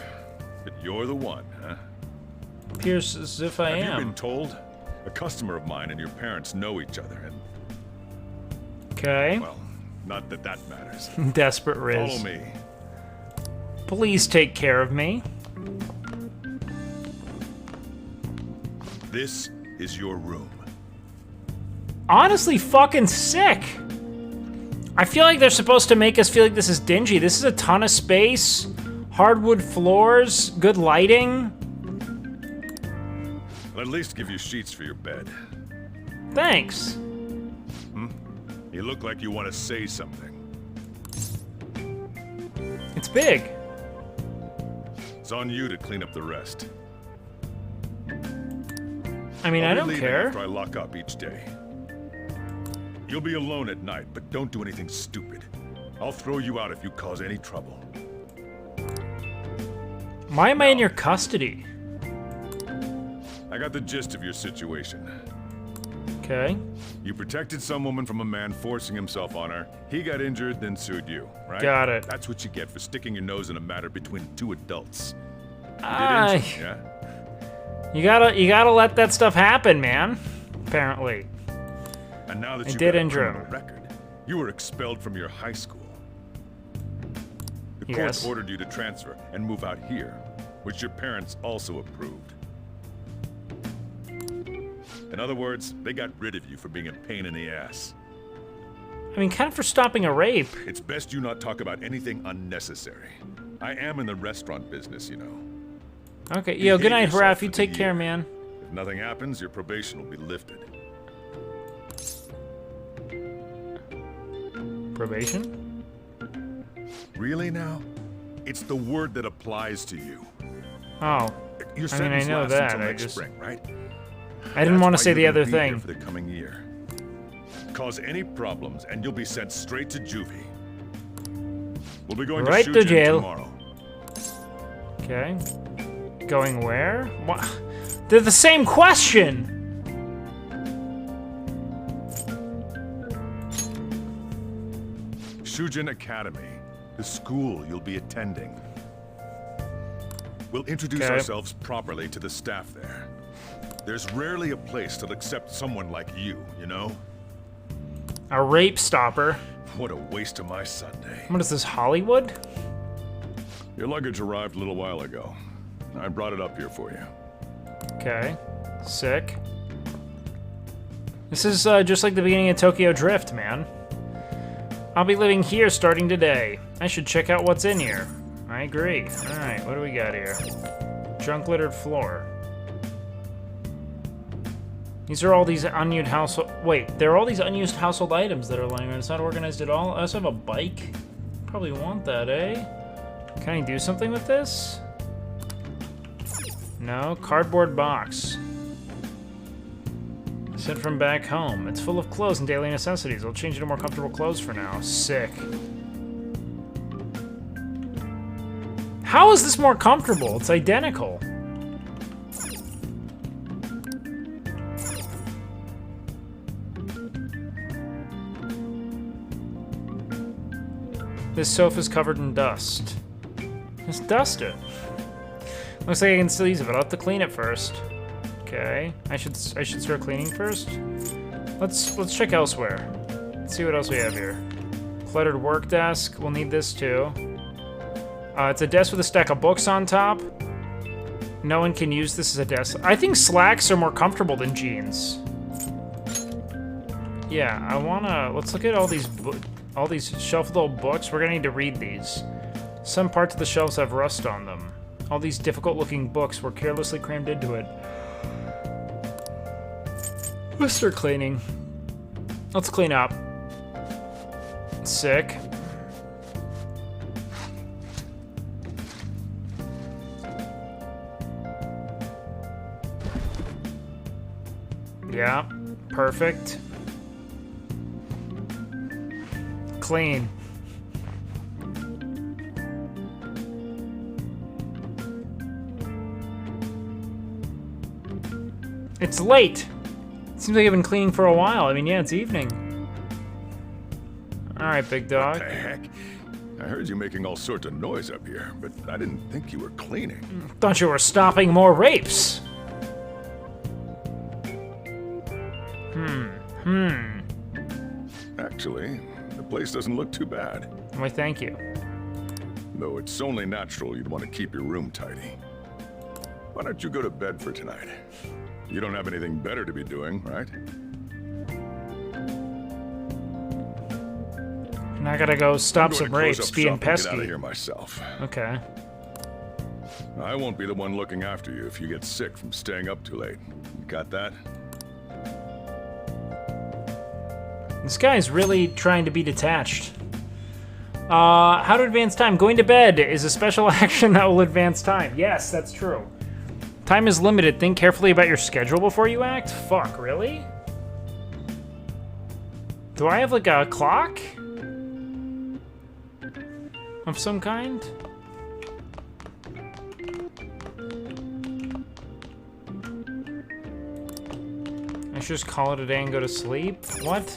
But you're the one, huh? Appears as if I Have am. you been told? A customer of mine and your parents know each other, and... Okay. Well, not that that matters. Desperate Riz. Follow me. Please take care of me. This is your room. Honestly, fucking sick. I feel like they're supposed to make us feel like this is dingy. This is a ton of space, hardwood floors, good lighting. I'll at least give you sheets for your bed. Thanks. You look like you want to say something. It's big. It's on you to clean up the rest. I mean, I'll I be don't leaving care. after I lock up each day. You'll be alone at night, but don't do anything stupid. I'll throw you out if you cause any trouble. Why am I in your custody? I got the gist of your situation. Okay. You protected some woman from a man forcing himself on her. He got injured, then sued you, right? Got it. That's what you get for sticking your nose in a matter between two adults. You did Ah, injure, yeah? You gotta let that stuff happen, man. Apparently. And now that I you did got a injure criminal him. record, you were expelled from your high school. The Yes. court ordered you to transfer and move out here, which your parents also approved. In other words, they got rid of you for being a pain in the ass. I mean, kind of for stopping a rape. It's best you not talk about anything unnecessary. I am in the restaurant business, you know. Okay, yo, good night, Behave Raph. yourself You for the take care, year. man. If nothing happens, your probation will be lifted. Probation? Really now? It's the word that applies to you. Oh. Your I mean, I sentence know lasts that. until I next just... spring, right? I didn't That's want to why say you're the gonna other be here thing. for the coming year. Cause any problems, and you'll be sent straight to juvie. We'll be going Right to to Shujin jail. tomorrow. Okay. Going where? What? They're the same question! Shujin Academy, the school you'll be attending. We'll introduce Okay. ourselves properly to the staff there. There's rarely a place that'll accept someone like you, you know? A rape stopper. What a waste of my Sunday. What is this, Hollywood? Your luggage arrived a little while ago. I brought it up here for you. Okay. Sick. This is just like the beginning of Tokyo Drift, man. I'll be living here starting today. I should check out what's in here. I agree. Alright, what do we got here? Junk littered floor. These are all these unused household... Wait, there are all these unused household items that are lying around. It's not organized at all. I also have a bike. Probably want that, eh? Can I do something with this? No. Cardboard box. Sent from back home. It's full of clothes and daily necessities. I'll change it to more comfortable clothes for now. Sick. How is this more comfortable? It's identical. This sofa's covered in dust. Let's dust it. Looks like I can still use it, but I'll have to clean it first. Okay, I should start cleaning first. Let's check elsewhere. Let's see what else we have here. Cluttered work desk. We'll need this too. It's a desk with a stack of books on top. No one can use this as a desk. I think slacks are more comfortable than jeans. Yeah, I wanna. Let's look at all these shelf little books. We're gonna need to read these. Some parts of the shelves have rust on them. All these difficult-looking books were carelessly crammed into it. Let's start cleaning. Let's clean up. Sick. Yeah, perfect. Clean. It's late. Seems like I've been cleaning for a while. I mean, yeah, it's evening. All right, big dog. What the heck? I heard you making all sorts of noise up here, but I didn't think you were cleaning. Thought you were stopping more rapes. Actually, the place doesn't look too bad. Why, thank you. Though it's only natural you'd want to keep your room tidy. Why don't you go to bed for tonight? You don't have anything better to be doing, right? And I gotta go stop some rapes being pesky. Get out of here myself. Okay. I won't be the one looking after you if you get sick from staying up too late. You got that? This guy's really trying to be detached. How to advance time? Going to bed is a special action that will advance time. Yes, that's true. Time is limited. Think carefully about your schedule before you act? Fuck, really? Do I have like a clock? Of some kind? I should just call it a day and go to sleep? What?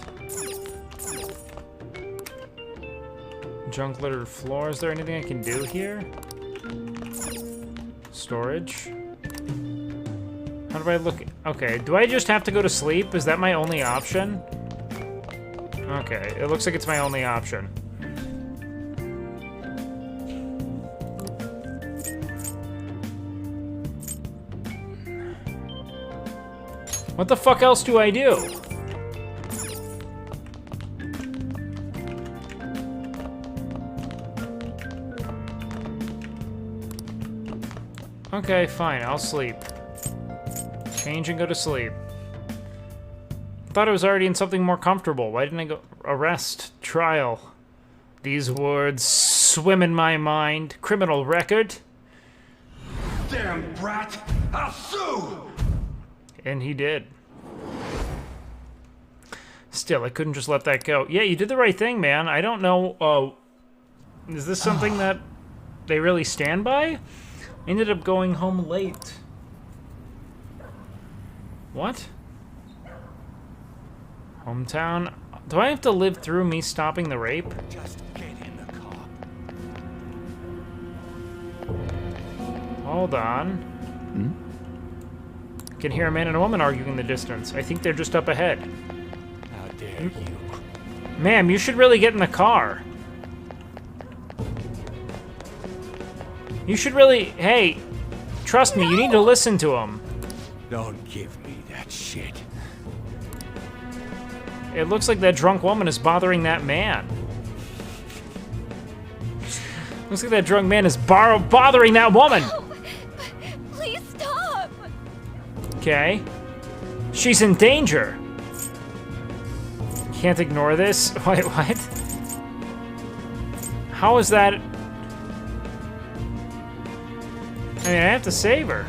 Junk littered floor. Is there anything I can do here? Storage. How do I look? Okay, do I just have to go to sleep? Is that my only option? Okay, it looks like it's my only option. What the fuck else do I do? Okay, fine, I'll sleep. Change and go to sleep. Thought I was already in something more comfortable. Why didn't I go? Arrest, trial. These words swim in my mind. Criminal record. Damn brat! I'll sue! And he did. Still, I couldn't just let that go. Yeah, you did the right thing, man. I don't know, is this something that they really stand by? I ended up going home late. What? Hometown? Do I have to live through me stopping the rape? Just get in the car. Hold on. I can hear a man and a woman arguing in the distance. I think they're just up ahead. How dare you? Ma'am, you should really get in the car. You should really... Hey, trust me, you need to listen to him. Don't give me that shit. It looks like that drunk woman is bothering that man. Looks like that drunk man is bothering that woman. Please stop. Okay. She's in danger. Can't ignore this. Wait, what? How is that? I mean, I have to save her.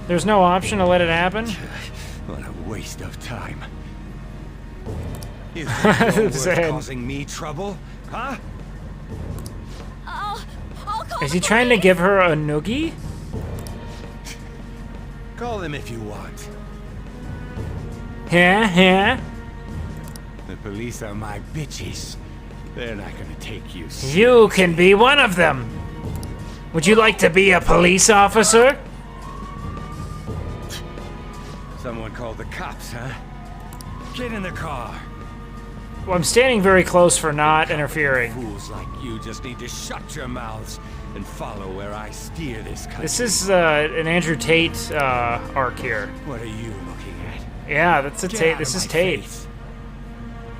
There's no option to let it happen? What a waste of time. You think you're worth causing me trouble, huh? I'll call Is he trying to give her a noogie? Call them if you want. Yeah. The police are my bitches. They're not gonna take you. You can be one of them. Would you like to be a police officer? Someone called the cops, huh? Get in the car. Well, I'm standing very close for not interfering. Fools like you just need to shut your mouths and follow where I steer this country. This is an Andrew Tate arc here. What are you looking at? Yeah, that's a Tate. This is Tate.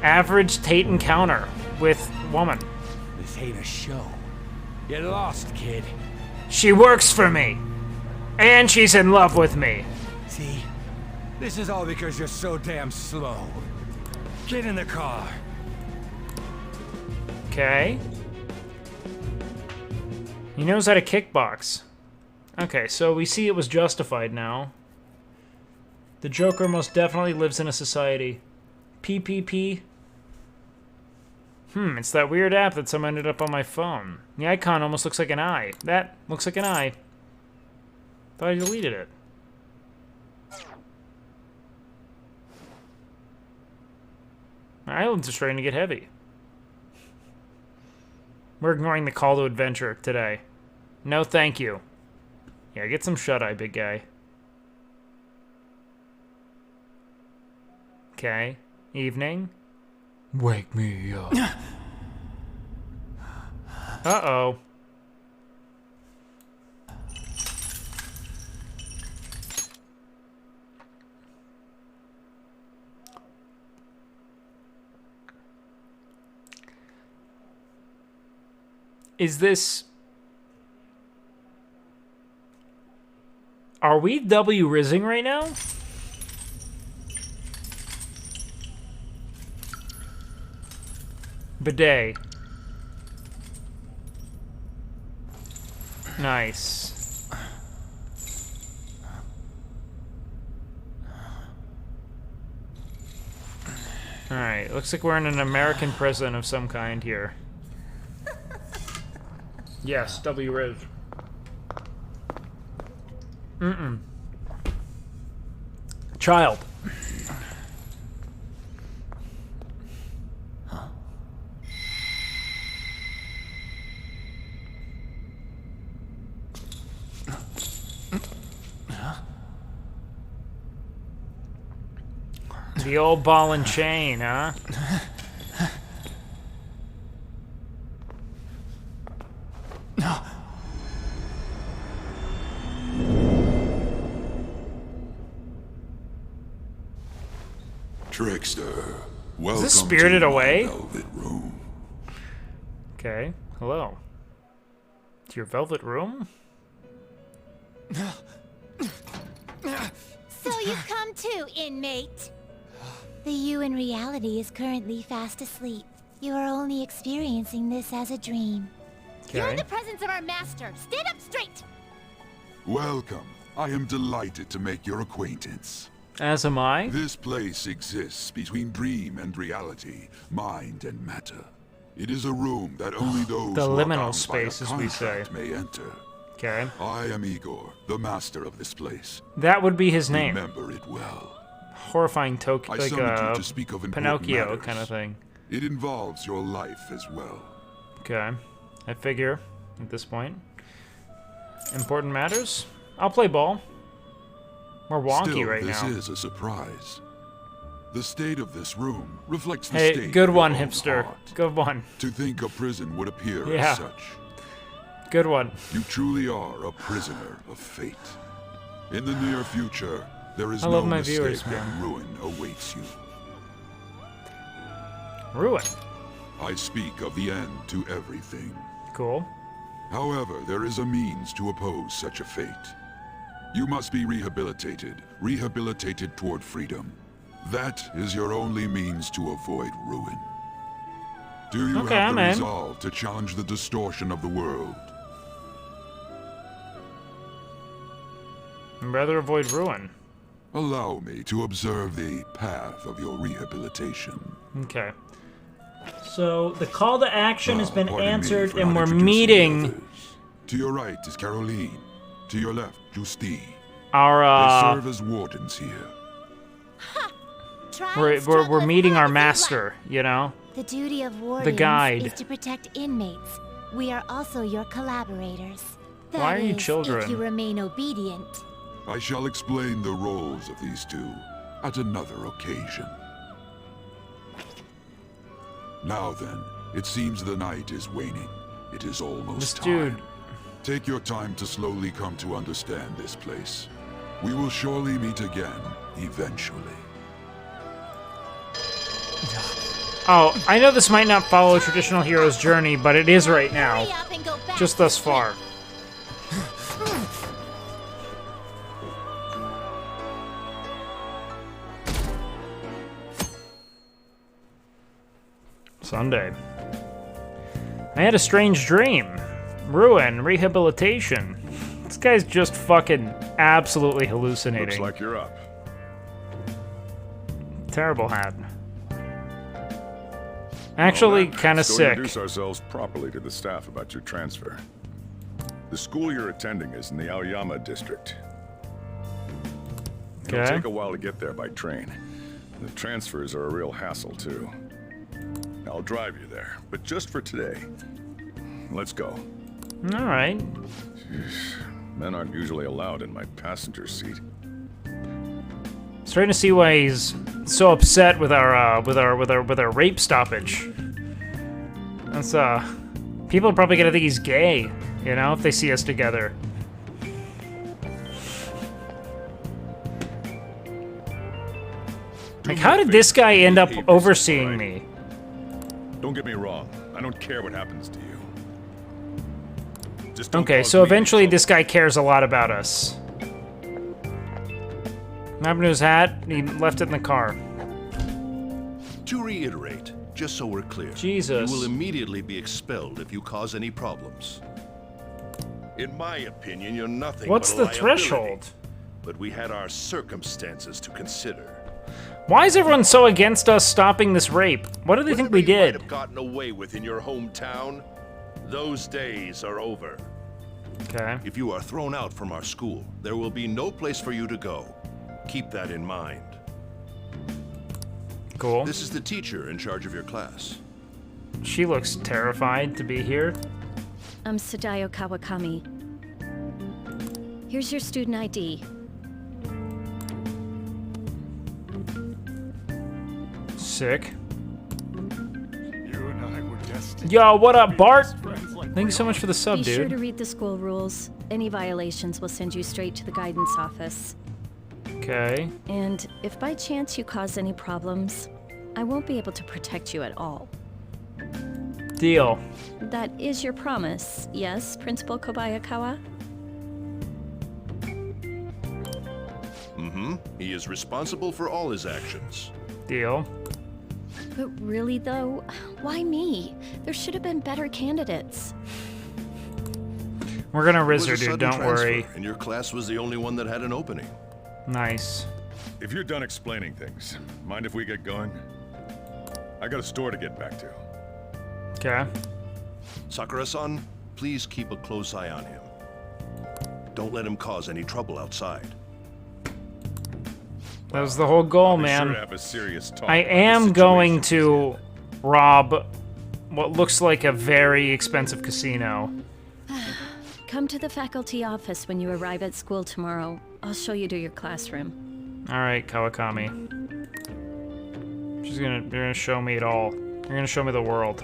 Average Tate encounter with woman. This ain't a show. You're lost, kid. She works for me. And she's in love with me. See? This is all because you're so damn slow. Get in the car. Okay. He knows how to kickbox. Okay, so we see it was justified now. The Joker most definitely lives in a society. PPP. It's that weird app that somehow ended up on my phone. The icon almost looks like an eye. That looks like an eye. Thought I deleted it. My islands are starting to get heavy. We're ignoring the call to adventure today. No thank you. Yeah, get some shut-eye, big guy. Okay. Evening. Wake me up. Uh-oh. Is this... Are we W-rizzing right now? Bidet. Nice. Alright, looks like we're in an American prison of some kind here. Yes, W-Riz. Child. The old ball and chain, huh? Trickster, welcome Is this Spirited to my Away? velvet room. Okay, hello. It's your velvet room? So you've come too, inmate. The you in reality is currently fast asleep. You are only experiencing this as a dream. You're in the presence of our master. Stand up straight! Welcome. I am delighted to make your acquaintance. As am I. This place exists between dream and reality, mind and matter. It is a room that only those The who are liminal bound space, by a as we say. contract may enter. Okay. I am Igor, the master of this place. That would be his name. Remember it well. Horrifying I like summoned you to speak of important Pinocchio matters. kind of thing. It involves your life as well. Okay. I figure, at this point. Important matters? I'll play ball. We're wonky Still, right this now. is a surprise. The state of this room reflects the Hey, state good of one, your own hipster. heart. Good one. To think a prison would appear Yeah. as such. Good one. You truly are a prisoner of fate. In the near future, there is I no love my mistake viewers, that man. ruin awaits you. Ruin. I speak of the end to everything. Cool. However, there is a means to oppose such a fate. You must be rehabilitated toward freedom. That is your only means to avoid ruin. Do you have the resolve to challenge the distortion of the world? I'd rather avoid ruin. Allow me to observe the path of your rehabilitation. Okay. So, the call to action has been answered, and we're meeting... To your right is Caroline. To your left, Justine. Our, They serve as wardens here. We're meeting our master, you know? The duty of wardens the guide. is to protect inmates. We are also your collaborators. Why are you is, children? If you remain obedient. I shall explain the roles of these two at another occasion. Now then, it seems the night is waning. It is almost time. Take your time to slowly come to understand this place. We will surely meet again, eventually. Oh, I know this might not follow a traditional hero's journey, but it is right now. Just thus far. Sunday. I had a strange dream. Ruin, rehabilitation. This guy's just fucking absolutely hallucinating. Looks like you're up. Terrible hat. Actually, kind of sick. Introduce ourselves properly to the staff about your transfer. The school you're attending is in the Aoyama district. It'll take a while to get there by train. The transfers are a real hassle, too. I'll drive you there, but just for today. Let's go. All right. Men aren't usually allowed in my passenger seat. Starting to see why he's so upset with our rape stoppage. That's people are probably gonna think he's gay, you know, if they see us together. Like, how did this guy end up overseeing me? Don't get me wrong. I don't care what happens to you. Just Okay, so eventually this guy cares a lot about us. What happened to his hat? He left it in the car. To reiterate, just so we're clear, Jesus. you will immediately be expelled if you cause any problems. In my opinion, you're nothing What's but a the threshold? But we had our circumstances to consider. Why is everyone so against us stopping this rape? What do they think we You did? might have gotten away with in your hometown. Those days are over. Okay. If you are thrown out from our school, there will be no place for you to go. Keep that in mind. Cool. This is the teacher in charge of your class. She looks terrified to be here. I'm Sadayo Kawakami. Here's your student ID. Sick. You and I were destined. Yo, what up, Bart? Thank you so much for the sub, Be dude. sure to read the school rules. Any violations will send you straight to the guidance office. Okay. And if by chance you cause any problems, I won't be able to protect you at all. Deal. That is your promise, yes, Principal Kobayakawa? Mm-hmm. He is responsible for all his actions. Deal. But really, though, why me? There should have been better candidates. We're gonna It was riz her, a dude, sudden don't transfer, worry. And your class was the only one that had an opening. Nice. If you're done explaining things, mind if we get going? I got a store to get back to. Okay. Sakura-san, please keep a close eye on him. Don't let him cause any trouble outside. That was the whole goal, Be man. sure to have a serious talk I about am the going to rob what looks like a very expensive casino. Come to the faculty office when you arrive at school tomorrow. I'll show you to your classroom. All right, Kawakami. You're gonna show me it all. You're gonna show me the world.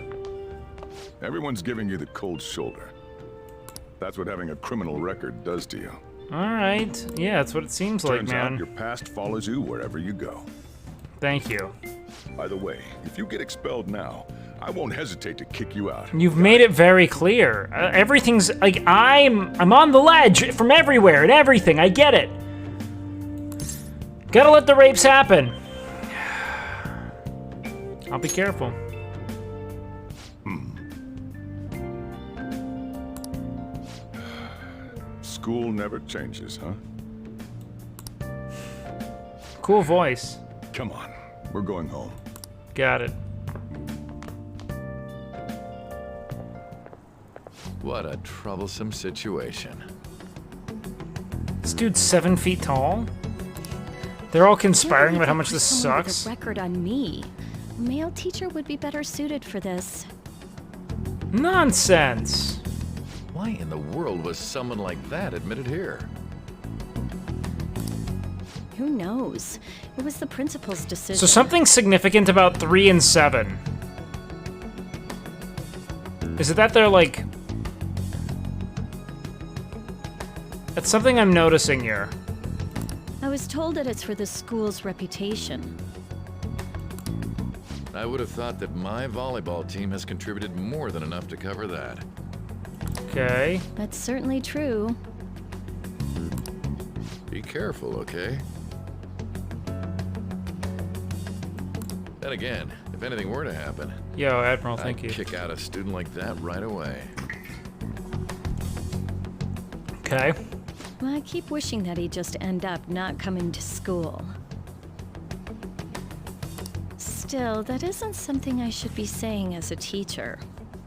Everyone's giving you the cold shoulder. That's what having a criminal record does to you. All right. Yeah, that's what it seems like, Turns man. out your past follows you wherever you go. Thank you. By the way, if you get expelled now, I won't hesitate to kick you out. You've made it very clear. Everything's like I'm on the ledge from everywhere and everything. I get it. Gotta let the rapes happen. I'll be careful. School never changes, huh? Cool voice. Come on, we're going home. Got it. What a troublesome situation. This dude's 7 feet tall. They're all conspiring about how much this sucks. With a record on me. A male teacher would be better suited for this. Nonsense. Why in the world was someone like that admitted here? Who knows? It was the principal's decision. So something significant about 3 and 7. Is it that they're like... That's something I'm noticing here. I was told that it's for the school's reputation. I would have thought that my volleyball team has contributed more than enough to cover that. Okay. That's certainly true. Be careful, okay? Then again, if anything were to happen... Yo, Admiral, thank you. I'd kick out a student like that right away. Okay. Well, I keep wishing that he'd just end up not coming to school. Still, that isn't something I should be saying as a teacher.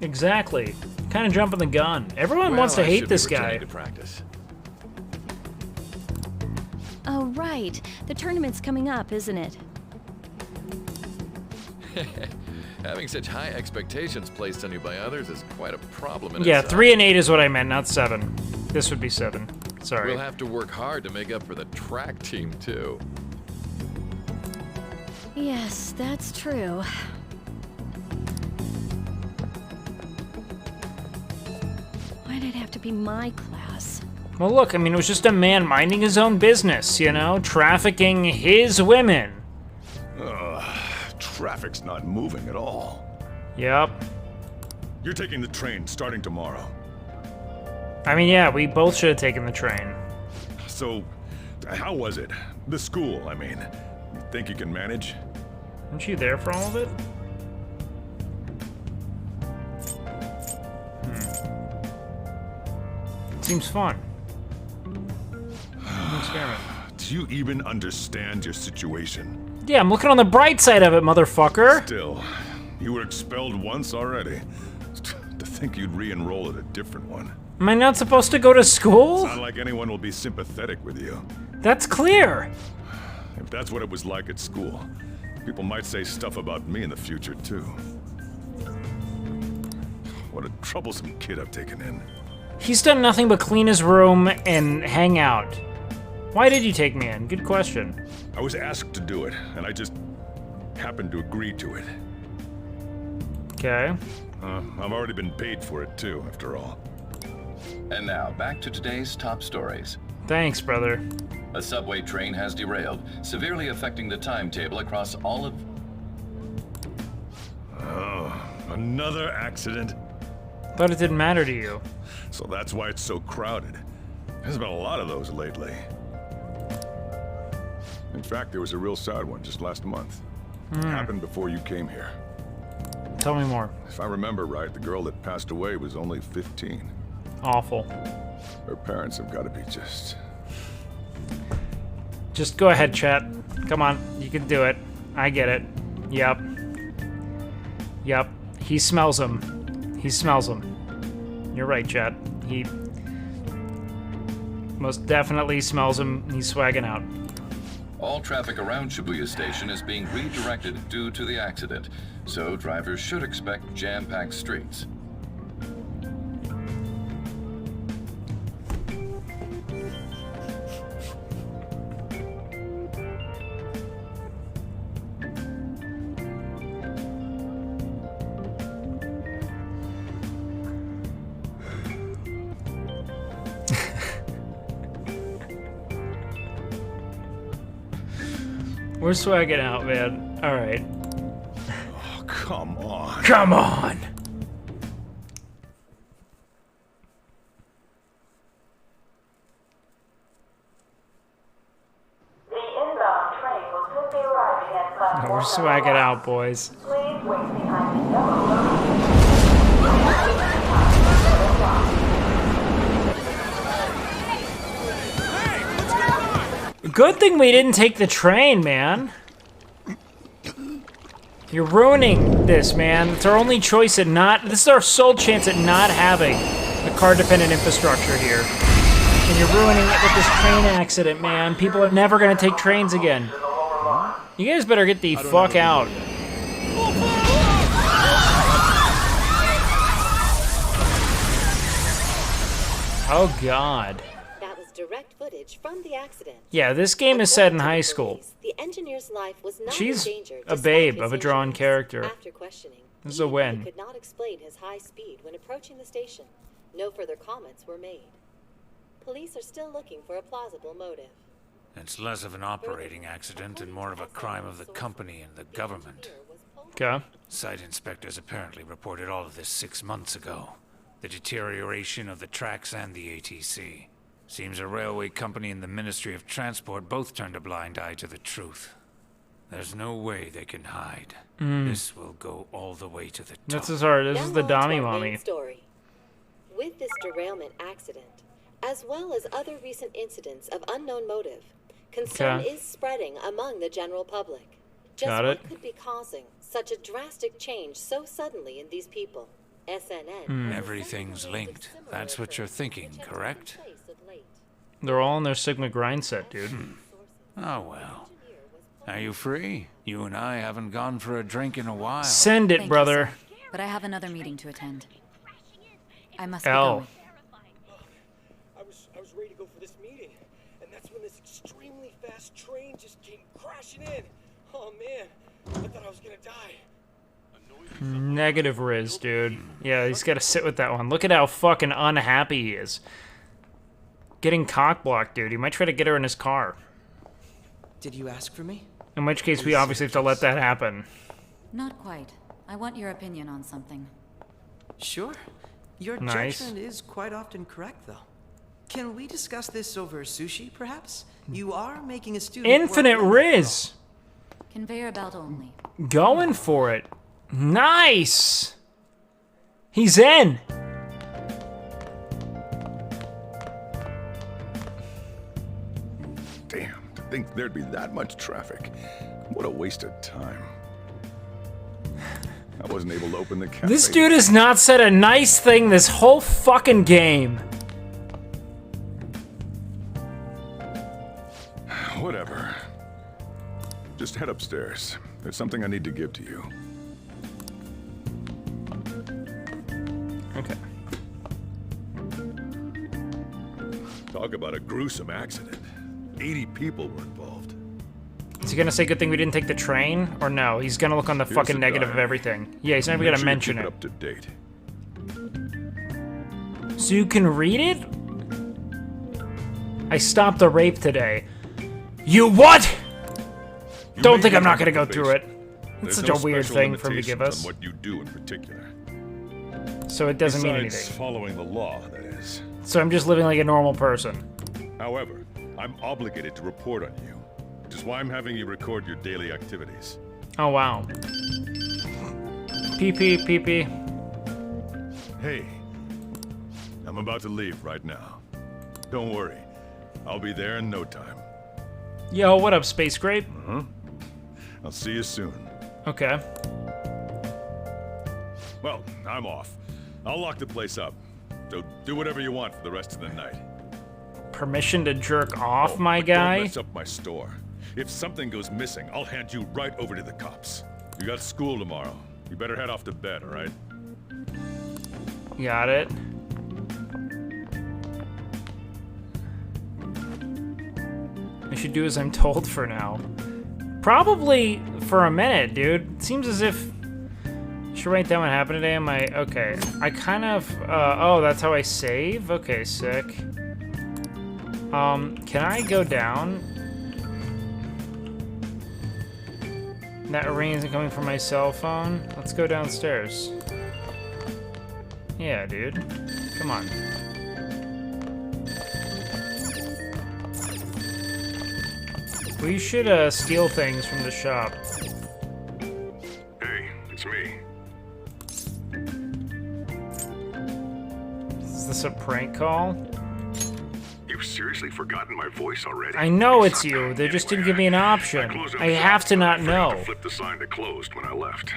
Exactly. Kind of jumping the gun. Everyone wants to hate this guy. To practice. Oh, right. The tournament's coming up, isn't it? Having such high expectations placed on you by others is quite a problem in Yeah, itself. 3 and 8 is what I meant, not 7. This would be 7. Sorry. We'll have to work hard to make up for the track team, too. Yes, that's true. Why'd it have to be my class? Well, look, I mean, it was just a man minding his own business, you know? Trafficking his women. Traffic's not moving at all. Yep. You're taking the train starting tomorrow. I mean, yeah, we both should have taken the train. So, how was it? The school, I mean. You think you can manage? Weren't you there for all of it? Seems fun. Experiment. Do you even understand your situation? Yeah, I'm looking on the bright side of it, motherfucker. Still, you were expelled once already. To think you'd re-enroll at a different one. Am I not supposed to go to school? It's not like anyone will be sympathetic with you. That's clear. If that's what it was like at school, people might say stuff about me in the future, too. What a troublesome kid I've taken in. He's done nothing but clean his room and hang out. Why did you take me in? Good question. I was asked to do it, and I just happened to agree to it. Okay. I've already been paid for it, too, after all. And now, back to today's top stories. Thanks, brother. A subway train has derailed, severely affecting the timetable across all of... Oh, another accident? Thought it didn't matter to you. So that's why it's so crowded. There's been a lot of those lately. In fact, there was a real sad one just last month. It happened before you came here. Tell me more. If I remember right, the girl that passed away was only 15. Awful. Her parents have got to be Just go ahead, chat. Come on, you can do it. I get it. Yep. Yep. He smells them. He smells them. You're right, chat. He most definitely smells them. He's swagging out. All traffic around Shibuya Station is being redirected due to the accident, so drivers should expect jam-packed streets. We're swagging out, man. All right. Oh, Come on. Come on! The inbound train will soon be arriving at platform We're swagging out, boys. Please wait behind the yellow line. Good thing we didn't take the train, man. You're ruining this, man. It's our only choice at not... This is our sole chance at not having a car-dependent infrastructure here. And you're ruining it with this train accident, man. People are never going to take trains again. You guys better get the fuck out. Oh, God. That was direct footage from the accident. Yeah, this game is set in high school. The engineer's life was not She's in danger a despite babe his of a drawn injuries. character. After questioning, This is a win. he could not explain his high speed when approaching the station. No further comments were made. Police are still looking for a plausible motive. It's less of an operating accident and more of a crime of the company and the government. Okay. Site inspectors apparently reported all of this 6 months ago. The deterioration of the tracks and the ATC. Seems a railway company and the Ministry of Transport both turned a blind eye to the truth. There's no way they can hide. This will go all the way to the top. This is our, this is the Now on to Dami our mommy. main story. With this derailment accident, as well as other recent incidents of unknown motive, concern Okay. is spreading among the general public. Just Got what it. could be causing such a drastic change so suddenly in these people? SNN. Everything's linked. That's what you're thinking, correct? They're all in their Sigma grind set, dude. Oh well. Are you free? You and I haven't gone for a drink in a while. Send it, Thank you, brother. sir. But I have another meeting to attend. I must L. be I was ready to go for this meeting, and that's when this extremely fast train just came crashing in. Oh man, I thought I was gonna die. Negative Riz, dude. Yeah, he's got to sit with that one. Look at how fucking unhappy he is. Getting cock-blocked, dude. He might try to get her in his car. Did you ask for me? In which case, we obviously have to let that happen. Not quite. I want your opinion on something. Sure. Your Nice. judgment is quite often correct, though. Can we discuss this over sushi, perhaps? You are making a student Infinite work- Riz! Conveyor belt only. Going for it. Nice! He's in! Damn, to think there'd be that much traffic. What a waste of time. I wasn't able to open the cafe. This dude has not said a nice thing this whole fucking game. Whatever. Just head upstairs. There's something I need to give to you. Okay. Talk about a gruesome accident. 80 people were involved. Is he gonna say good thing we didn't take the train? Or no? He's gonna look on the Here's fucking the negative of diary. everything. Yeah, he's not even Make gonna sure you mention keep it. up to date. So you can read it? I stopped a rape today. You what? You Don't may think I'm be not on gonna go through it. probation. It's There's such no a weird special thing for him to give limitations us. on what you do in particular. So it doesn't mean Besides anything. following the law, that is. So I'm just living like a normal person. However, I'm obligated to report on you, which is why I'm having you record your daily activities. Oh wow. PP, PP. Hey, I'm about to leave right now. Don't worry, I'll be there in no time. Yo, what up, Space Grape? I'll see you soon. Okay. Well, I'm off. I'll lock the place up. So do whatever you want for the rest of the night. Permission to jerk off, my But guy? Don't mess up my store. If something goes missing, I'll hand you right over to the cops. You got school tomorrow. You better head off to bed, all right? Got it. I should do as I'm told for now. Probably for a minute, dude. It seems as if... Should write down what happened today on my... Okay. I kind of... oh, that's how I save? Okay, sick. Can I go down? That ring isn't coming from my cell phone. Let's go downstairs. Yeah, dude. Come on. We should steal things from the shop. Hey, it's me. Is this a prank call? You've seriously forgotten my voice already? I know it's you. They just didn't give me an option. I have to not know. I flip the sign to closed when I left.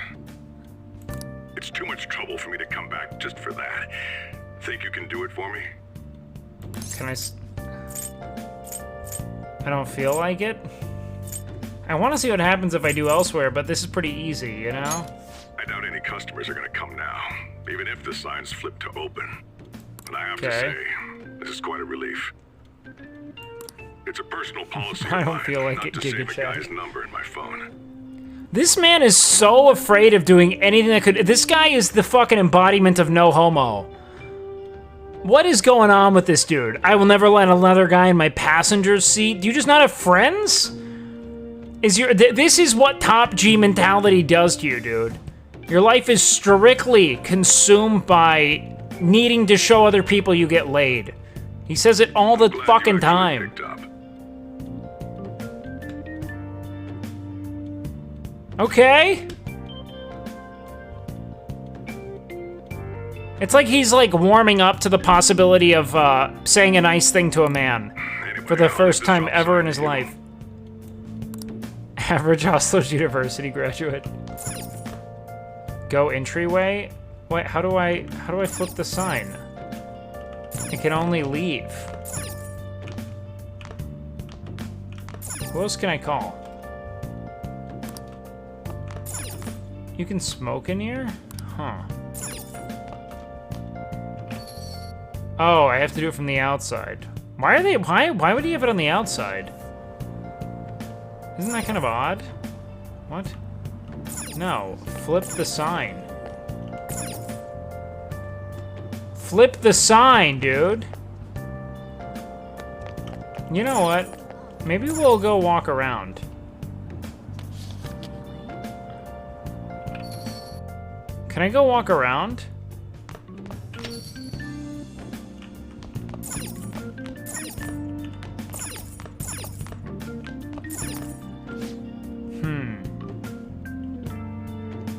It's too much trouble for me to come back just for that. Think you can do it for me? Can I don't feel like it. I want to see what happens if I do elsewhere, but this is pretty easy, you know? I doubt any customers are going to come now, even if the sign's flipped to open. And I have to say, this is quite a relief. It's a personal policy I don't of feel mine like it, not to save a Giga guy's number in my phone. This man is so afraid of doing anything that could... This guy is the fucking embodiment of no homo. What is going on with this dude? I will never let another guy in my passenger's seat. Do you just not have friends? This is what top G mentality does to you, dude. Your life is strictly consumed by needing to show other people you get laid. He says it all the fucking time. Okay. It's like he's like warming up to the possibility of saying a nice thing to a man for the first time ever in his life. Average Hustlers University graduate. Go entryway? Wait, how do I flip the sign? I can only leave. Who else can I call? You can smoke in here? Huh. Oh, I have to do it from the outside. Why would he have it on the outside? Isn't that kind of odd? What? No, flip the sign. Flip the sign, dude. You know what? Maybe we'll go walk around. Can I go walk around?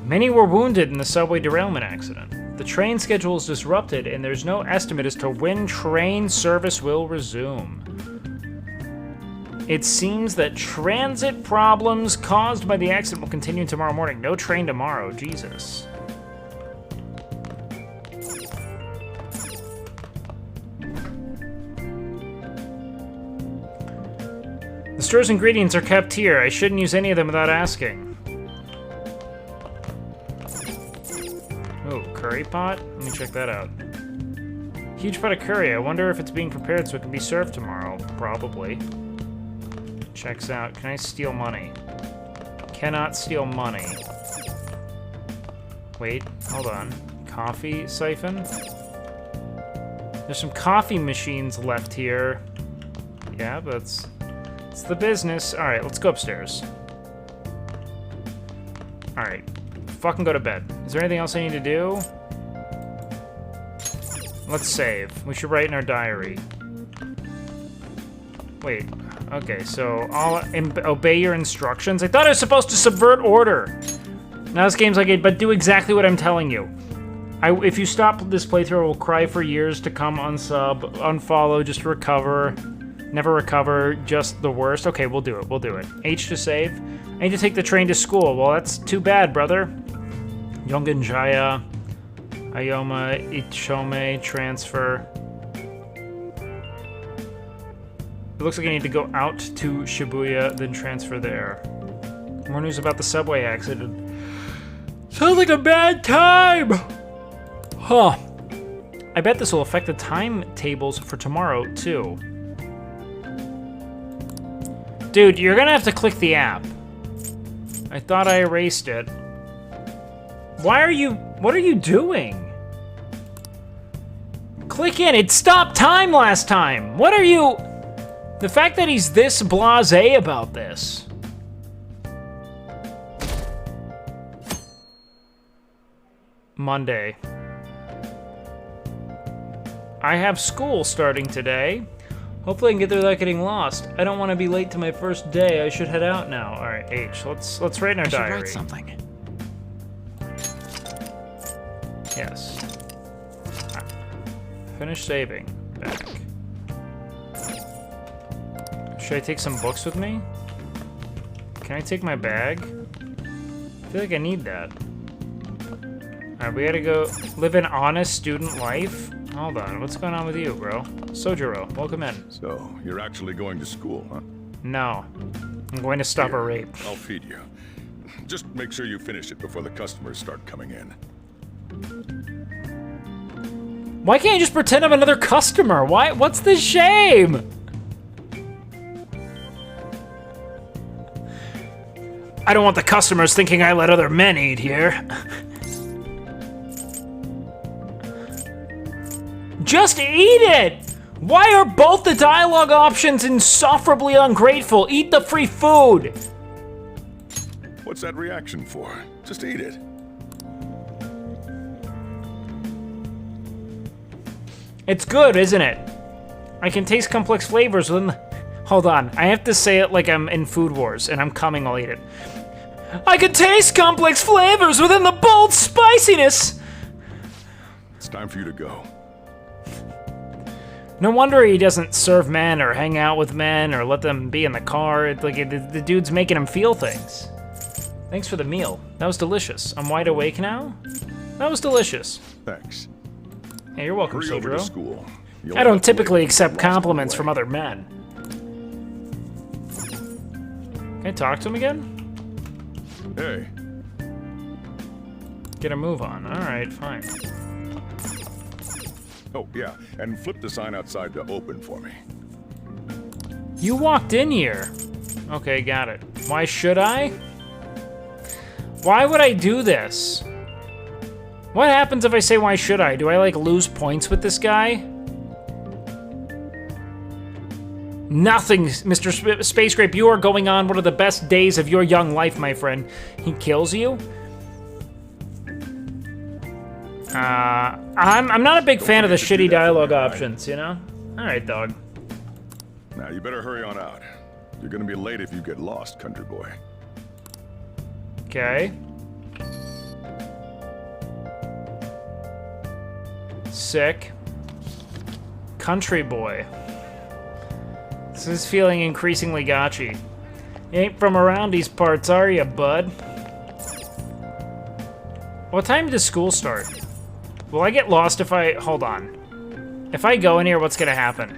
Many were wounded in the subway derailment accident. The train schedule is disrupted, and there's no estimate as to when train service will resume. It seems that transit problems caused by the accident will continue tomorrow morning. No train tomorrow. Jesus. The store's ingredients are kept here. I shouldn't use any of them without asking. Oh, curry pot? Let me check that out. Huge pot of curry. I wonder if it's being prepared so it can be served tomorrow. Probably. Checks out. Can I steal money? Cannot steal money. Wait, hold on. Coffee siphon? There's some coffee machines left here. Yeah, but it's the business. Alright, let's go upstairs. Alright. Fucking go to bed. Is there anything else I need to do? Let's save. We should write in our diary. Wait. Okay, so I'll obey your instructions. I thought I was supposed to subvert order. Now this game's like it, but do exactly what I'm telling you. If you stop this playthrough, I will cry for years to come. Unsub, unfollow, just recover. Never recover, just the worst. Okay, we'll do it. We'll do it. H to save. I need to take the train to school. Well, that's too bad, brother. Yongenjaya, Ayoma, Ichome, transfer. It looks like I need to go out to Shibuya, then transfer there. More news about the subway accident. Sounds like a bad time! Huh. I bet this will affect the timetables for tomorrow, too. Dude, you're gonna have to click the app. I thought I erased it. What are you doing? Click in, it stopped time last time. What are you? The fact that he's this blasé about this. Monday. I have school starting today. Hopefully I can get there without getting lost. I don't want to be late to my first day. I should head out now. All right, H. Let's write in our diary. Write something. Yes. Finish saving. Back. Should I take some books with me? Can I take my bag? I feel like I need that. Alright, we gotta go live an honest student life. Hold on, what's going on with you, bro? Sojiro, welcome in. So, you're actually going to school, huh? No. I'm going to stop a rape. I'll feed you. Just make sure you finish it before the customers start coming in. Why can't you just pretend I'm another customer? Why? What's the shame? I don't want the customers thinking I let other men eat here. Just eat it! Why are both the dialogue options insufferably ungrateful? Eat the free food! What's that reaction for? Just eat it. It's good, isn't it? I can taste complex flavors within the... Hold on, I have to say it like I'm in Food Wars, and I'm coming, I'll eat it. I can taste complex flavors within the bold spiciness! It's time for you to go. No wonder he doesn't serve men or hang out with men or let them be in the car. It's like the dude's making him feel things. Thanks for the meal. That was delicious. I'm wide awake now? That was delicious. Thanks. Hey, you're welcome, Hurry over to Sojiro. school. I don't typically accept compliments from other men. Can I talk to him again? Hey. Get a move on. Alright, fine. Oh, yeah, and flip the sign outside to open for me. You walked in here. Okay, got it. Why should I? Why would I do this? What happens if I say why should I? Do I, like, lose points with this guy? Nothing, Mr. Space Grape. You are going on one of the best days of your young life, my friend. He kills you? I'm not a big fan of the shitty dialogue options, you know? Alright, dog. Now, you better hurry on out. You're gonna be late if you get lost, country boy. Okay. Sick. Country boy. This is feeling increasingly gotchy. You ain't from around these parts, are ya, bud? What time does school start? Will I get lost if I... Hold on. If I go in here, what's gonna happen?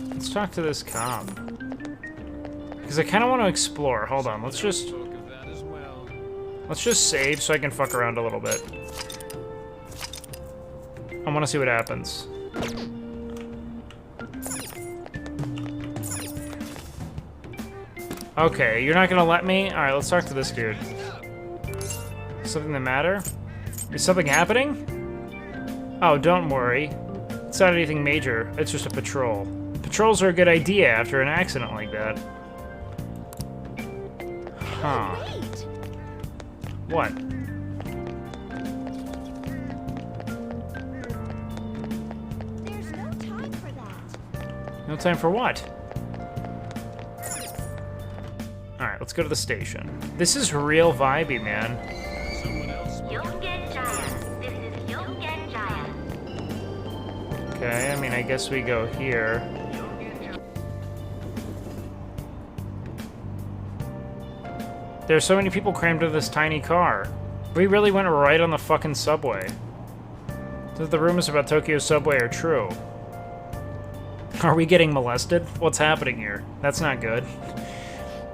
Let's talk to this cop. Because I kind of want to explore. Hold on, let's just save so I can fuck around a little bit. I want to see what happens. Okay, you're not gonna let me? Alright, let's talk to this dude. Something the matter? Is something happening? Oh, don't worry. It's not anything major. It's just a patrol. Patrols are a good idea after an accident like that. Huh. What? There's no time for that. No time for what? Alright, let's go to the station. This is real vibey, man. Okay, I mean, I guess we go here. There's so many people crammed into this tiny car. We really went right on the fucking subway. So the rumors about Tokyo's subway are true. Are we getting molested? What's happening here? That's not good.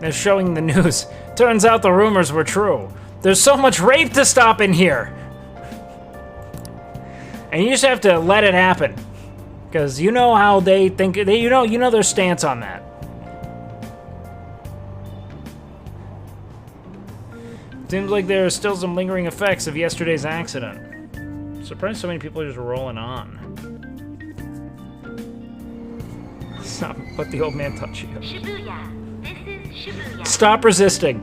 They're showing the news. Turns out the rumors were true. There's so much rape to stop in here. And you just have to let it happen. Because you know how they think, you know their stance on that. Seems like there are still some lingering effects of yesterday's accident. Surprised so many people are just rolling on. Stop, let the old man touch you. Shibuya. This is Shibuya. Stop resisting.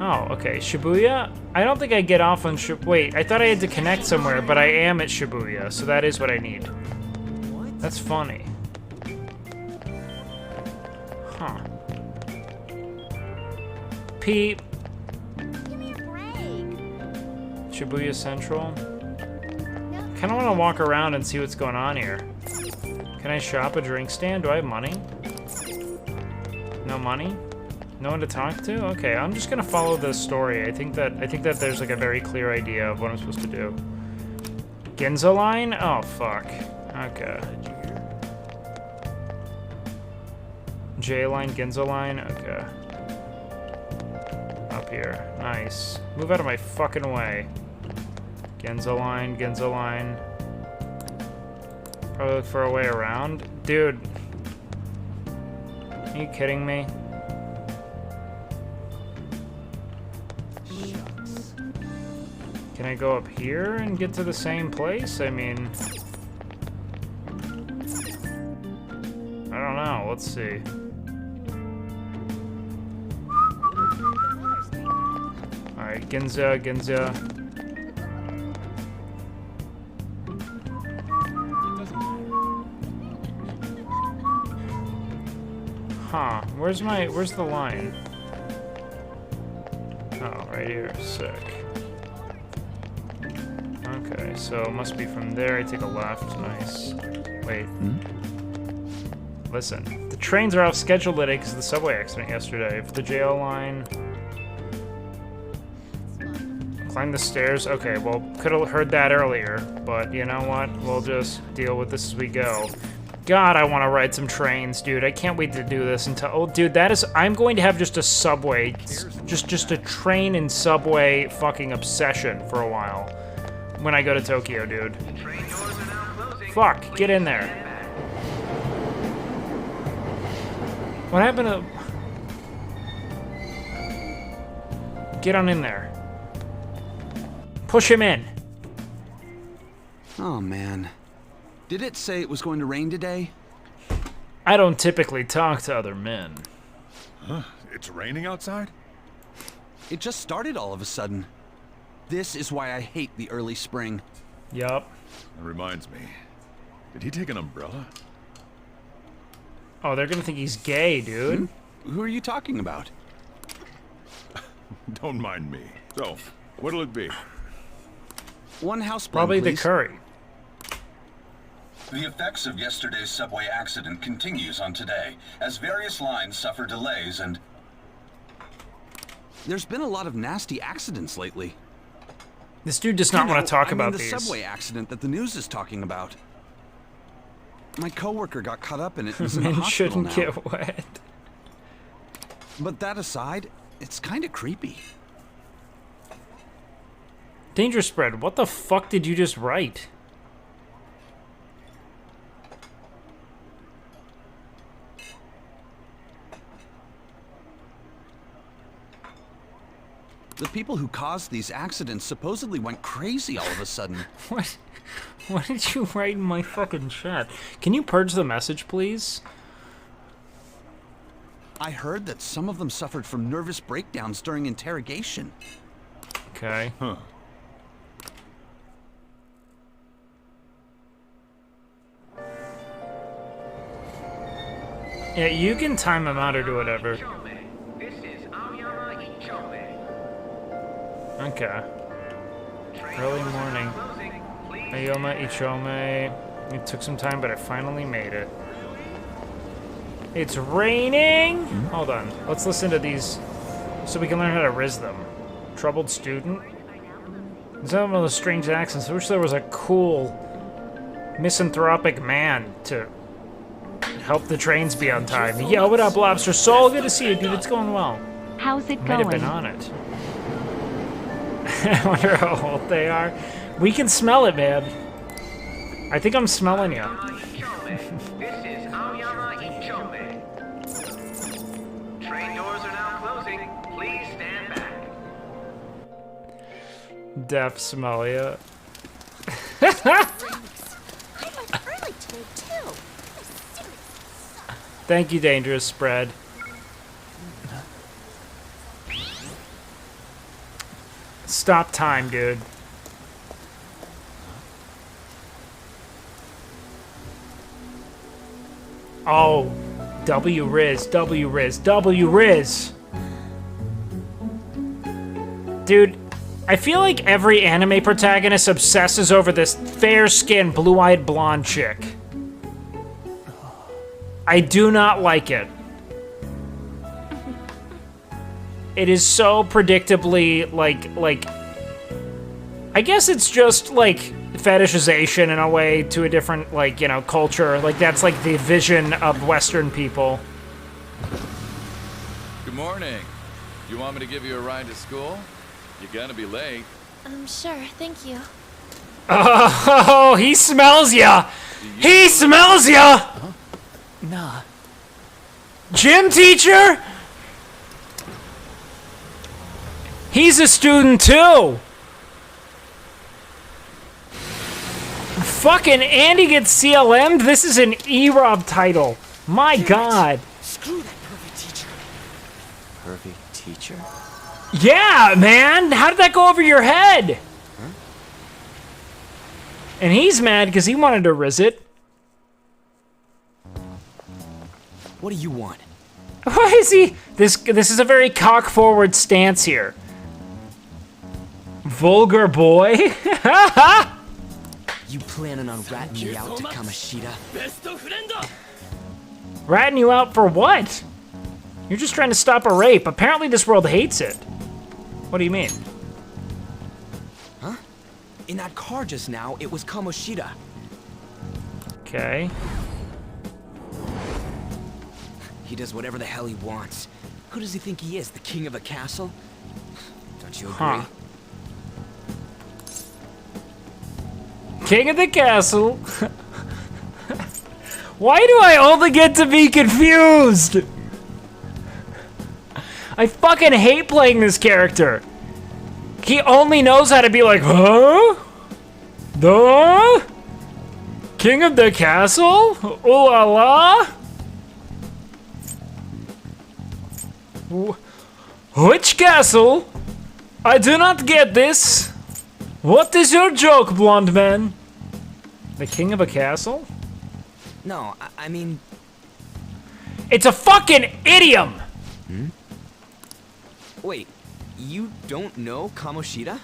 Oh, okay. Shibuya? I don't think I get off on wait, I thought I had to connect somewhere, but I am at Shibuya, so that is what I need. That's funny. Huh. Pete. Shibuya Central. Kinda wanna walk around and see what's going on here. Can I shop a drink stand? Do I have money? No money? No one to talk to? Okay, I'm just gonna follow the story. I think that there's like a very clear idea of what I'm supposed to do. Ginza line? Oh fuck. Okay. J line, Ginza line? Okay. Up here. Nice. Move out of my fucking way. Ginza line, Ginza line. Probably look for a way around. Dude. Are you kidding me? Can I go up here and get to the same place? I mean... I don't know. Let's see. Alright, Ginza, Ginza. Huh. Where's the line? Oh, right here. Sick. Okay, so it must be from there. I take a left. Nice. Wait. Listen. The trains are off schedule today because of the subway accident yesterday. If the JL line... Climb the stairs? Okay, well, could have heard that earlier. But you know what? We'll just deal with this as we go. God, I want to ride some trains, dude. I can't wait to do this until... Oh, dude, that is... I'm going to have just a subway. Just a train and subway fucking obsession for a while. When I go to Tokyo, dude. Fuck, get in there. What happened to... Get on in there. Push him in. Oh, man. Did it say it was going to rain today? I don't typically talk to other men. Huh? It's raining outside? It just started all of a sudden. This is why I hate the early spring. Yup. That reminds me. Did he take an umbrella? Oh, they're gonna think he's gay, dude. Who are you talking about? Don't mind me. So, what'll it be? One house blend, Probably please. the curry. The effects of yesterday's subway accident continues on today, as various lines suffer delays and... There's been a lot of nasty accidents lately. This dude does not want to talk about these. The subway accident that the news is talking about. My coworker got caught up in it and is in the Men hospital shouldn't now. get wet. But that aside, it's kind of creepy. Danger spread. What the fuck did you just write? The people who caused these accidents supposedly went crazy all of a sudden. What? What did you write in my fucking chat? Can you purge the message, please? I heard that some of them suffered from nervous breakdowns during interrogation. Okay. Huh. Yeah, you can time him out or do whatever. Okay. Early morning. Ayoma Ichome. It took some time, but I finally made it. It's raining? Hold on. Let's listen to these so we can learn how to riz them. Troubled student. Some of those strange accents. I wish there was a cool misanthropic man to help the trains be on time. Yo, what up, Lobster Soul? Good to see you, dude. It's going well. How's it Might going? have been on it. I wonder how old they are. We can smell it, man. I think I'm smelling you. Train doors are now closing. Please stand back. Deaf smell ya. Thank you, Dangerous Spread. Stop time, dude. Oh, W-Riz, W-Riz, W-Riz. Dude, I feel like every anime protagonist obsesses over this fair-skinned, blue-eyed blonde chick. I do not like it. It is so predictably, like... I guess it's just, like, fetishization in a way to a different, like, you know, culture. Like, that's, like, the vision of Western people. Good morning. You want me to give you a ride to school? You're gonna be late. Sure, thank you. Oh, he smells ya! He smells ya! Huh? Nah. Gym teacher? He's a student too! Fucking Andy gets CLM'd? This is an E-Rob title. My god. Screw that pervy teacher. Pervy teacher? Yeah, man! How did that go over your head? Huh? And he's mad because he wanted to riz it. What do you want? Why is he... This is a very cock-forward stance here. Vulgar boy? You planning on ratting me out to Kamoshida? Ratting you out for what? You're just trying to stop a rape. Apparently this world hates it. What do you mean? Huh? In that car just now, it was Kamoshida. Okay. He does whatever the hell he wants. Who does he think he is, the king of a castle? Don't you agree? Huh. King of the castle. Why do I only get to be confused? I fucking hate playing this character. He only knows how to be like, huh? The king of the castle? Ooh la la? Which castle? I do not get this. What is your joke, blonde man? The king of a castle? No, I mean... It's a fucking idiom! Hmm? Wait, you don't know Kamoshida?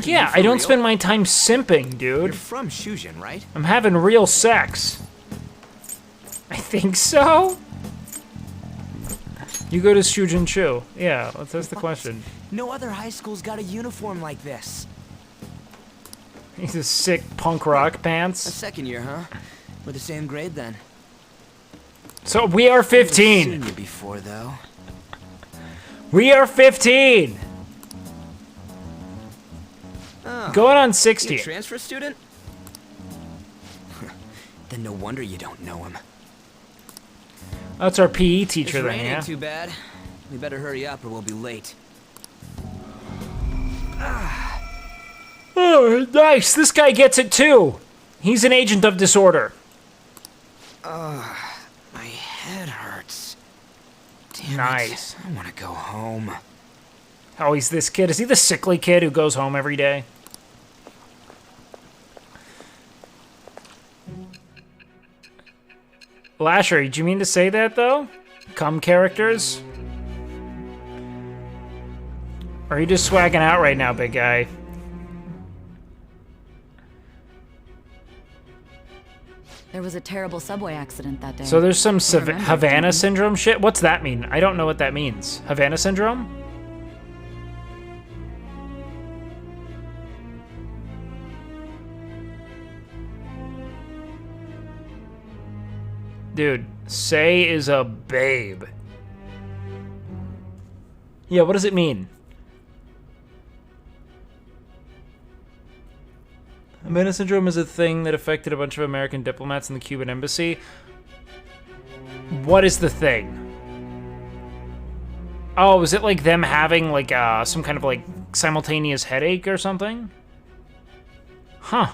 Yeah, I don't spend my time simping, dude. You're from Shujin, right? I'm having real sex. I think so? You go to Shujin Chu. Yeah, that's the question. No other high school's got a uniform like this. He's a sick punk rock pants. A second year, huh? We're the same grade then. So we are 15. I've seen you before, though. We are 15. Oh, going on 16. You a transfer student? Then no wonder you don't know him. That's our PE teacher This then, rain yeah? ain't too bad. We better hurry up or we'll be late. Oh, nice. This guy gets it too. He's an agent of disorder. My head hurts. Damn nice. It. I want to go home. Oh, he's this kid. Is he the sickly kid who goes home every day? Lasher, did you mean to say that, though? Cum characters? Or are you just swagging out right now, big guy? There was a terrible subway accident that day. So there's some Havana syndrome shit? What's that mean? I don't know what that means. Havana syndrome? Dude, Say is a babe. Yeah, what does it mean? Havana syndrome is a thing that affected a bunch of American diplomats in the Cuban embassy. What is the thing? Oh, is it like them having like some kind of like simultaneous headache or something? Huh.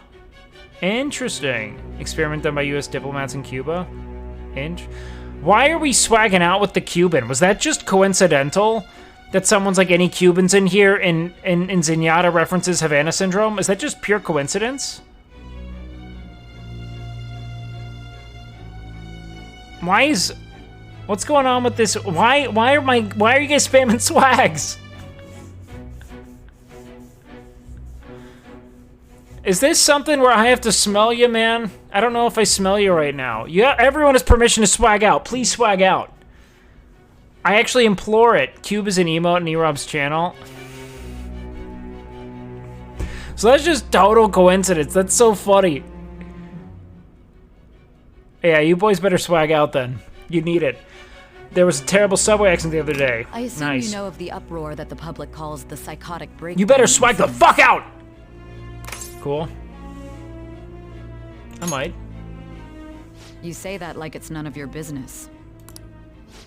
Interesting. Experiment done by US diplomats in Cuba. Why are we swagging out with the Cuban? Was that just coincidental? that someone's like, any Cubans in here and Zenyatta references Havana Syndrome? Is that just pure coincidence? What's going on with this? Why are you guys spamming swags? Is this something where I have to smell you, man? I don't know if I smell you right now. Yeah, everyone has permission to swag out. Please swag out. I actually implore it. Cube is an emote in E-Rob's channel. So that's just total coincidence. That's so funny. Yeah, you boys better swag out then. You need it. There was a terrible subway accident the other day. I assume Nice. you know of the uproar that the public calls the psychotic break. You better swag the fuck out! Cool. I might. You say that like it's none of your business.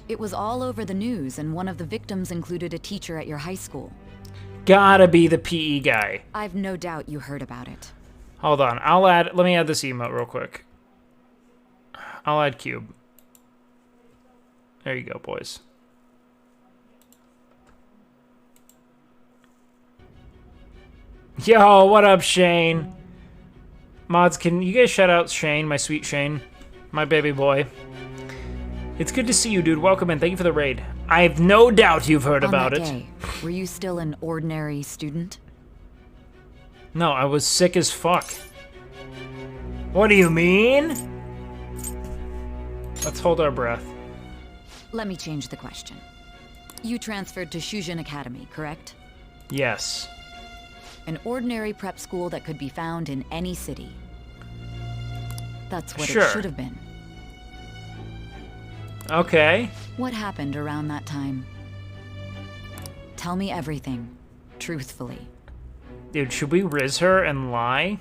It was all over the news, and one of the victims included a teacher at your high school. Gotta be the PE guy. I've no doubt you heard about it. Hold on, let me add this emote real quick. I'll add Cube. There you go, boys. Yo, what up, Shane? Mods, can you guys shout out Shane, my sweet Shane? My baby boy. It's good to see you, dude. Welcome and thank you for the raid. I have no doubt you've heard about it. Day, were you still an ordinary student? No, I was sick as fuck. What do you mean? Let's hold our breath. Let me change the question. You transferred to Shujin Academy, correct? Yes. An ordinary prep school that could be found in any city. That's what Sure. it should have been. Okay. What happened around that time? Tell me everything, truthfully. Dude, should we riz her and lie?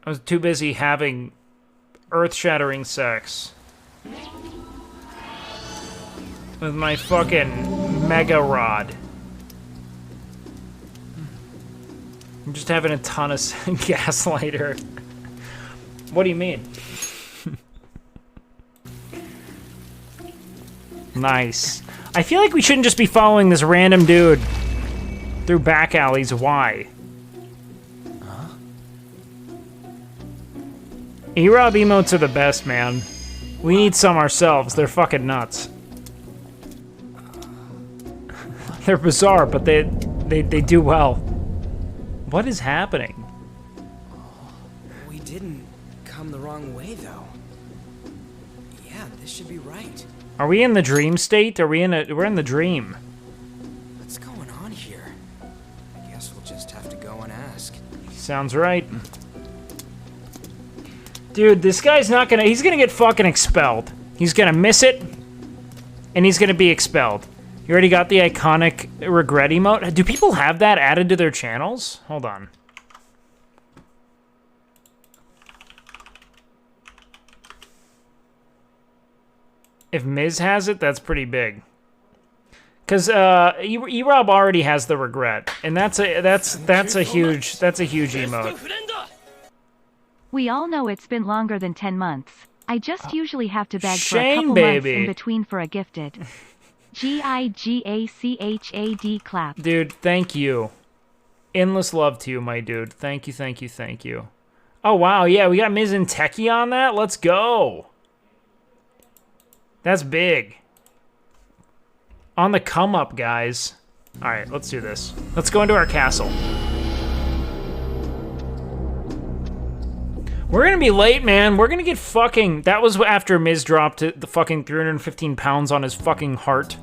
I was too busy having earth-shattering sex with my fucking mega rod. I'm just having a ton of gaslighter. What do you mean? Nice. I feel like we shouldn't just be following this random dude through back alleys. Why? E-Rob emotes are the best, man. We need some ourselves. They're fucking nuts. They're bizarre, but they do well. What is happening? We didn't come the wrong way, though. Yeah, this should be right. Are we in the dream state? We're in the dream. What's going on here? I guess we'll just have to go and ask. Sounds right. Dude, this guy's not gonna... He's gonna get fucking expelled. He's gonna miss it, and he's gonna be expelled. You already got the iconic regret emote? Do people have that added to their channels? Hold on. If Miz has it, that's pretty big. Cause E-Rob already has the regret, and that's a huge emote. We all know it's been longer than 10 months. I just usually have to beg for a Shane, couple baby. months in between for a gifted. GIGACHAD clap. Dude, thank you. Endless love to you, my dude. Thank you, thank you, thank you. Oh, wow, yeah, we got Miz and Techie on that? Let's go. That's big. On the come up, guys. All right, let's do this. Let's go into our castle. We're gonna be late, man. We're gonna get fucking... That was after Miz dropped the fucking 315 pounds on his fucking heart.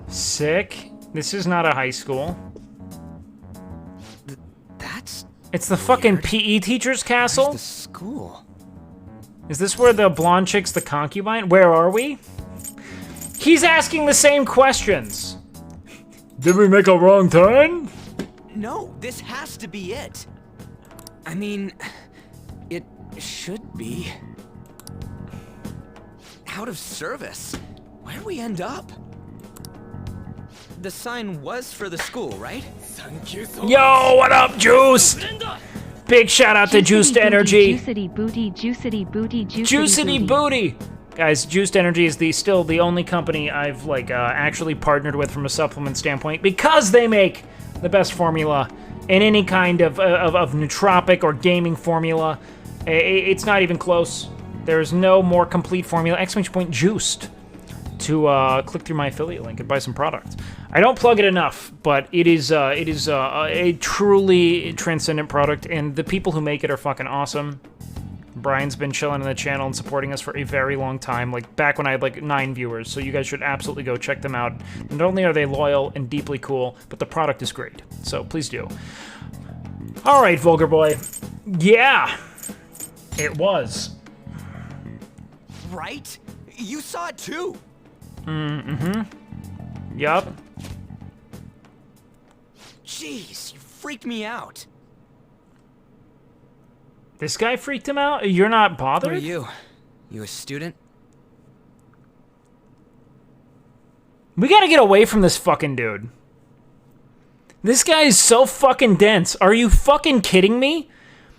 Sick. This is not a high school. That's... It's the fucking PE teacher's castle? Where's the school? Is this where the blonde chick's the concubine? Where are we? He's asking the same questions. Did we make a wrong turn? No, this has to be it. I mean, it should be. Out of service. Where'd we end up? The sign was for the school, right? Yo, what up, Juice? Big shout out to Juiced Energy. Juicity booty, juicity booty, juicity Juicity booty. Guys, Juiced Energy is still the only company I've actually partnered with from a supplement standpoint because they make the best formula in any kind of nootropic or gaming formula. It's not even close. There's no more complete formula. Exclamation point Juiced to click through my affiliate link and buy some products. I don't plug it enough, but it is a truly transcendent product, and the people who make it are fucking awesome. Brian's been chilling on the channel and supporting us for a very long time, like back when I had 9 viewers, so you guys should absolutely go check them out. Not only are they loyal and deeply cool, but the product is great, so please do. Alright, Vulgar Boy. Yeah, it was. Right? You saw it too! Mm-hmm. Yup. Jeez, you freaked me out. This guy freaked him out? You're not bothered? Who are you? You a student? We gotta get away from this fucking dude. This guy is so fucking dense. Are you fucking kidding me?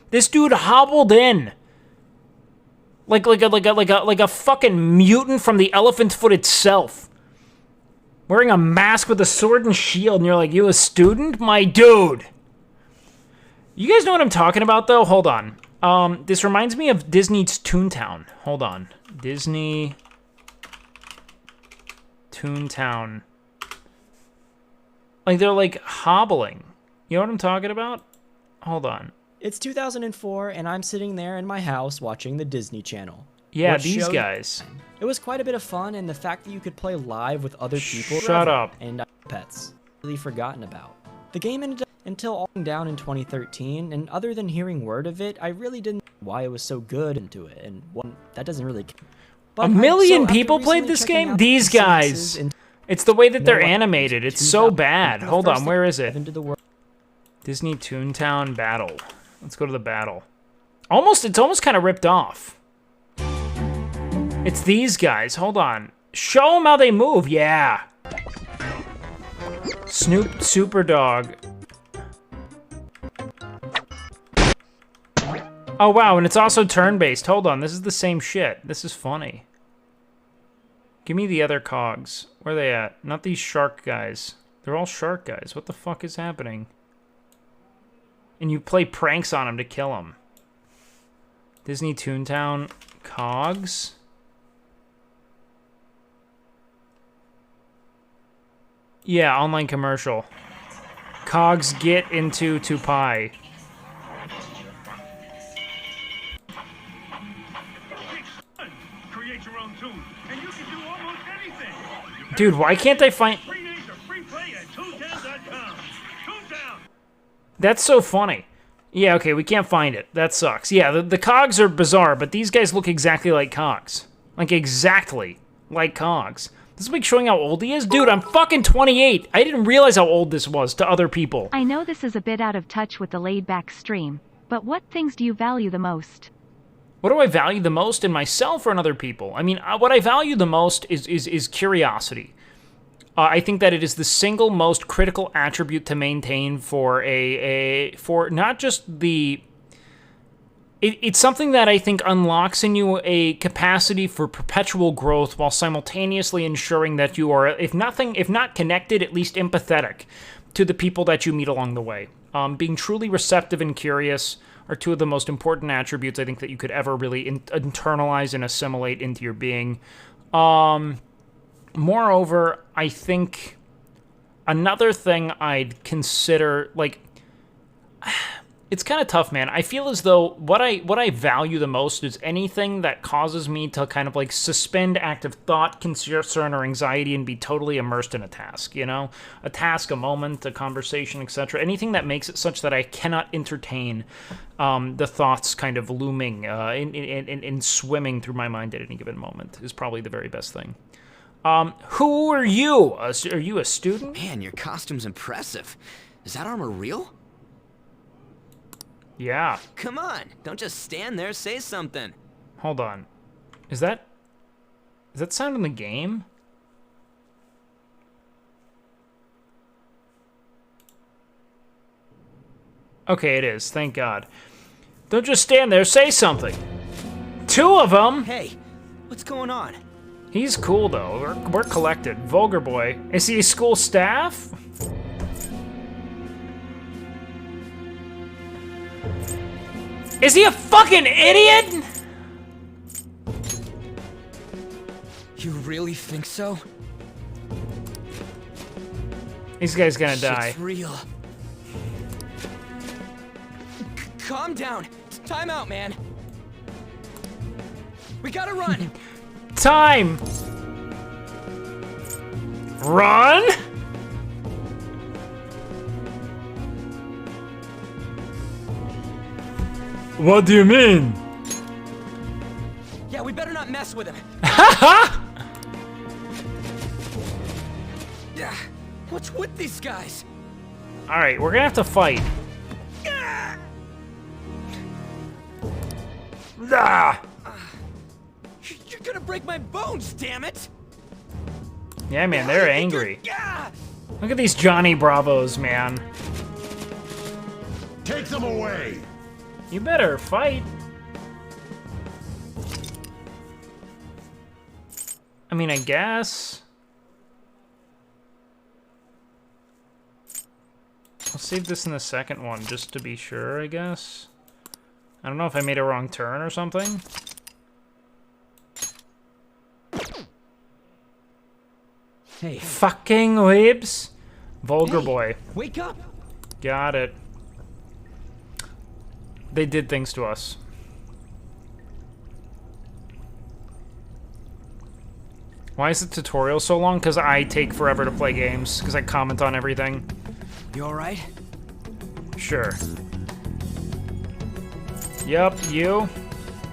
This dude hobbled in. Like a fucking mutant from the elephant foot itself. Wearing a mask with a sword and shield, and you're like, you a student? My dude. You guys know what I'm talking about, though? Hold on. This reminds me of Disney's Toontown. Hold on. Disney Toontown. Like, they're, hobbling. You know what I'm talking about? Hold on. It's 2004, and I'm sitting there in my house watching the Disney Channel. Yeah, these guys. It was quite a bit of fun, and the fact that you could play live with other people. Shut up. And pets. Really forgotten about. The game ended up until all down in 2013, and other than hearing word of it, I really didn't know why it was so good into it, and that doesn't really. But a million people played this game? These guys. It's the way that they're animated. It's so bad. Hold on, where is it? Disney Toontown Battle. Let's go to the battle. It's almost kind of ripped off. It's these guys. Hold on. Show them how they move. Yeah. Snoop Super Dog. Oh, wow, and it's also turn-based. Hold on, this is the same shit. This is funny. Give me the other cogs. Where are they at? Not these shark guys. They're all shark guys. What the fuck is happening? And you play pranks on them to kill them. Disney Toontown cogs. Yeah, online commercial. Cogs get into Tupai. Dude, why can't I find... That's so funny. Yeah, okay, we can't find it. That sucks. Yeah, the cogs are bizarre, but these guys look exactly like cogs. Like, exactly like cogs. This is like showing how old he is? Dude, I'm fucking 28. I didn't realize how old this was to other people. I know this is a bit out of touch with the laid-back stream, but what things do you value the most? What do I value the most in myself or in other people? I mean, what I value the most is curiosity. I think that it is the single most critical attribute to maintain for for not just the... It's something that I think unlocks in you a capacity for perpetual growth while simultaneously ensuring that you are, if not connected, at least empathetic to the people that you meet along the way. Being truly receptive and curious are two of the most important attributes I think that you could ever really internalize and assimilate into your being. Moreover, I think another thing I'd consider, like, it's kind of tough, man. I feel as though what I value the most is anything that causes me to kind of like suspend active thought, concern, or anxiety and be totally immersed in a task, you know? A task, a moment, a conversation, etc. Anything that makes it such that I cannot entertain the thoughts kind of looming and swimming through my mind at any given moment is probably the very best thing. Who are you? Are you a student? Man, your costume's impressive. Is that armor real? Yeah. Come on, don't just stand there, say something. Hold on. Is that sound in the game? Okay, it is. Thank God. Don't just stand there, say something. Two of them. Hey, What's going on? He's cool though. We're collected. Vulgar boy. Is he school staff? Is he a fucking idiot? You really think so? This guy's gonna die. It's real. Calm down. Time out, man. We gotta run. Time. Run? What do you mean? Yeah, we better not mess with him. Yeah. What's with these guys? All right, we're gonna have to fight. Ah! You're gonna break my bones, damn it! Yeah, man, they're angry. Look at these Johnny Bravos, man. Take them away. You better fight. I mean, I guess. I'll save this in the second one, just to be sure, I guess. I don't know if I made a wrong turn or something. Hey. Fucking weebs. Vulgar Hey, boy. Wake up! Got it. They did things to us. Why is the tutorial so long? Because I take forever to play games. Because I comment on everything. You alright? Sure. Yup, you.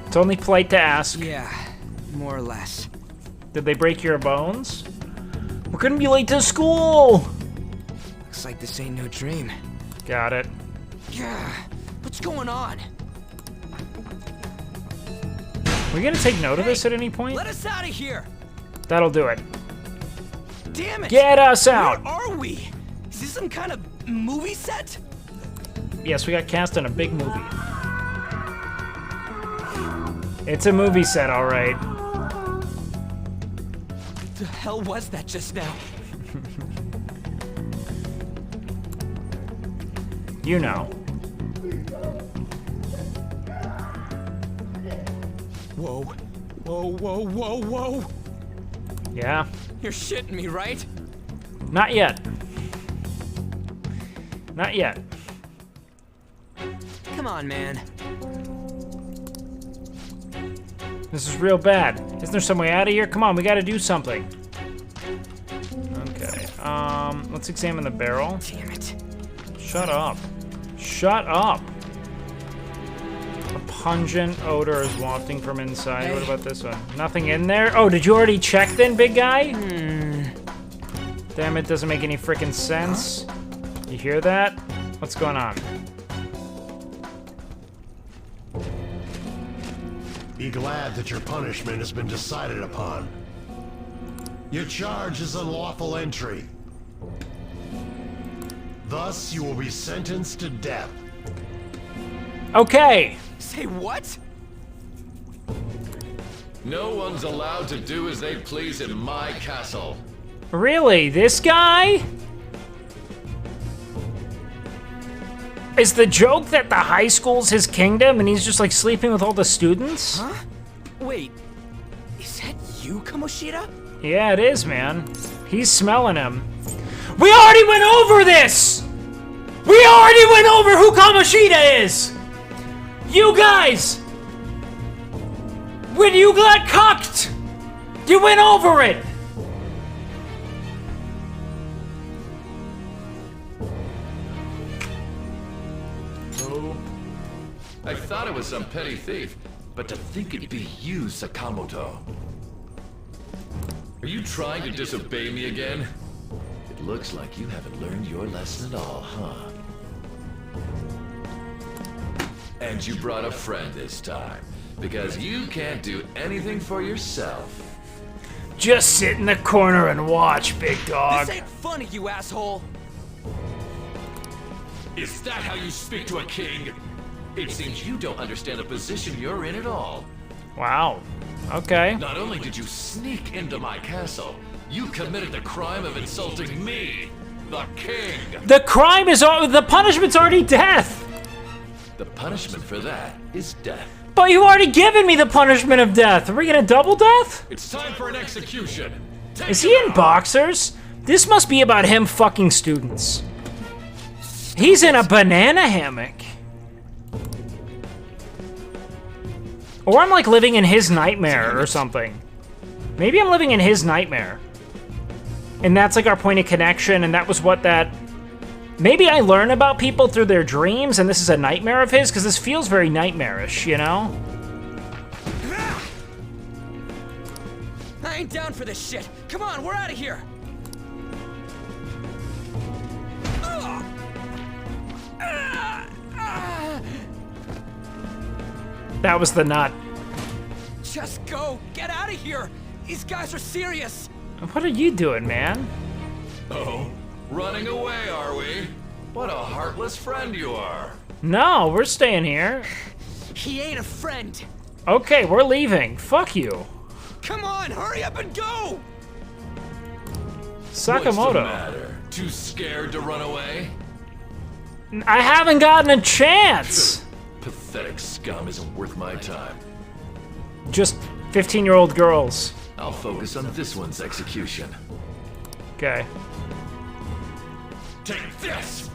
It's only polite to ask. Yeah, more or less. Did they break your bones? We're gonna be late to school! Looks like this ain't no dream. Got it. Yeah, what's going on? We gonna take note of this at any point? Let us out of here! That'll do it. Damn it! Get us out! Where are we? Is this some kind of movie set? Yes, we got cast in a big movie. It's a movie set, alright. The hell was that just now? You know. Whoa. Whoa, whoa, whoa, whoa! Yeah. You're shitting me, right? Not yet. Not yet. Come on, man. This is real bad. Isn't there some way out of here? Come on, we gotta do something. Okay, let's examine the barrel. Damn it. Shut up. Shut up. A pungent odor is wafting from inside. What about this one? Nothing in there? Oh, did you already check then, big guy? Damn it, doesn't make any freaking sense. You hear that? What's going on? Be glad that your punishment has been decided upon. Your charge is unlawful entry. Thus, you will be sentenced to death. Okay. Say what? No one's allowed to do as they please in my castle. Really? This guy? Is the joke that the high school's his kingdom and he's just like sleeping with all the students? Huh? Wait, is that you, Kamoshida? Yeah, it is, man. He's smelling him. We already went over this! We already went over who Kamoshida is! You guys! When you got cucked! You went over it! I thought it was some petty thief, but to think it'd be you, Sakamoto. Are you trying to disobey me again? It looks like you haven't learned your lesson at all, huh? And you brought a friend this time, because you can't do anything for yourself. Just sit in the corner and watch, big dog. This ain't funny, you asshole! Is that how you speak to a king? It seems you don't understand the position you're in at all. Wow. Okay. Not only did you sneak into my castle, you committed the crime of insulting me, the king. The crime is the punishment's already death. The punishment for that is death. But you already given me the punishment of death. Are we gonna double death? It's time for an execution. Is he in boxers? This must be about him fucking students. He's in a banana hammock. Or I'm like living in his nightmare or something. Maybe I'm living in his nightmare. And that's like our point of connection, and that was what that... Maybe I learn about people through their dreams, and this is a nightmare of his, because this feels very nightmarish, you know? I ain't down for this shit. Come on, we're out of here. That was the nut. Just go. Get out of here. These guys are serious. What are you doing, man? Oh, running away, are we? What a heartless friend you are. No, we're staying here. He ain't a friend. Okay, we're leaving. Fuck you. Come on, hurry up and go. Sakamoto. What's the matter? Too scared to run away? I haven't gotten a chance. Pathetic scum isn't worth my time. Just 15-year-old girls. I'll focus on this one's execution. Okay. Take this!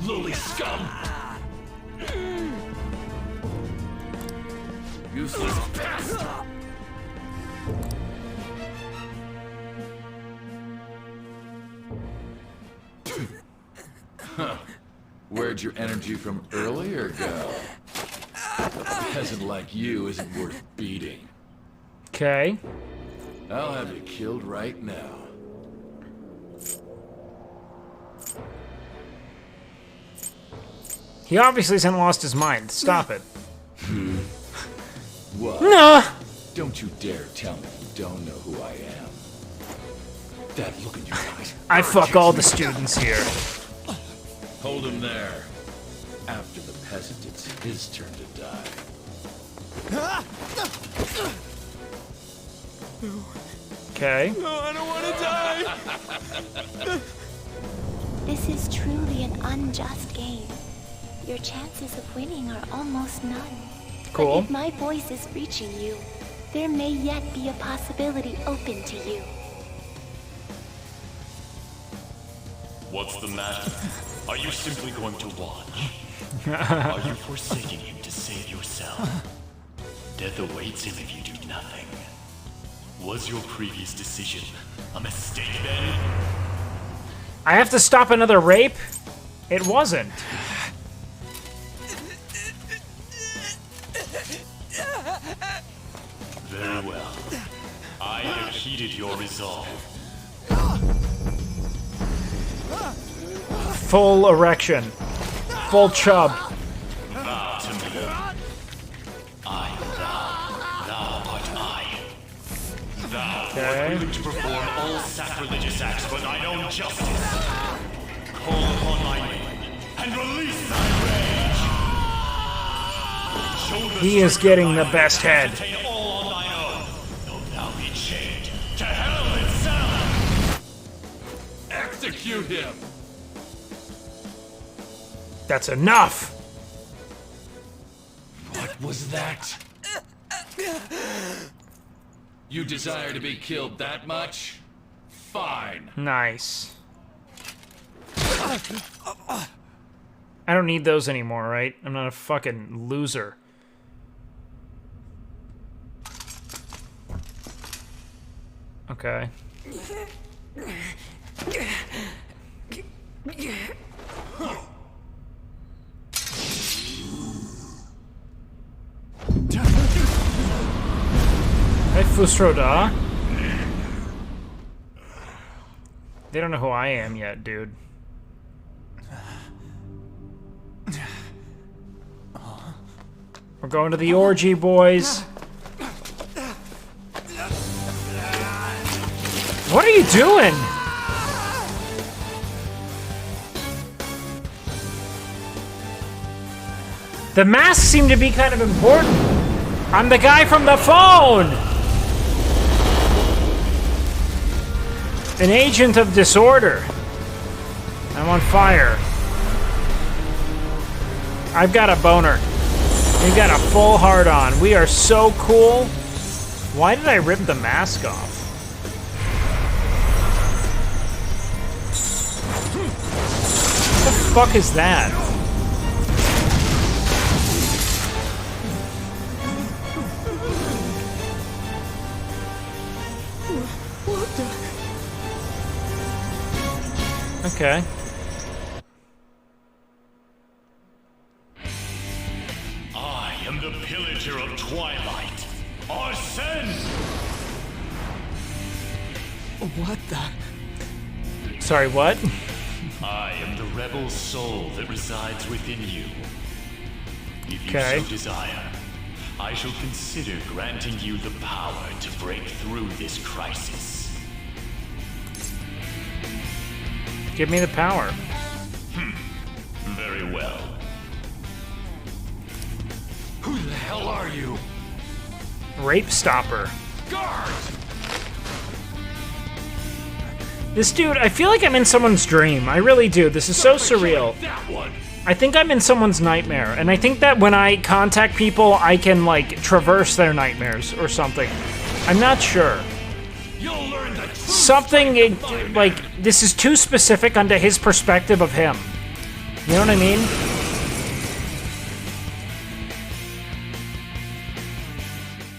Lowly scum! Useless pest! Huh. Where'd your energy from earlier go? A peasant like you isn't worth beating. Okay. I'll have you killed right now. He obviously hasn't lost his mind. Stop it. What? Nah. Don't you dare tell me you don't know who I am. That look in your eyes. I fuck all the students here. Hold him there. After the peasant, it's his turn to die. Okay. No, I don't want to die. This is truly an unjust game. Your chances of winning are almost none. Cool. But if my voice is reaching you, there may yet be a possibility open to you. What's the matter? Are you simply going to watch? Are you forsaking him to save yourself? Death awaits him if you do nothing. Was your previous decision a mistake then? I have to stop another rape? It wasn't. Very well. I have heeded your resolve. Full erection. Full chub. Vow to me. I am thou art I. Thou art willing to perform all sacrilegious acts for thine own justice. Call upon my name and release thy rage. Show the He is getting the best head. to take all on thine own, though thou be chained to hell itself. Execute him! That's enough. What was that? You desire to be killed that much? Fine. Nice. I don't need those anymore, right? I'm not a fucking loser. Okay. Hey, Fusroda. They don't know who I am yet, dude. We're going to the orgy, boys. What are you doing? The masks seem to be kind of important. I'm the guy from the phone! An agent of disorder. I'm on fire. I've got a boner. We've got a full heart on. We are so cool. Why did I rip the mask off? What the fuck is that? Okay. I am the pillager of Twilight, Arsene! What the? Sorry, what? I am the rebel soul that resides within you. If you Okay. so desire, I shall consider granting you the power to break through this crisis. Give me the power. Very well. Who the hell are you? Rape stopper. Guard! This dude, I feel like I'm in someone's dream. I really do. This is so surreal. That one! I think I'm in someone's nightmare, and I think that when I contact people, I can, like, traverse their nightmares or something. I'm not sure. You'll learn the truth. Something, like, this is too specific onto his perspective of him. You know what I mean?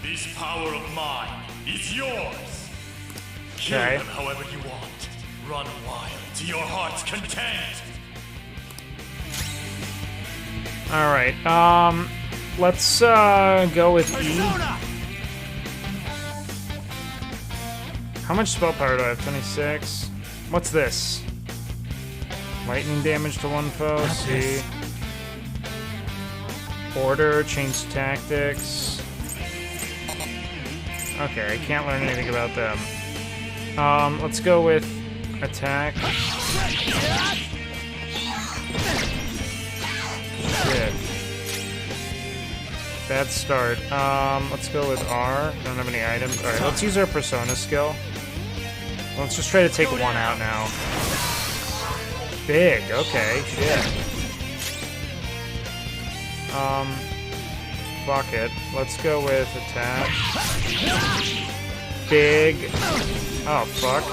This power of mine is yours. Kill Okay. them however you want. Run wild to your heart's content. Alright, let's, go with E. How much spell power do I have? 26? What's this? Lightning damage to one foe, C. Order, change tactics. Okay, I can't learn anything about them. Let's go with attack. Shit. Bad start. Let's go with R. Don't have any items. Alright, let's use our persona skill. Let's just try to take one out now. Big, okay, shit. Fuck it. Let's go with attack. Big. Oh, fuck.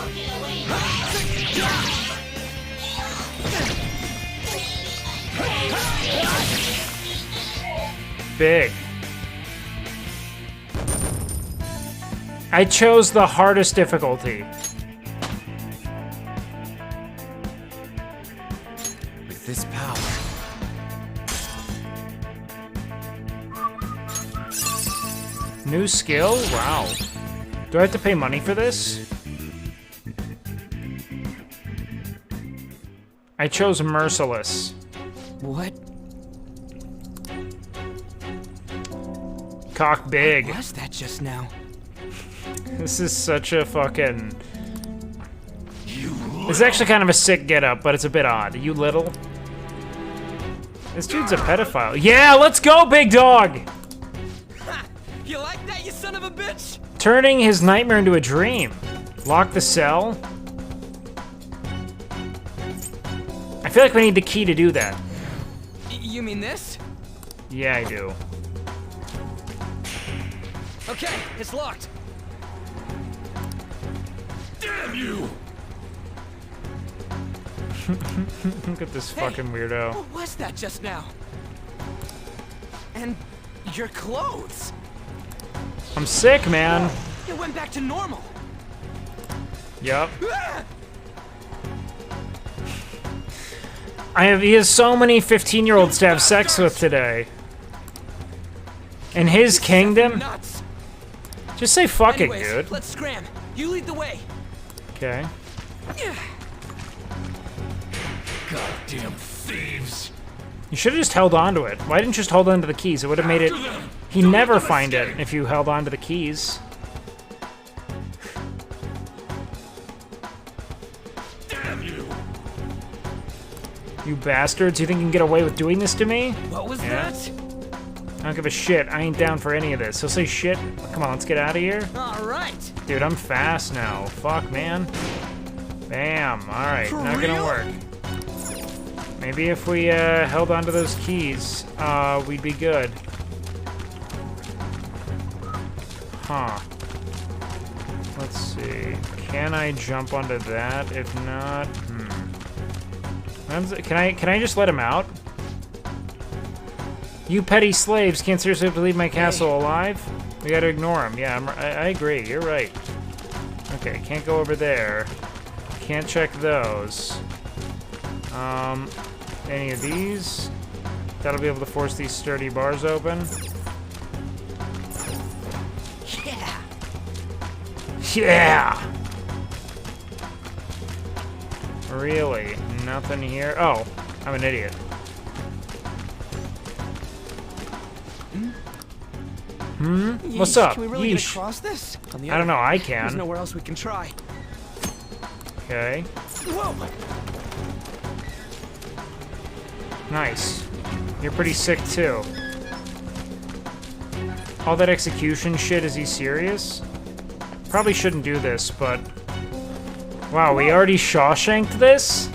Big. I chose the hardest difficulty. With this power. New skill? Wow. Do I have to pay money for this? I chose Merciless. What? Cock big. What was that just now? This is such a fucking... It's actually kind of a sick getup, but it's a bit odd. You little? This dude's a pedophile. Yeah, let's go, big dog! You like that, you son of a bitch? Turning his nightmare into a dream. Lock the cell. I feel like we need the key to do that. You mean this? Yeah, I do. Okay, it's locked. Damn you! Look at this fucking weirdo. What was that just now? And your clothes. I'm sick, man. It went back to normal. Yup. He has so many 15-year-olds to have sex with today. In his kingdom? Nuts. Just say fucking, Anyways, dude. let's scram. You lead the way. Okay. Goddamn thieves! You should have just held on to it. Why didn't you just hold on to the keys? It would have made it... He'd never find it if you held on to the keys. Damn you! You bastards. You think you can get away with doing this to me? What was Yeah. that? I don't give a shit. I ain't down for any of this. He'll say shit. Come on, let's get out of here. All right. Dude, I'm fast now. Fuck, man. Bam. Alright, not gonna work. Maybe if we held onto those keys, we'd be good. Huh. Let's see. Can I jump onto that? If not, Can I just let him out? You petty slaves can't seriously leave my castle alive? We gotta ignore him. Yeah, I agree. You're right. Okay, can't go over there. Can't check those. Any of these? That'll be able to force these sturdy bars open. Yeah. Yeah! Really? Nothing here? Oh, I'm an idiot. What's up? Can we really get Yeesh. across this? I don't know, I can. There's nowhere else we can try. Okay. Whoa! Nice. You're pretty sick, too. All that execution shit, is he serious? Probably shouldn't do this, but... Wow, we already Shawshanked this?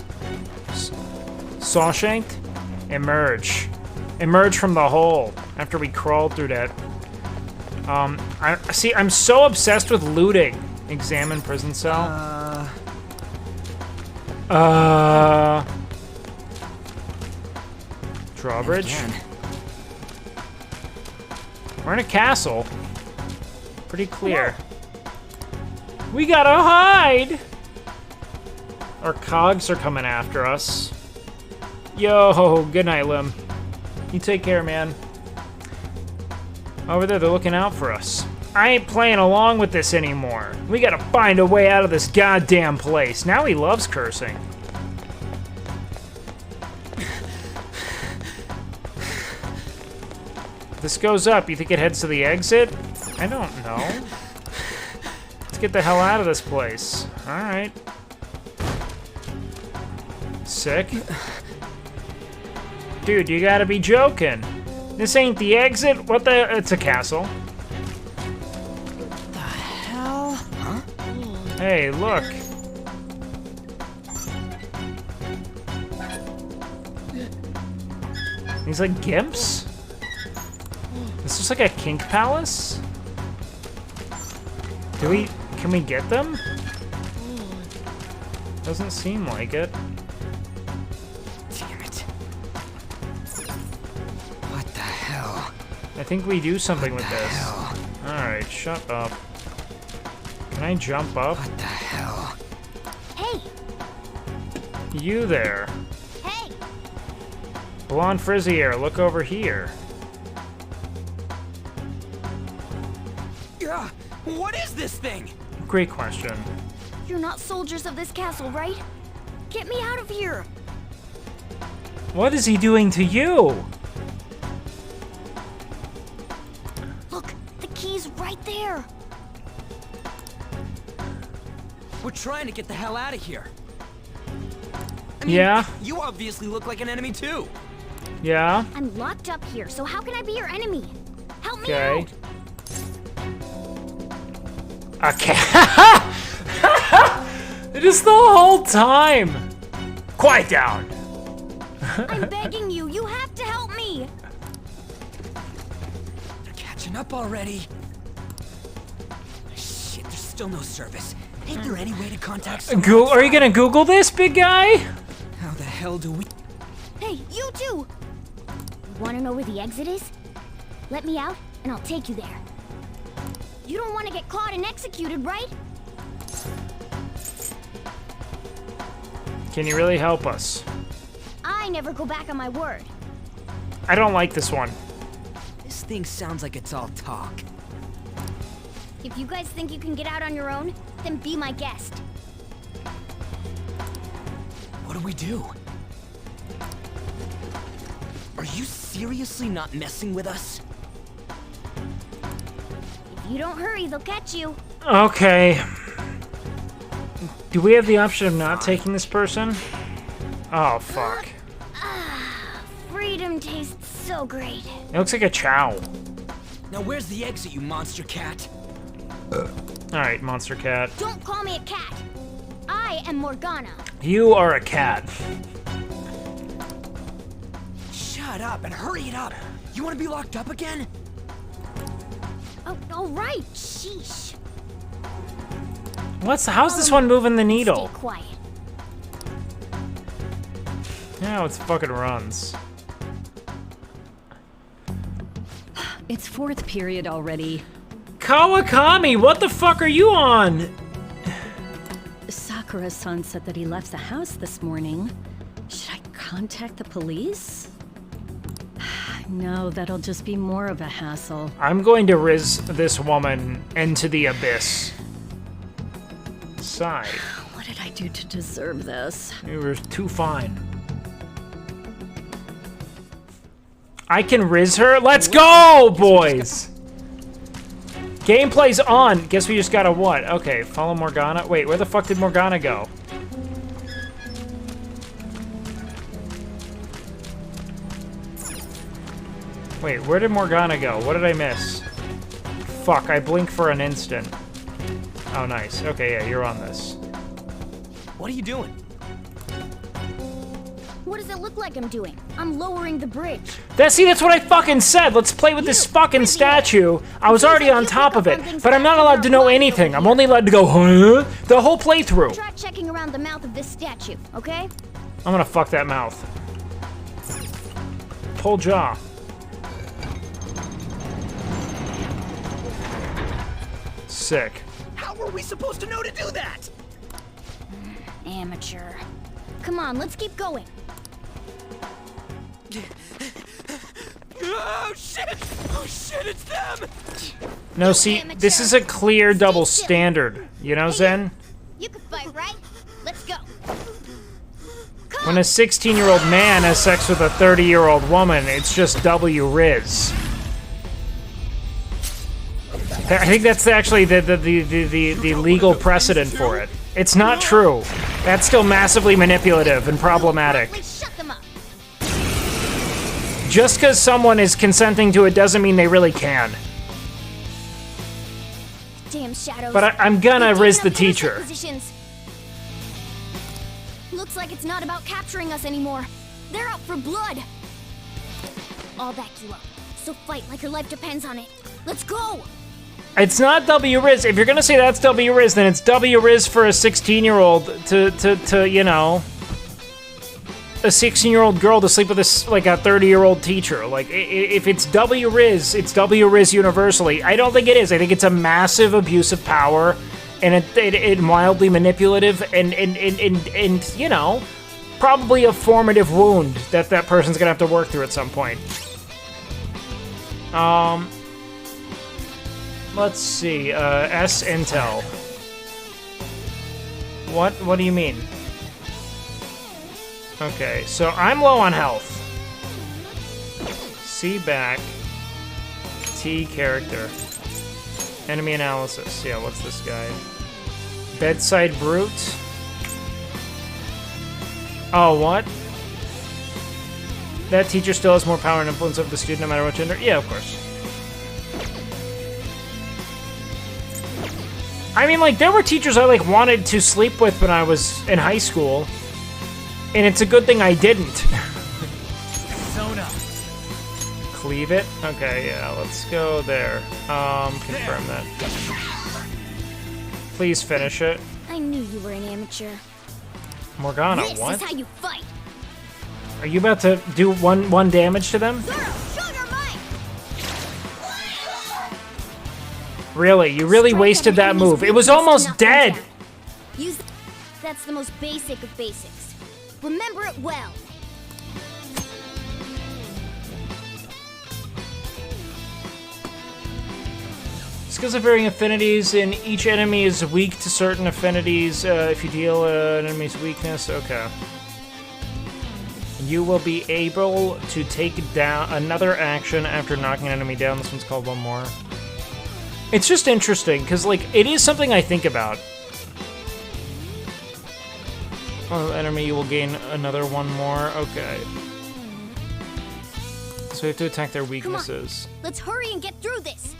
Shawshanked? Emerge. Emerge from the hole after we crawled through that. I'm so obsessed with looting. Examine prison cell. Drawbridge. We're in a castle. Pretty clear. We gotta hide! Our cogs are coming after us. Yo, good night, Lim. You take care, man. Over there, they're looking out for us. I ain't playing along with this anymore. We gotta find a way out of this goddamn place. Now he loves cursing. This goes up. You think it heads to the exit? I don't know. Let's get the hell out of this place. Alright. Sick. Dude, you gotta be joking. This ain't the exit? What the? It's a castle. The hell? Huh? Hey, look. These like gimps? This looks like a kink palace? Can we get them? Doesn't seem like it. Damn it. What the hell? I think we do something with this. Alright, shut up. Can I jump up? What the hell? Hey! You there. Hey! Blonde frizzy hair, look over here. What is this thing? Great question. You're not soldiers of this castle, right? Get me out of here! What is he doing to you? Look, the key's right there! We're trying to get the hell out of here. I mean, yeah? You obviously look like an enemy too. Yeah? I'm locked up here, so how can I be your enemy? Help me Okay. out! Okay. Just the whole time. Quiet down. I'm begging you, you have to help me! They're catching up already. Shit, there's still no service. Ain't there any way to contact someone? Are you gonna Google this, big guy? How the hell do we... Hey, you too! You wanna know where the exit is? Let me out, and I'll take you there. You don't want to get caught and executed, right? Can you really help us? I never go back on my word. I don't like this one. This thing sounds like it's all talk. If you guys think you can get out on your own, then be my guest. What do we do? Are you seriously not messing with us? If you don't hurry, they'll catch you. Okay. Do we have the option of not taking this person? Oh, fuck. Freedom tastes so great. It looks like a chow. Now where's the exit, you monster cat? Alright, monster cat. Don't call me a cat. I am Morgana. You are a cat. Shut up and hurry it up. You want to be locked up again? Oh, all right. Sheesh. How's this one moving the needle? Stay quiet. Yeah, it fucking runs. It's fourth period already. Kawakami, what the fuck are you on? Sakura-san said that he left the house this morning. Should I contact the police? No, that'll just be more of a hassle. I'm going to riz this woman into the abyss. Sigh. What did I do to deserve this? You were too fine. I can riz her? Let's go, boys! Gameplay's on. Guess we just gotta what? Okay, follow Morgana. Wait, where the fuck did Morgana go? Wait, where did Morgana go? What did I miss? Fuck, I blink for an instant. Oh, nice. Okay, yeah, you're on this. What are you doing? What does it look like I'm doing? I'm lowering the bridge. That's what I fucking said. Let's play with this fucking statue. I was already on top of it, but I'm not allowed to know anything. I'm only allowed to go, huh? The whole playthrough. Try checking around the mouth of this statue, okay? I'm gonna fuck that mouth. Pull jaw. Sick. How were we supposed to know to do that? Amateur. Come on, let's keep going. Oh shit! Oh shit, it's them! No, see, this is a clear double standard. You know, Zen? You can fight, right? Let's go. When a 16-year-old man has sex with a 30-year-old woman, it's just W-Riz. I think that's actually the legal precedent for it. It's not true. That's still massively manipulative and problematic. Just because someone is consenting to it doesn't mean they really can. Damn shadows. But I'm gonna riz the teacher. Positions. Looks like it's not about capturing us anymore. They're out for blood. I'll back you up. So fight like your life depends on it. Let's go. It's not W-Riz. If you're gonna say that's W-Riz, then it's W-Riz for a 16-year-old to you know, a 16-year-old girl to sleep with a, like, a 30-year-old teacher. Like, if it's W-Riz, it's W-Riz universally. I don't think it is. I think it's a massive abuse of power, and it mildly manipulative, and you know, probably a formative wound that person's gonna have to work through at some point. Let's see, S Intel. What do you mean? Okay, so I'm low on health. C back. T character. Enemy analysis. Yeah, what's this guy? Bedside brute. Oh, what? That teacher still has more power and influence over the student no matter what gender? Yeah, of course. I mean, like, there were teachers I, like, wanted to sleep with when I was in high school. And it's a good thing I didn't. Zona. Cleave it? Okay, yeah, let's go there. Confirm that. Please finish it. I knew you were an amateur. Morgana, This what? is how you fight. Are you about to do one damage to them? Really? You really wasted that move. It was almost dead! Use That's the most basic of basics. Remember it well. Skills of varying affinities, and each enemy is weak to certain affinities. If you deal an enemy's weakness, okay. You will be able to take down another action after knocking an enemy down. This one's called one more. It's just interesting, because, like, it is something I think about. Oh, enemy, you will gain another one more. Okay. So we have to attack their weaknesses. Let's hurry and get through this.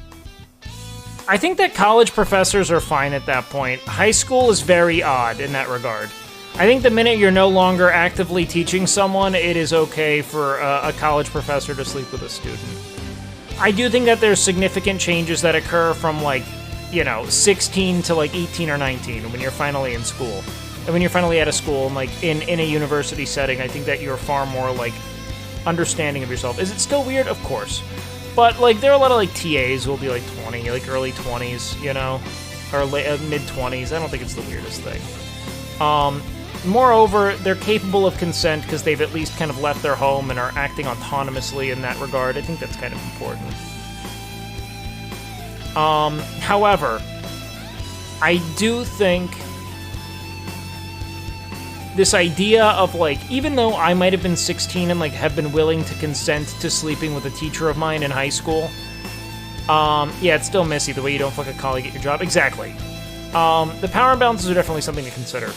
I think that college professors are fine at that point. High school is very odd in that regard. I think the minute you're no longer actively teaching someone, it is okay for a college professor to sleep with a student. I do think that there's significant changes that occur from, like, you know, 16 to, like, 18 or 19 when you're finally in school. And when you're finally out of school and, like, in a university setting, I think that you're far more, like, understanding of yourself. Is it still weird? Of course. But, like, there are a lot of, like, TAs who will be, like, 20, like, early 20s, you know? Or mid-20s. I don't think it's the weirdest thing. Moreover, they're capable of consent because they've at least kind of left their home and are acting autonomously in that regard. I think that's kind of important. However, I do think this idea of, like, even though I might have been 16 and, like, have been willing to consent to sleeping with a teacher of mine in high school, yeah, it's still messy the way you don't fuck a colleague at your job. Exactly. The power imbalances are definitely something to consider.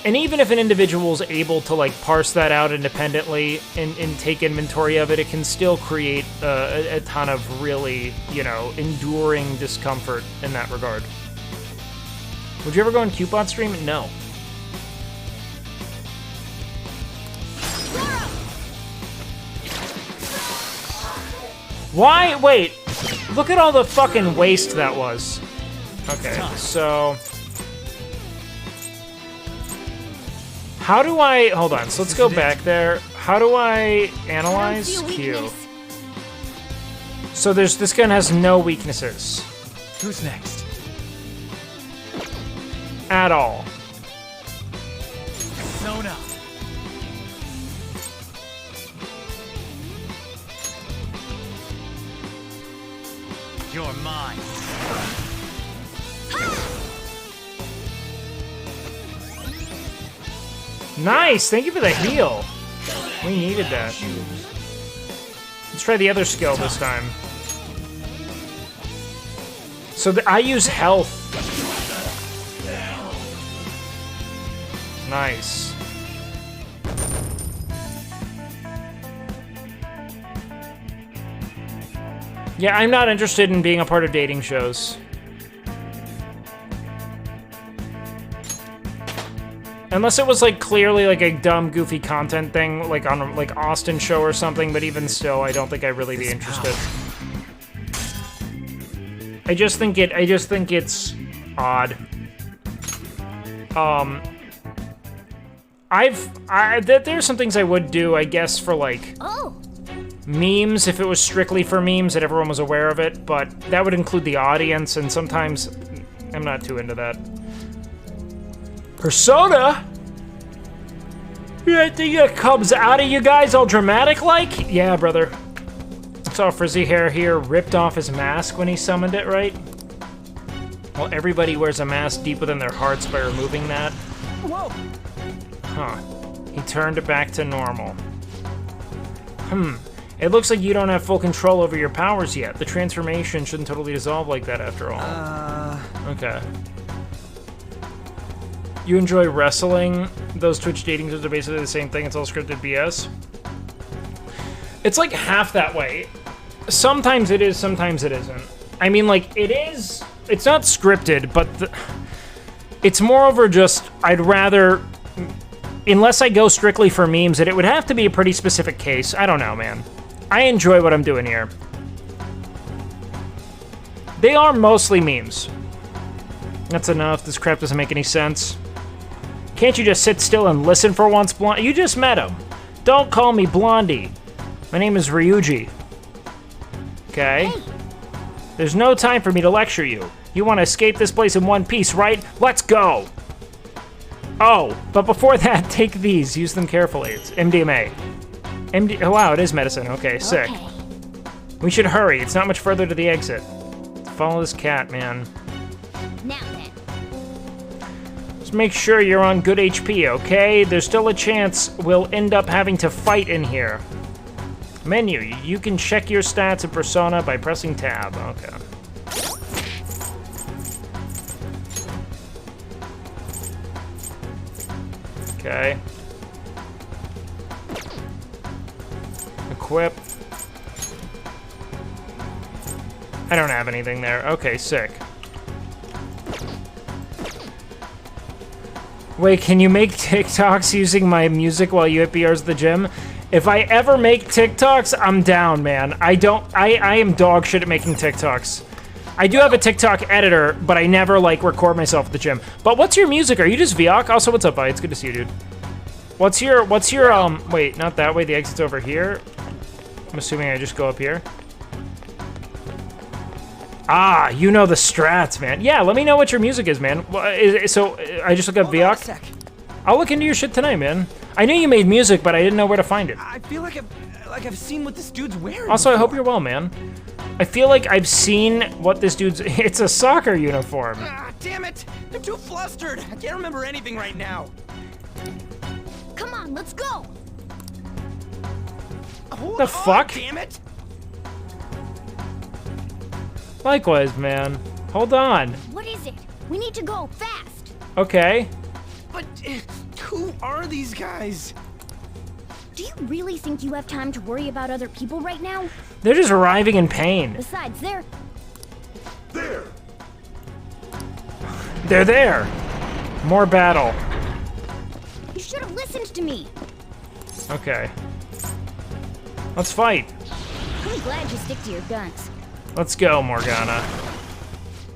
And even if an individual's able to, like, parse that out independently and take inventory of it, it can still create a ton of really, you know, enduring discomfort in that regard. Would you ever go on Cupid stream? No. Why? Wait. Look at all the fucking waste that was. Okay, so... How do I... Hold on, so let's go back there. How do I analyze Q? So this gun has no weaknesses. Who's next? At all. Sona. You're mine. Nice! Thank you for the heal. We needed that. Let's try the other skill this time. So I use health. Nice. Yeah, I'm not interested in being a part of dating shows. Unless it was, like, clearly, like, a dumb, goofy content thing, like on, like, Austin show or something, but even still, I don't think I'd really be interested. I just think it's odd. There's some things I would do, I guess, for, like, memes, if it was strictly for memes that everyone was aware of it, but that would include the audience, and sometimes I'm not too into that. Persona? You think it comes out of you guys all dramatic-like? Yeah, brother. I saw Frizzy Hair here ripped off his mask when he summoned it, right? Well, everybody wears a mask deep within their hearts by removing that. Whoa! Huh. He turned it back to normal. It looks like you don't have full control over your powers yet. The transformation shouldn't totally dissolve like that after all. Okay. You enjoy wrestling? Those Twitch dating shows are basically the same thing. It's all scripted BS. It's like half that way. Sometimes it is, sometimes it isn't. I mean, like, it is... It's not scripted, but it's moreover just... I'd rather... Unless I go strictly for memes, it would have to be a pretty specific case. I don't know, man. I enjoy what I'm doing here. They are mostly memes. That's enough. This crap doesn't make any sense. Can't you just sit still and listen for once, Blondie? You just met him. Don't call me Blondie. My name is Ryuji. Okay. Hey. There's no time for me to lecture you. You want to escape this place in one piece, right? Let's go. Oh, but before that, take these. Use them carefully. It's MDMA. Oh, wow, it is medicine. Okay, sick. We should hurry. It's not much further to the exit. Follow this cat, man. Now then. Just make sure you're on good HP, okay? There's still a chance we'll end up having to fight in here. Menu. You can check your stats in Persona by pressing tab. Okay. Okay. Equip. I don't have anything there. Okay, sick. Wait, can you make TikToks using my music while you hit BRs at the gym? If I ever make TikToks, I'm down, man. I am dog shit at making TikToks. I do have a TikTok editor, but I never, like, record myself at the gym. But what's your music? Are you just Viok? Also, what's up, buddy? It's good to see you, dude. What's your, wait, not that way. The exit's over here. I'm assuming I just go up here. Ah, you know the strats, man. Yeah, let me know what your music is, man. So, I just look up Viok? I'll look into your shit tonight, man. I knew you made music, but I didn't know where to find it. I feel like I've seen what this dude's wearing. Also, I hope you're well, man. I feel like I've seen what this dude's... It's a soccer uniform. Ah, damn it! I'm too flustered. I can't remember anything right now. Come on, let's go. Hold the on, fuck? Damn it! Likewise, man. Hold on. What is it? We need to go fast. Okay. But who are these guys? Do you really think you have time to worry about other people right now? They're just arriving in pain. Besides, they're there. More battle. You should have listened to me. Okay. Let's fight. I'm glad you stick to your guns. Let's go, Morgana.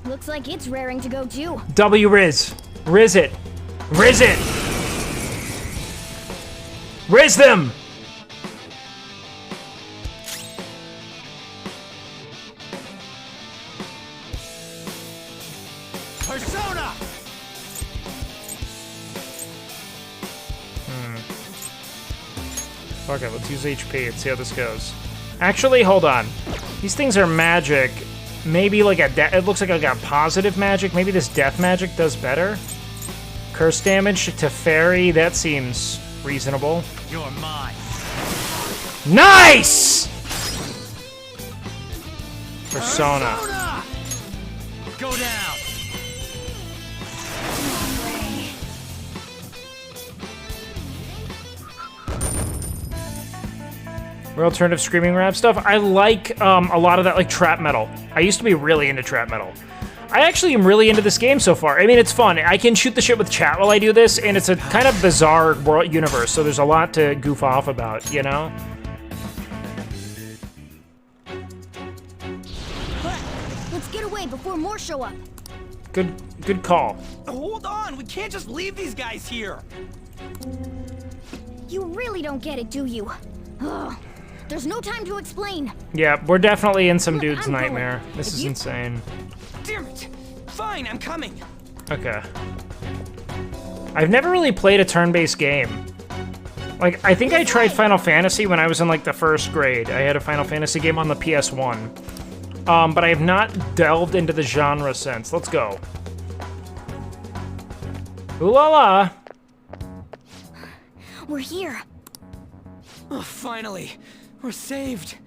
Looks like it's raring to go too. W Riz. Riz it. Riz it. Riz them. Persona. Fuck it, let's use HP and see how this goes. Actually, hold on. These things are magic. Maybe like it looks like a positive magic. Maybe this death magic does better. Curse damage to fairy, that seems reasonable. You're mine. Nice! Persona. Go down. Real alternative screaming rap stuff. I like a lot of that, like trap metal. I used to be really into trap metal. I actually am really into this game so far. I mean, it's fun. I can shoot the shit with chat while I do this, and it's a kind of bizarre world universe, so there's a lot to goof off about, you know? Let's get away before more show up. Good call. Hold on, we can't just leave these guys here. You really don't get it, do you? Ugh. There's no time to explain. Yeah, we're definitely in some Look, dude's I'm nightmare. going. This If is you- insane. Damn it. Fine, I'm coming. Okay. I've never really played a turn-based game. Like, I think I tried Final Fantasy when I was in, like, the first grade. I had a Final Fantasy game on the PS1. But I have not delved into the genre since. Let's go. Ooh la la. We're here. Oh, finally. We're saved.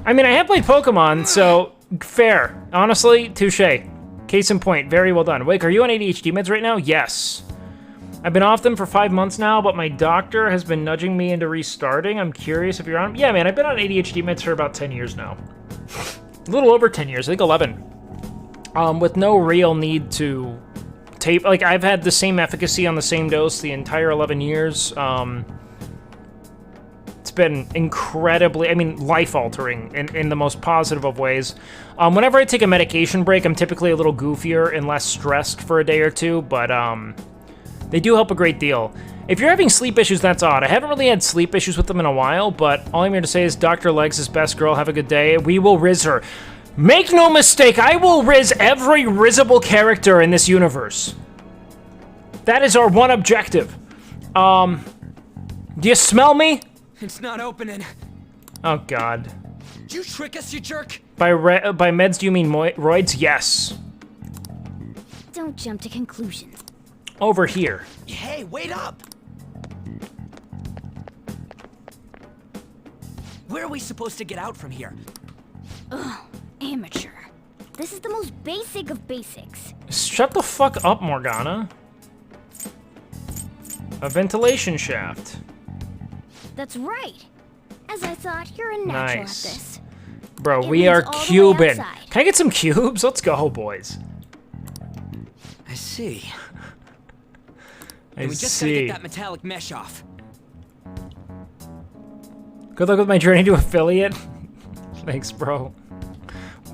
I mean, I have played Pokemon, so fair. Honestly, touche. Case in point, very well done. Wake, are you on ADHD meds right now? Yes. I've been off them for 5 months now, but my doctor has been nudging me into restarting. I'm curious if you're on... Yeah, man, I've been on ADHD meds for about 10 years now. A little over 10 years, I think 11. With no real need to tape... Like, I've had the same efficacy on the same dose the entire 11 years. It's been incredibly, I mean, life-altering in the most positive of ways. Whenever I take a medication break, I'm typically a little goofier and less stressed for a day or two, but they do help a great deal. If you're having sleep issues, that's odd. I haven't really had sleep issues with them in a while, but all I'm here to say is Dr. Legs is best girl. Have a good day. We will riz her. Make no mistake, I will riz every rizzable character in this universe. That is our one objective. Do you smell me? It's not opening. Oh, God. Did you trick us, you jerk? By meds, do you mean roids? Yes. Don't jump to conclusions. Over here. Hey, wait up! Where are we supposed to get out from here? Ugh, amateur. This is the most basic of basics. Shut the fuck up, Morgana. A ventilation shaft. That's right. As I thought, you're a natural Nice. at this. Bro, It we leads are all the way cubing. outside. Can I get some cubes? Let's go, boys. I see. I And we just gotta see. get that metallic mesh off. Good luck with my journey to affiliate. Thanks, bro.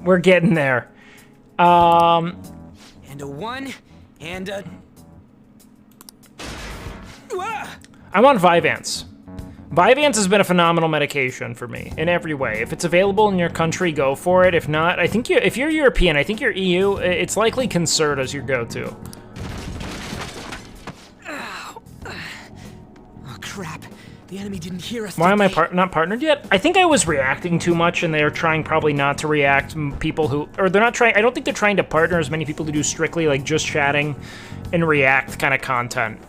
We're getting there. And a 1, and a... I'm on Vyvanse. Vyvanse has been a phenomenal medication for me in every way. If it's available in your country, go for it. If not, I think if you're European, I think you're EU, it's likely Concerta's your go-to. Oh, crap. The enemy didn't hear us. Why am I not partnered yet? I think I was reacting too much, and they're trying probably not to react. People who, or they're not trying. I don't think they're trying to partner as many people who do strictly like just chatting and react kind of content.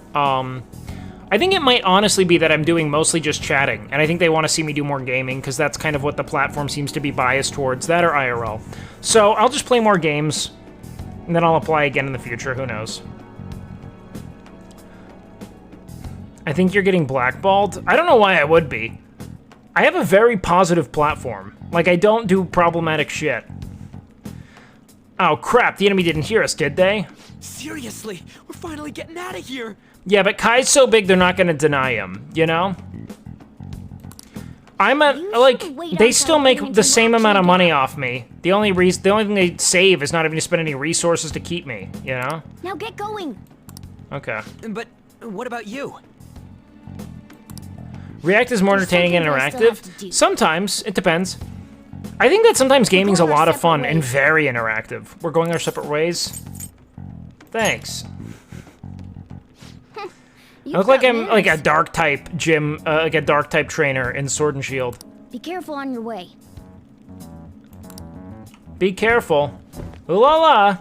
I think it might honestly be that I'm doing mostly just chatting, and I think they want to see me do more gaming because that's kind of what the platform seems to be biased towards. That or IRL. So I'll just play more games, and then I'll apply again in the future. Who knows? I think you're getting blackballed. I don't know why I would be. I have a very positive platform. Like, I don't do problematic shit. Oh, crap. The enemy didn't hear us, did they? Seriously, we're finally getting out of here. Yeah, but Kai's so big, they're not going to deny him, you know? They still make the same amount of money off me. The only thing they save is not having to spend any resources to keep me, you know? Now get going. Okay. But what about you? React is more entertaining and interactive. Sometimes. It depends. I think that sometimes gaming's a lot of fun and very interactive. We're going our separate ways. Thanks. I look like I'm like a dark type gym, like a dark type trainer in Sword and Shield. Be careful on your way. Be careful. Ooh la la.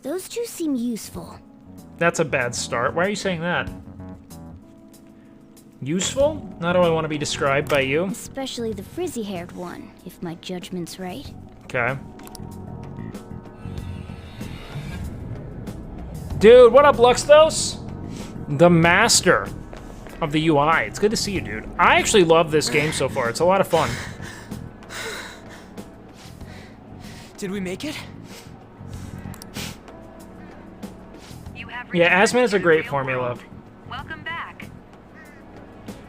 Those two seem useful. That's a bad start. Why are you saying that? Useful? Not how I want to be described by you. Especially the frizzy-haired one, if my judgment's right. Okay. Dude, what up, Luxthos? The master of the UI. It's good to see you, dude. I actually love this game so far. It's a lot of fun. Did we make it? Yeah, Asman is a great formula. Welcome back.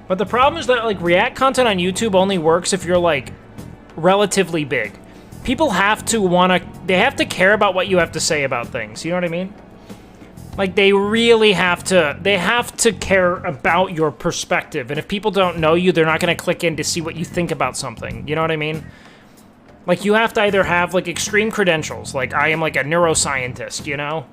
But the problem is that, like, React content on YouTube only works if you're, like, relatively big. People have to they have to care about what you have to say about things. You know what I mean? Like, they really have to care about your perspective. And if people don't know you, they're not going to click in to see what you think about something. You know what I mean? Like, you have to either have, like, extreme credentials. Like, I am, like, a neuroscientist, you know?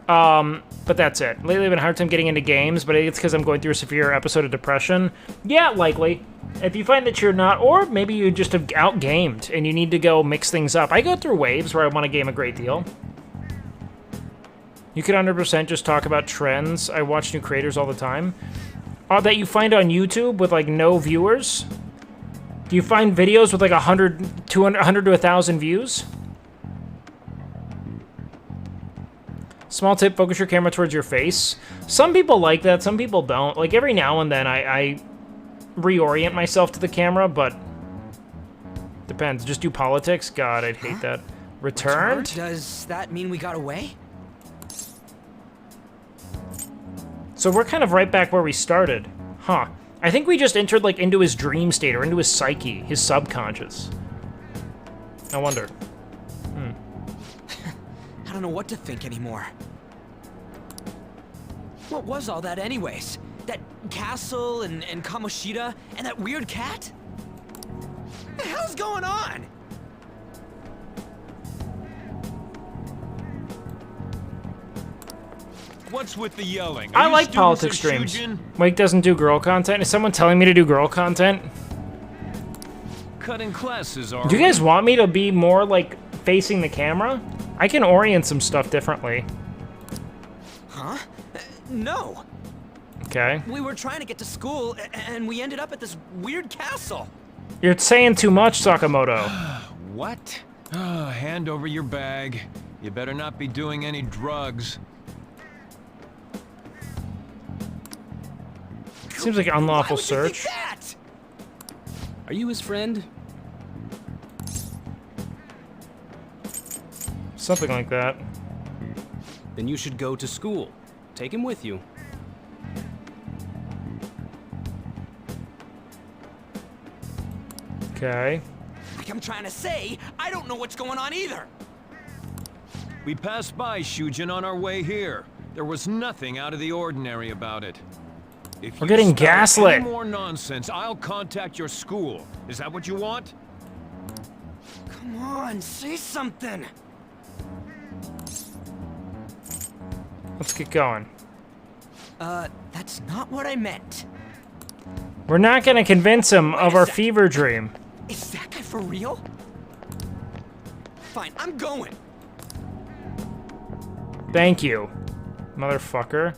But that's it. Lately, I've been a hard time getting into games, but it's because I'm going through a severe episode of depression. Yeah, likely. If you find that you're not, or maybe you just have outgamed and you need to go mix things up. I go through waves where I want to game a great deal. You could 100% just talk about trends. I watch new creators all the time. That you find on YouTube with, like, no viewers? Do you find videos with, like, 100 to 1,000 views? Small tip, focus your camera towards your face. Some people like that, some people don't. Like, every now and then I reorient myself to the camera, but depends. Just do politics? God, I'd hate that. Returned? Does that mean we got away? So we're kind of right back where we started. Huh. I think we just entered, like, into his dream state, or into his psyche, his subconscious. I wonder. I don't know what to think anymore. What was all that anyways? That castle and Kamoshida and that weird cat? What the hell's going on? What's with the yelling? I like politics streams. Wake doesn't do girl content. Is someone telling me to do girl content? Cutting classes are. Do you guys want me to be more, like, facing the camera? I can orient some stuff differently. Huh? No. Okay. We were trying to get to school, and we ended up at this weird castle. You're saying too much, Sakamoto. What? Hand over your bag. You better not be doing any drugs. Seems like unlawful search. Are you his friend? Something like that. Then you should go to school. Take him with you. Okay. Like I'm trying to say, I don't know what's going on either. We passed by Shujin on our way here. There was nothing out of the ordinary about it. If We're you getting start gaslit. any more nonsense, I'll contact your school. Is that what you want? Come on, say something. Let's get going. That's not what I meant. We're not gonna convince him of our fever dream. Is that guy for real? Fine, I'm going. Thank you, motherfucker.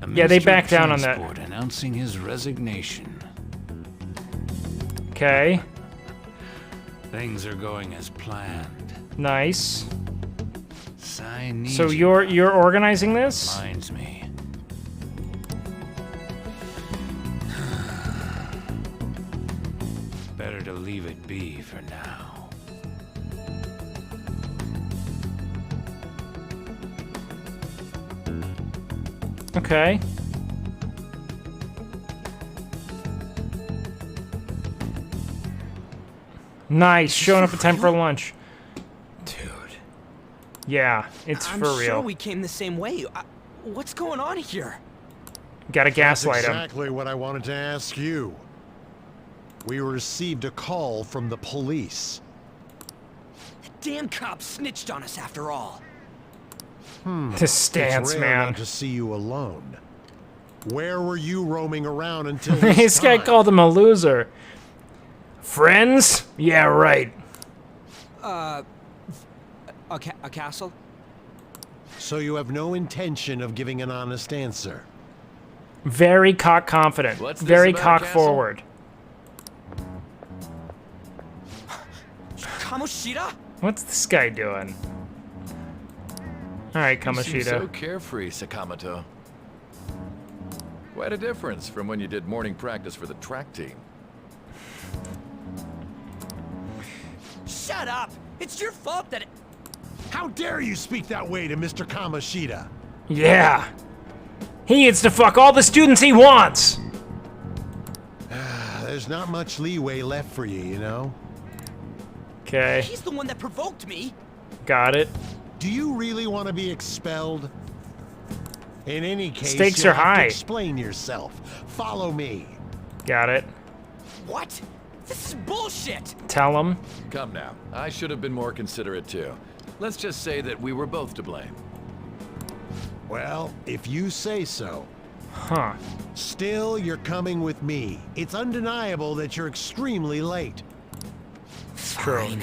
The Yeah, they Minister of backed down on that. Transport announcing his resignation. Okay. Things are going as planned. Nice. I need So you. you're organizing this? Reminds me. Better to leave it be for now. Okay. Nice, showing up at time for lunch. Yeah, it's I'm for sure real. we came the same way. What's going on here? Gotta gaslight That's him. exactly what I wanted to ask you. We received a call from the police. The damn cop snitched on us after all. This stance, it's rare man. not to see you alone. Where were you roaming around until This this guy time? called him a loser. Friends? Yeah, right. A castle? So you have no intention of giving an honest answer? Very cock confident. What's this Very about a cock castle? forward. Kamoshida? What's this guy doing? Alright, You seem so Kamoshida. carefree, Sakamoto. Quite a difference from when you did morning practice for the track team. Shut up! It's your fault that How dare you speak that way to Mr. Kamoshida? Yeah. He gets to fuck all the students he wants. There's not much leeway left for you, you know? Okay, He's the one that provoked me. got it. Do you really want to be expelled? In any case, Stakes you'll are have to high. explain yourself. Follow me. Got it. What? This is bullshit! Tell him. Come now, I should have been more considerate too. Let's just say that we were both to blame. Well, if you say so. Huh. Still, you're coming with me. It's undeniable that you're extremely late. It's true.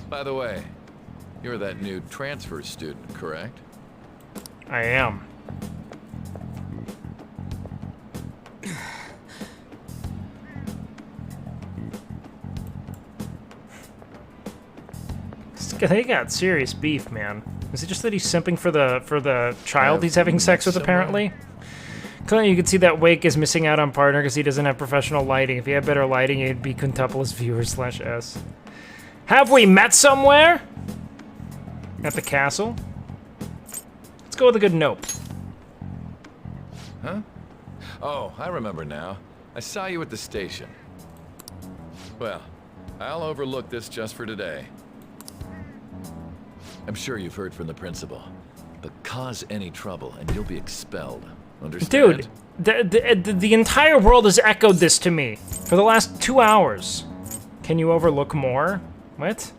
By the way, you're that new transfer student, correct? I am. They got serious beef, man. Is it just that he's simping for the child he's having sex with, apparently? Clearly, you can see that Wake is missing out on partner because he doesn't have professional lighting. If he had better lighting, he'd be quintuple as viewers/S. Have we met somewhere? At the castle? Let's go with a good nope. Huh? Oh, I remember now. I saw you at the station. Well, I'll overlook this just for today. I'm sure you've heard from the principal, but cause any trouble and you'll be expelled. Understand? Dude, the entire world has echoed this to me for the last 2 hours. Can you overlook more? What?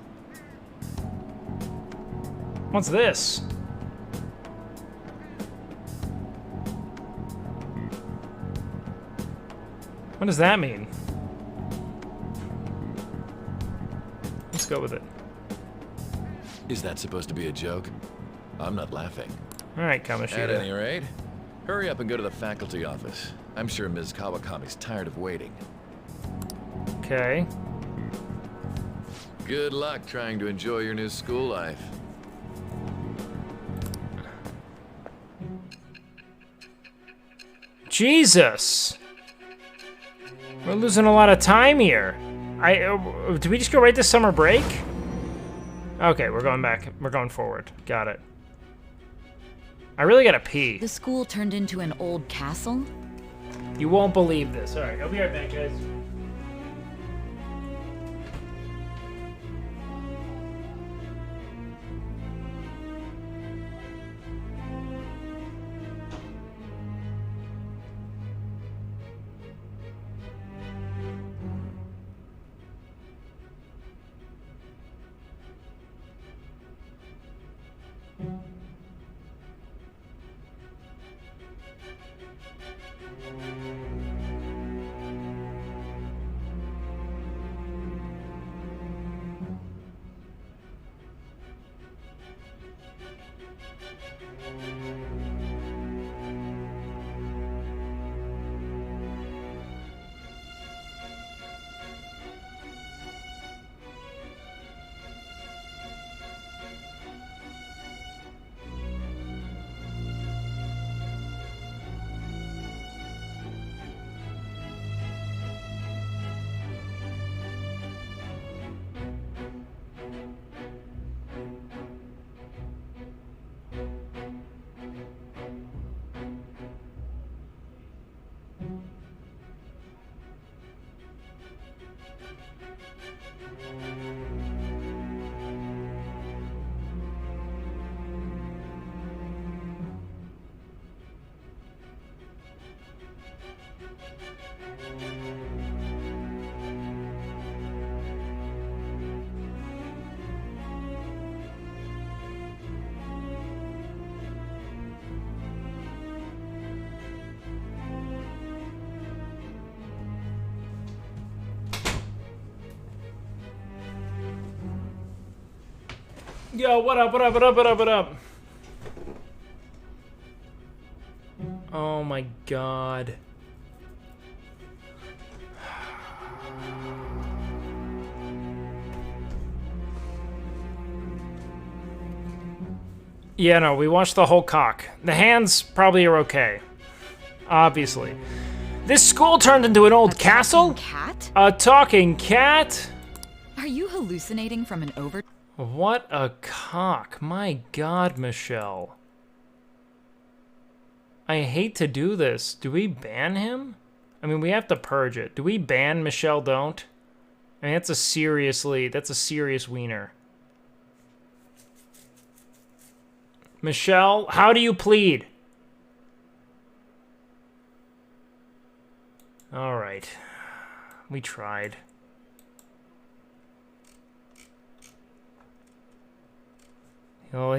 What's this? What does that mean? Let's go with it. Is that supposed to be a joke? I'm not laughing. Alright, Kamoshida. At any rate, hurry up and go to the faculty office. I'm sure Ms. Kawakami's tired of waiting. Okay. Good luck trying to enjoy your new school life. Jesus! We're losing a lot of time here. Did we just go right to summer break? Okay, we're going back. We're going forward. Got it. I really gotta pee. The school turned into an old castle? You won't believe this. Alright, I'll be right back, guys. Yo, what up, what up, what up, what up, what up? Oh my god. Yeah, no, we watched the whole cock. The hands probably are okay. Obviously. This school turned into an old castle? Cat? A talking cat? Are you hallucinating from an over... What a cock. My god, Michelle. I hate to do this. Do we ban him? I mean, we have to purge it. Do we ban Michelle Don't? I mean, that's a serious wiener. Michelle, how do you plead? All right. We tried. Well, that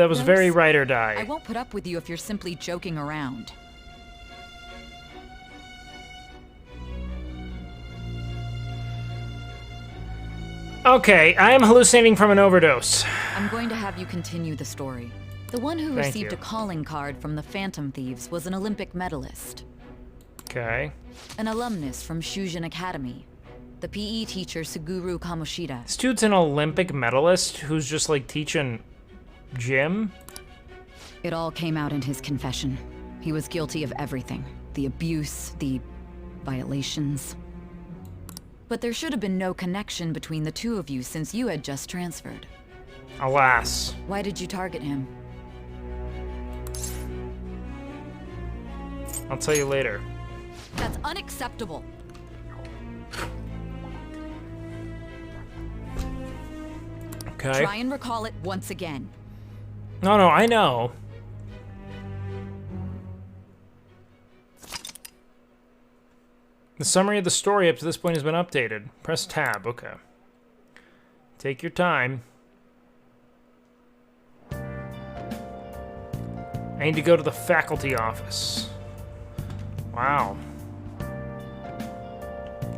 was very ride or die. I won't put up with you if you're simply joking around. Okay, I am hallucinating from an overdose. I'm going to have you continue the story. The one who received a calling card from the Phantom Thieves was an Olympic medalist. Okay. An alumnus from Shujin Academy. The PE teacher Suguru Kamoshida. This dude's an Olympic medalist who's just like teaching gym? It all came out in his confession. He was guilty of everything. The abuse, the violations. But there should have been no connection between the two of you since you had just transferred. Alas. Why did you target him? I'll tell you later. That's unacceptable. Okay. Try and recall it once again. No, I know. The summary of the story up to this point has been updated. Press tab, okay. Take your time. I need to go to the faculty office. Wow.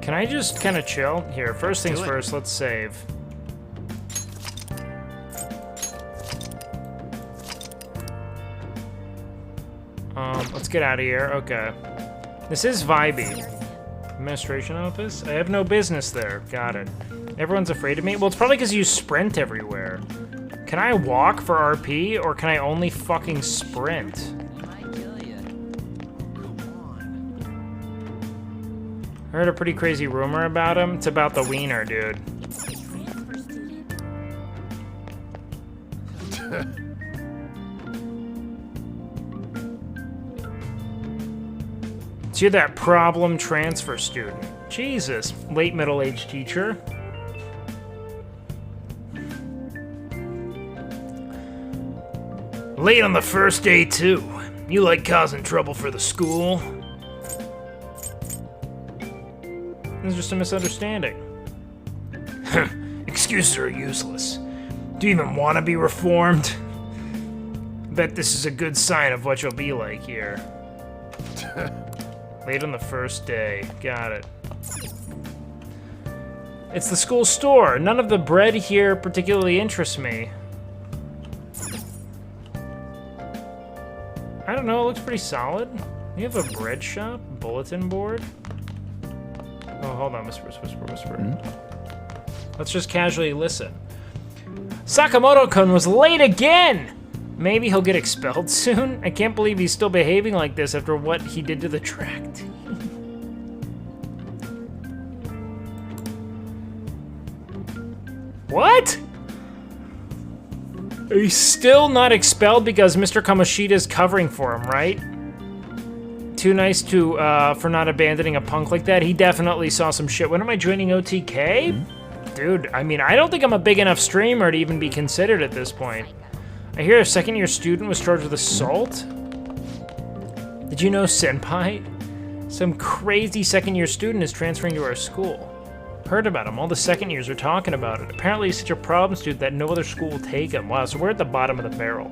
Can I just kind of chill? Here, first things first, let's save. Let's get out of here. Okay. This is vibey. Administration office? I have no business there. Got it. Everyone's afraid of me? Well, it's probably because you sprint everywhere. Can I walk for RP, or can I only fucking sprint? Heard a pretty crazy rumor about him. It's about the wiener, dude. So you're that problem transfer student. Jesus, late middle-aged teacher. Late on the first day, too. You like causing trouble for the school? It's just a misunderstanding. Excuses are useless. Do you even want to be reformed? Bet this is a good sign of what you'll be like here. Late on the first day. Got it. It's the school store. None of the bread here particularly interests me. I don't know, it looks pretty solid. You have a bread shop? Bulletin board? Oh, hold on. Whisper. Let's just casually listen. Sakamoto-kun was late again! Maybe he'll get expelled soon? I can't believe he's still behaving like this after what he did to the track team. What? He's still not expelled because Mr. Kamoshida's covering for him, right? Too nice to, for not abandoning a punk like that. He definitely saw some shit. When am I joining OTK? Dude, I mean, I don't think I'm a big enough streamer to even be considered at this point. I hear a second-year student was charged with assault? Did you know, Senpai? Some crazy second-year student is transferring to our school. Heard about him. All the second years are talking about it. Apparently he's such a problem student that no other school will take him. Wow, so we're at the bottom of the barrel.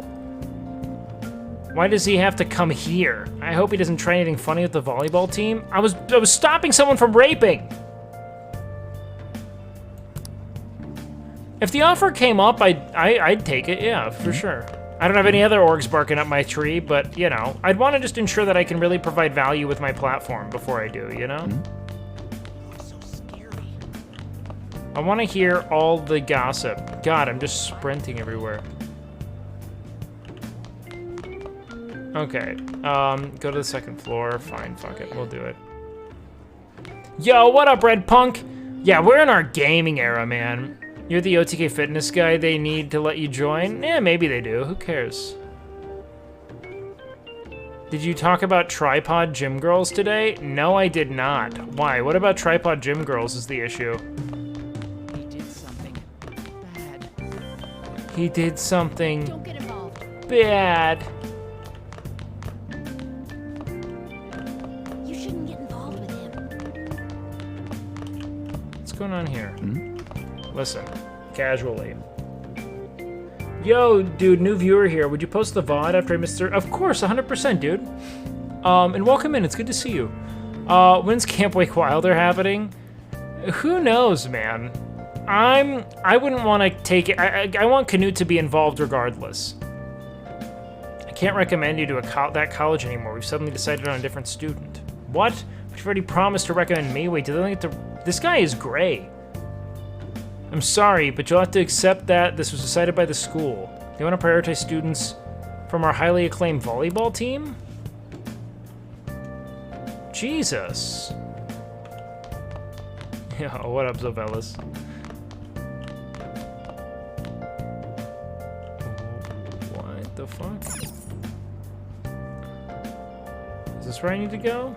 Why does he have to come here? I hope he doesn't try anything funny with the volleyball team. I was stopping someone from raping. If the offer came up, I'd take it, yeah, for sure. I don't have any other orgs barking up my tree, but, you know, I'd want to just ensure that I can really provide value with my platform before I do, you know? I want to hear all the gossip. God, I'm just sprinting everywhere. Okay, go to the second floor. Fine, fuck it, we'll do it. Yo, what up, Red Punk? Yeah, we're in our gaming era, man. You're the OTK fitness guy they need to let you join? Yeah, maybe they do. Who cares? Did you talk about tripod gym girls today? No, I did not. Why? What about tripod gym girls is the issue? He did something bad. He did something Don't get involved. bad. You shouldn't get involved with him. What's going on here? Listen, casually. Yo, dude, new viewer here. Would you post the VOD after I missed Of course, 100%, dude. And welcome in. It's good to see you. When's Camp WakeWilder happening? Who knows, man? I wouldn't want to take it. I want Canute to be involved regardless. I can't recommend you to that college anymore. We've suddenly decided on a different student. What? But you've already promised to recommend me. Wait, did they get to... This guy is gray. I'm sorry, but you'll have to accept that this was decided by the school. They want to prioritize students from our highly acclaimed volleyball team? Jesus. Yeah, what up, Zovelis? What the fuck? Is this where I need to go?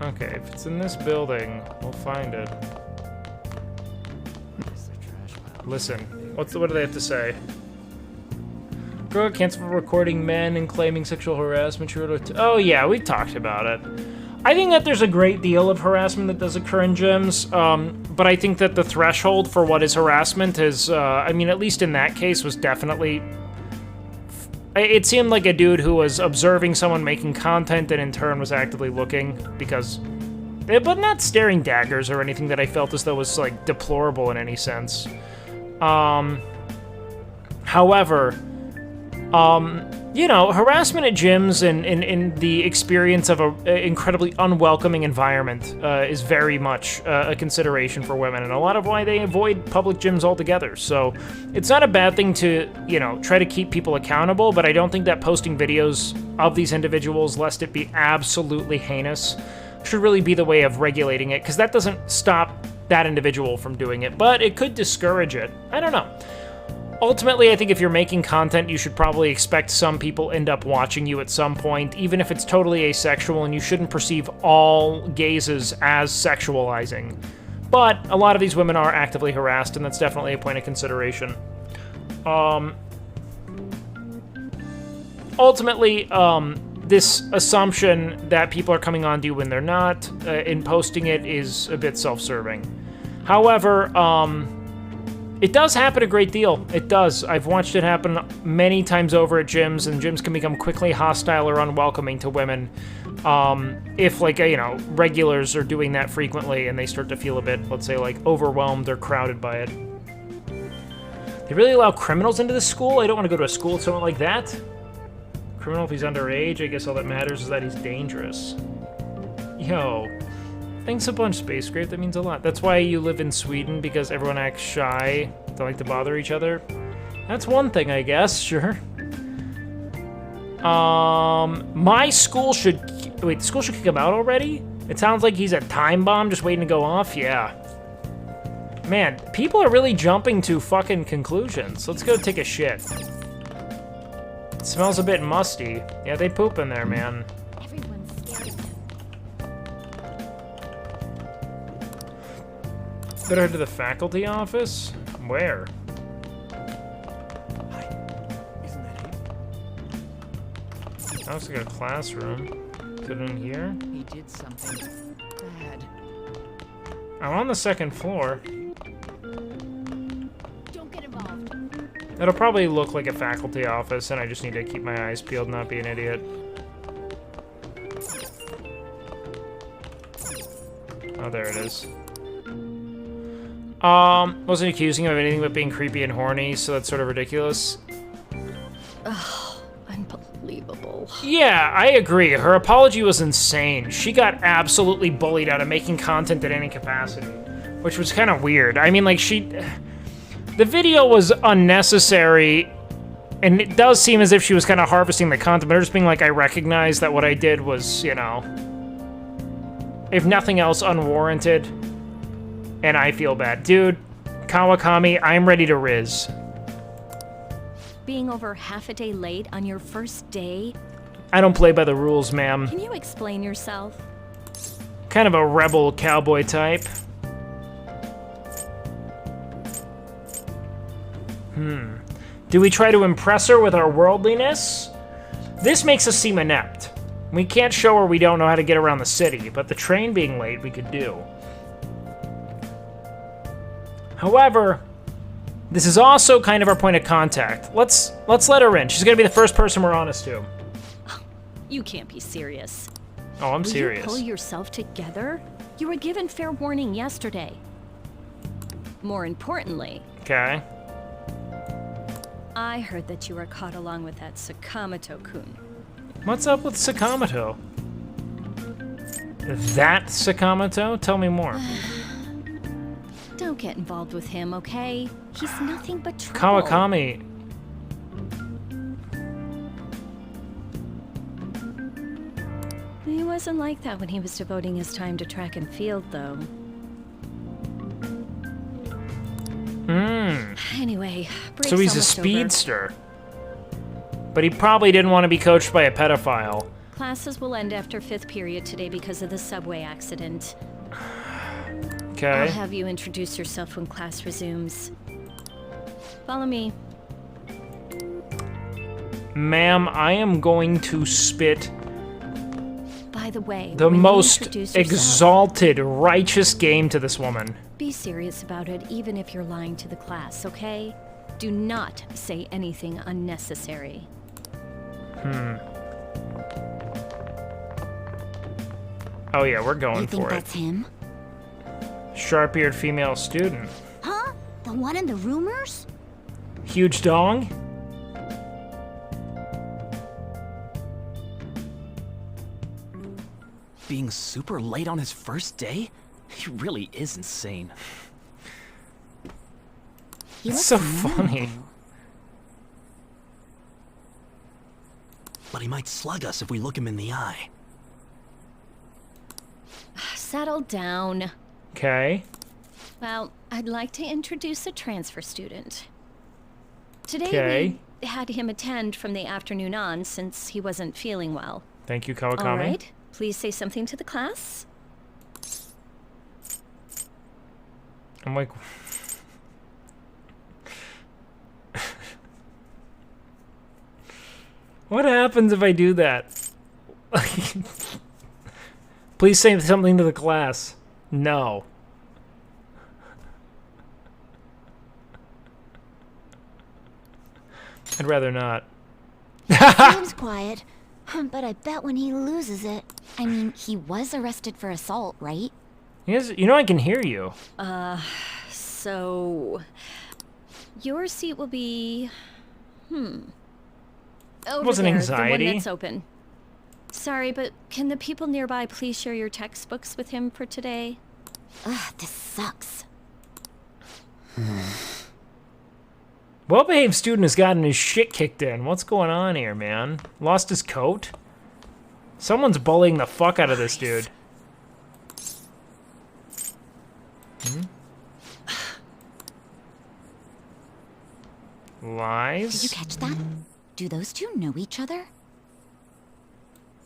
Okay, if it's in this building, we'll find it. Listen, what do they have to say? Girl got canceled for recording men and claiming sexual harassment. Oh yeah, we talked about it. I think that there's a great deal of harassment that does occur in gyms, but I think that the threshold for what is harassment is, I mean, at least in that case, was definitely... It seemed like a dude who was observing someone making content and in turn was actively looking because... But not staring daggers or anything that I felt as though was, like, deplorable in any sense. However, You know, harassment at gyms and in the experience of an incredibly unwelcoming environment is very much a consideration for women, and a lot of why they avoid public gyms altogether. So it's not a bad thing to, you know, try to keep people accountable, but I don't think that posting videos of these individuals, lest it be absolutely heinous, should really be the way of regulating it, because that doesn't stop that individual from doing it, but it could discourage it. I don't know. Ultimately, I think if you're making content, you should probably expect some people end up watching you at some point, even if it's totally asexual, and you shouldn't perceive all gazes as sexualizing. But a lot of these women are actively harassed, and that's definitely a point of consideration. Ultimately, this assumption that people are coming on to you when they're not, in posting it, is a bit self-serving. However, it does happen a great deal. It does. I've watched it happen many times over at gyms, and gyms can become quickly hostile or unwelcoming to women if, like, you know, regulars are doing that frequently and they start to feel a bit, let's say, like, overwhelmed or crowded by it. They really allow criminals into the school? I don't want to go to a school with someone like that. Criminal if he's underage, I guess all that matters is that he's dangerous. Yo. Thanks a bunch, Space Grape. That means a lot. That's why you live in Sweden, because everyone acts shy. They like to bother each other. That's one thing, I guess. Sure. My school should... Wait, the school should kick him out already? It sounds like he's a time bomb just waiting to go off. Yeah. Man, people are really jumping to fucking conclusions. Let's go take a shit. It smells a bit musty. Yeah, they poop in there, man. Better head to the faculty office? Where? Hi. Isn't that him? That looks like a classroom. Is it in here? He did something bad. I'm on the second floor. Don't get involved. It'll probably look like a faculty office, and I just need to keep my eyes peeled, not be an idiot. Oh, there it is. Wasn't accusing him of anything but being creepy and horny, so that's sort of ridiculous. Oh, unbelievable. Yeah, I agree. Her apology was insane. She got absolutely bullied out of making content in any capacity, which was kind of weird. I mean, like, the video was unnecessary, and it does seem as if she was kind of harvesting the content, but her just being like, I recognize that what I did was, you know, if nothing else, unwarranted. And I feel bad. Dude, Kawakami, I'm ready to riz. Being over half a day late on your first day? I don't play by the rules, ma'am. Can you explain yourself? Kind of a rebel cowboy type. Do we try to impress her with our worldliness? This makes us seem inept. We can't show her we don't know how to get around the city, but the train being late we could do. However, this is also kind of our point of contact. Let's let her in. She's gonna be the first person we're honest to. You can't be serious. Oh, I'm Will serious. You pull yourself together? You were given fair warning yesterday. More importantly, Okay. I heard that you were caught along with that Sakamoto-kun. What's up with Sakamoto? That Sakamoto? Tell me more. Don't get involved with him, okay? He's nothing but trouble. Kawakami. He wasn't like that when he was devoting his time to track and field, though. Anyway, So he's a speedster. But he probably didn't want to be coached by a pedophile. Classes will end after 5th period today because of the subway accident. Okay. I'll have you introduce yourself when class resumes. Follow me. Ma'am, I am going to spit By the way, the when you most introduce yourself, exalted, righteous game to this woman. be serious about it, even if you're lying to the class, okay? Do not say anything unnecessary. Oh yeah, we're going You think for it. that's him? Sharp-eared female student. Huh? The one in the rumors? Huge dong? being super late on his first day? He really is insane. It's so funny. But he might slug us if we look him in the eye. Settle down. Okay. Well, I'd like to introduce a transfer student. Today Okay. we had him attend from the afternoon on since he wasn't feeling well. Thank you, Kawakami. All right, please say something to the class. I'm like... What happens if I do that? Please say something to the class. No. I'd rather not. Seems quiet, but I bet when he loses it. I mean, he was arrested for assault, right? Yes, you know I can hear you. So... Your seat will be... Over Wasn't there, anxiety. the one that's open. Sorry, but can the people nearby please share your textbooks with him for today? Ugh, this sucks. Well-behaved student has gotten his shit kicked in. What's going on here, man? Lost his coat? Someone's bullying the fuck out of this dude. Lies? Did you catch that? Do those two know each other?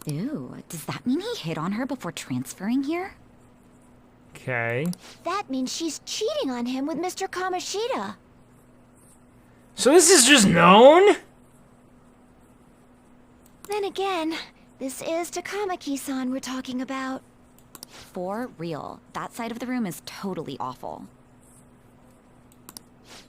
Ew, does that mean he hit on her before transferring here? Okay. That means she's cheating on him with Mr. Kamoshida. So this is just known? Then again, this is Takamaki-san we're talking about. For real, that side of the room is totally awful.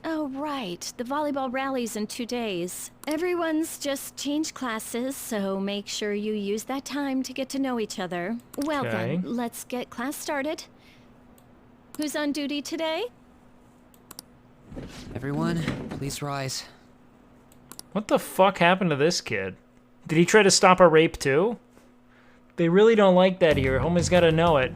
Oh, right. The volleyball rally's in 2 days. Everyone's just changed classes, so make sure you use that time to get to know each other. Well Okay. then, let's get class started. Who's on duty today? Everyone, please rise. What the fuck happened to this kid? Did he try to stop a rape too? They really don't like that here. Homie's gotta know it.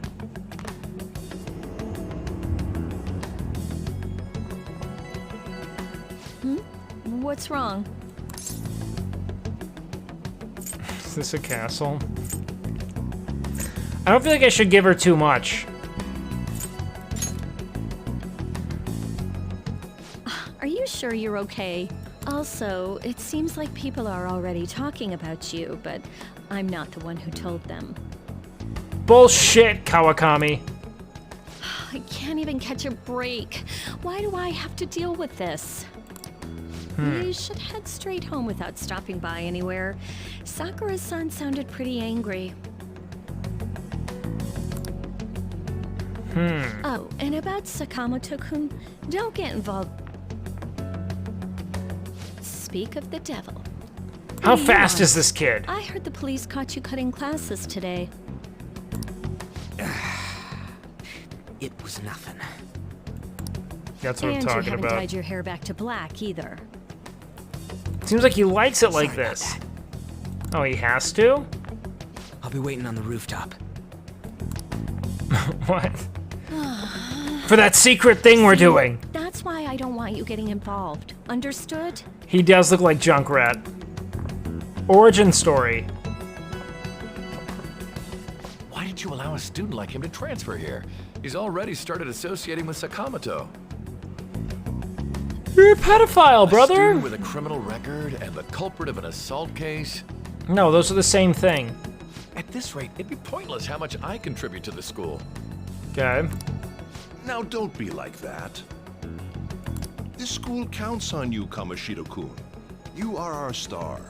What's wrong? Is this a castle? I don't feel like I should give her too much. Are you sure you're okay? Also, it seems like people are already talking about you, but I'm not the one who told them. Bullshit, Kawakami. I can't even catch a break. Why do I have to deal with this? You should head straight home without stopping by anywhere. Sakura-san sounded pretty angry. Oh, and about Sakamoto-kun, don't get involved. Speak of the devil. How Hey, fast Yuan, is this kid? I heard the police caught you cutting classes today. It was nothing. That's what I'm And you talking haven't about. dyed your hair back to black either. Seems like he likes it like this. Oh, he has to? I'll be waiting on the rooftop. What? For that secret thing we're doing. That's why I don't want you getting involved. Understood? He does look like Junkrat. Origin story. Why did you allow a student like him to transfer here? He's already started associating with Sakamoto. You're a pedophile, A brother. student with a criminal record and the culprit of an assault case. No, those are the same thing. At this rate, it'd be pointless how much I contribute to the school. Okay. Now don't be like that. This school counts on you, Kamoshida-kun. You are our star.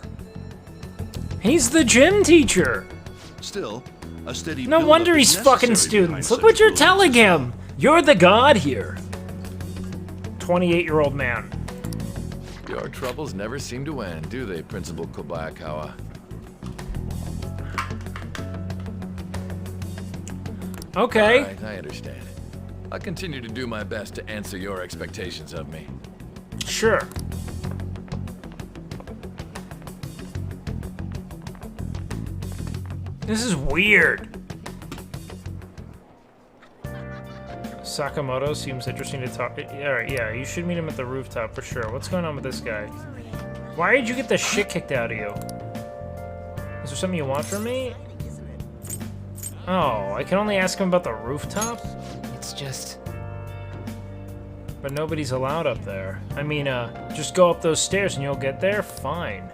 He's the gym teacher. Still, a steady No build-up wonder is he's fucking necessary students. behind Look such what you're rules. telling him. You're the god here. 28-year-old man. Your troubles never seem to end, do they, Principal Kobayakawa? Okay. All right, I understand. I'll continue to do my best to answer your expectations of me. Sure. This is weird. Sakamoto seems interesting to talk. Alright, yeah, you should meet him at the rooftop for sure. What's going on with this guy? Why did you get the shit kicked out of you? Is there something you want from me? Oh, I can only ask him about the rooftop? It's just... But nobody's allowed up there. I mean, just go up those stairs and you'll get there? Fine.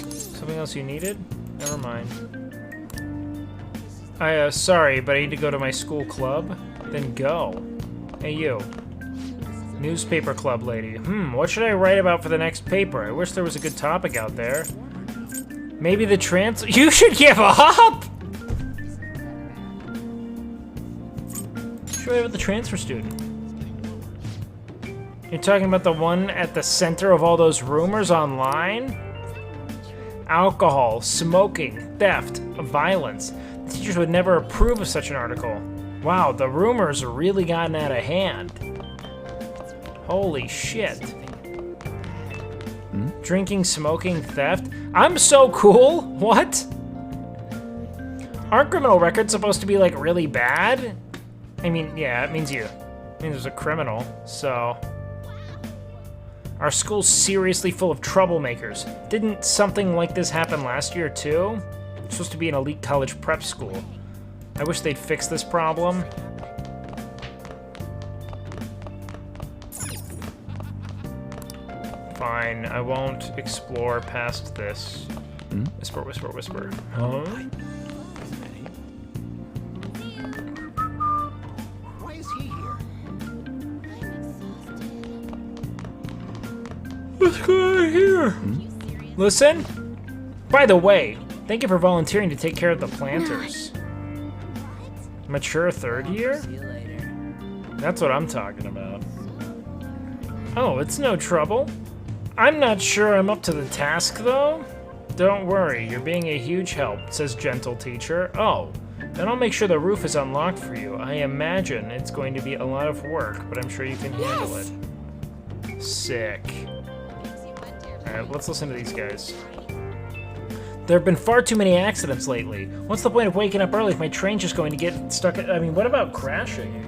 Something else you needed? Never mind. Sorry, but I need to go to my school club. Then go. Hey, you. Newspaper club lady. What should I write about for the next paper? I wish there was a good topic out there. Maybe the You should give up! Should I write about the transfer student? You're talking about the one at the center of all those rumors online? Alcohol, smoking, theft, violence. The teachers would never approve of such an article. Wow, the rumors are really gotten out of hand. Holy shit. Drinking, smoking, theft. I'm so cool. What? Aren't criminal records supposed to be like really bad? I mean, yeah, it means there's a criminal, so. Our school's seriously full of troublemakers. Didn't something like this happen last year too? It's supposed to be an elite college prep school. I wish they'd fix this problem. Fine, I won't explore past this. Whisper, whisper, whisper. Huh? Why is he here? What's going on here? Listen? By the way, thank you for volunteering to take care of the planters. Mature third year? That's what I'm talking about. Oh, it's no trouble. I'm not sure I'm up to the task, though. Don't worry, you're being a huge help, says gentle teacher. Oh, then I'll make sure the roof is unlocked for you. I imagine it's going to be a lot of work, but I'm sure you can handle it. Sick. Alright, let's listen to these guys. There have been far too many accidents lately. What's the point of waking up early if my train's just going to get stuck? I mean, what about crashing?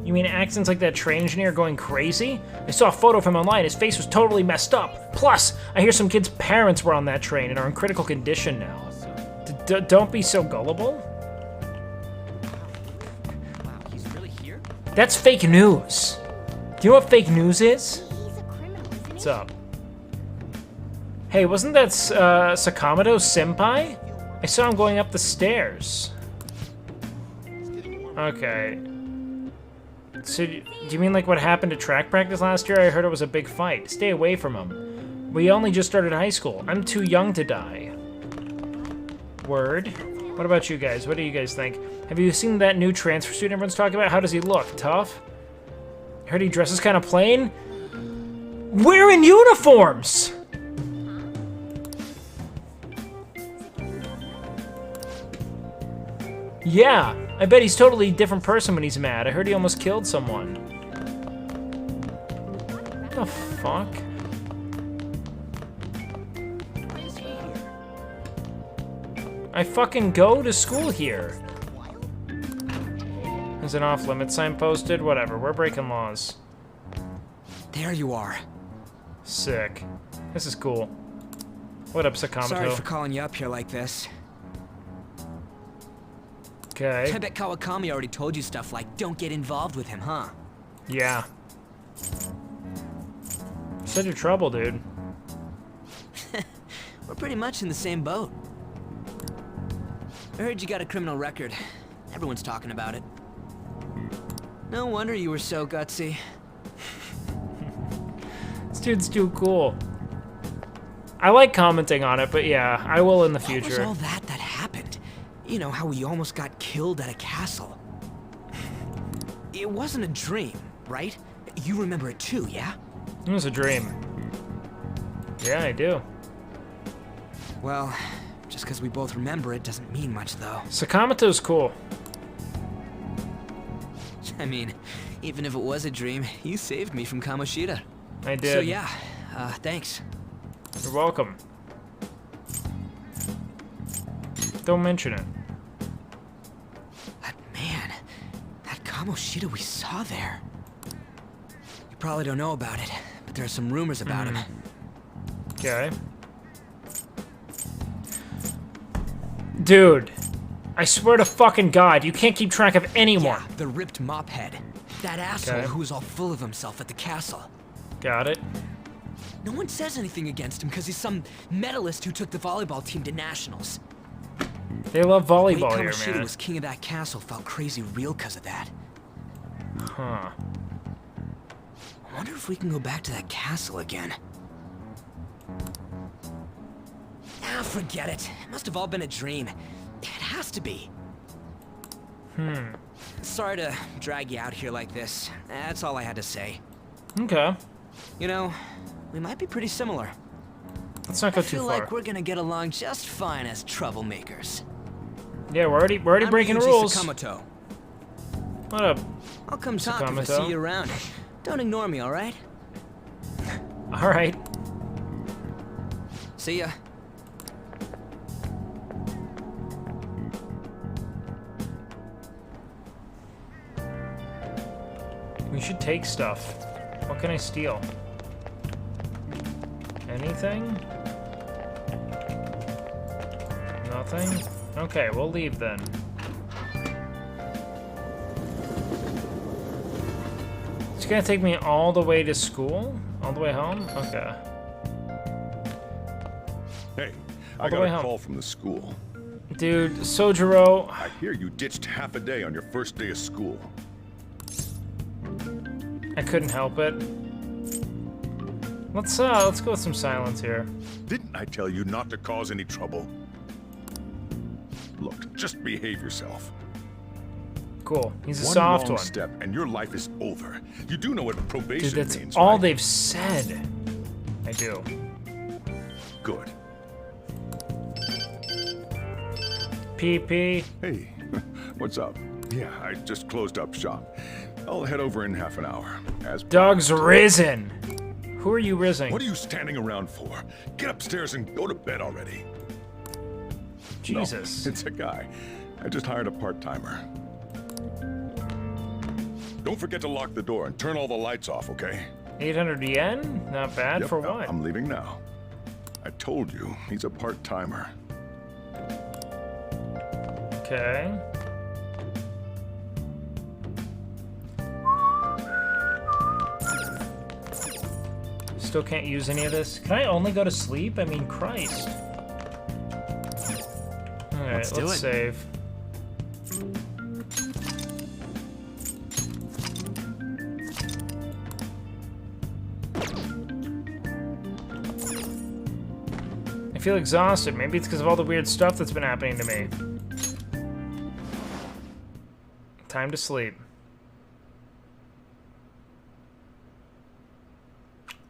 You mean accidents like that train engineer going crazy? I saw a photo of him online. His face was totally messed up. Plus, I hear some kids' parents were on that train and are in critical condition now. Don't be so gullible. Wow, he's really here? That's fake news. Do you know what fake news is? What's up? Hey, wasn't that Sakamoto Senpai? I saw him going up the stairs. Okay. So, do you mean like what happened at track practice last year? I heard it was a big fight. Stay away from him. We only just started high school. I'm too young to die. Word. What about you guys? What do you guys think? Have you seen that new transfer student everyone's talking about? How does he look? Tough? I heard he dresses kind of plain. We're in uniforms! Yeah, I bet he's totally a different person when he's mad. I heard he almost killed someone. What the fuck? I fucking go to school here. There's an off-limit sign posted. Whatever, we're breaking laws. There you are. Sick. This is cool. What up, Sakamoto? Sorry for calling you up here like this. Okay. I bet Kawakami already told you stuff like, don't get involved with him, huh? Yeah. Said you're trouble, dude. We're pretty much in the same boat. I heard you got a criminal record. Everyone's talking about it. No wonder you were so gutsy. This dude's too cool. I like commenting on it, but yeah, I will in the future. What was all that happened? You know, how we almost got killed at a castle. It wasn't a dream, right? You remember it too, yeah? It was a dream. Yeah, I do. Well, just because we both remember it doesn't mean much, though. Sakamoto's cool. I mean, even if it was a dream, you saved me from Kamoshida. I did. So yeah, thanks. You're welcome. Don't mention it. Kamoshida we saw there. You probably don't know about it, but there are some rumors about him. Okay. Dude, I swear to fucking God, you can't keep track of anyone. Yeah, the ripped mop head. That asshole who was all full of himself at the castle. Got it. No one says anything against him because he's some medalist who took the volleyball team to nationals. They love volleyball Wade here, Kamoshida man. was king of that castle felt crazy real because of that. Huh. I wonder if we can go back to that castle again. Ah, forget it. It must have all been a dream. It has to be. Sorry to drag you out here like this. That's all I had to say. Okay. You know, we might be pretty similar. Let's not go too I feel far. like we're gonna get along just fine as troublemakers. Yeah, we're already breaking Ryuji rules. Sakamoto. What up? I'll come talk if I Sakamoto? see you around. Don't ignore me, all right? All right. See ya. We should take stuff. What can I steal? Anything? Nothing? Okay, we'll leave then. It's gonna take me all the way to school? All the way home? Okay. Hey, All I the got way a home. call from the school. Dude, Sojiro. I hear you ditched half a day on your first day of school. I couldn't help it. Let's go with some silence here. Didn't I tell you not to cause any trouble? Look, just behave yourself. Cool. He's a One soft wrong one. step and your life is over. You do know what probation Dude, that's means, all right? they've said. I do. Good. PP. Hey, what's up? Yeah, I just closed up shop. I'll head over in half an hour. As Dog's risen. Who are you rising? What are you standing around for? Get upstairs and go to bed already. Jesus. No, it's a guy. I just hired a part-timer. Don't forget to lock the door and turn all the lights off, okay? 800 yen? Not bad Yep, for what? I'm leaving now. I told you, he's a part-timer. Okay. Still can't use any of this. Can I only go to sleep? I mean, Christ. Alright, do let's it. save. I feel exhausted. Maybe it's because of all the weird stuff that's been happening to me. Time to sleep.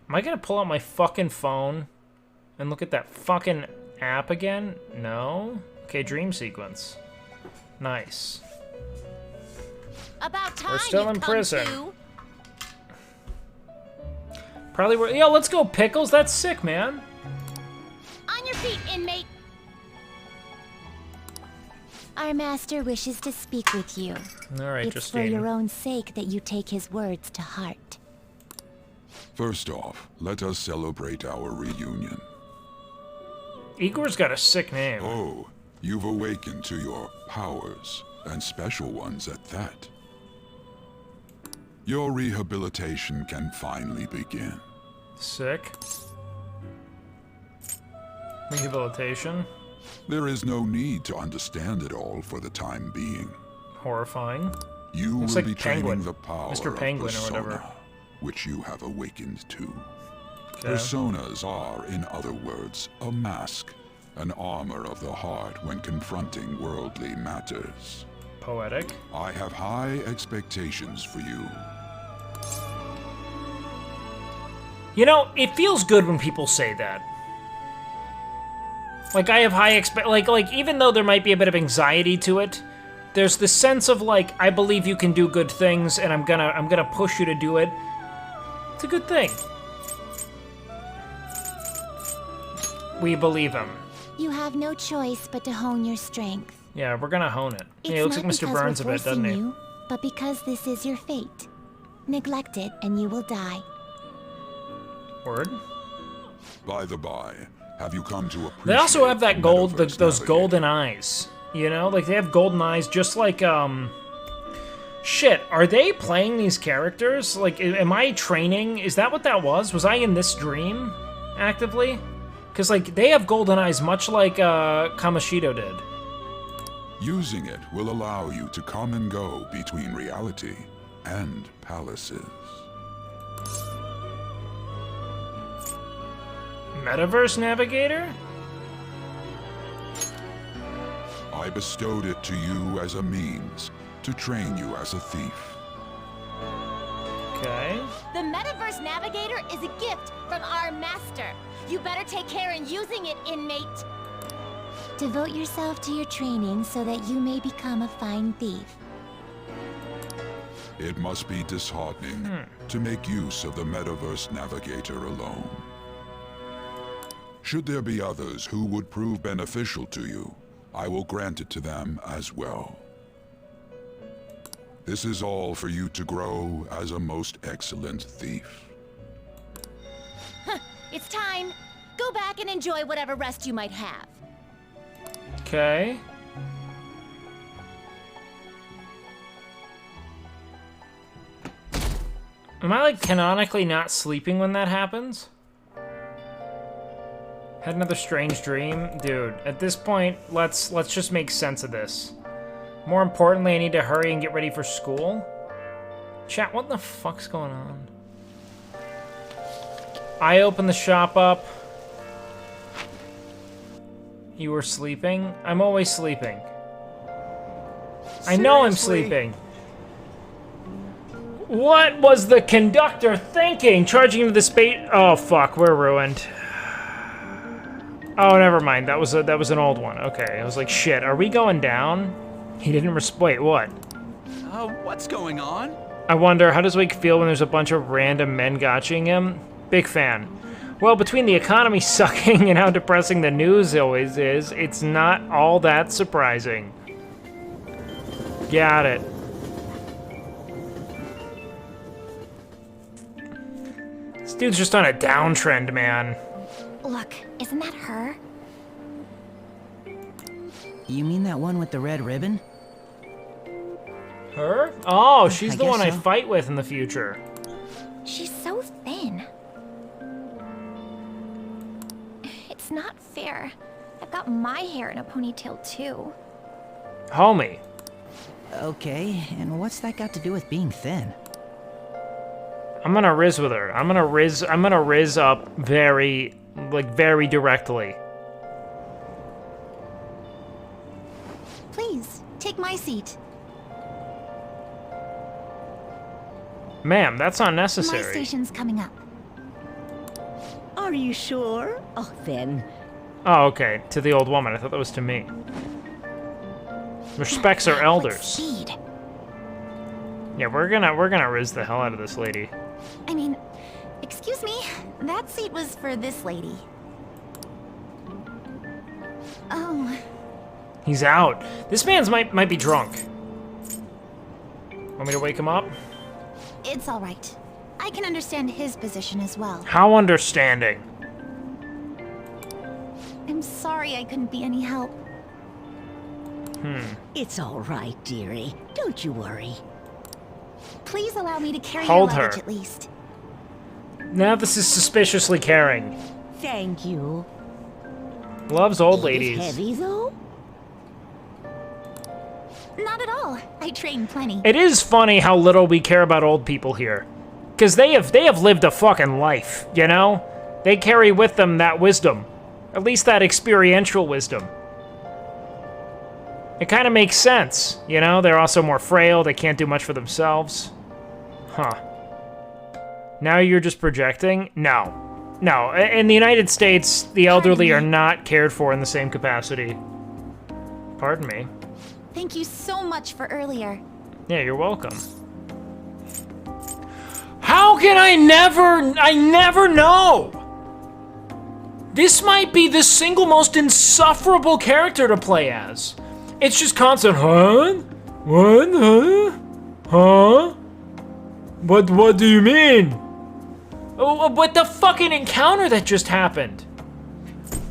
Am I gonna pull out my fucking phone and look at that fucking app again? No? Okay, dream sequence. Nice. About time We're still you've in come prison. to. Probably were. Yo, let's go, Pickles. That's sick, man. On your feet, inmate. Our master wishes to speak with you. All right, It's Justine. for your own sake that you take his words to heart. First off, let us celebrate our reunion. Igor's got a sick name. Oh, you've awakened to your powers, and special ones at that. Your rehabilitation can finally begin. Sick. Rehabilitation. There is no need to understand it all for the time being. Horrifying. You Looks will like be Penguin. training the power Mr. of Penguin or persona, whatever. which you have awakened to. Okay. Personas are, in other words, a mask, an armor of the heart when confronting worldly matters. Poetic. I have high expectations for you. You know, it feels good when people say that. Like, I have high like even though there might be a bit of anxiety to it, there's this sense of like, I believe you can do good things, and I'm gonna push you to do it. It's a good thing. We believe him. You have no choice but to hone your strength. Yeah, we're gonna hone it. It's Yeah, he looks not like Mr. because Burns a we're bit, doesn't forcing he? you, but because this is your fate. Neglect it and you will die. Word. By the by, have you come to appreciate... They also have that gold, Metaverse those Navigator? golden eyes. You know, like they have golden eyes, just like Shit, are they playing these characters? Like, am I training? Is that what that was? Was I in this dream actively? Because like they have golden eyes, much like Kamashido did. Using it will allow you to come and go between reality and palaces. Metaverse Navigator? I bestowed it to you as a means to train you as a thief. Okay. The Metaverse Navigator is a gift from our master. You better take care in using it, inmate. Devote yourself to your training so that you may become a fine thief. It must be disheartening to make use of the Metaverse Navigator alone. Should there be others who would prove beneficial to you, I will grant it to them as well. This is all for you to grow as a most excellent thief. It's time. Go back and enjoy whatever rest you might have. Okay. Am I like canonically not sleeping when that happens? Had another strange dream? Dude, at this point, let's just make sense of this. More importantly, I need to hurry and get ready for school. Chat, what the fuck's going on? I opened the shop up. You were sleeping? I'm always sleeping. I know I'm sleeping. What was the conductor thinking? Charging into the space... Oh, fuck, we're ruined. Oh, never mind. That was an old one. Okay, I was like, shit, are we going down? He didn't wait, what? What's going on? I wonder, how does Wake feel when there's a bunch of random men gotching him? Big fan. Well, between the economy sucking and how depressing the news always is, it's not all that surprising. Got it. This dude's just on a downtrend, man. Look, isn't that her? You mean that one with the red ribbon? Her? Oh, she's I the one guess I so. fight with in the future. She's so thin. It's not fair. I've got my hair in a ponytail too. Homie. Okay, and what's that got to do with being thin? I'm gonna riz with her. I'm gonna riz up very directly. Please, take my seat. Ma'am, that's not My necessary. station's coming up. Are you sure? Oh, then. Oh, okay. To the old woman. I thought that was to me. Respects our elders. Speed. Yeah, we're gonna riz the hell out of this lady. I mean, excuse me, that seat was for this lady. Oh, He's out. This man's might be drunk. Want me to wake him up? it's all right. I can understand his position as well. How understanding. I'm sorry I couldn't be any help. It's all right, dearie. Don't you worry. Please allow me to carry Hold your luggage her. at least. Now this is suspiciously caring. Thank you. Loves old Is ladies. it heavy, though? Not at all. I train plenty. It is funny how little we care about old people here. Because they have lived a fucking life, you know? They carry with them that wisdom. At least that experiential wisdom. It kind of makes sense, you know? They're also more frail, they can't do much for themselves. Huh. Now you're just projecting? No. No, in the United States, the elderly are not cared for in the same capacity. Pardon me. Thank you so much for earlier. Yeah, you're welcome. How can I never know? This might be the single most insufferable character to play as. It's just constant, huh? What? Huh? Huh? What do you mean? Oh, but the fucking encounter that just happened.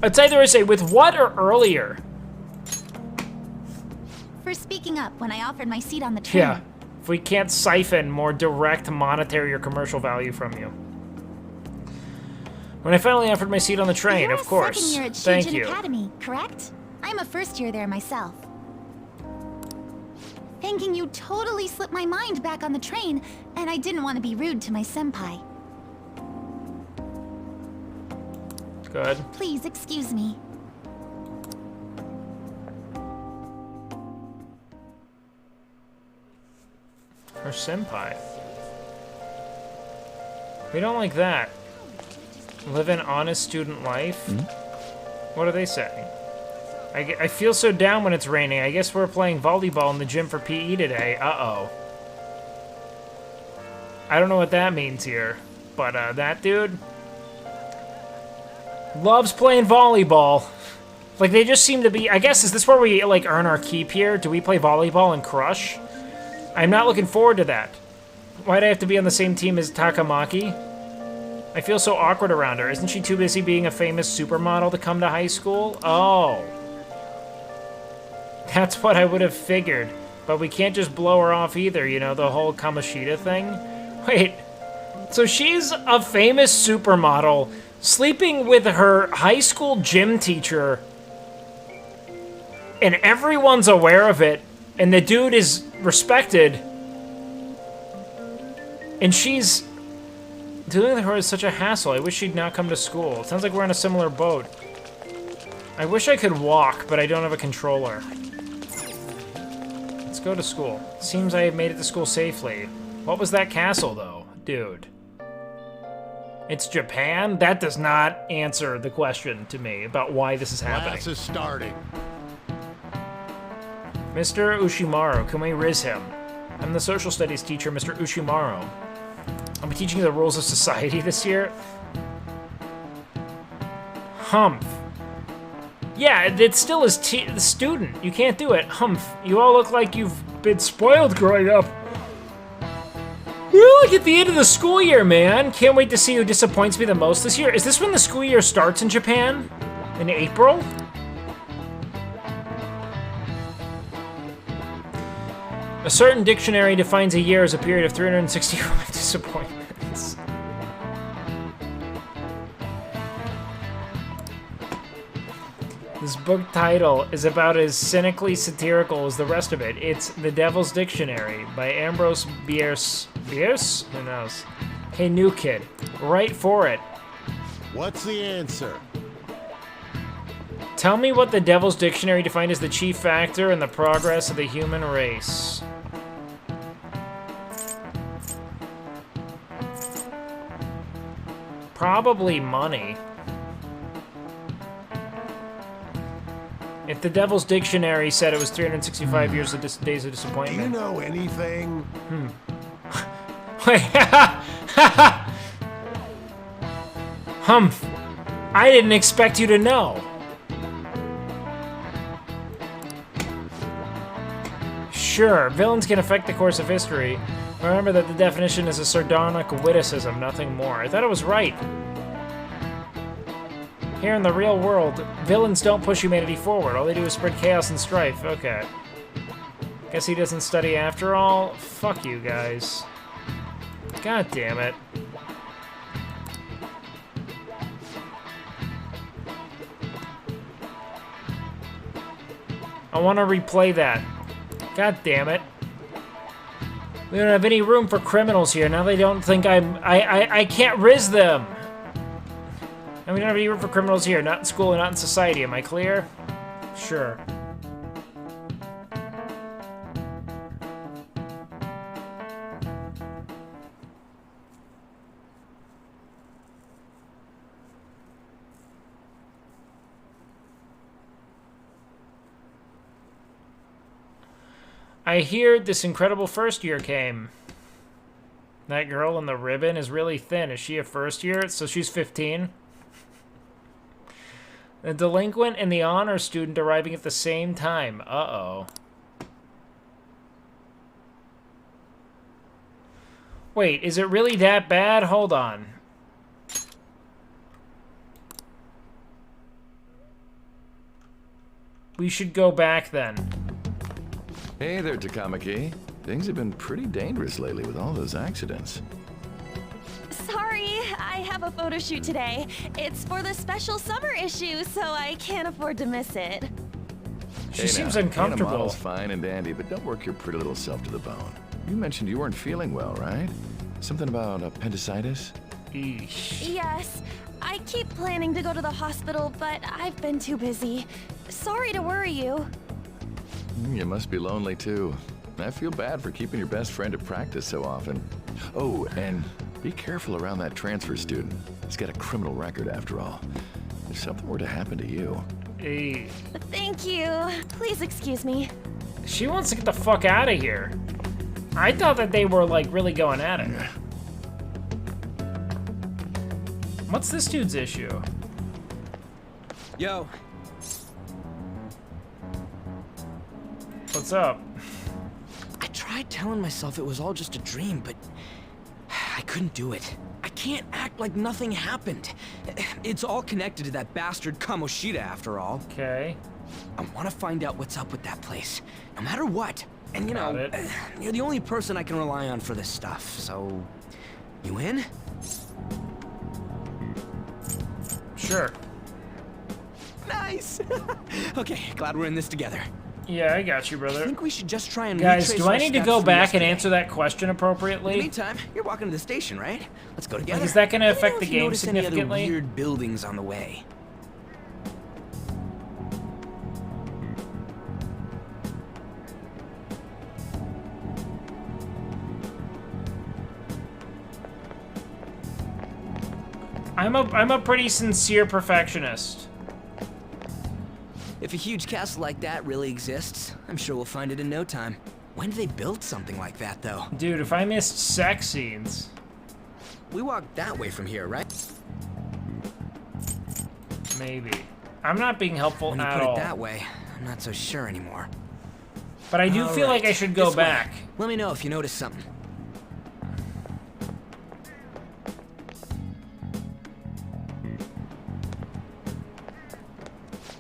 It's either I say with what or earlier. For speaking up when I offered my seat on the train. Yeah. If we can't siphon more direct monetary or commercial value from you. When I finally offered my seat on the train, of course. Second year at Thank Shujin you. Academy, correct? I'm a first year there myself. Thinking you totally slipped my mind back on the train, and I didn't want to be rude to my senpai. Good. Please excuse me. Her senpai. We don't like that. Live an honest student life? What are they saying? I feel so down when it's raining. I guess we're playing volleyball in the gym for PE today. Uh-oh. I don't know what that means here. But that dude loves playing volleyball. Like, they just seem to be... I guess, is this where we, like, earn our keep here? Do we play volleyball and crush? I'm not looking forward to that. Why'd I have to be on the same team as Takamaki? I feel so awkward around her. Isn't she too busy being a famous supermodel to come to high school? Oh. That's what I would have figured. But we can't just blow her off either, you know, the whole Kamoshida thing? Wait. So she's a famous supermodel sleeping with her high school gym teacher. And everyone's aware of it. And the dude is respected. And she's... Dealing with her is such a hassle. I wish she'd not come to school. It sounds like we're on a similar boat. I wish I could walk, but I don't have a controller. Let's go to school. Seems I made it to school safely. What was that castle, though? Dude. It's Japan? That does not answer the question to me about why this is happening. Class is starting. Mr. Ushimaru, can we riz him? I'm the social studies teacher, Mr. Ushimaru. I'll be teaching you the rules of society this year. Humph. Yeah, it still is the student. You can't do it. Humph. You all look like you've been spoiled growing up. We're like at the end of the school year, man. Can't wait to see who disappoints me the most this year. Is this when the school year starts in Japan? In April? A certain dictionary defines a year as a period of 365 disappointments. This book title is about as cynically satirical as the rest of it. It's The Devil's Dictionary by Ambrose Bierce. Bierce? Who knows? Hey, new kid, write for it. What's the answer? Tell me what the Devil's Dictionary defined as the chief factor in the progress of the human race. Probably money. If the Devil's Dictionary said it was 365 years of days of disappointment. Do you know anything? Wait, Humph. I didn't expect you to know. Sure, villains can affect the course of history. Remember that the definition is a sardonic witticism, nothing more. I thought I was right. Here in the real world, villains don't push humanity forward. All they do is spread chaos and strife. Okay. Guess he doesn't study after all? Fuck you guys. God damn it. I want to replay that. God damn it. We don't have any room for criminals here. Now they don't think I can't riz them. And we don't have any room for criminals here. Not in school and not in society. Am I clear? Sure. I hear this incredible first year came. That girl in the ribbon is really thin. Is she a first year? So she's 15. The delinquent and the honor student arriving at the same time. Uh-oh. Wait, is it really that bad? Hold on. We should go back then. Hey there, Takamaki. Things have been pretty dangerous lately with all those accidents. Sorry, I have a photo shoot today. It's for the special summer issue, so I can't afford to miss it. She seems Being uncomfortable. a model's fine and dandy, but don't work your pretty little self to the bone. You mentioned you weren't feeling well, right? Something about appendicitis? Eesh. Yes, I keep planning to go to the hospital, but I've been too busy. Sorry to worry you. You must be lonely too. I feel bad for keeping your best friend at practice so often. Oh, and be careful around that transfer student. He's got a criminal record after all. If something were to happen to you. Hey. Thank you. Please excuse me. She wants to get the fuck out of here. I thought that they were, like, really going at it. What's this dude's issue? Yo. What's up? I tried telling myself it was all just a dream, but I couldn't do it. I can't act like nothing happened. It's all connected to that bastard Kamoshida, after all. Okay. I want to find out what's up with that place, no matter what. And you know, you're the only person I can rely on for this stuff, so... You in? Sure. Nice! Okay, glad we're in this together. Yeah, I got you, brother. I think we should just try and Guys, retrace do I our need to steps go from back and yesterday. answer that question In appropriately? the meantime, you're walking to the station, right? Let's go together. Like, is that gonna Let me affect know the if you game notice any other significantly? weird buildings on the way. I'm a pretty sincere perfectionist. If a huge castle like that really exists, I'm sure we'll find it in no time. When did they build something like that, though? Dude, if I missed sex scenes. We walked that way from here, right? Maybe. I'm not being helpful When you at put all. it that way, I'm not so sure anymore. But I do feel like I should go This way. back. Let me know if you notice something.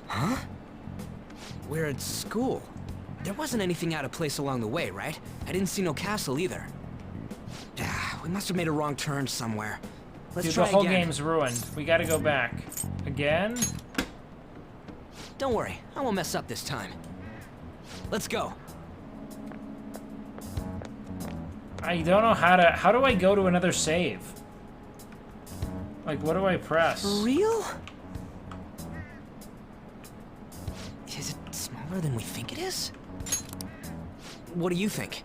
Huh? We're at school. There wasn't anything out of place along the way, right? I didn't see no castle either. We must have made a wrong turn somewhere. Let's Dude, try the whole again. game's ruined. We gotta go back. Again? Don't worry, I won't mess up this time. Let's go. I don't know how do I go to another save? Like, what do I press? For real? Is it smaller than we think it is? What do you think?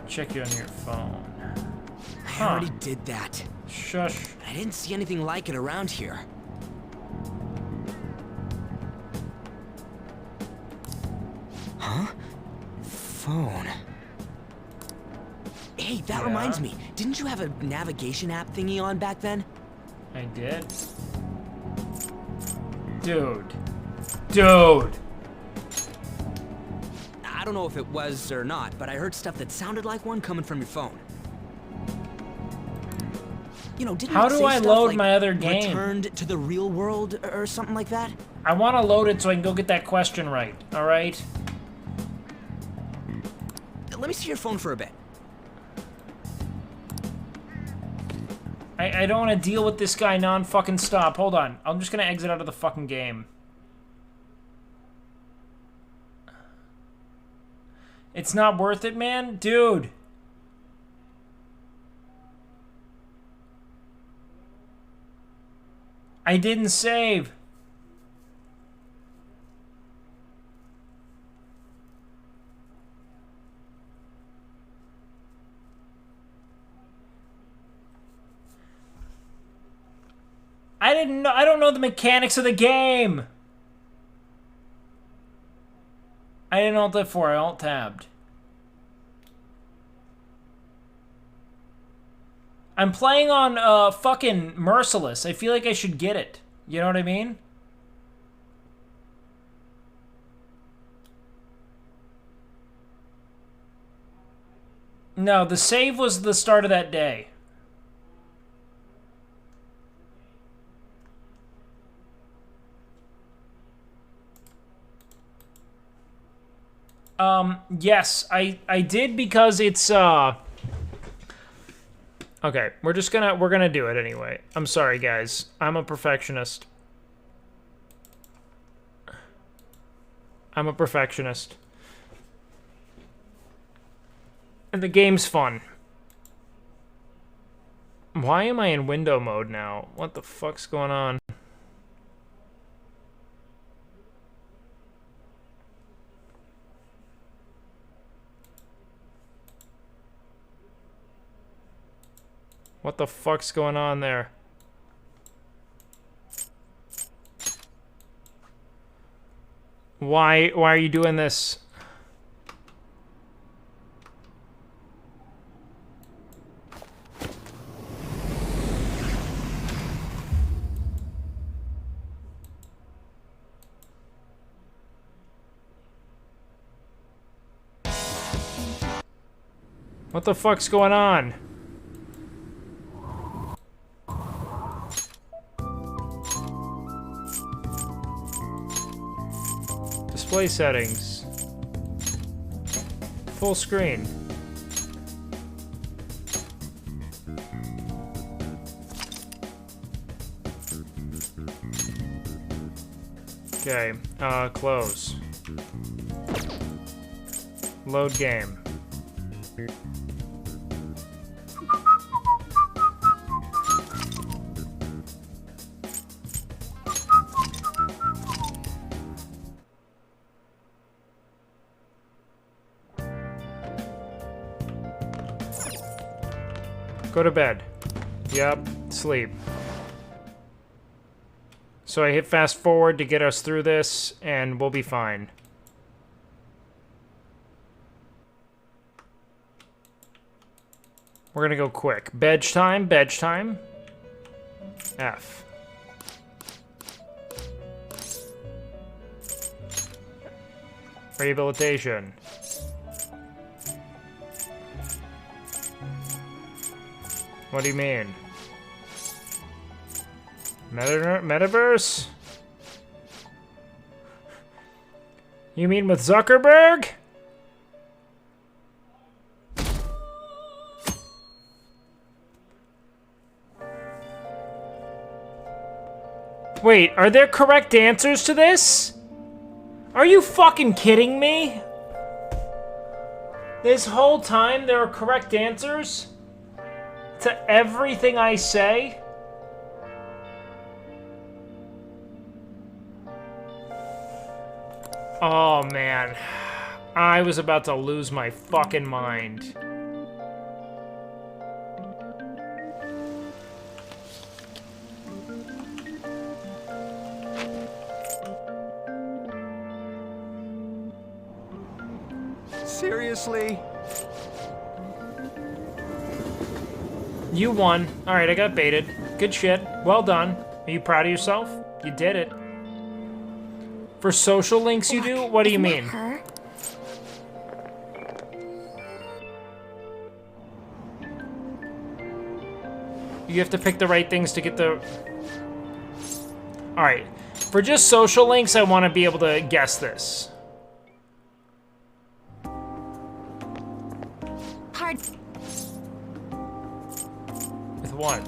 Check you on your phone. I already did that. Shush. I didn't see anything like it around here. Huh? Phone. Hey, that reminds me. Didn't you have a navigation app thingy on back then? I did. Dude. Dude. I don't know if it was or not, but I heard stuff that sounded like one coming from your phone. You know, didn't How it do say I stuff load like my other game? returned to the real world or something like that? I want to load it so I can go get that question right. All right? Let me see your phone for a bit. I don't want to deal with this guy non-fucking stop. Hold on. I'm just going to exit out of the fucking game. It's not worth it, man? Dude. I didn't save. I don't know the mechanics of the game. I didn't alt F4, I alt tabbed. I'm playing on fucking Merciless. I feel like I should get it. You know what I mean? No, the save was the start of that day. Yes, I did because it's, okay, we're gonna do it anyway. I'm sorry, guys. I'm a perfectionist. I'm a perfectionist. And the game's fun. Why am I in window mode now? What the fuck's going on? What the fuck's going on there? Why are you doing this? What the fuck's going on? Display settings. Full screen. Okay, close. Load game. Go to bed. Yep, sleep. So I hit fast forward to get us through this, and we'll be fine. We're gonna go quick. Bedge time, bedge time. F. Rehabilitation. What do you mean? Metaverse? You mean with Zuckerberg? Wait, are there correct answers to this? Are you fucking kidding me? This whole time there are correct answers? To everything I say? Oh man, I was about to lose my fucking mind. Seriously? You won. Alright, I got baited. Good shit. Well done. Are you proud of yourself? You did it. For social links you do? What do you mean? You have to pick the right things to get the... Alright. For just social links, I want to be able to guess this. With what?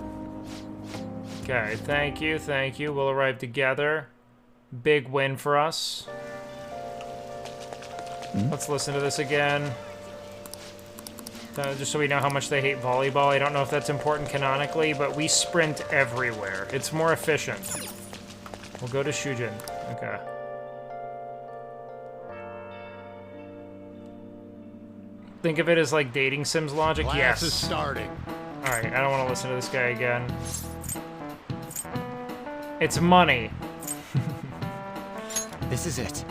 Okay, thank you, thank you. We'll arrive together. Big win for us. Let's listen to this again. Just so we know how much they hate volleyball. I don't know if that's important canonically, but we sprint everywhere. It's more efficient. We'll go to Shujin. Okay. Think of it as like dating sims logic? Class Yes. is starting. Alright, I don't want to listen to this guy again. It's money. This is it.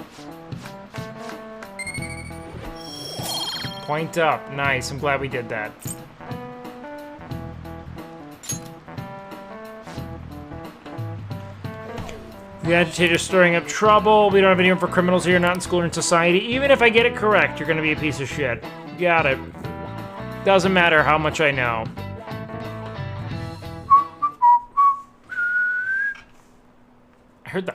Point up. Nice. I'm glad we did that. The agitator's stirring up trouble. We don't have any room for criminals here, not in school or in society. Even if I get it correct, you're gonna be a piece of shit. Got it. Doesn't matter how much I know. I heard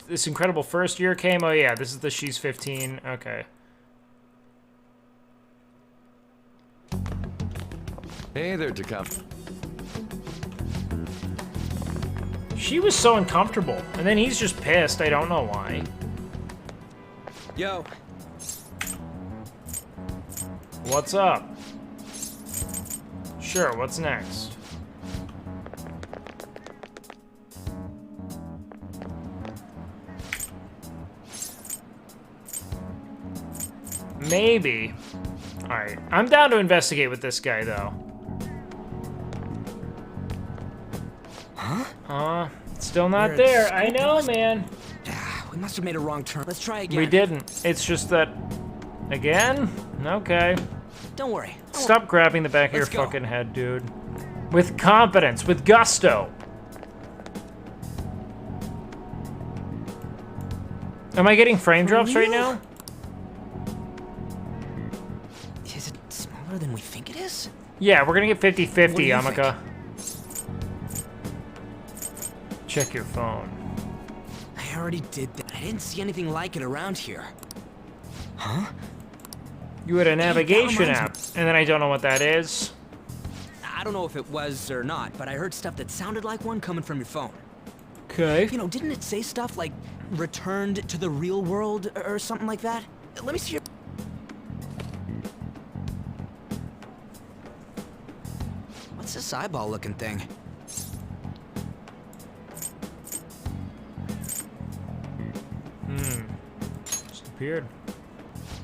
this incredible first year came. Oh yeah, this is the She's 15. Okay. Hey there, Takam. She was so uncomfortable, and then he's just pissed. I don't know why. Yo. What's up? Sure, what's next? Maybe. Alright, I'm down to investigate with this guy, though. Huh? Still not there. I know, man. We must have made a wrong turn. Let's try again. We didn't. It's just that... Again? Okay. Don't worry. Stop grabbing the back of your fucking head, dude. With confidence, with gusto. Am I getting frame drops right now? Is it smaller than we think it is? Yeah, we're gonna get 50-50, Amaka. Check your phone. I already did that. I didn't see anything like it around here. Huh? You had a navigation app, and then I don't know what that is. I don't know if it was or not, but I heard stuff that sounded like one coming from your phone. Okay. You know, didn't it say stuff like returned to the real world or something like that? Let me see your... What's this eyeball looking thing? Just appeared.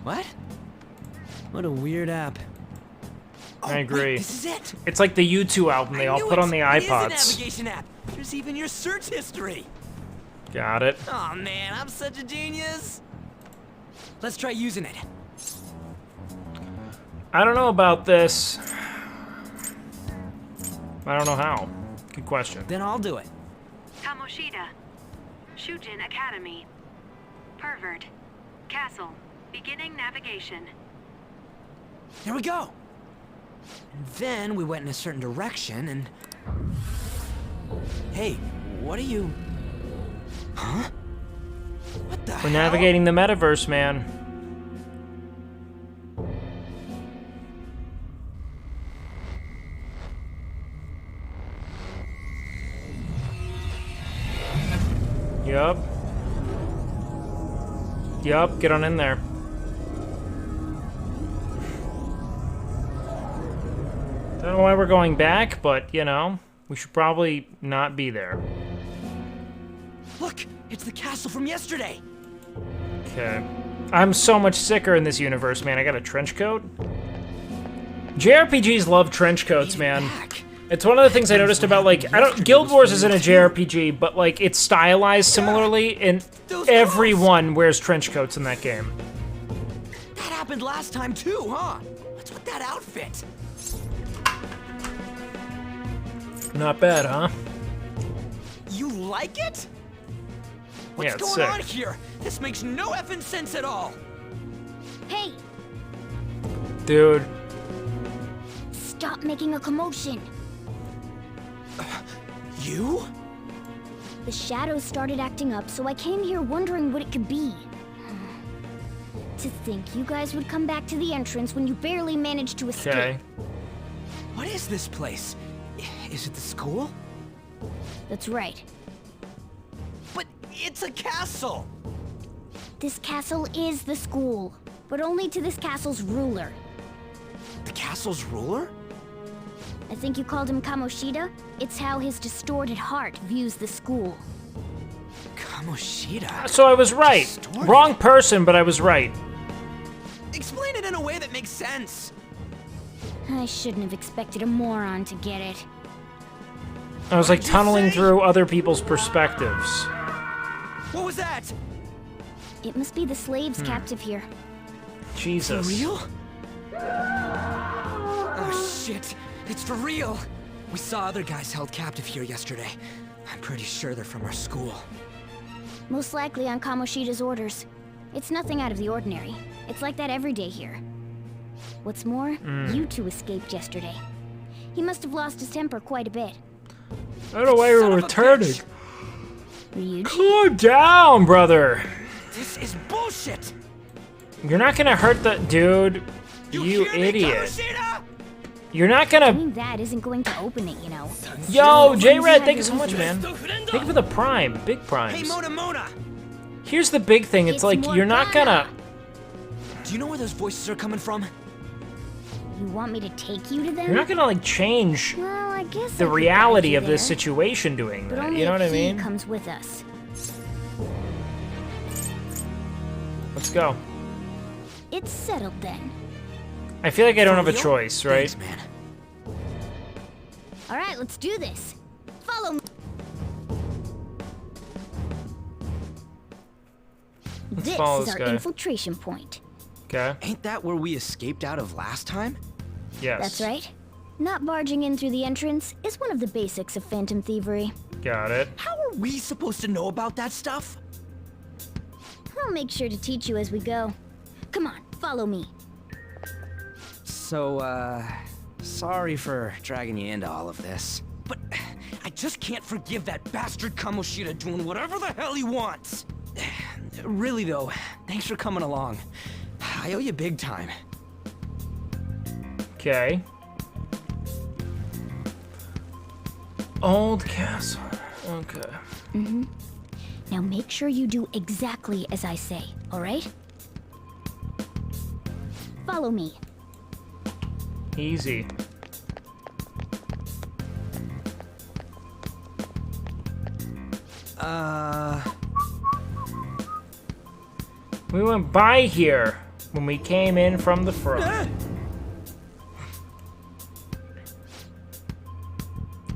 What? What a weird app. I agree. Wait, this is it. It's like the U2 album they all put on the iPods. It is a navigation app. There's even your search history. Got it. Oh man, I'm such a genius. Let's try using it. I don't know about this. I don't know how. Good question. Then I'll do it. Kamoshida. Shujin Academy. Pervert. Castle. Beginning navigation. There we go. And then we went in a certain direction and... Hey, what are you... Huh? What the hell? We're navigating the metaverse, man. Yup. Yup, get on in there. Don't know why we're going back, but, you know, we should probably not be there. Look, it's the castle from yesterday. Okay. I'm so much sicker in this universe, man. I got a trench coat. JRPGs love trench coats, man. It's one of the things I noticed about, like, Guild Wars isn't a JRPG, but, like, it's stylized similarly, and everyone wears trench coats in that game. That happened last time too, huh? What's with that outfit? Not bad, huh? You like it? What's Yeah, it's going on sick. here? This makes no effing sense at all. Hey, Dude. stop making a commotion. You? The shadows started acting up, so I came here wondering what it could be. To think you guys would come back to the entrance when you barely managed to escape. Okay. What is this place? Is it the school? That's right. But it's a castle! This castle is the school, but only to this castle's ruler. The castle's ruler? I think you called him Kamoshida? It's how his distorted heart views the school. Kamoshida? So I was right. Distorted. Wrong person, but I was right. Explain it in a way that makes sense. I shouldn't have expected a moron to get it. I was like tunneling through other people's perspectives. What was that? It must be the slaves captive here. Jesus. For real? Oh shit, it's for real. We saw other guys held captive here yesterday. I'm pretty sure they're from our school. Most likely on Kamoshida's orders. It's nothing out of the ordinary. It's like that every day here. What's more, you two escaped yesterday. He must have lost his temper quite a bit. I don't know why you're returning. Ryuji? Calm down, brother. This is bullshit. You're not gonna hurt the dude. You idiot. You're not gonna. Doing that isn't going to open it, you know. Yo, J-Red, thank you so much, man. Thank you for the prime, big primes. Hey, Mona. Here's the big thing. It's like you're not gonna. Do you know where those voices are coming from? You want me to take you to them? You're not gonna like change Well, I guess the reality of this situation doing that. You know what I mean? Comes with us. Let's go. It's settled then. I feel like I don't have a choice, right? Thanks, man. All right, let's do this. Follow me. Let's follow this this is our guy. infiltration point. Okay. Ain't that where we escaped out of last time? Yes. That's right. Not barging in through the entrance is one of the basics of phantom thievery. Got it. How are we supposed to know about that stuff? I'll make sure to teach you as we go. Come on, follow me. So, sorry for dragging you into all of this. But I just can't forgive that bastard Kamoshida doing whatever the hell he wants. Really though, thanks for coming along. I owe you big time. Okay. Old castle. Okay. Mm-hmm. Now make sure you do exactly as I say, all right? Follow me. Easy. We went by here when we came in from the front.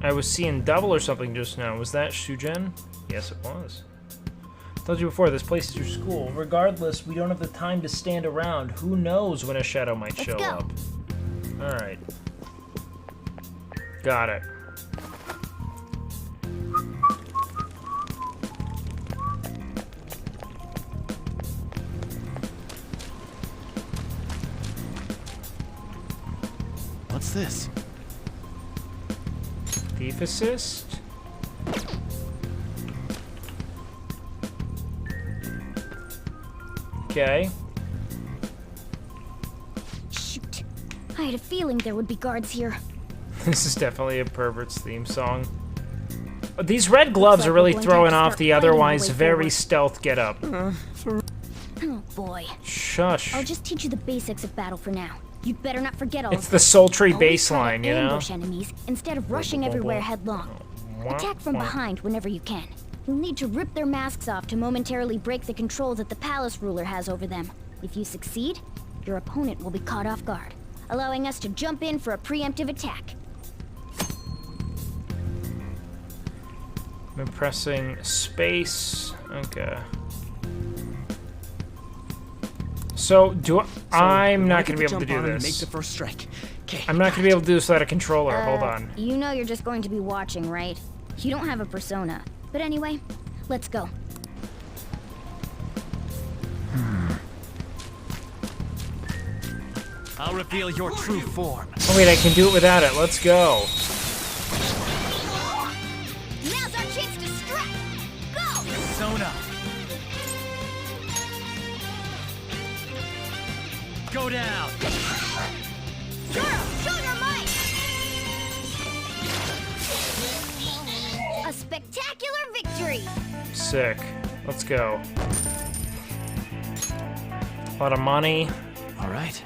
I was seeing double or something just now. Was that Shujen? Yes, it was. I told you before, this place is your school. Regardless, we don't have the time to stand around. Who knows when a shadow might show up? Alright. Got it. What's this? Thief assist? Okay. Shoot. I had a feeling there would be guards here. This is definitely a pervert's theme song. These red gloves are really throwing off the otherwise very stealth getup. Oh boy. Shush. I'll just teach you the basics of battle for now. You'd better not forget all It's of the this. sultry Always bass try to line, you know? ambush enemies instead of rushing everywhere headlong. Attack from behind whenever you can. You'll need to rip their masks off to momentarily break the control that the palace ruler has over them. If you succeed, your opponent will be caught off guard, allowing us to jump in for a preemptive attack. I'm pressing space. Okay. So I'm not gonna be able to do this. Make the first strike. Okay. I'm not gonna be able to do this without a controller. Hold on. You know you're just going to be watching, right? You don't have a persona. But anyway, let's go. I'll reveal your true form. Oh wait, I can do it without it. Let's go. Now's our chance to strike. Go! Sona. Go down. Show your might! A spectacular victory! Sick. Let's go. A lot of money. All right.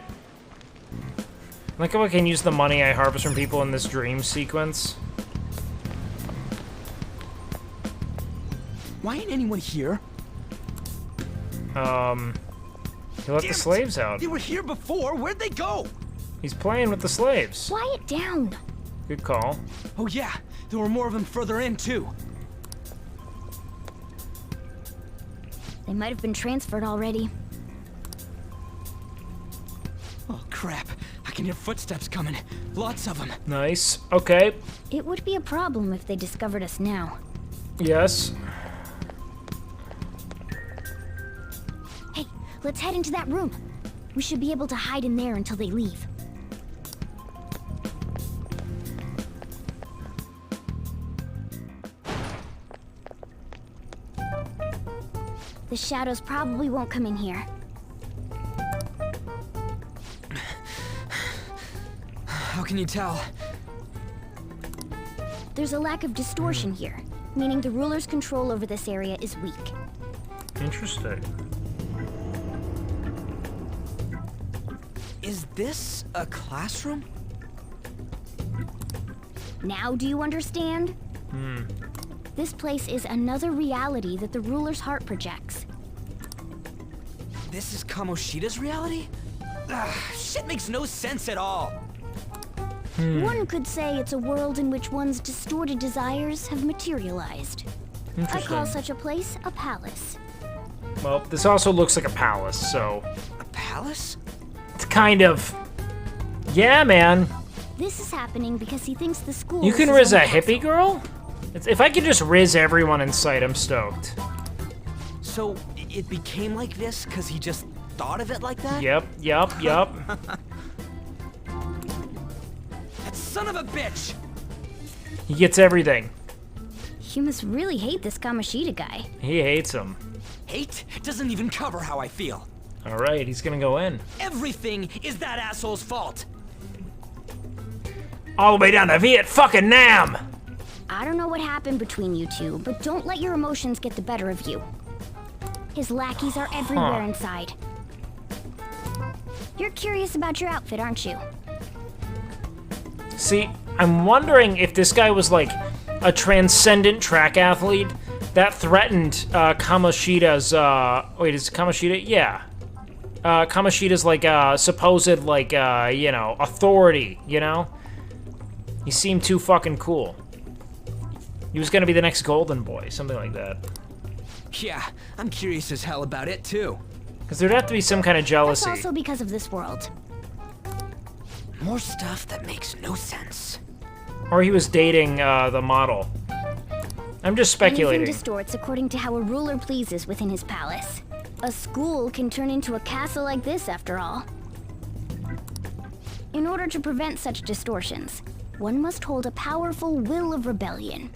Like how I can use the money I harvest from people in this dream sequence. Why ain't anyone here? He let the slaves out. They were here before. Where'd they go? He's playing with the slaves. Quiet down. Good call. Oh yeah, there were more of them further in too. They might have been transferred already. Oh crap, I can hear footsteps coming. Lots of them. Nice. Okay. It would be a problem if they discovered us now. Yes. Hey, let's head into that room. We should be able to hide in there until they leave. The shadows probably won't come in here. How can you tell? There's a lack of distortion here, meaning the ruler's control over this area is weak. Interesting. Is this a classroom? Now do you understand? This place is another reality that the ruler's heart projects. This is Kamoshida's reality? Ugh, shit makes no sense at all. One could say it's a world in which one's distorted desires have materialized. I call such a place a palace. Well, this also looks like a palace, so... A palace? It's kind of... Yeah, man. This is happening because he thinks the school You can is riz his a own castle. hippie girl? If I could just riz everyone in sight, I'm stoked. So, it became like this because he just thought of it like that? Yep. That son of a bitch! He gets everything. You must really hate this Kamoshida guy. He hates him. Hate doesn't even cover how I feel. Alright, he's gonna go in. Everything is that asshole's fault. All the way down to Viet-fucking-Nam! I don't know what happened between you two, but don't let your emotions get the better of you. His lackeys are everywhere inside. You're curious about your outfit, aren't you? See, I'm wondering if this guy was like a transcendent track athlete that threatened Kamoshida's, wait, is it Kamoshida? Yeah. Kamoshida's like supposed like, you know, authority, you know? He seemed too fucking cool. He was gonna be the next golden boy, something like that. Yeah, I'm curious as hell about it too. Because there'd have to be some kind of jealousy. That's also because of this world. More stuff that makes no sense. Or he was dating the model. I'm just speculating. Anything distorts according to how a ruler pleases within his palace. A school can turn into a castle like this, after all. In order to prevent such distortions, one must hold a powerful will of rebellion.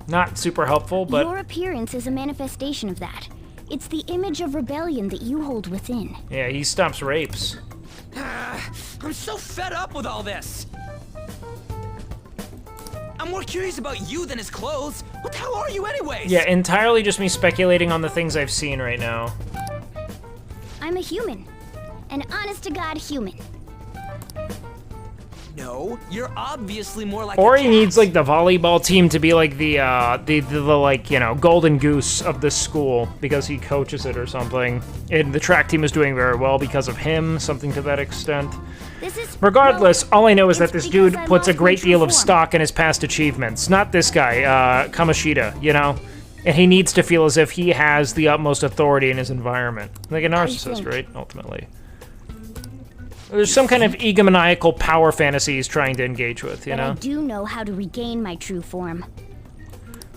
Not super helpful, but... Your appearance is a manifestation of that. It's the image of rebellion that you hold within. Yeah, he stumps rapes. I'm so fed up with all this. I'm more curious about you than his clothes. What the hell are you anyways? Yeah, entirely just me speculating on the things I've seen right now. I'm a human. An honest-to-God human. No, you're obviously more like Or a he cat. needs like the volleyball team to be like the like, you know, golden goose of this school because he coaches it or something. And the track team is doing very well because of him, something to that extent. Regardless, all I know is that this dude puts a great deal of stock in his past achievements. Not this guy, Kamoshida, you know? And he needs to feel as if he has the utmost authority in his environment. Like a narcissist, right? Ultimately. There's some kind of egomaniacal power fantasy he's trying to engage with, you But I know? do know how to regain my true form.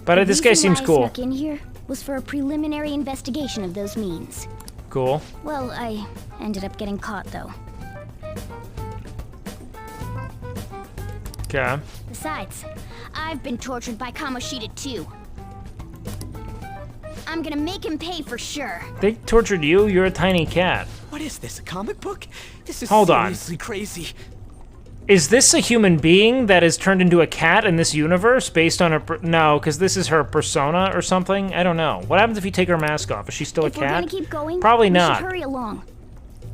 But this guy seems cool. The reason why I snuck in here was for a preliminary investigation of those means. Cool. Well, I ended up getting caught, though. Okay. Besides, I've been tortured by Kamoshida too. I'm gonna make him pay for sure. They tortured you? You're a tiny cat. What is this, a comic book? This is Hold on. seriously crazy. Is this a human being that is turned into a cat in this universe based on her... No, because this is her persona or something? I don't know. What happens if you take her mask off? Is she still a If we're cat? gonna keep going, Probably we not. should hurry along.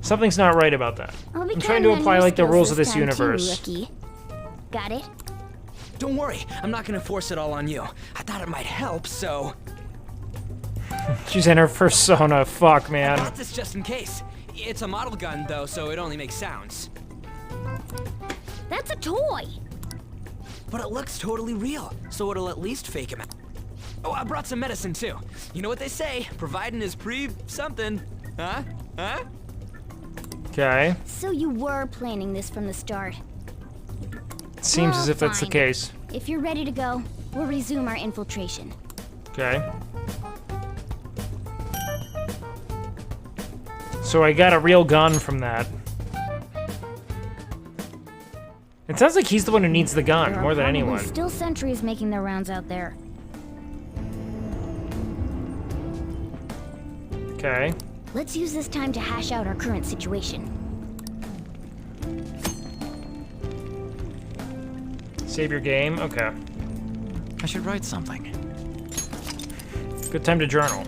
Something's not right about that. I'll be I'm trying to counting on apply your like the skills rules of this time too, universe. rookie. Got it? Don't worry, I'm not gonna force it all on you. I thought it might help, so... She's in her persona. Fuck, I man. got this just in case. It's a model gun, though, so it only makes sounds. That's a toy! But it looks totally real, so it'll at least fake him out. Oh, I brought some medicine, too. You know what they say, providing is something. Huh? Huh? Okay. So you were planning this from the start. Seems Well, as if that's the fine. case. If you're ready to go, we'll resume our infiltration. So I got a real gun from that. It sounds like he's the one who needs the gun more than anyone. Still sentries making their rounds out there. Okay. Let's use this time to hash out our current situation. Save your game? Okay. I should write something. Good time to journal.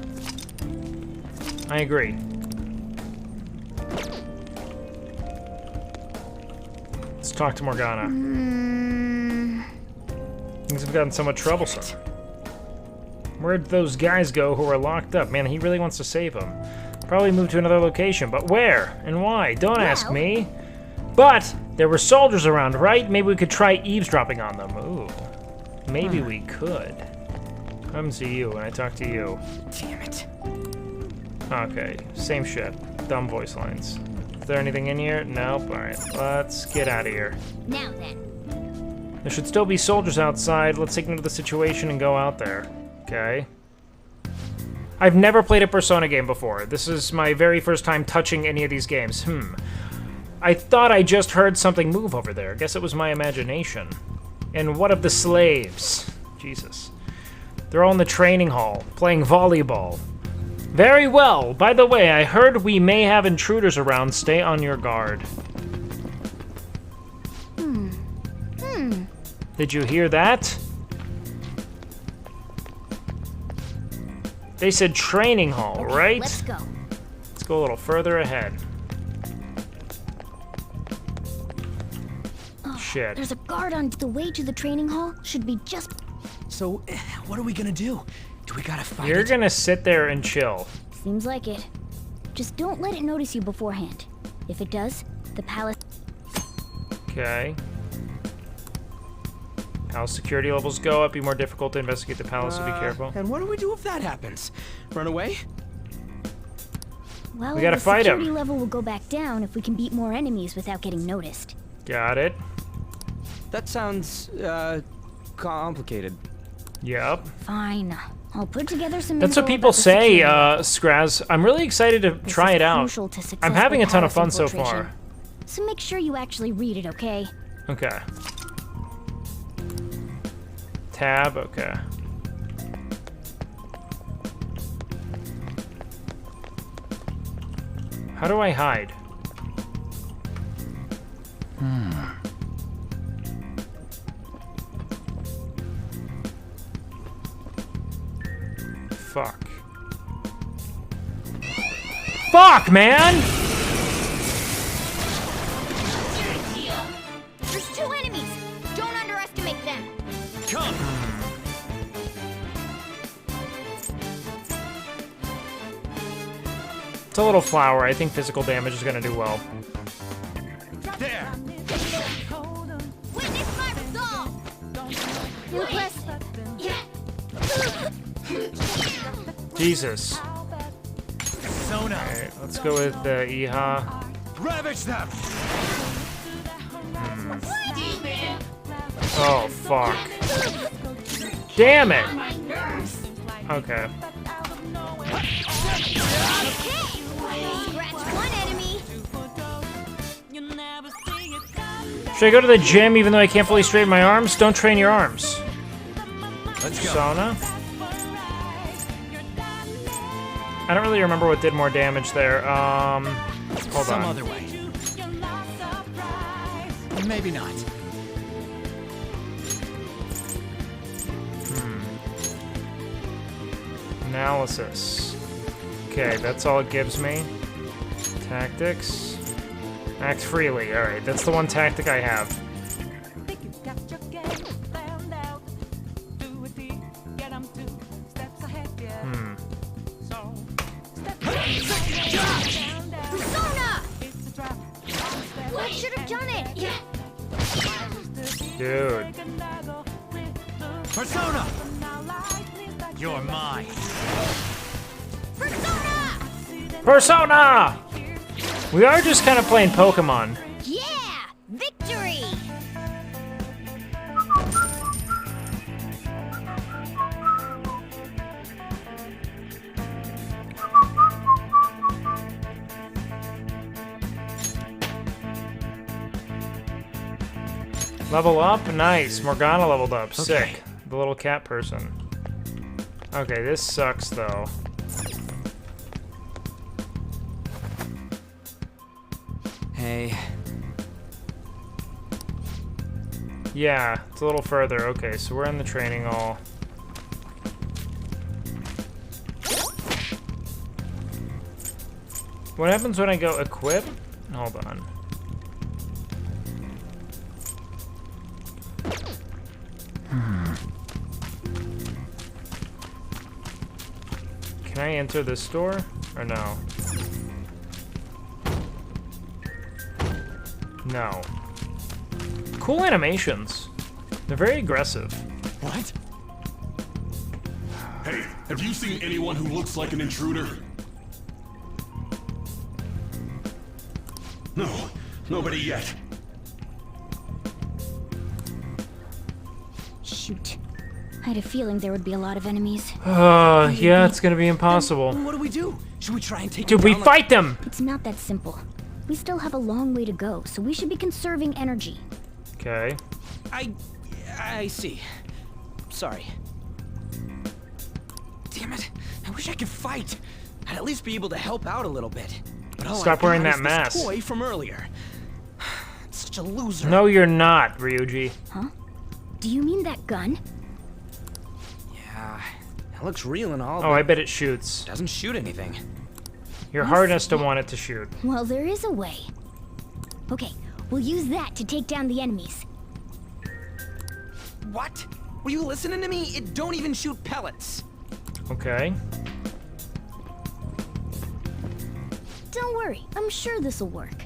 I agree. Let's talk to Morgana. Things have gotten somewhat troublesome. Where'd those guys go who are locked up? Man, he really wants to save them. Probably moved to another location, but where and why? Don't ask me. But there were soldiers around, right? Maybe we could try eavesdropping on them. Ooh. Maybe we could. Come to you when I talk to you. Damn it. Okay, same shit. Dumb voice lines. Is there anything in here? Nope. Alright, let's get out of here. Now then. There should still be soldiers outside. Let's take note of the situation and go out there. Okay. I've never played a Persona game before. This is my very first time touching any of these games. I thought I just heard something move over there. Guess it was my imagination. And what of the slaves? Jesus. They're all in the training hall, playing volleyball. Very well. By the way, I heard we may have intruders around. Stay on your guard. Did you hear that? They said training hall, right? Let's go. Let's go a little further ahead. Shit. There's a guard on the way to the training hall. Should be just... So, what are we gonna do? Do we gotta fight You're gonna sit there and chill. Seems like it. Just don't let it notice you beforehand. If it does, the palace... Okay. Palace security levels go up. Be more difficult to investigate the palace, so be careful. And what do we do if that happens? Run away? Well, We gotta fight the security him. level will go back down if we can beat more enemies without getting noticed. Got it. That sounds, complicated. Yep. Fine. I'll put together some That's what info people about the say, security. Skraz. I'm really excited to This try is it out. crucial to I'm successful having a ton of fun palace so infiltration. far. So make sure you actually read it, okay? Okay. Tab, okay. How do I hide? Fuck. Fuck, man! There's two enemies. Don't underestimate them. Come! It's a little flower. I think physical damage is gonna do well. There! Witness my resolve. Impressive. Jesus. Persona! Alright, let's go with Iha. Ravage them! Oh, fuck. Damn it! Okay. Scratch one enemy. Should I go to the gym even though I can't fully straighten my arms? Don't train your arms. Let's go. Sauna? I don't really remember what did more damage there. Hold Some on. other way. Maybe not. Analysis. Okay, that's all it gives me. Tactics. Act freely. Alright, that's the one tactic I have. Persona. I should have done it. Yeah. Dude. Persona! You're mine. Persona. Persona! We are just kind of playing Pokemon. Yeah. Victory. Level up? Nice. Morgana leveled up. Sick. The little cat person. Okay, this sucks, though. Hey. Yeah, it's a little further. Okay, so we're in the training hall. What happens when I go equip? Hold on. Can I enter this door? Or no? No. Cool animations. They're very aggressive. What? Hey, have you seen anyone who looks like an intruder? No, nobody yet. Shoot. I had a feeling there would be a lot of enemies. Yeah, it's gonna be impossible. Then what do we do? Should we try and take Dude, them we down fight them! It's not that simple. We still have a long way to go, so we should be conserving energy. Okay. I see. Sorry. Damn it. I wish I could fight. I'd at least be able to help out a little bit. But all Stop I wearing got that is this mask. toy from earlier. Such a loser. No, you're not, Ryuji. Huh? Do you mean that gun? Yeah, it looks real and all. Oh, I bet it shoots. Doesn't shoot anything. Your heart has to want it to shoot. Well, there is a way. Okay, we'll use that to take down the enemies. What? Were you listening to me? It don't even shoot pellets. Okay. Don't worry, I'm sure this'll work.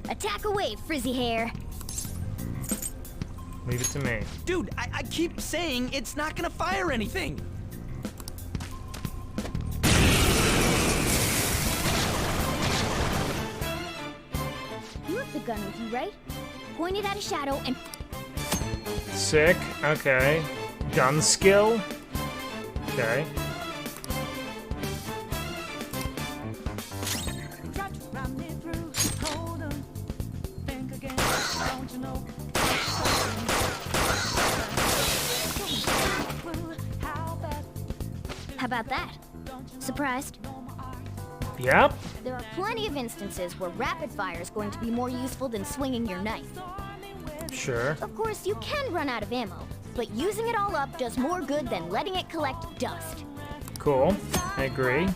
Attack away, frizzy hair. Leave it to me. Dude, I keep saying it's not gonna fire anything. You have the gun with you, right? Point it at a shadow and... Sick. Okay. Gun skill. Okay. How about that? Surprised? Yep. There are plenty of instances where rapid fire is going to be more useful than swinging your knife. Sure. Of course, you can run out of ammo, but using it all up does more good than letting it collect dust. Cool. I agree.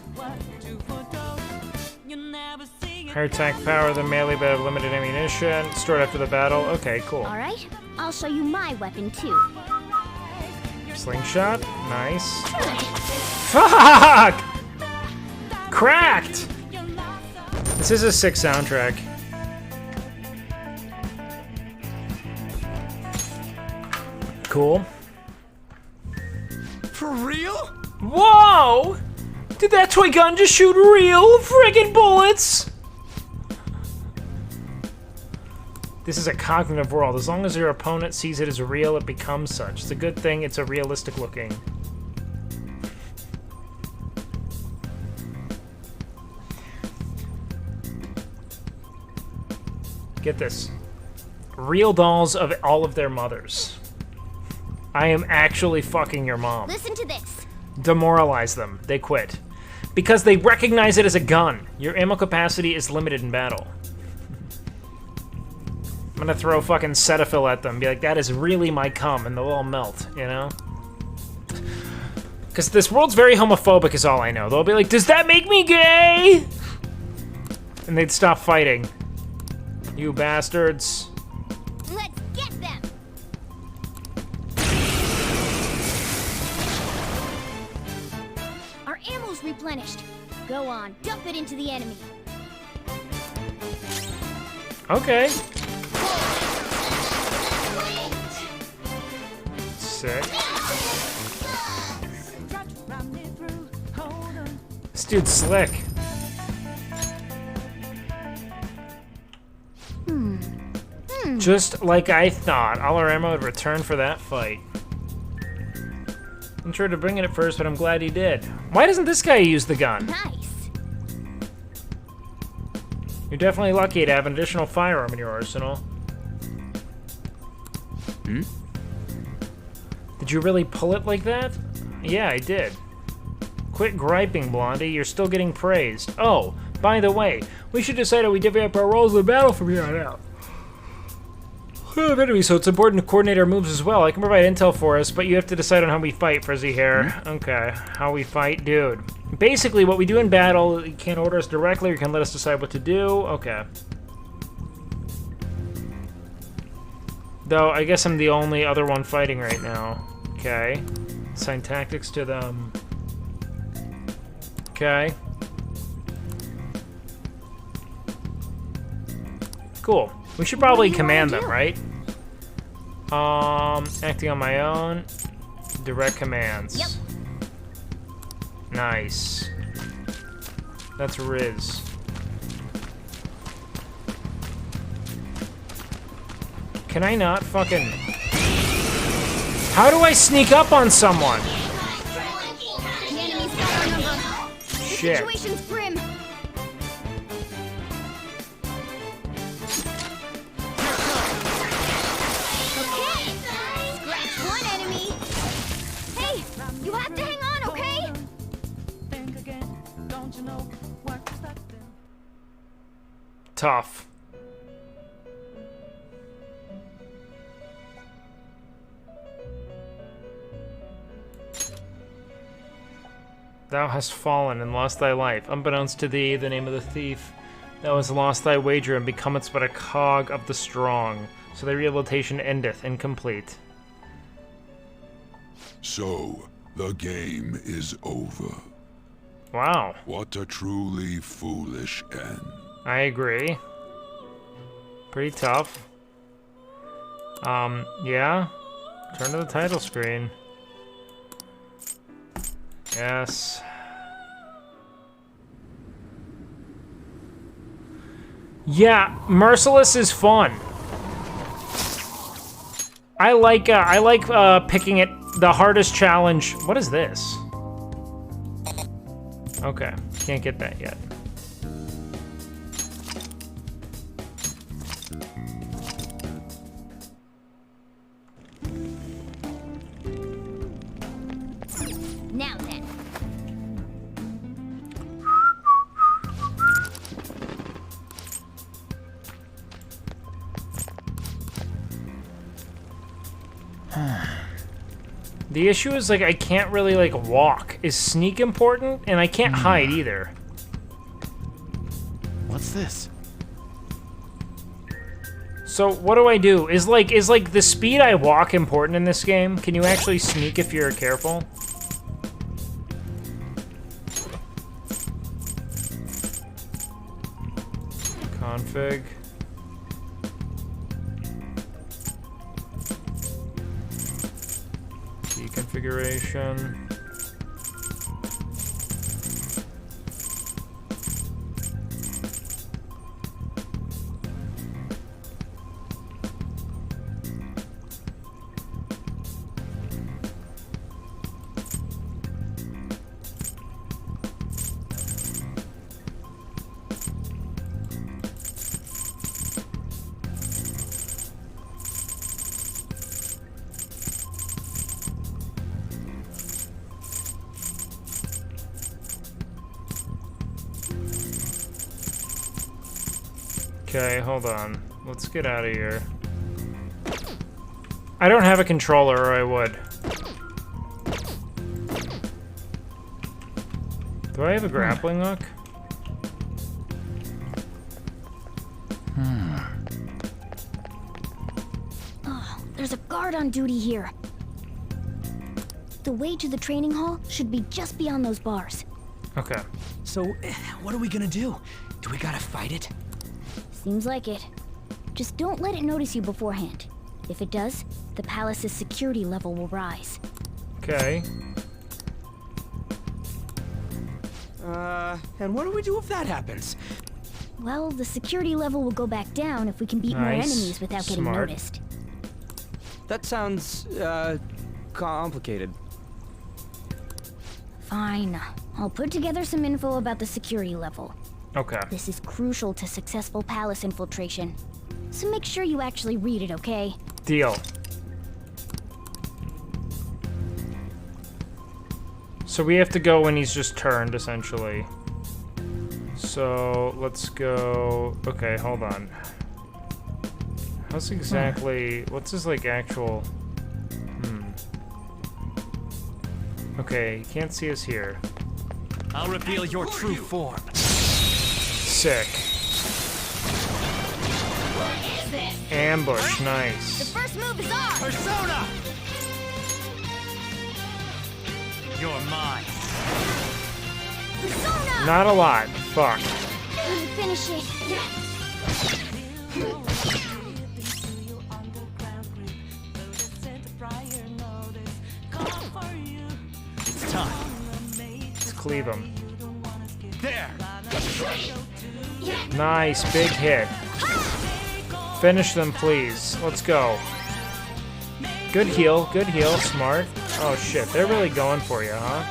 Higher attack power than melee, but have limited ammunition. Stored after the battle. Okay, cool. All right, I'll show you my weapon too. Slingshot. Nice. Fuck! Cracked! This is a sick soundtrack. Cool. For real? Whoa! Did that toy gun just shoot real friggin' bullets? This is a cognitive world. As long as your opponent sees it as real, it becomes such. It's a good thing it's a realistic looking. Get this. Real dolls of all of their mothers. I am actually fucking your mom. Listen to this. Demoralize them. They quit. Because they recognize it as a gun. Your ammo capacity is limited in battle. I'm gonna throw fucking Cetaphil at them. Be like, that is really my cum, and they'll all melt, you know? Because this world's very homophobic is all I know. They'll be like, does that make me gay? And they'd stop fighting. You bastards. Let's get them! Our ammo's replenished. Go on, dump it into the enemy. Okay. Sick. This dude's slick. Just like I thought, all our ammo would return for that fight. I'm sure to bring it at first, but I'm glad he did. Why doesn't this guy use the gun? Nice. You're definitely lucky to have an additional firearm in your arsenal. Hmm? Did you really pull it like that? Yeah, I did. Quit griping, Blondie. You're still getting praised. Oh, by the way, we should decide how we divvy up our roles in the battle from here on out. Enemy, so it's important to coordinate our moves as well. I can provide intel for us, but you have to decide on how we fight, Frizzy Hair. Okay, how we fight, dude. Basically, what we do in battle, you can't order us directly, or you can let us decide what to do. Okay. Though, I guess I'm the only other one fighting right now. Okay. Assign tactics to them. Okay. Cool. We should probably command them, right? Acting on my own. Direct commands. Yep. Nice. That's Riz. Can I not fucking... How do I sneak up on someone? The enemy's got our number. The Shit. situation's grim. Okay. Scratch one enemy. Hey, you have to hang on, okay? Tough. Thou hast fallen and lost thy life. Unbeknownst to thee, the name of the thief. Thou hast lost thy wager and becomest but a cog of the strong. So thy rehabilitation endeth incomplete. So, the game is over. Wow. What a truly foolish end. I agree. Pretty tough. Yeah. Turn to the title screen. Yes. Yeah, Merciless is fun. I like picking it the hardest challenge. What is this? Okay, can't get that yet. Now then. The issue is, like, I can't really, like, walk. Is sneak important? And I can't hide either. What's this? So what do I do? Is like the speed I walk important in this game? Can you actually sneak if you're careful? Config. Key configuration. Okay, hold on. Let's get out of here. I don't have a controller, or I would. Do I have a grappling hook? Oh, there's a guard on duty here. The way to the training hall should be just beyond those bars. Okay. So, what are we gonna do? Do we gotta fight it? Seems like it. Just don't let it notice you beforehand. If it does, the palace's security level will rise. Okay. And what do we do if that happens? Well, the security level will go back down if we can beat more enemies without getting noticed. That sounds, complicated. Fine. I'll put together some info about the security level. Okay. This is crucial to successful palace infiltration. So make sure you actually read it, okay? Deal. So we have to go when he's just turned, essentially. So let's go. Okay, hold on. How's exactly? What's his like actual? Okay, you can't see us here. I'll reveal your true form. Sick. Ambush, nice. The first move is ours. Persona! You're mine. Persona! Not a lot. Fuck. Let me finish it. It's time. Let's cleave him. There. Nice, big hit. Finish them, please. Let's go. Good heal, smart. Oh shit, they're really going for you, huh?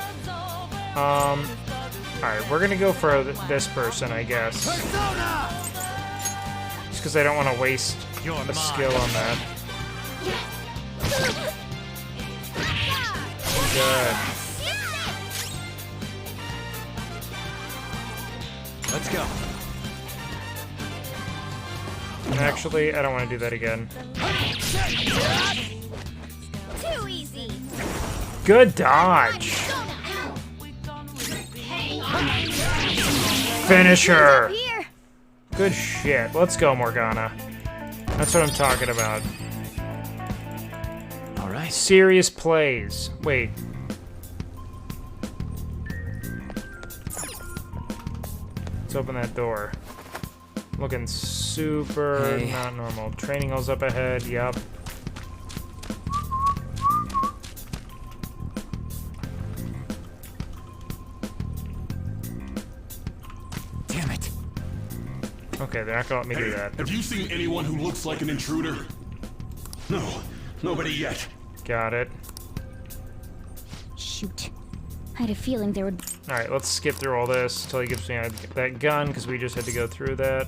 Alright, we're gonna go for this person, I guess. Just because I don't want to waste a skill on that. Good. Let's go. Actually, I don't want to do that again. Too easy. Good dodge. Finish her. Good shit. Let's go, Morgana. That's what I'm talking about. All right. Serious plays. Wait. Let's open that door. Looking super not normal. Training hall's up ahead. Yep. Damn it. Okay, they're not gonna let me do that. Have you seen anyone who looks like an intruder? No, nobody yet. Got it. Shoot. I had a feeling there would... Alright, let's skip through all this until he gives me that gun, because we just had to go through that.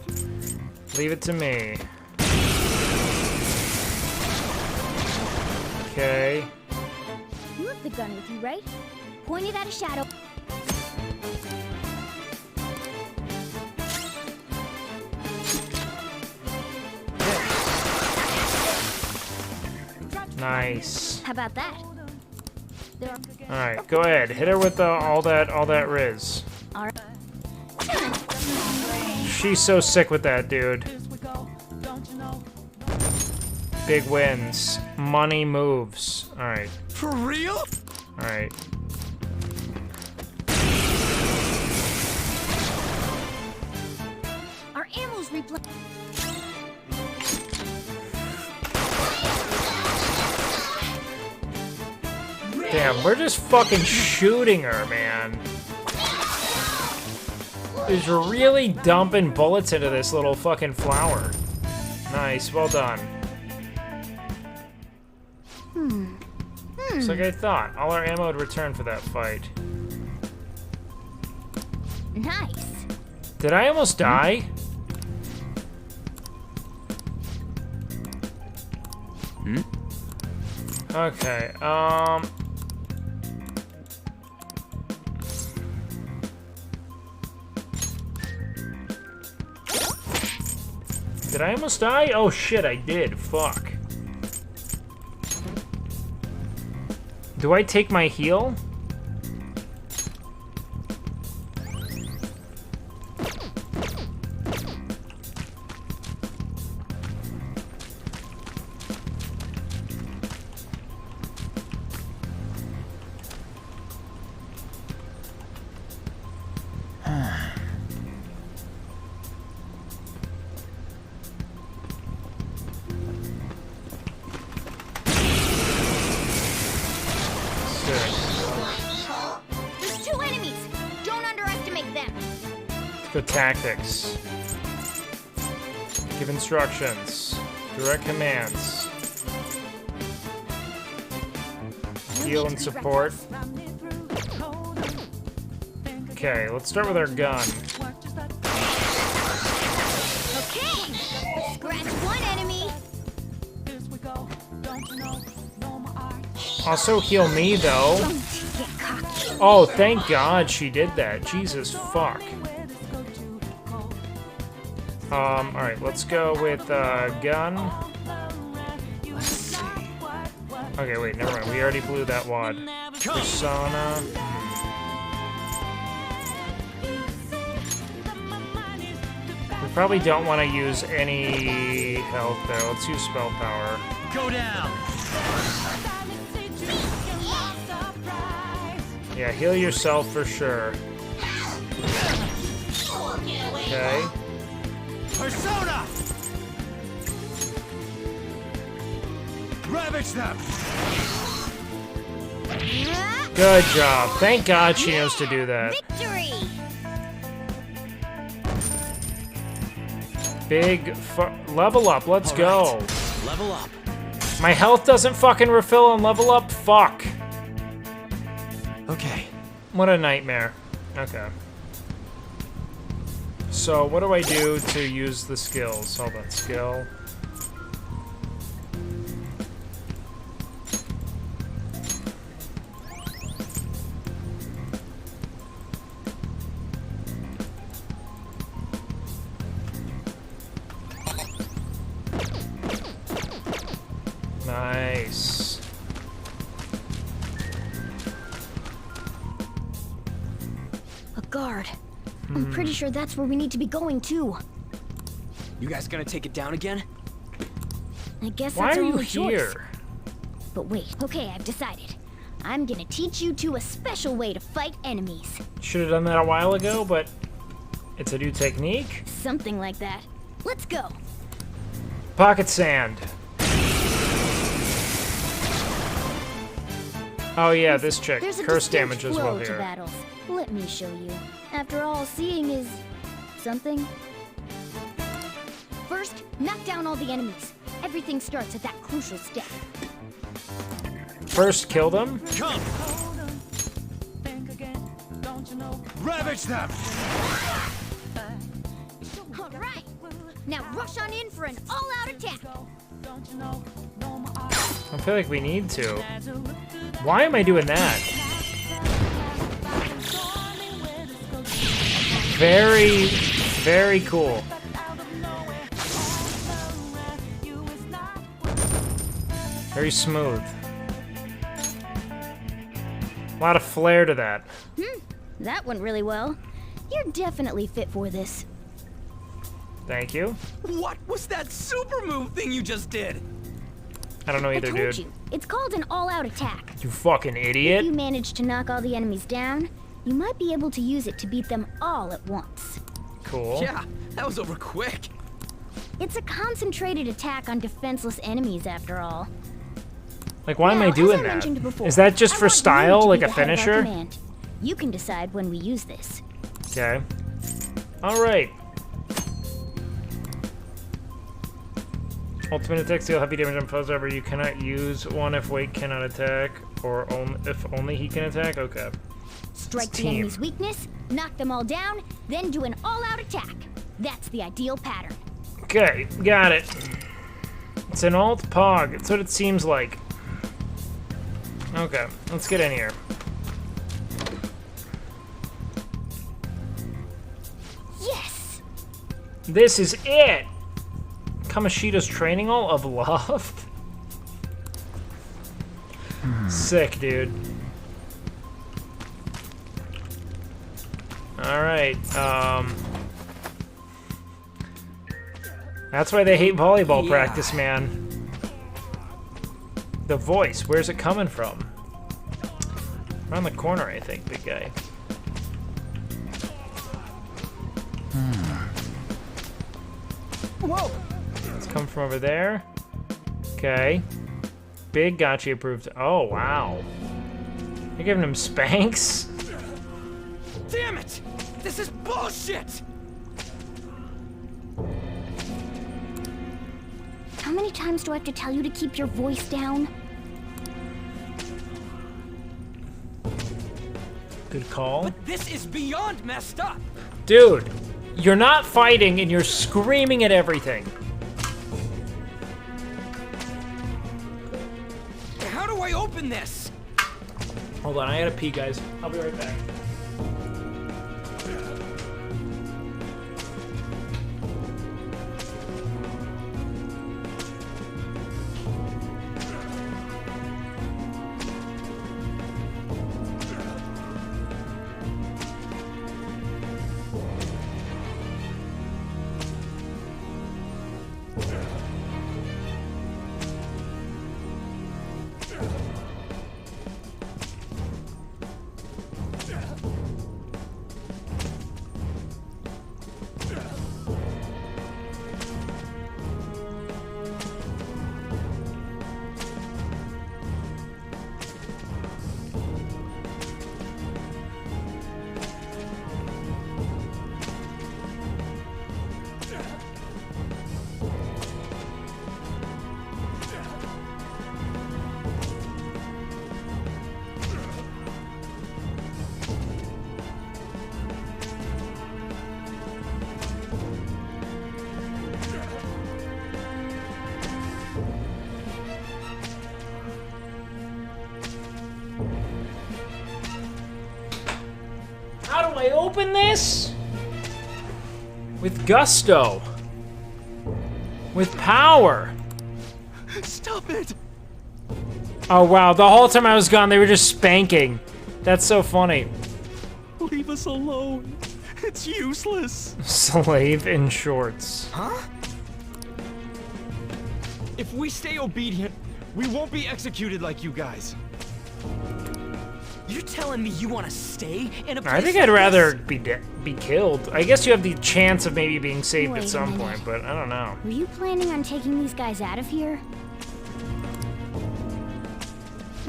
Leave it to me. Okay. You have the gun with you, right? Point it at a shadow. Nice. How about that? Alright, go ahead. Hit her with all that Riz. All right. She's so sick with that, dude. Big wins. Money moves. Alright. For real? Alright. Our ammo's replenished. Damn, we're just fucking shooting her, man. He's really dumping bullets into this little fucking flower. Nice, well done. Just like I thought. All our ammo would return for that fight. Nice. Did I almost die? Okay, did I almost die? Oh shit, I did. Fuck. Do I take my heal? There's 2 enemies. Don't underestimate them. Good tactics. Give instructions. Direct commands. Heal and support. Okay, let's start with our gun. Okay. Scratch 1 enemy. Also heal me, though. Don't get cocky. Oh, thank God she did that. Jesus fuck. Alright, let's go with gun. Let's see. Okay, wait, never mind. We already blew that wad. Persona. We probably don't want to use any health there. Let's use spell power. Go down. Yeah, heal yourself for sure. Okay. Persona! Ravage them! Good job. Thank God she knows to do that. Victory! Big level up. Let's go. Level up. My health doesn't fucking refill on level up. Fuck. Okay. What a nightmare. Okay. So what do I do to use the skills? Hold on, skill. Nice. A guard. I'm pretty sure that's where we need to be going too. You guys gonna take it down again? I guess Why that's are our you only choice. here? But wait, okay, I've decided. I'm gonna teach you two a special way to fight enemies. Should have done that a while ago, but it's a new technique. Something like that. Let's go. Pocket sand. Oh yeah, this chick. There's a Curse distinct damage as flow well to here. battles. Let me show you. After all, seeing is something. First, knock down all the enemies. Everything starts at that crucial step. First, kill them. Come! Ravage them! All right. Now rush on in for an all-out attack. I feel like we need to. Why am I doing that? Very, very cool. Very smooth. A lot of flair to that. That went really well. You're definitely fit for this. Thank you. What was that super move thing you just did? I don't know either, I told dude. you, it's called an all-out attack. You fucking If idiot. you manage to knock all the enemies down, you might be able to use it to beat them all at once. Cool. Yeah, that was over quick. It's a concentrated attack on defenseless enemies, after all. Like, why am Now, I doing as I that? mentioned before, Is that just I for want you style, to be like the a head of our finisher? command. You can decide when we use this. Okay. All right. Ultimate attack deal heavy damage on foes. However, you cannot use one if Wake cannot attack, or if only he can attack. Okay. Strike It's the team. enemy's weakness, knock them all down, then do an all-out attack. That's the ideal pattern. Okay, got it. It's an alt pog. It's what it seems like. Okay, let's get in here. Yes! This is it! Kamoshida's training all of love? Sick, dude. Alright, that's why they hate volleyball practice, man. The voice, where's it coming from? Around the corner, I think, big guy. Whoa! It's come from over there. Okay. Big gotcha approved. Oh, wow. You're giving him spanks? Damn it! This is bullshit! How many times do I have to tell you to keep your voice down? Good call. But this is beyond messed up! Dude, you're not fighting and you're screaming at everything. How do I open this? Hold on, I gotta pee, guys. I'll be right back. How do I open this? With gusto. With power. Stop it! Oh wow, the whole time I was gone they were just spanking. That's so funny. Leave us alone. It's useless. Slave in shorts. Huh? If we stay obedient, we won't be executed like you guys. You're telling me you want to stay in a place I think like I'd rather this? be killed. I guess you have the chance of maybe being saved Wait at a some minute. point, but I don't know. Were you planning on taking these guys out of here?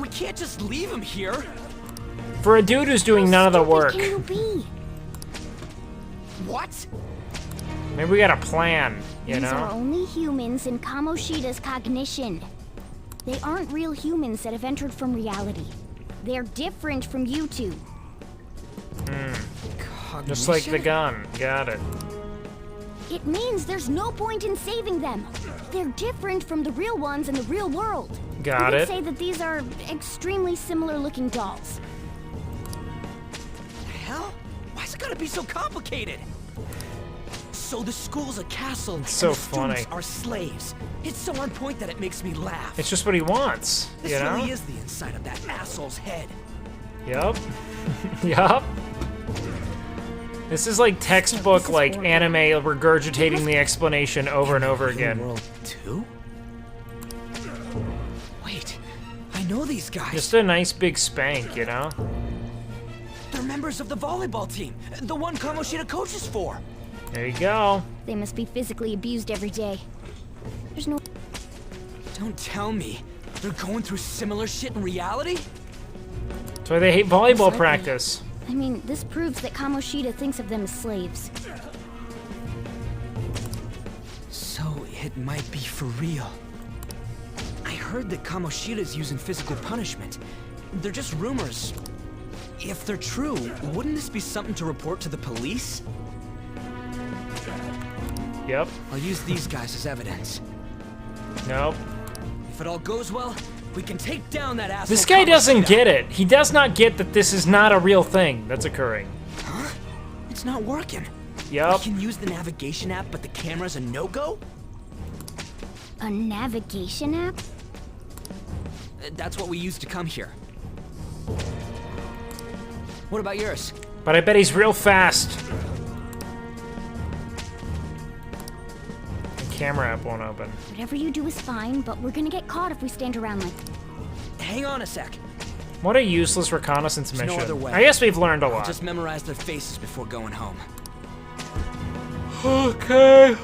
We can't just leave him here. For a dude who's doing none of the work. Can you be? What? Maybe we got a plan, you These are know? only humans in Kamoshida's cognition. They aren't real humans that have entered from reality. They're different from you two. Just like the gun. Got it. It means there's no point in saving them. They're different from the real ones in the real world. Got You it. could say that these are extremely similar looking dolls. Hell? Why's it gotta be so complicated? So the school's a castle, It's so and the funny. students are slaves. It's so on point that it makes me laugh. It's just what he wants, This you know? really is the inside of that asshole's head. Yup. Yup. This is like textbook, like anime regurgitating the explanation over and over again. World 2? Wait, I know these guys. Just a nice big spank, you know? They're members of the volleyball team, the one Kamoshida coaches for. There you go. They must be physically abused every day. There's no... Don't tell me they're going through similar shit in reality? That's why they hate volleyball Exactly. practice. I mean, this proves that Kamoshida thinks of them as slaves. So it might be for real. I heard that Kamoshida's using physical punishment. They're just rumors. If they're true, wouldn't this be something to report to the police? Yep. I'll use these guys as evidence. Nope. If it all goes well, we can take down that asshole. This guy doesn't Kamoshida. get it. He does not get that this is not a real thing that's occurring. Huh? It's not working. Yup. We can use the navigation app, but the camera's a no-go? A navigation app? That's what we used to come here. What about yours? But I bet he's real fast. The camera app won't open. Whatever you do is fine, but we're gonna get caught if we stand around like... Hang on a sec. What a useless reconnaissance There's mission. no other way. I guess we've learned a I'll lot. just memorize their faces before going home. Okay.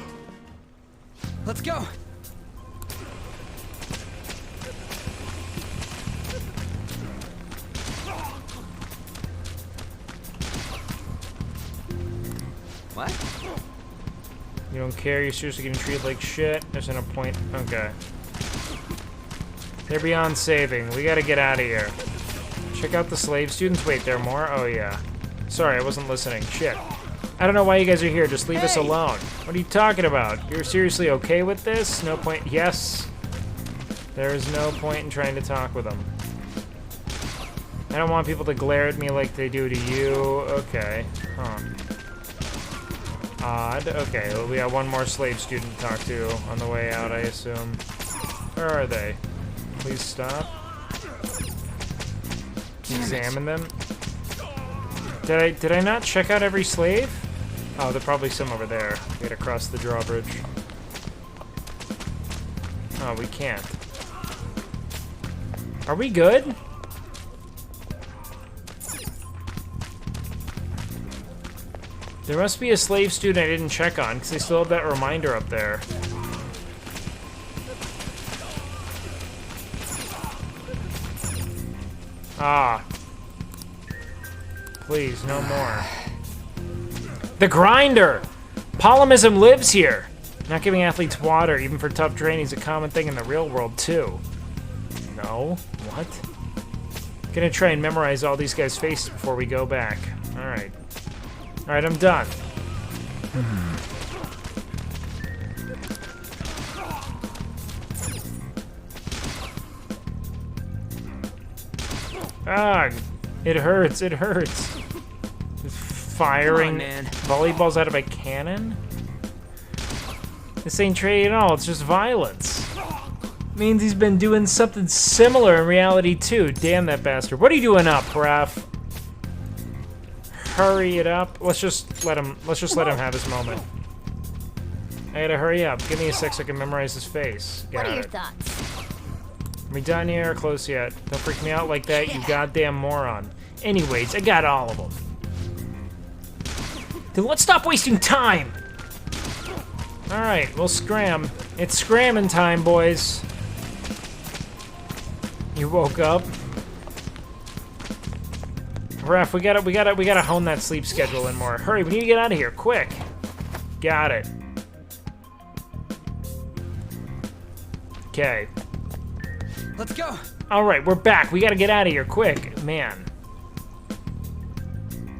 Let's go. What? You don't care? You're seriously getting treated like shit? There's no point. Okay. They're beyond saving. We gotta get out of here. Check out the slave students. Wait, there are more? Oh, yeah. Sorry, I wasn't listening. Shit. I don't know why you guys are here. Just leave us alone. What are you talking about? You're seriously okay with this? No point. Yes. There is no point in trying to talk with them. I don't want people to glare at me like they do to you. Okay. Huh. Odd. Okay, well, we got one more slave student to talk to on the way out, I assume. Where are they? Please stop. Examine them. Did I not check out every slave? Oh, there's probably some over there. We gotta cross the drawbridge. Oh, we can't. Are we good? There must be a slave student I didn't check on, because they still have that reminder up there. Ah. Please, no more. The grinder! Polymism lives here! Not giving athletes water, even for tough training, is a common thing in the real world, too. No? What? Gonna try and memorize all these guys' faces before we go back. Alright. Alright, I'm done. Ah, it hurts, it hurts. Firing volleyballs out of a cannon? This ain't trade at all, it's just violence. Means he's been doing something similar in reality too. Damn that bastard. What are you doing up, Raph? Hurry it up. Let's just let him have his moment. I gotta hurry up. Give me a sec so I can memorize his face. Got What are your it. thoughts? Are we done here or close yet? Don't freak me out like that, you goddamn moron. Anyways, I got all of them. Then let's stop wasting time! Alright, we'll scram. It's scramming time, boys. You woke up. Raph, we gotta hone that sleep schedule in more. Hurry, we need to get out of here, quick. Got it. Okay. Let's go. Alright, we're back. We gotta get out of here, quick. Man.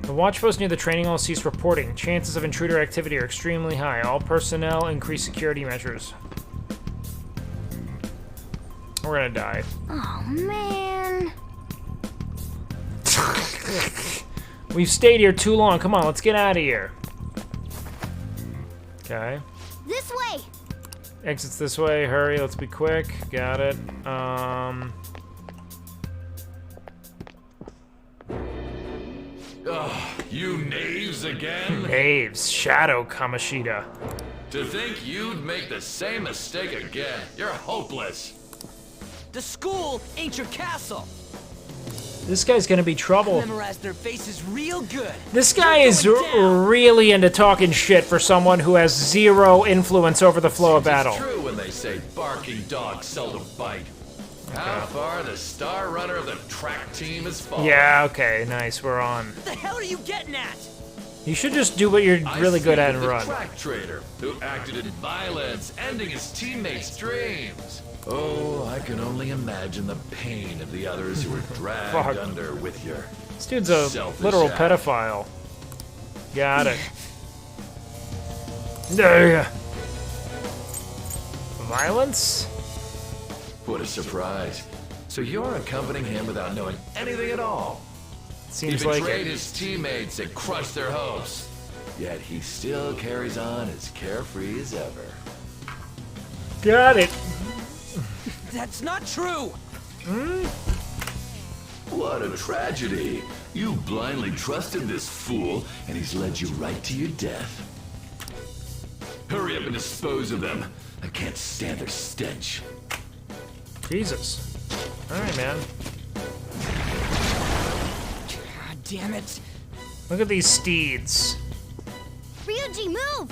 The watch post near the training hall ceased reporting. Chances of intruder activity are extremely high. All personnel increase security measures. We're gonna die. Oh, man. We've stayed here too long. Come on, let's get out of here. Okay. This way. Exits this way. Hurry, let's be quick. Got it. Ugh, you knaves again? Knaves. Shadow Kamoshida. To think you'd make the same mistake again. You're hopeless. The school ain't your castle. This guy's gonna be trouble. Memorized their faces real good. This guy is really into talking shit for someone who has zero influence over the flow of battle. It's true when they say barking dogs seldom bite. How far the star runner of the track team has fallen. Yeah, okay, nice, we're on. What the hell are you getting at? You should just do what you're really good at and the run. Track trader who acted in violence, ending his teammates' dreams. Oh, I can only imagine the pain of the others who were dragged under with your This dude's a selfish literal act. pedophile. Got it. There. Violence? What a surprise. So you're accompanying him without knowing anything at all. Seems he like betrayed it. his teammates and crushed their hopes. Yet he still carries on as carefree as ever. Got it. That's not true. What a tragedy. You blindly trusted this fool, and he's led you right to your death. Hurry up and dispose of them. I can't stand their stench. Jesus. Alright, man. God damn it. Look at these steeds. Ryuji, move!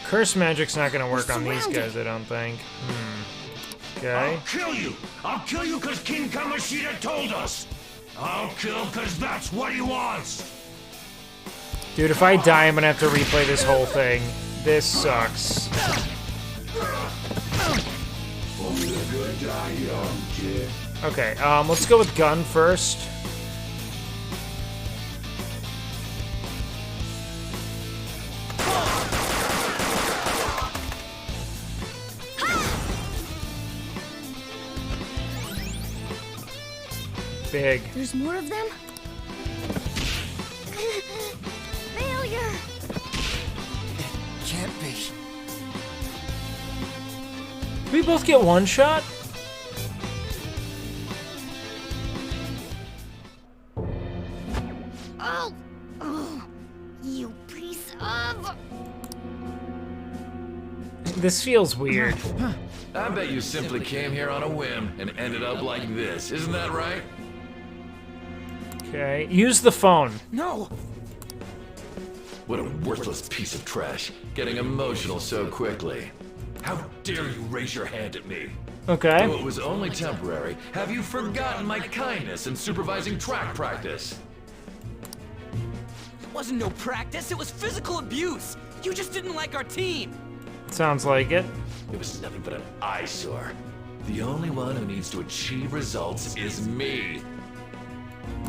Curse magic's not gonna work on these guys, I don't think. Okay. I'll kill you! I'll kill you because King Kamoshida told us! I'll kill because that's what he wants! Dude, if I die, I'm gonna have to replay this whole thing. This sucks. Only the good die young, kid. Okay, let's go with gun first. Big. There's more of them? Failure! Can't be. Did we both get one shot? Oh, you piece of... This feels weird. I bet you simply came here on a whim and ended up like this. Isn't that right? Okay, use the phone. No! What a worthless piece of trash, getting emotional so quickly. How dare you raise your hand at me? Okay. Though it was only temporary, have you forgotten my kindness in supervising track practice? It wasn't no practice, it was physical abuse! You just didn't like our team! Sounds like it. It was nothing but an eyesore. The only one who needs to achieve results is me.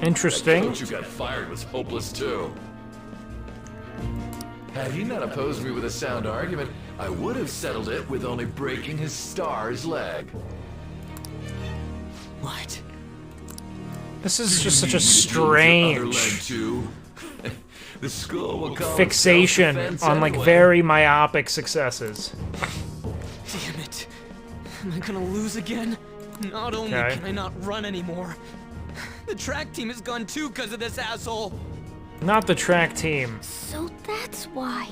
Interesting. That coach who got fired was hopeless too. Had he not opposed me with a sound argument, I would have settled it with only breaking his star's leg. What? This is just such a strange The school will call fixation on like very myopic successes. Damn it. Am I gonna lose again? Not only Okay. can I not run anymore, the track team is gone too because of this asshole. Not the track team. So that's why.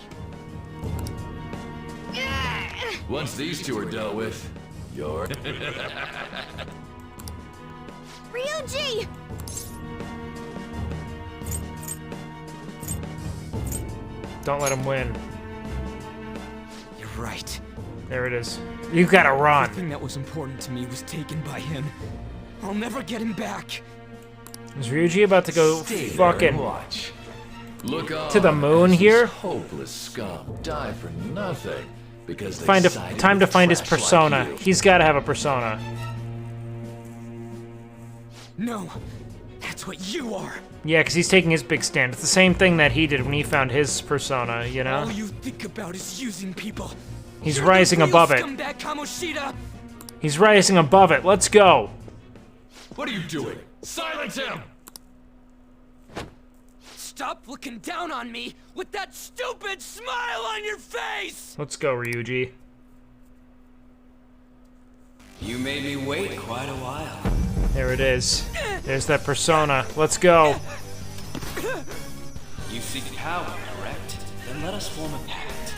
Once these two are dealt with, you're... Ryuji! Don't let him win. You're right. There it is. You gotta run. Everything that was important to me was taken by him. I'll never get him back. Is Ryuji about to go fucking watch. Look to the moon here? Hopeless scum die for nothing because they Find a sided time to with find his trash like persona. you. He's got to have a persona. No, that's what you are. Yeah, because he's taking his big stand. It's the same thing that he did when he found his persona, you know? All you think about is using people. He's You're rising the real above it. scumbag Kamoshida. He's rising above it. Let's go. What are you doing? Silence him! Stop looking down on me with that stupid smile on your face! Let's go, Ryuji. You made me wait quite a while. There it is. There's that persona. Let's go. You seek power, correct? Then let us form a pact.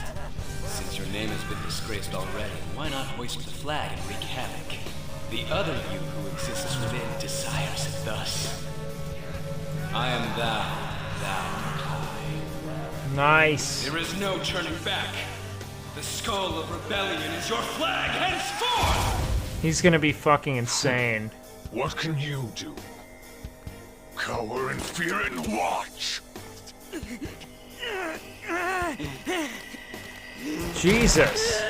Since your name has been disgraced already, why not hoist the flag and wreak havoc? The other you who exists within desires it thus. I am thou, thou I. Nice. There is no turning back. The skull of rebellion is your flag henceforth! He's gonna be fucking insane. What can you do? Cower in fear and watch! Jesus.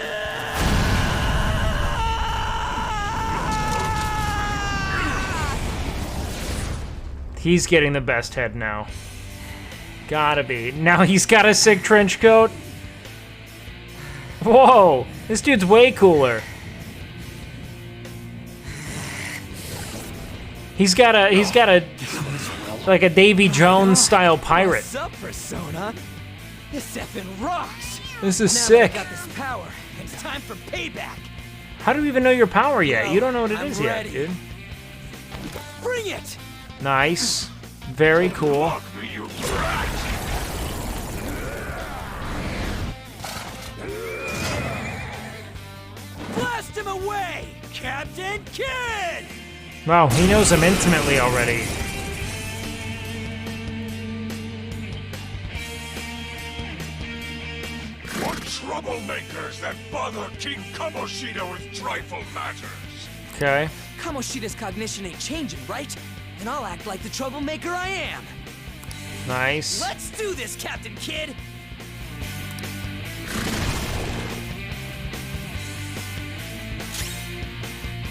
He's getting the best head now. Gotta be. Now he's got a sick trench coat. Whoa! This dude's way cooler. He's got a like a Davy Jones style pirate. What's up, Persona? This effing rocks. This is now sick. That I got this power. It's time for payback. How do you even know your power yet? You don't know what it I'm is ready. yet, dude. Bring it. Nice. Very cool. Blast him away, Captain Kid! Wow, he knows him intimately already. What troublemakers that bother King Kamoshida with trifle matters? Okay. Kamoshida's cognition ain't changing, right? And I'll act like the troublemaker I am. Nice. Let's do this, Captain Kid!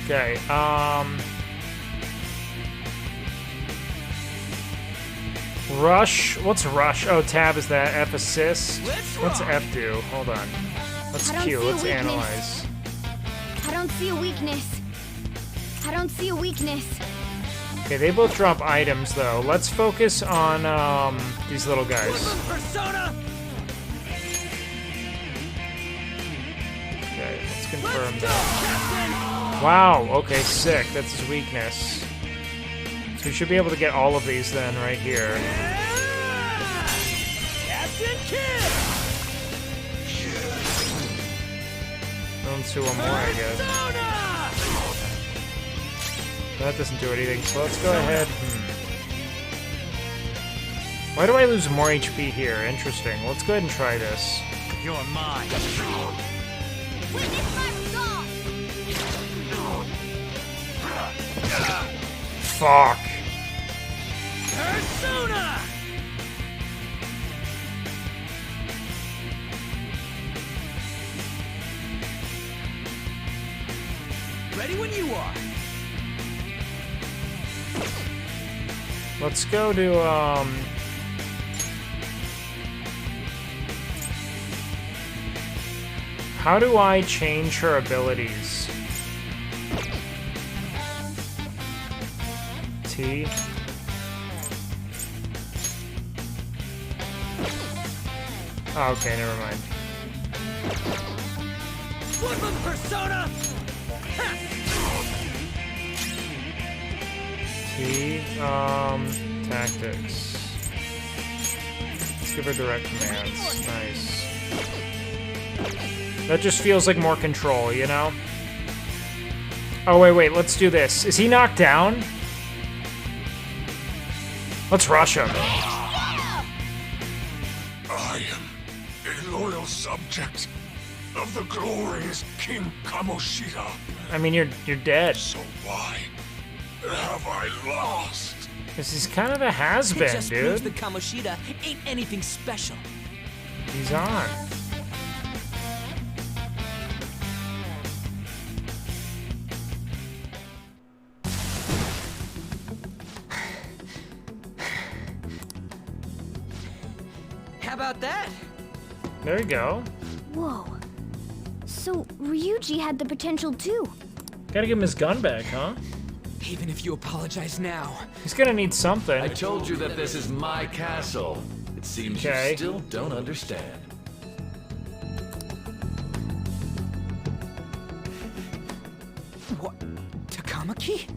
Okay, Rush? What's Rush? Oh, tab is that. F assist? What's F do? Hold on. What's I don't Q? see a Let's weakness. analyze. I don't see a weakness. I don't see a weakness. Okay, they both drop items, though. Let's focus on, these little guys. Persona! Okay, let's confirm that. Wow, okay, sick. That's his weakness. So we should be able to get all of these then, right here. Captain Kidd! Let's do one more, I guess. That doesn't do anything, so let's go ahead. Why do I lose more HP here? Interesting. Let's go ahead and try this. You're mine. Fuck. Persona! Ready when you are. Let's go to, how do I change her abilities? T. Oh, okay, never mind. Woodland Persona! T, tactics. Let's give her direct commands. Nice. That just feels like more control, you know? Oh, wait, let's do this. Is he knocked down? Let's rush him. I am a loyal subject of the glorious King Kamoshida. I mean, you're dead. So why have I lost? This is kind of a has-been, It just proves dude. that Kamoshida ain't anything special. He's on. How about that? There you go. Whoa. So Ryuji had the potential too. Gotta give him his gun back, huh? Even if you apologize now. He's gonna need something. I told you that this is my castle. It seems you still don't understand. What? Takamaki?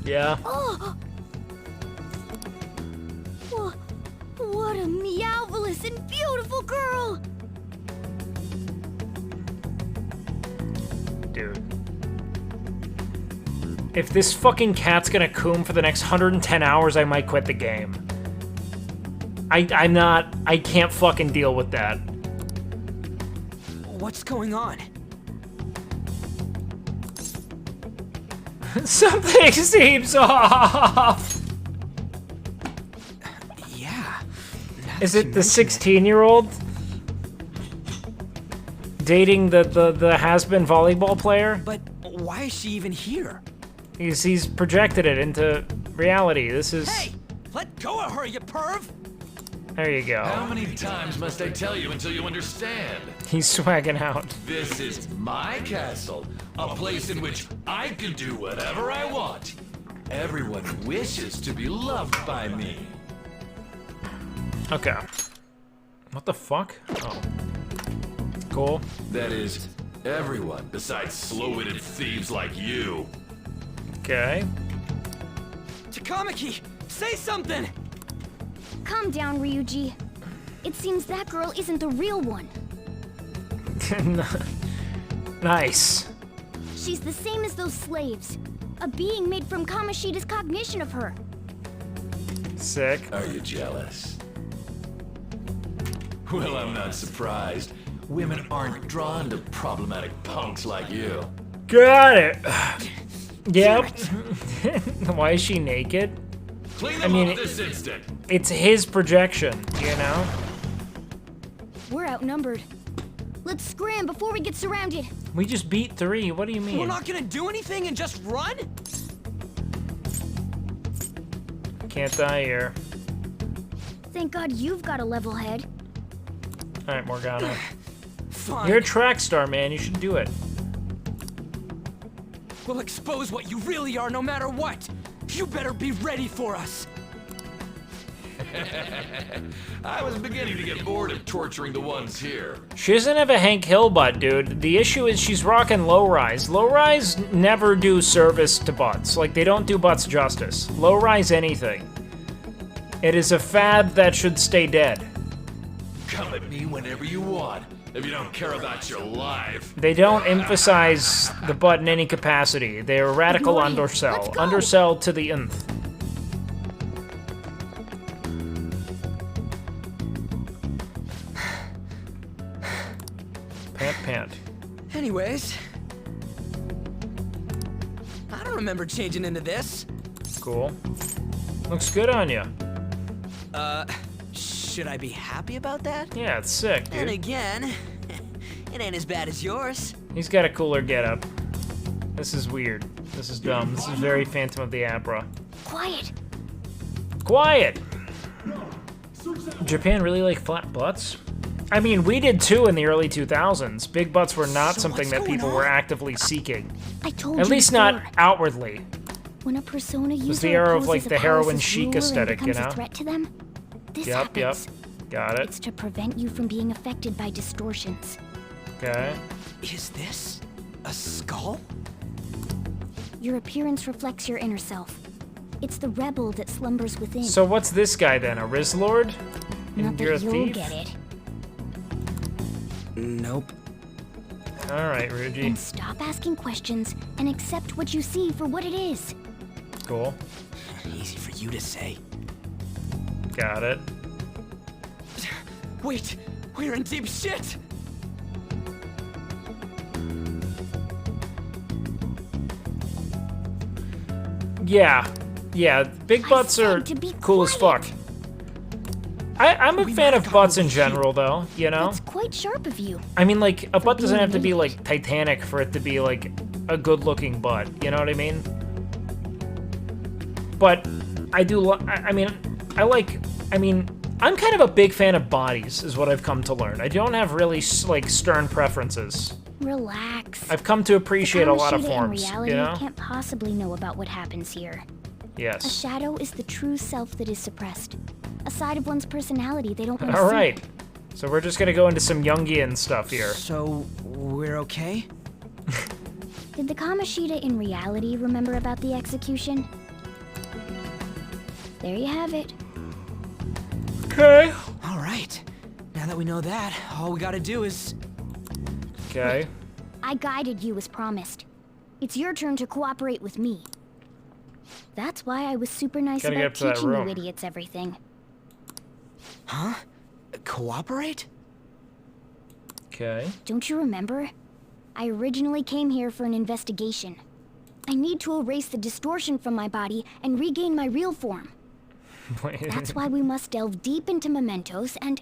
Yeah. Oh! What a meowvelous and beautiful girl! Dude. If this fucking cat's gonna coom for the next 110 hours, I might quit the game. I can't fucking deal with that. What's going on? Something seems off! Yeah. Is it the 16-year-old? Dating the has-been volleyball player? But why is she even here? He's projected it into reality. This is... Hey! Let go of her, you perv! There you go. How many times must I tell you until you understand? He's swagging out. This is my castle, a place in which I can do whatever I want. Everyone wishes to be loved by me. Okay. What the fuck? Oh. Cool. That is, everyone besides slow-witted thieves like you. Okay. Takamaki! Say something! Calm down, Ryuji. It seems that girl isn't the real one. Nice. She's the same as those slaves. A being made from Kamoshida's cognition of her. Sick. Are you jealous? Well, I'm not surprised. Women aren't drawn to problematic punks like you. Got it. Yep. Why is she naked? Clean I them mean, up this instant. It's his projection, you know? We're outnumbered. Let's scram before we get surrounded. We just beat 3. What do you mean? We're not gonna do anything and just run? Can't die here. Thank God you've got a level head. All right, Morgana. Fine. You're a track star, man. You should do it. We'll expose what you really are no matter what. You better be ready for us. I was beginning to get bored of torturing the ones here. She doesn't have a Hank Hill butt, dude. The issue is she's rocking low-rise. Low-rise never do service to butts. Like, they don't do butts justice. Low-rise anything. It is a fad that should stay dead. Come at me whenever you want, if you don't care about your life. They don't emphasize the butt in any capacity. They are radical undersell. Undersell to the nth. Pant. Anyways, I don't remember changing into this. Cool. Looks good on you. Should I be happy about that? Yeah, it's sick, dude. And again, it ain't as bad as yours. He's got a cooler getup. This is weird. This is dumb. This is very Phantom of the Opera. Quiet. Quiet! Japan really like flat butts? I mean, we did too in the early 2000s. Big butts were not something that people were actively seeking. I told At you least before. not outwardly. When a persona It was user the era of opposes like the a heroin palace's chic ruler and aesthetic, you becomes know? a threat to them, this Yep. happens. Got it. It's to prevent you from being affected by distortions. Okay. Is this a skull? Your appearance reflects your inner self. It's the rebel that slumbers within. So what's this guy then? A Riz Lord? Not And you're a that you'll thief? get it. Nope. Alright, Ruji. And stop asking questions and accept what you see for what it is. Cool. Easy for you to say. Got it. Wait, we're in deep shit! Yeah, big butts are cool as fuck. I'm a fan of butts in general, though, you know? It's quite sharp of you. I mean, like, a butt doesn't have to be, like, Titanic for it to be, like, a good-looking butt, you know what I mean? But I do, I'm kind of a big fan of bodies, is what I've come to learn. I don't have really, like, stern preferences. Relax. I've come to appreciate a lot of Kamoshida forms, in reality you know? can't possibly know about what happens here. A Yes. shadow is the true self that is suppressed. A side of one's personality they don't want to see. Alright. So we're just gonna go into some Jungian stuff here. So, we're okay? Did the Kamoshida in reality remember about the execution? There you have it. Okay. Alright. Now that we know that, all we gotta do is... Okay. I guided you as promised. It's your turn to cooperate with me. That's why I was super nice Gotta get about up to that teaching room. you idiots everything. Huh? Cooperate? Okay. Don't you remember? I originally came here for an investigation. I need to erase the distortion from my body and regain my real form. That's why we must delve deep into mementos and...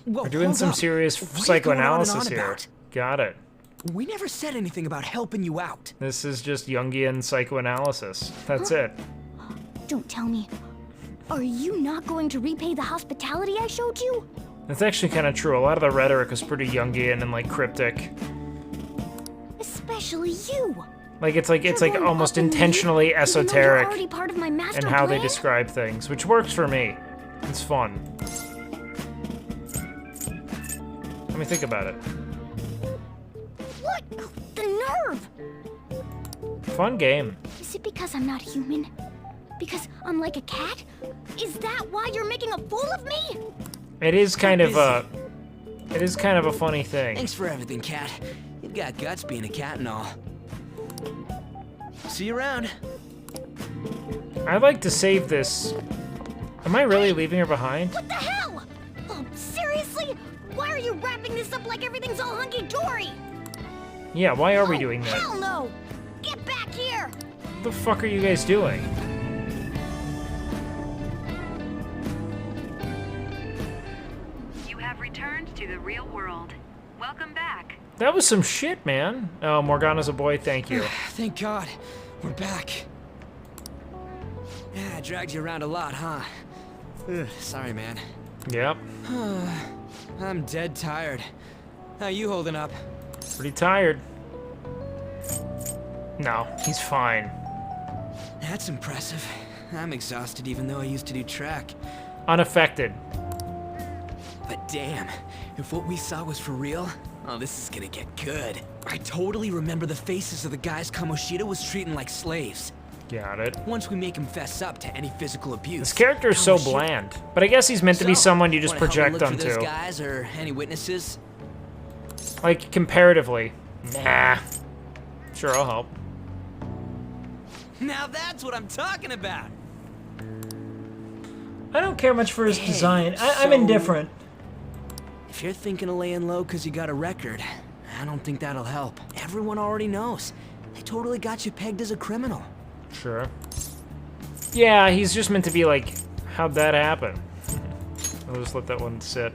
We're doing some serious psychoanalysis here. Got it. We never said anything about helping you out. This is just Jungian psychoanalysis. That's it. Don't tell me. Are you not going to repay the hospitality I showed you? That's actually kind of true. A lot of the rhetoric is pretty Jungian and like cryptic. Especially you. Like it's like almost intentionally esoteric in how they describe things, which works for me. It's fun. Let me think about it. What? The nerve! Fun game. Is it because I'm not human? Because I'm like a cat? Is that why you're making a fool of me? It is kind of a funny thing. Thanks for everything, Cat. You've got guts being a cat and all. See you around. I'd like to save this. Am I really leaving her behind? What the hell? Oh, seriously? Why are you wrapping this up like everything's all hunky-dory? Yeah, why are we doing that? Hell no! Get back here! What the fuck are you guys doing? You have returned to the real world. Welcome back. That was some shit, man. Oh, Morgana's a boy, thank you. Thank God. We're back. Yeah, I dragged you around a lot, huh? Ugh, sorry, man. Yep. I'm dead tired. How you holding up? Pretty tired. No, he's fine. That's impressive. I'm exhausted even though I used to do track. Unaffected. But damn, if what we saw was for real, oh, this is gonna get good. I totally remember the faces of the guys Kamoshida was treating like slaves. Got it. Once we make him fess up to any physical abuse. This character is so bland, but I guess he's meant to be someone you just project wanna help me look for onto. those guys or any witnesses? Like, comparatively. Nah. Sure, I'll help. Now that's what I'm talking about. I don't care much for his design. I'm so- indifferent. If you're thinking of laying low because you got a record, I don't think that'll help. Everyone already knows. They totally got you pegged as a criminal. Sure. Yeah, he's just meant to be like, how'd that happen? I'll just let that one sit.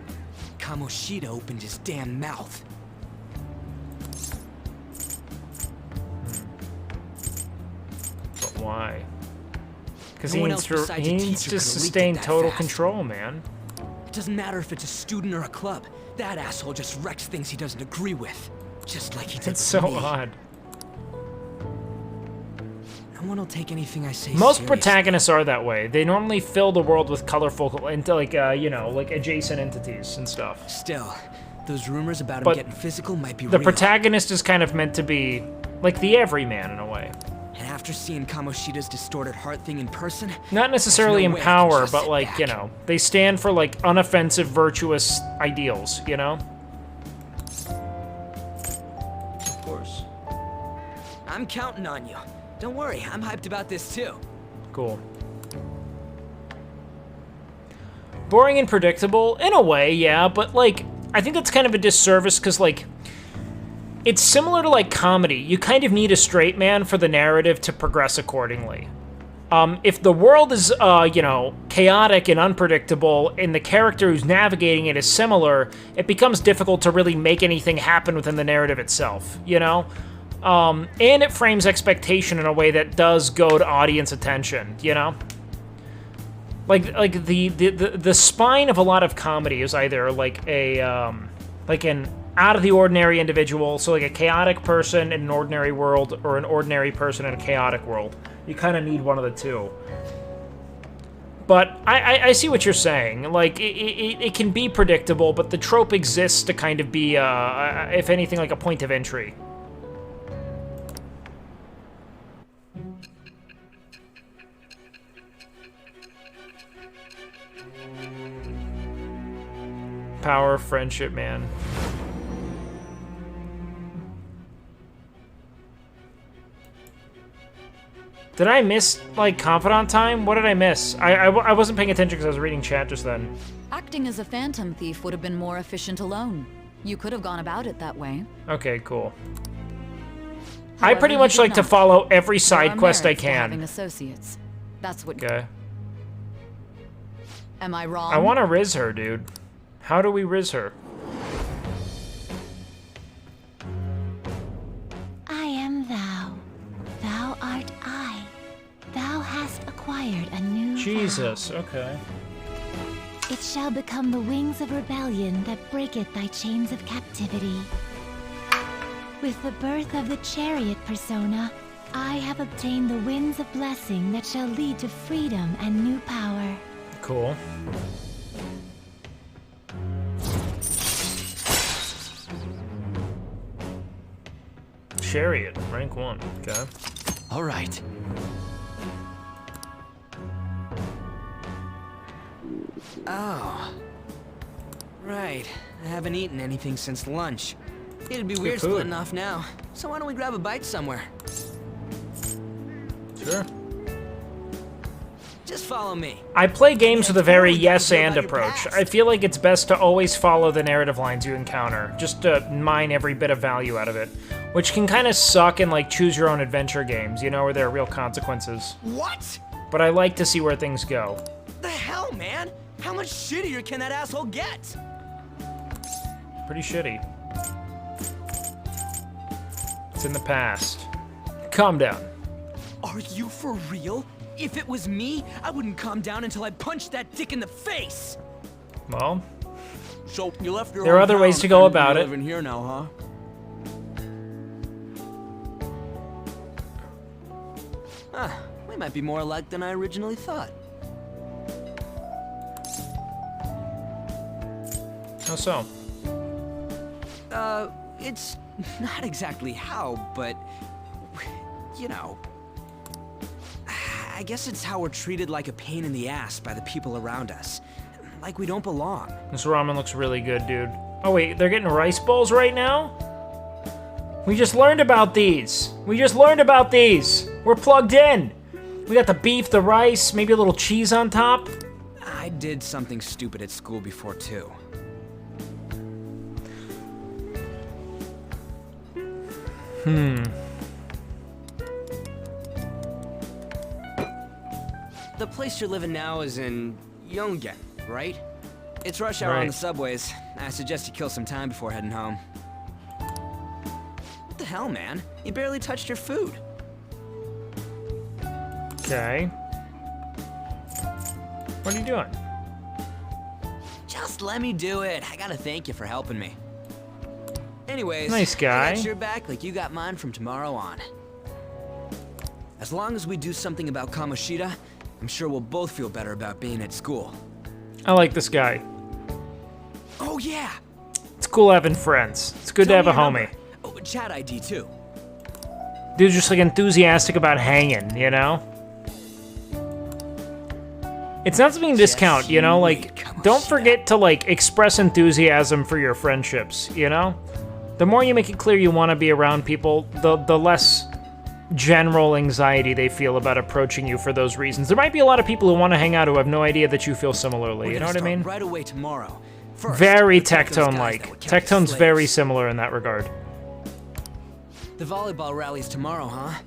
Kamoshida opened his damn mouth. But why? Because No he one needs else to, besides he a needs teacher to could've leaked it sustain that total fast. control, man. It doesn't matter if it's a student or a club. That asshole just wrecks things he doesn't agree with. Just like he did It's with so me. odd. No one will take anything I say Most seriously. protagonists are that way. They normally fill the world with colorful, into like, you know, like adjacent entities and stuff. Still, those rumors about him But getting physical might be The real. protagonist is kind of meant to be like the everyman in a way. And after seeing Kamoshida's distorted heart thing in person, Not necessarily there's in no way I can power, just but sit like, back. you know, they stand for like unoffensive, virtuous ideals, you know? Of course. I'm counting on you. Don't worry, I'm hyped about this too. Cool. Boring and predictable? In a way, yeah, but like, I think that's kind of a disservice because like, it's similar to like comedy. You kind of need a straight man for the narrative to progress accordingly. If the world is, you know, chaotic and unpredictable, and the character who's navigating it is similar, it becomes difficult to really make anything happen within the narrative itself, you know? And it frames expectation in a way that does go to audience attention, you know? Like the spine of a lot of comedy is either like a, like an out-of-the-ordinary individual, so like a chaotic person in an ordinary world, or an ordinary person in a chaotic world. You kind of need one of the two. But I see what you're saying. Like, it can be predictable, but the trope exists to kind of be, if anything, like a point of entry. Power of friendship, man. Did I miss, like, confidant time? What did I miss? I wasn't paying attention because I was reading chat just then. Acting as a phantom thief would have been more efficient alone. You could have gone about it that way. Okay, cool. I However, pretty you much did like to not. follow every There side are quest I merits to having can. associates. That's what. Okay. Am I wrong? I want to riz her, dude. How do we riz her? I am thou. Thou art I. Thou hast acquired a new Jesus, okay. vow. It shall become the wings of rebellion that breaketh thy chains of captivity. With the birth of the chariot persona, I have obtained the winds of blessing that shall lead to freedom and new power. Cool. Chariot, rank 1. Okay. All right. Oh. Right. I haven't eaten anything since lunch. It'd be weird food. splitting off now. So why don't we grab a bite somewhere? Sure. Just follow me. I play games with a very yes-and approach. I feel like it's best to always follow the narrative lines you encounter, just to mine every bit of value out of it. Which can kind of suck in, like, choose-your-own-adventure games, you know, where there are real consequences. What? But I like to see where things go. The hell, man? How much shittier can that asshole get? Pretty shitty. It's in the past. Calm down. Are you for real? If it was me, I wouldn't calm down until I punched that dick in the face. Well, So you left your there are other hometown ways to go and about you're it. living here now, huh? might be more alike than I originally thought. How so? It's not exactly how, but... you know... I guess it's how we're treated like a pain in the ass by the people around us. Like we don't belong. This ramen looks really good, dude. Oh wait, they're getting rice bowls right now? We just learned about these. We're plugged in. We got the beef, the rice, maybe a little cheese on top. I did something stupid at school before, too. The place you're living now is in Yongen, right? It's rush hour on the subways. I suggest you kill some time before heading home. What the hell, man? You barely touched your food. Okay. What are you doing? Just let me do it. I gotta thank you for helping me. Anyways, nice guy. I got your back like you got mine from tomorrow on. As long as we do something about Kamoshida, I'm sure we'll both feel better about being at school. I like this guy. Oh yeah! It's cool having friends. It's good to have a homie. Oh, chat ID too. Dude's just like enthusiastic about hanging, you know? It's not something to discount, you know? Like, don't forget to, like, express enthusiasm for your friendships, you know? The more you make it clear you want to be around people, the less general anxiety they feel about approaching you for those reasons. There might be a lot of people who want to hang out who have no idea that you feel similarly, you know what I mean? Right away tomorrow. First, very Tectone-like. Tectone's very similar in that regard. The volleyball rally's tomorrow, huh?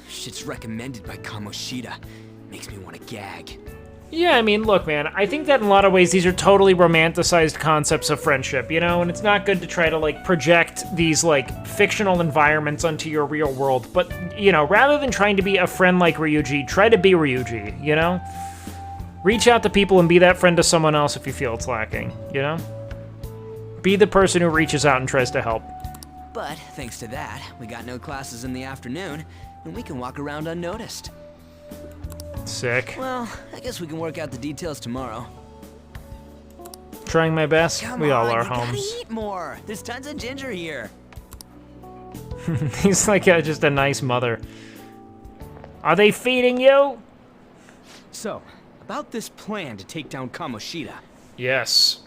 Shit's recommended by Kamoshida. Makes me want to gag. Yeah, I mean, look, man, I think that in a lot of ways these are totally romanticized concepts of friendship, you know? And it's not good to try to, like, project these, like, fictional environments onto your real world. But, you know, rather than trying to be a friend like Ryuji, try to be Ryuji, you know? Reach out to people and be that friend to someone else if you feel it's lacking, you know? Be the person who reaches out and tries to help. But, thanks to that, we got no classes in the afternoon, and we can walk around unnoticed. Sick. Well, I guess we can work out the details tomorrow. Trying my best. Come we all on, are, you Holmes. gotta eat more. There's tons of ginger here. He's like just a nice mother. Are they feeding you? So, about this plan to take down Kamoshida. Yes.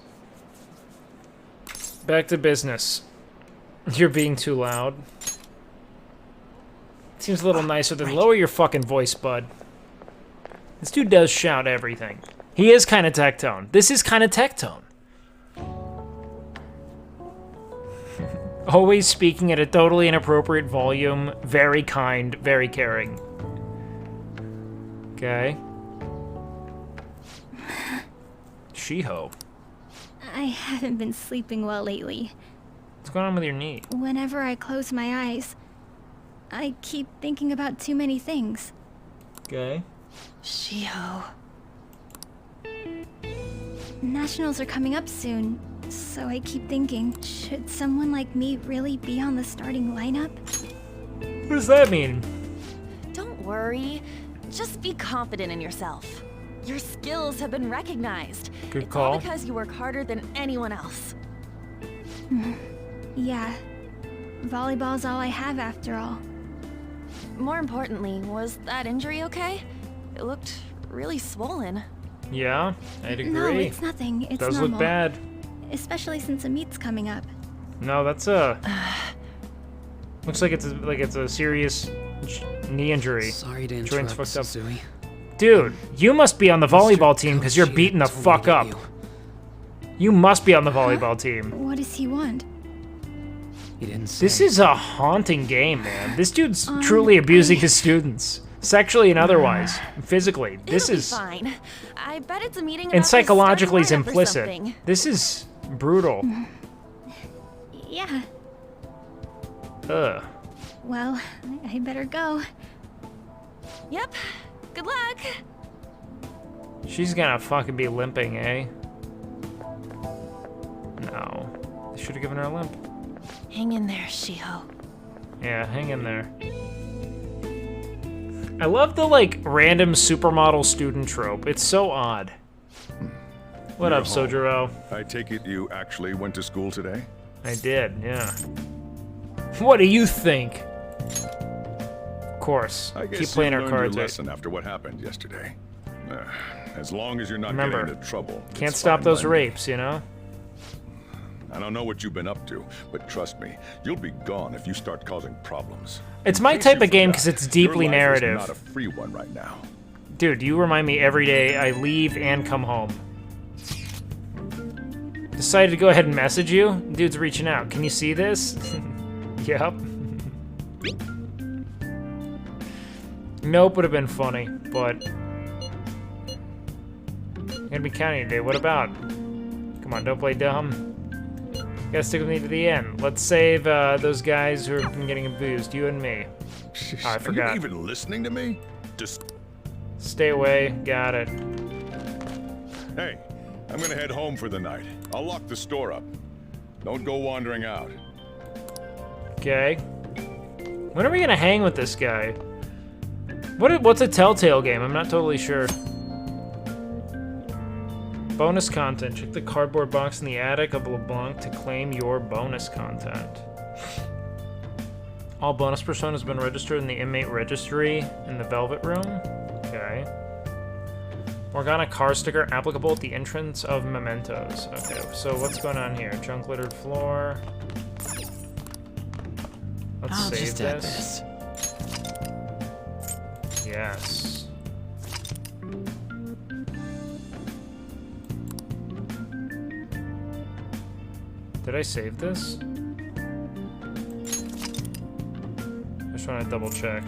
Back to business. You're being too loud. Seems a little nicer than lower your fucking voice, bud. This dude does shout everything. He is kind of Tectone. This is kind of Tectone. Always speaking at a totally inappropriate volume. Very kind, very caring. Okay. Shiho. I haven't been sleeping well lately. What's going on with your knee? Whenever I close my eyes, I keep thinking about too many things. Okay. Shiho. Nationals are coming up soon, so I keep thinking, should someone like me really be on the starting lineup? What does that mean? Don't worry. Just be confident in yourself. Your skills have been recognized. Good call. It's all because you work harder than anyone else. Yeah. Volleyball's all I have after all. More importantly, was that injury okay? It looked really swollen. Yeah, I'd agree. No, it's nothing. It's does normal. look bad. Especially since a meet's coming up. No, that's a... looks like it's a serious knee injury. Sorry to Joint's interrupt, fucked up. Susui. Dude, you must be on the volleyball team because you're beating the fuck up. You must be on the volleyball team. What does he want? He didn't say. This is a haunting game, man. This dude's truly abusing his students. Sexually and otherwise. Physically. This It'll is... be fine. I bet it's a meeting and about psychologically is the starting lineup or implicit. something. This is brutal. Yeah. Ugh. Well, I better go. Yep. Good luck. She's gonna fucking be limping, eh? No. They should have given her a limp. Hang in there, Shiho. Yeah, hang in there. I love the, like, random supermodel student trope. It's so odd. What You're up, home. Sojiro? I take it you actually went to school today? I did, yeah. What do you think? Of course. I guess Keep playing you our learned your cards right. lesson after what happened yesterday. As long as you're not Remember, getting into trouble. can't it's stop fine those by me. rapes, you know? I don't know what you've been up to, but trust me, you'll be gone if you start causing problems. It's In my case type you of game forgot, because it's deeply your life narrative. is not a free one right now. Dude, you remind me every day I leave and come home. Decided to go ahead and message you. Dude's reaching out. Can you see this? Yep. Nope would have been funny, but I'm gonna be counting today. What about? Come on, don't play dumb. Gotta stick with me to the end. Let's save those guys who have been getting abused. You and me. Oh, I forgot. Are you even listening to me? Just Stay away. Got it. hey, I'm gonna head home for the night. I'll lock the store up. Don't go wandering out. Okay. When are we gonna hang with this guy? What's a Telltale game? I'm not totally sure. Bonus content. Check the cardboard box in the attic of LeBlanc to claim your bonus content. All bonus personas have been registered in the inmate registry in the Velvet Room. Okay. Morgana car sticker applicable at the entrance of mementos. Okay, so what's going on here? Junk littered floor. Let's I'll save just add this. Yes. Did I save this? I just want to double check.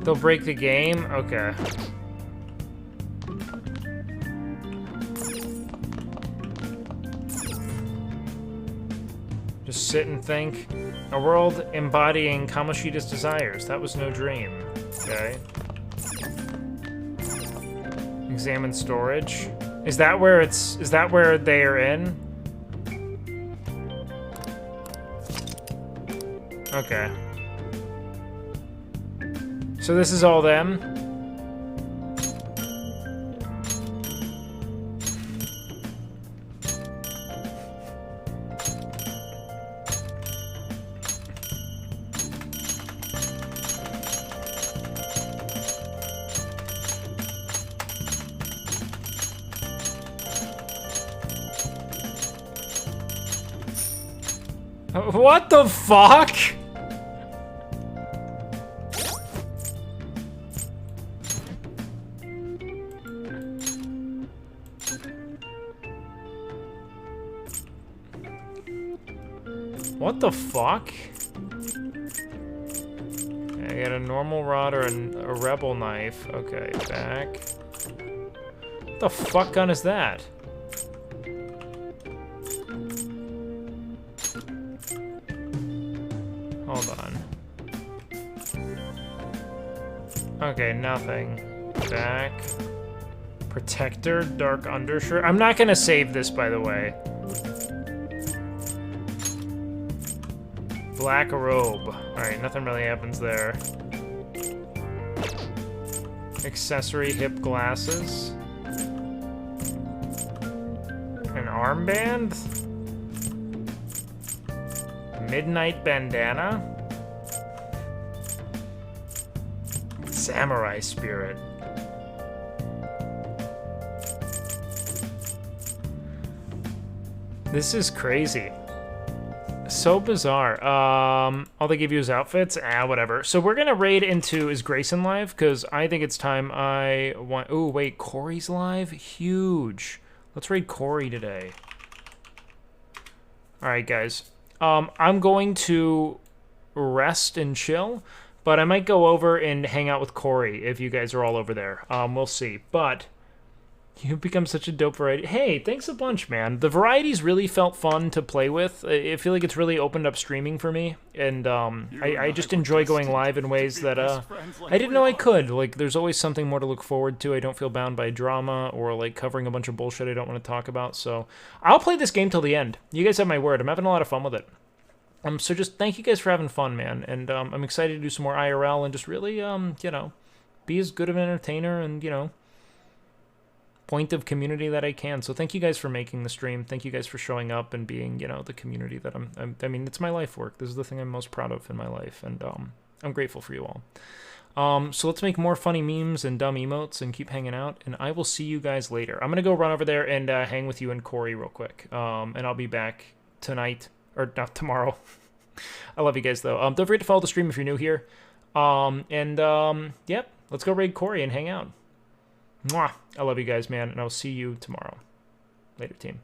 They'll break the game? Okay. Just sit and think. A world embodying Kamoshida's desires. That was no dream. Okay. Examine storage. Is that where they are in? Okay. So this is all them? What the fuck? What the fuck? I got a normal rod or a rebel knife. Okay, back. What the fuck gun is that? Hold on. Okay, nothing. Back. Protector, dark undershirt. I'm not gonna save this, by the way. Black robe. Alright, nothing really happens there. Accessory hip glasses. An armband? Midnight bandana? Samurai spirit. This is crazy. So bizarre. All they give you is outfits? Ah, whatever. So we're gonna raid into, is Grayson live? Because I think it's time I want... Ooh, wait, Corey's live? Huge. Let's raid Corey today. Alright, guys. I'm going to rest and chill, but I might go over and hang out with Corey if you guys are all over there. We'll see. But you've become such a dope variety. Hey, thanks a bunch, man. The varieties really felt fun to play with. I feel like it's really opened up streaming for me, and I just enjoy going live in ways that I didn't know I could. Like, there's always something more to look forward to. I don't feel bound by drama or like covering a bunch of bullshit I don't want to talk about. So I'll play this game till the end. You guys have my word. I'm having a lot of fun with it. So just thank you guys for having fun, man. And I'm excited to do some more IRL and just really, you know, be as good of an entertainer and, you know, point of community that I can. So thank you guys for making the stream. Thank you guys for showing up and being, you know, the community that I mean, it's my life work. This is the thing I'm most proud of in my life. And I'm grateful for you all. So let's make more funny memes and dumb emotes and keep hanging out. And I will see you guys later. I'm going to go run over there and hang with you and Corey real quick. And I'll be back tonight. Or not tomorrow. I love you guys, though. Don't forget to follow the stream if you're new here. Yep, let's go raid Corey and hang out. Mwah. I love you guys, man, and I'll see you tomorrow. Later, team.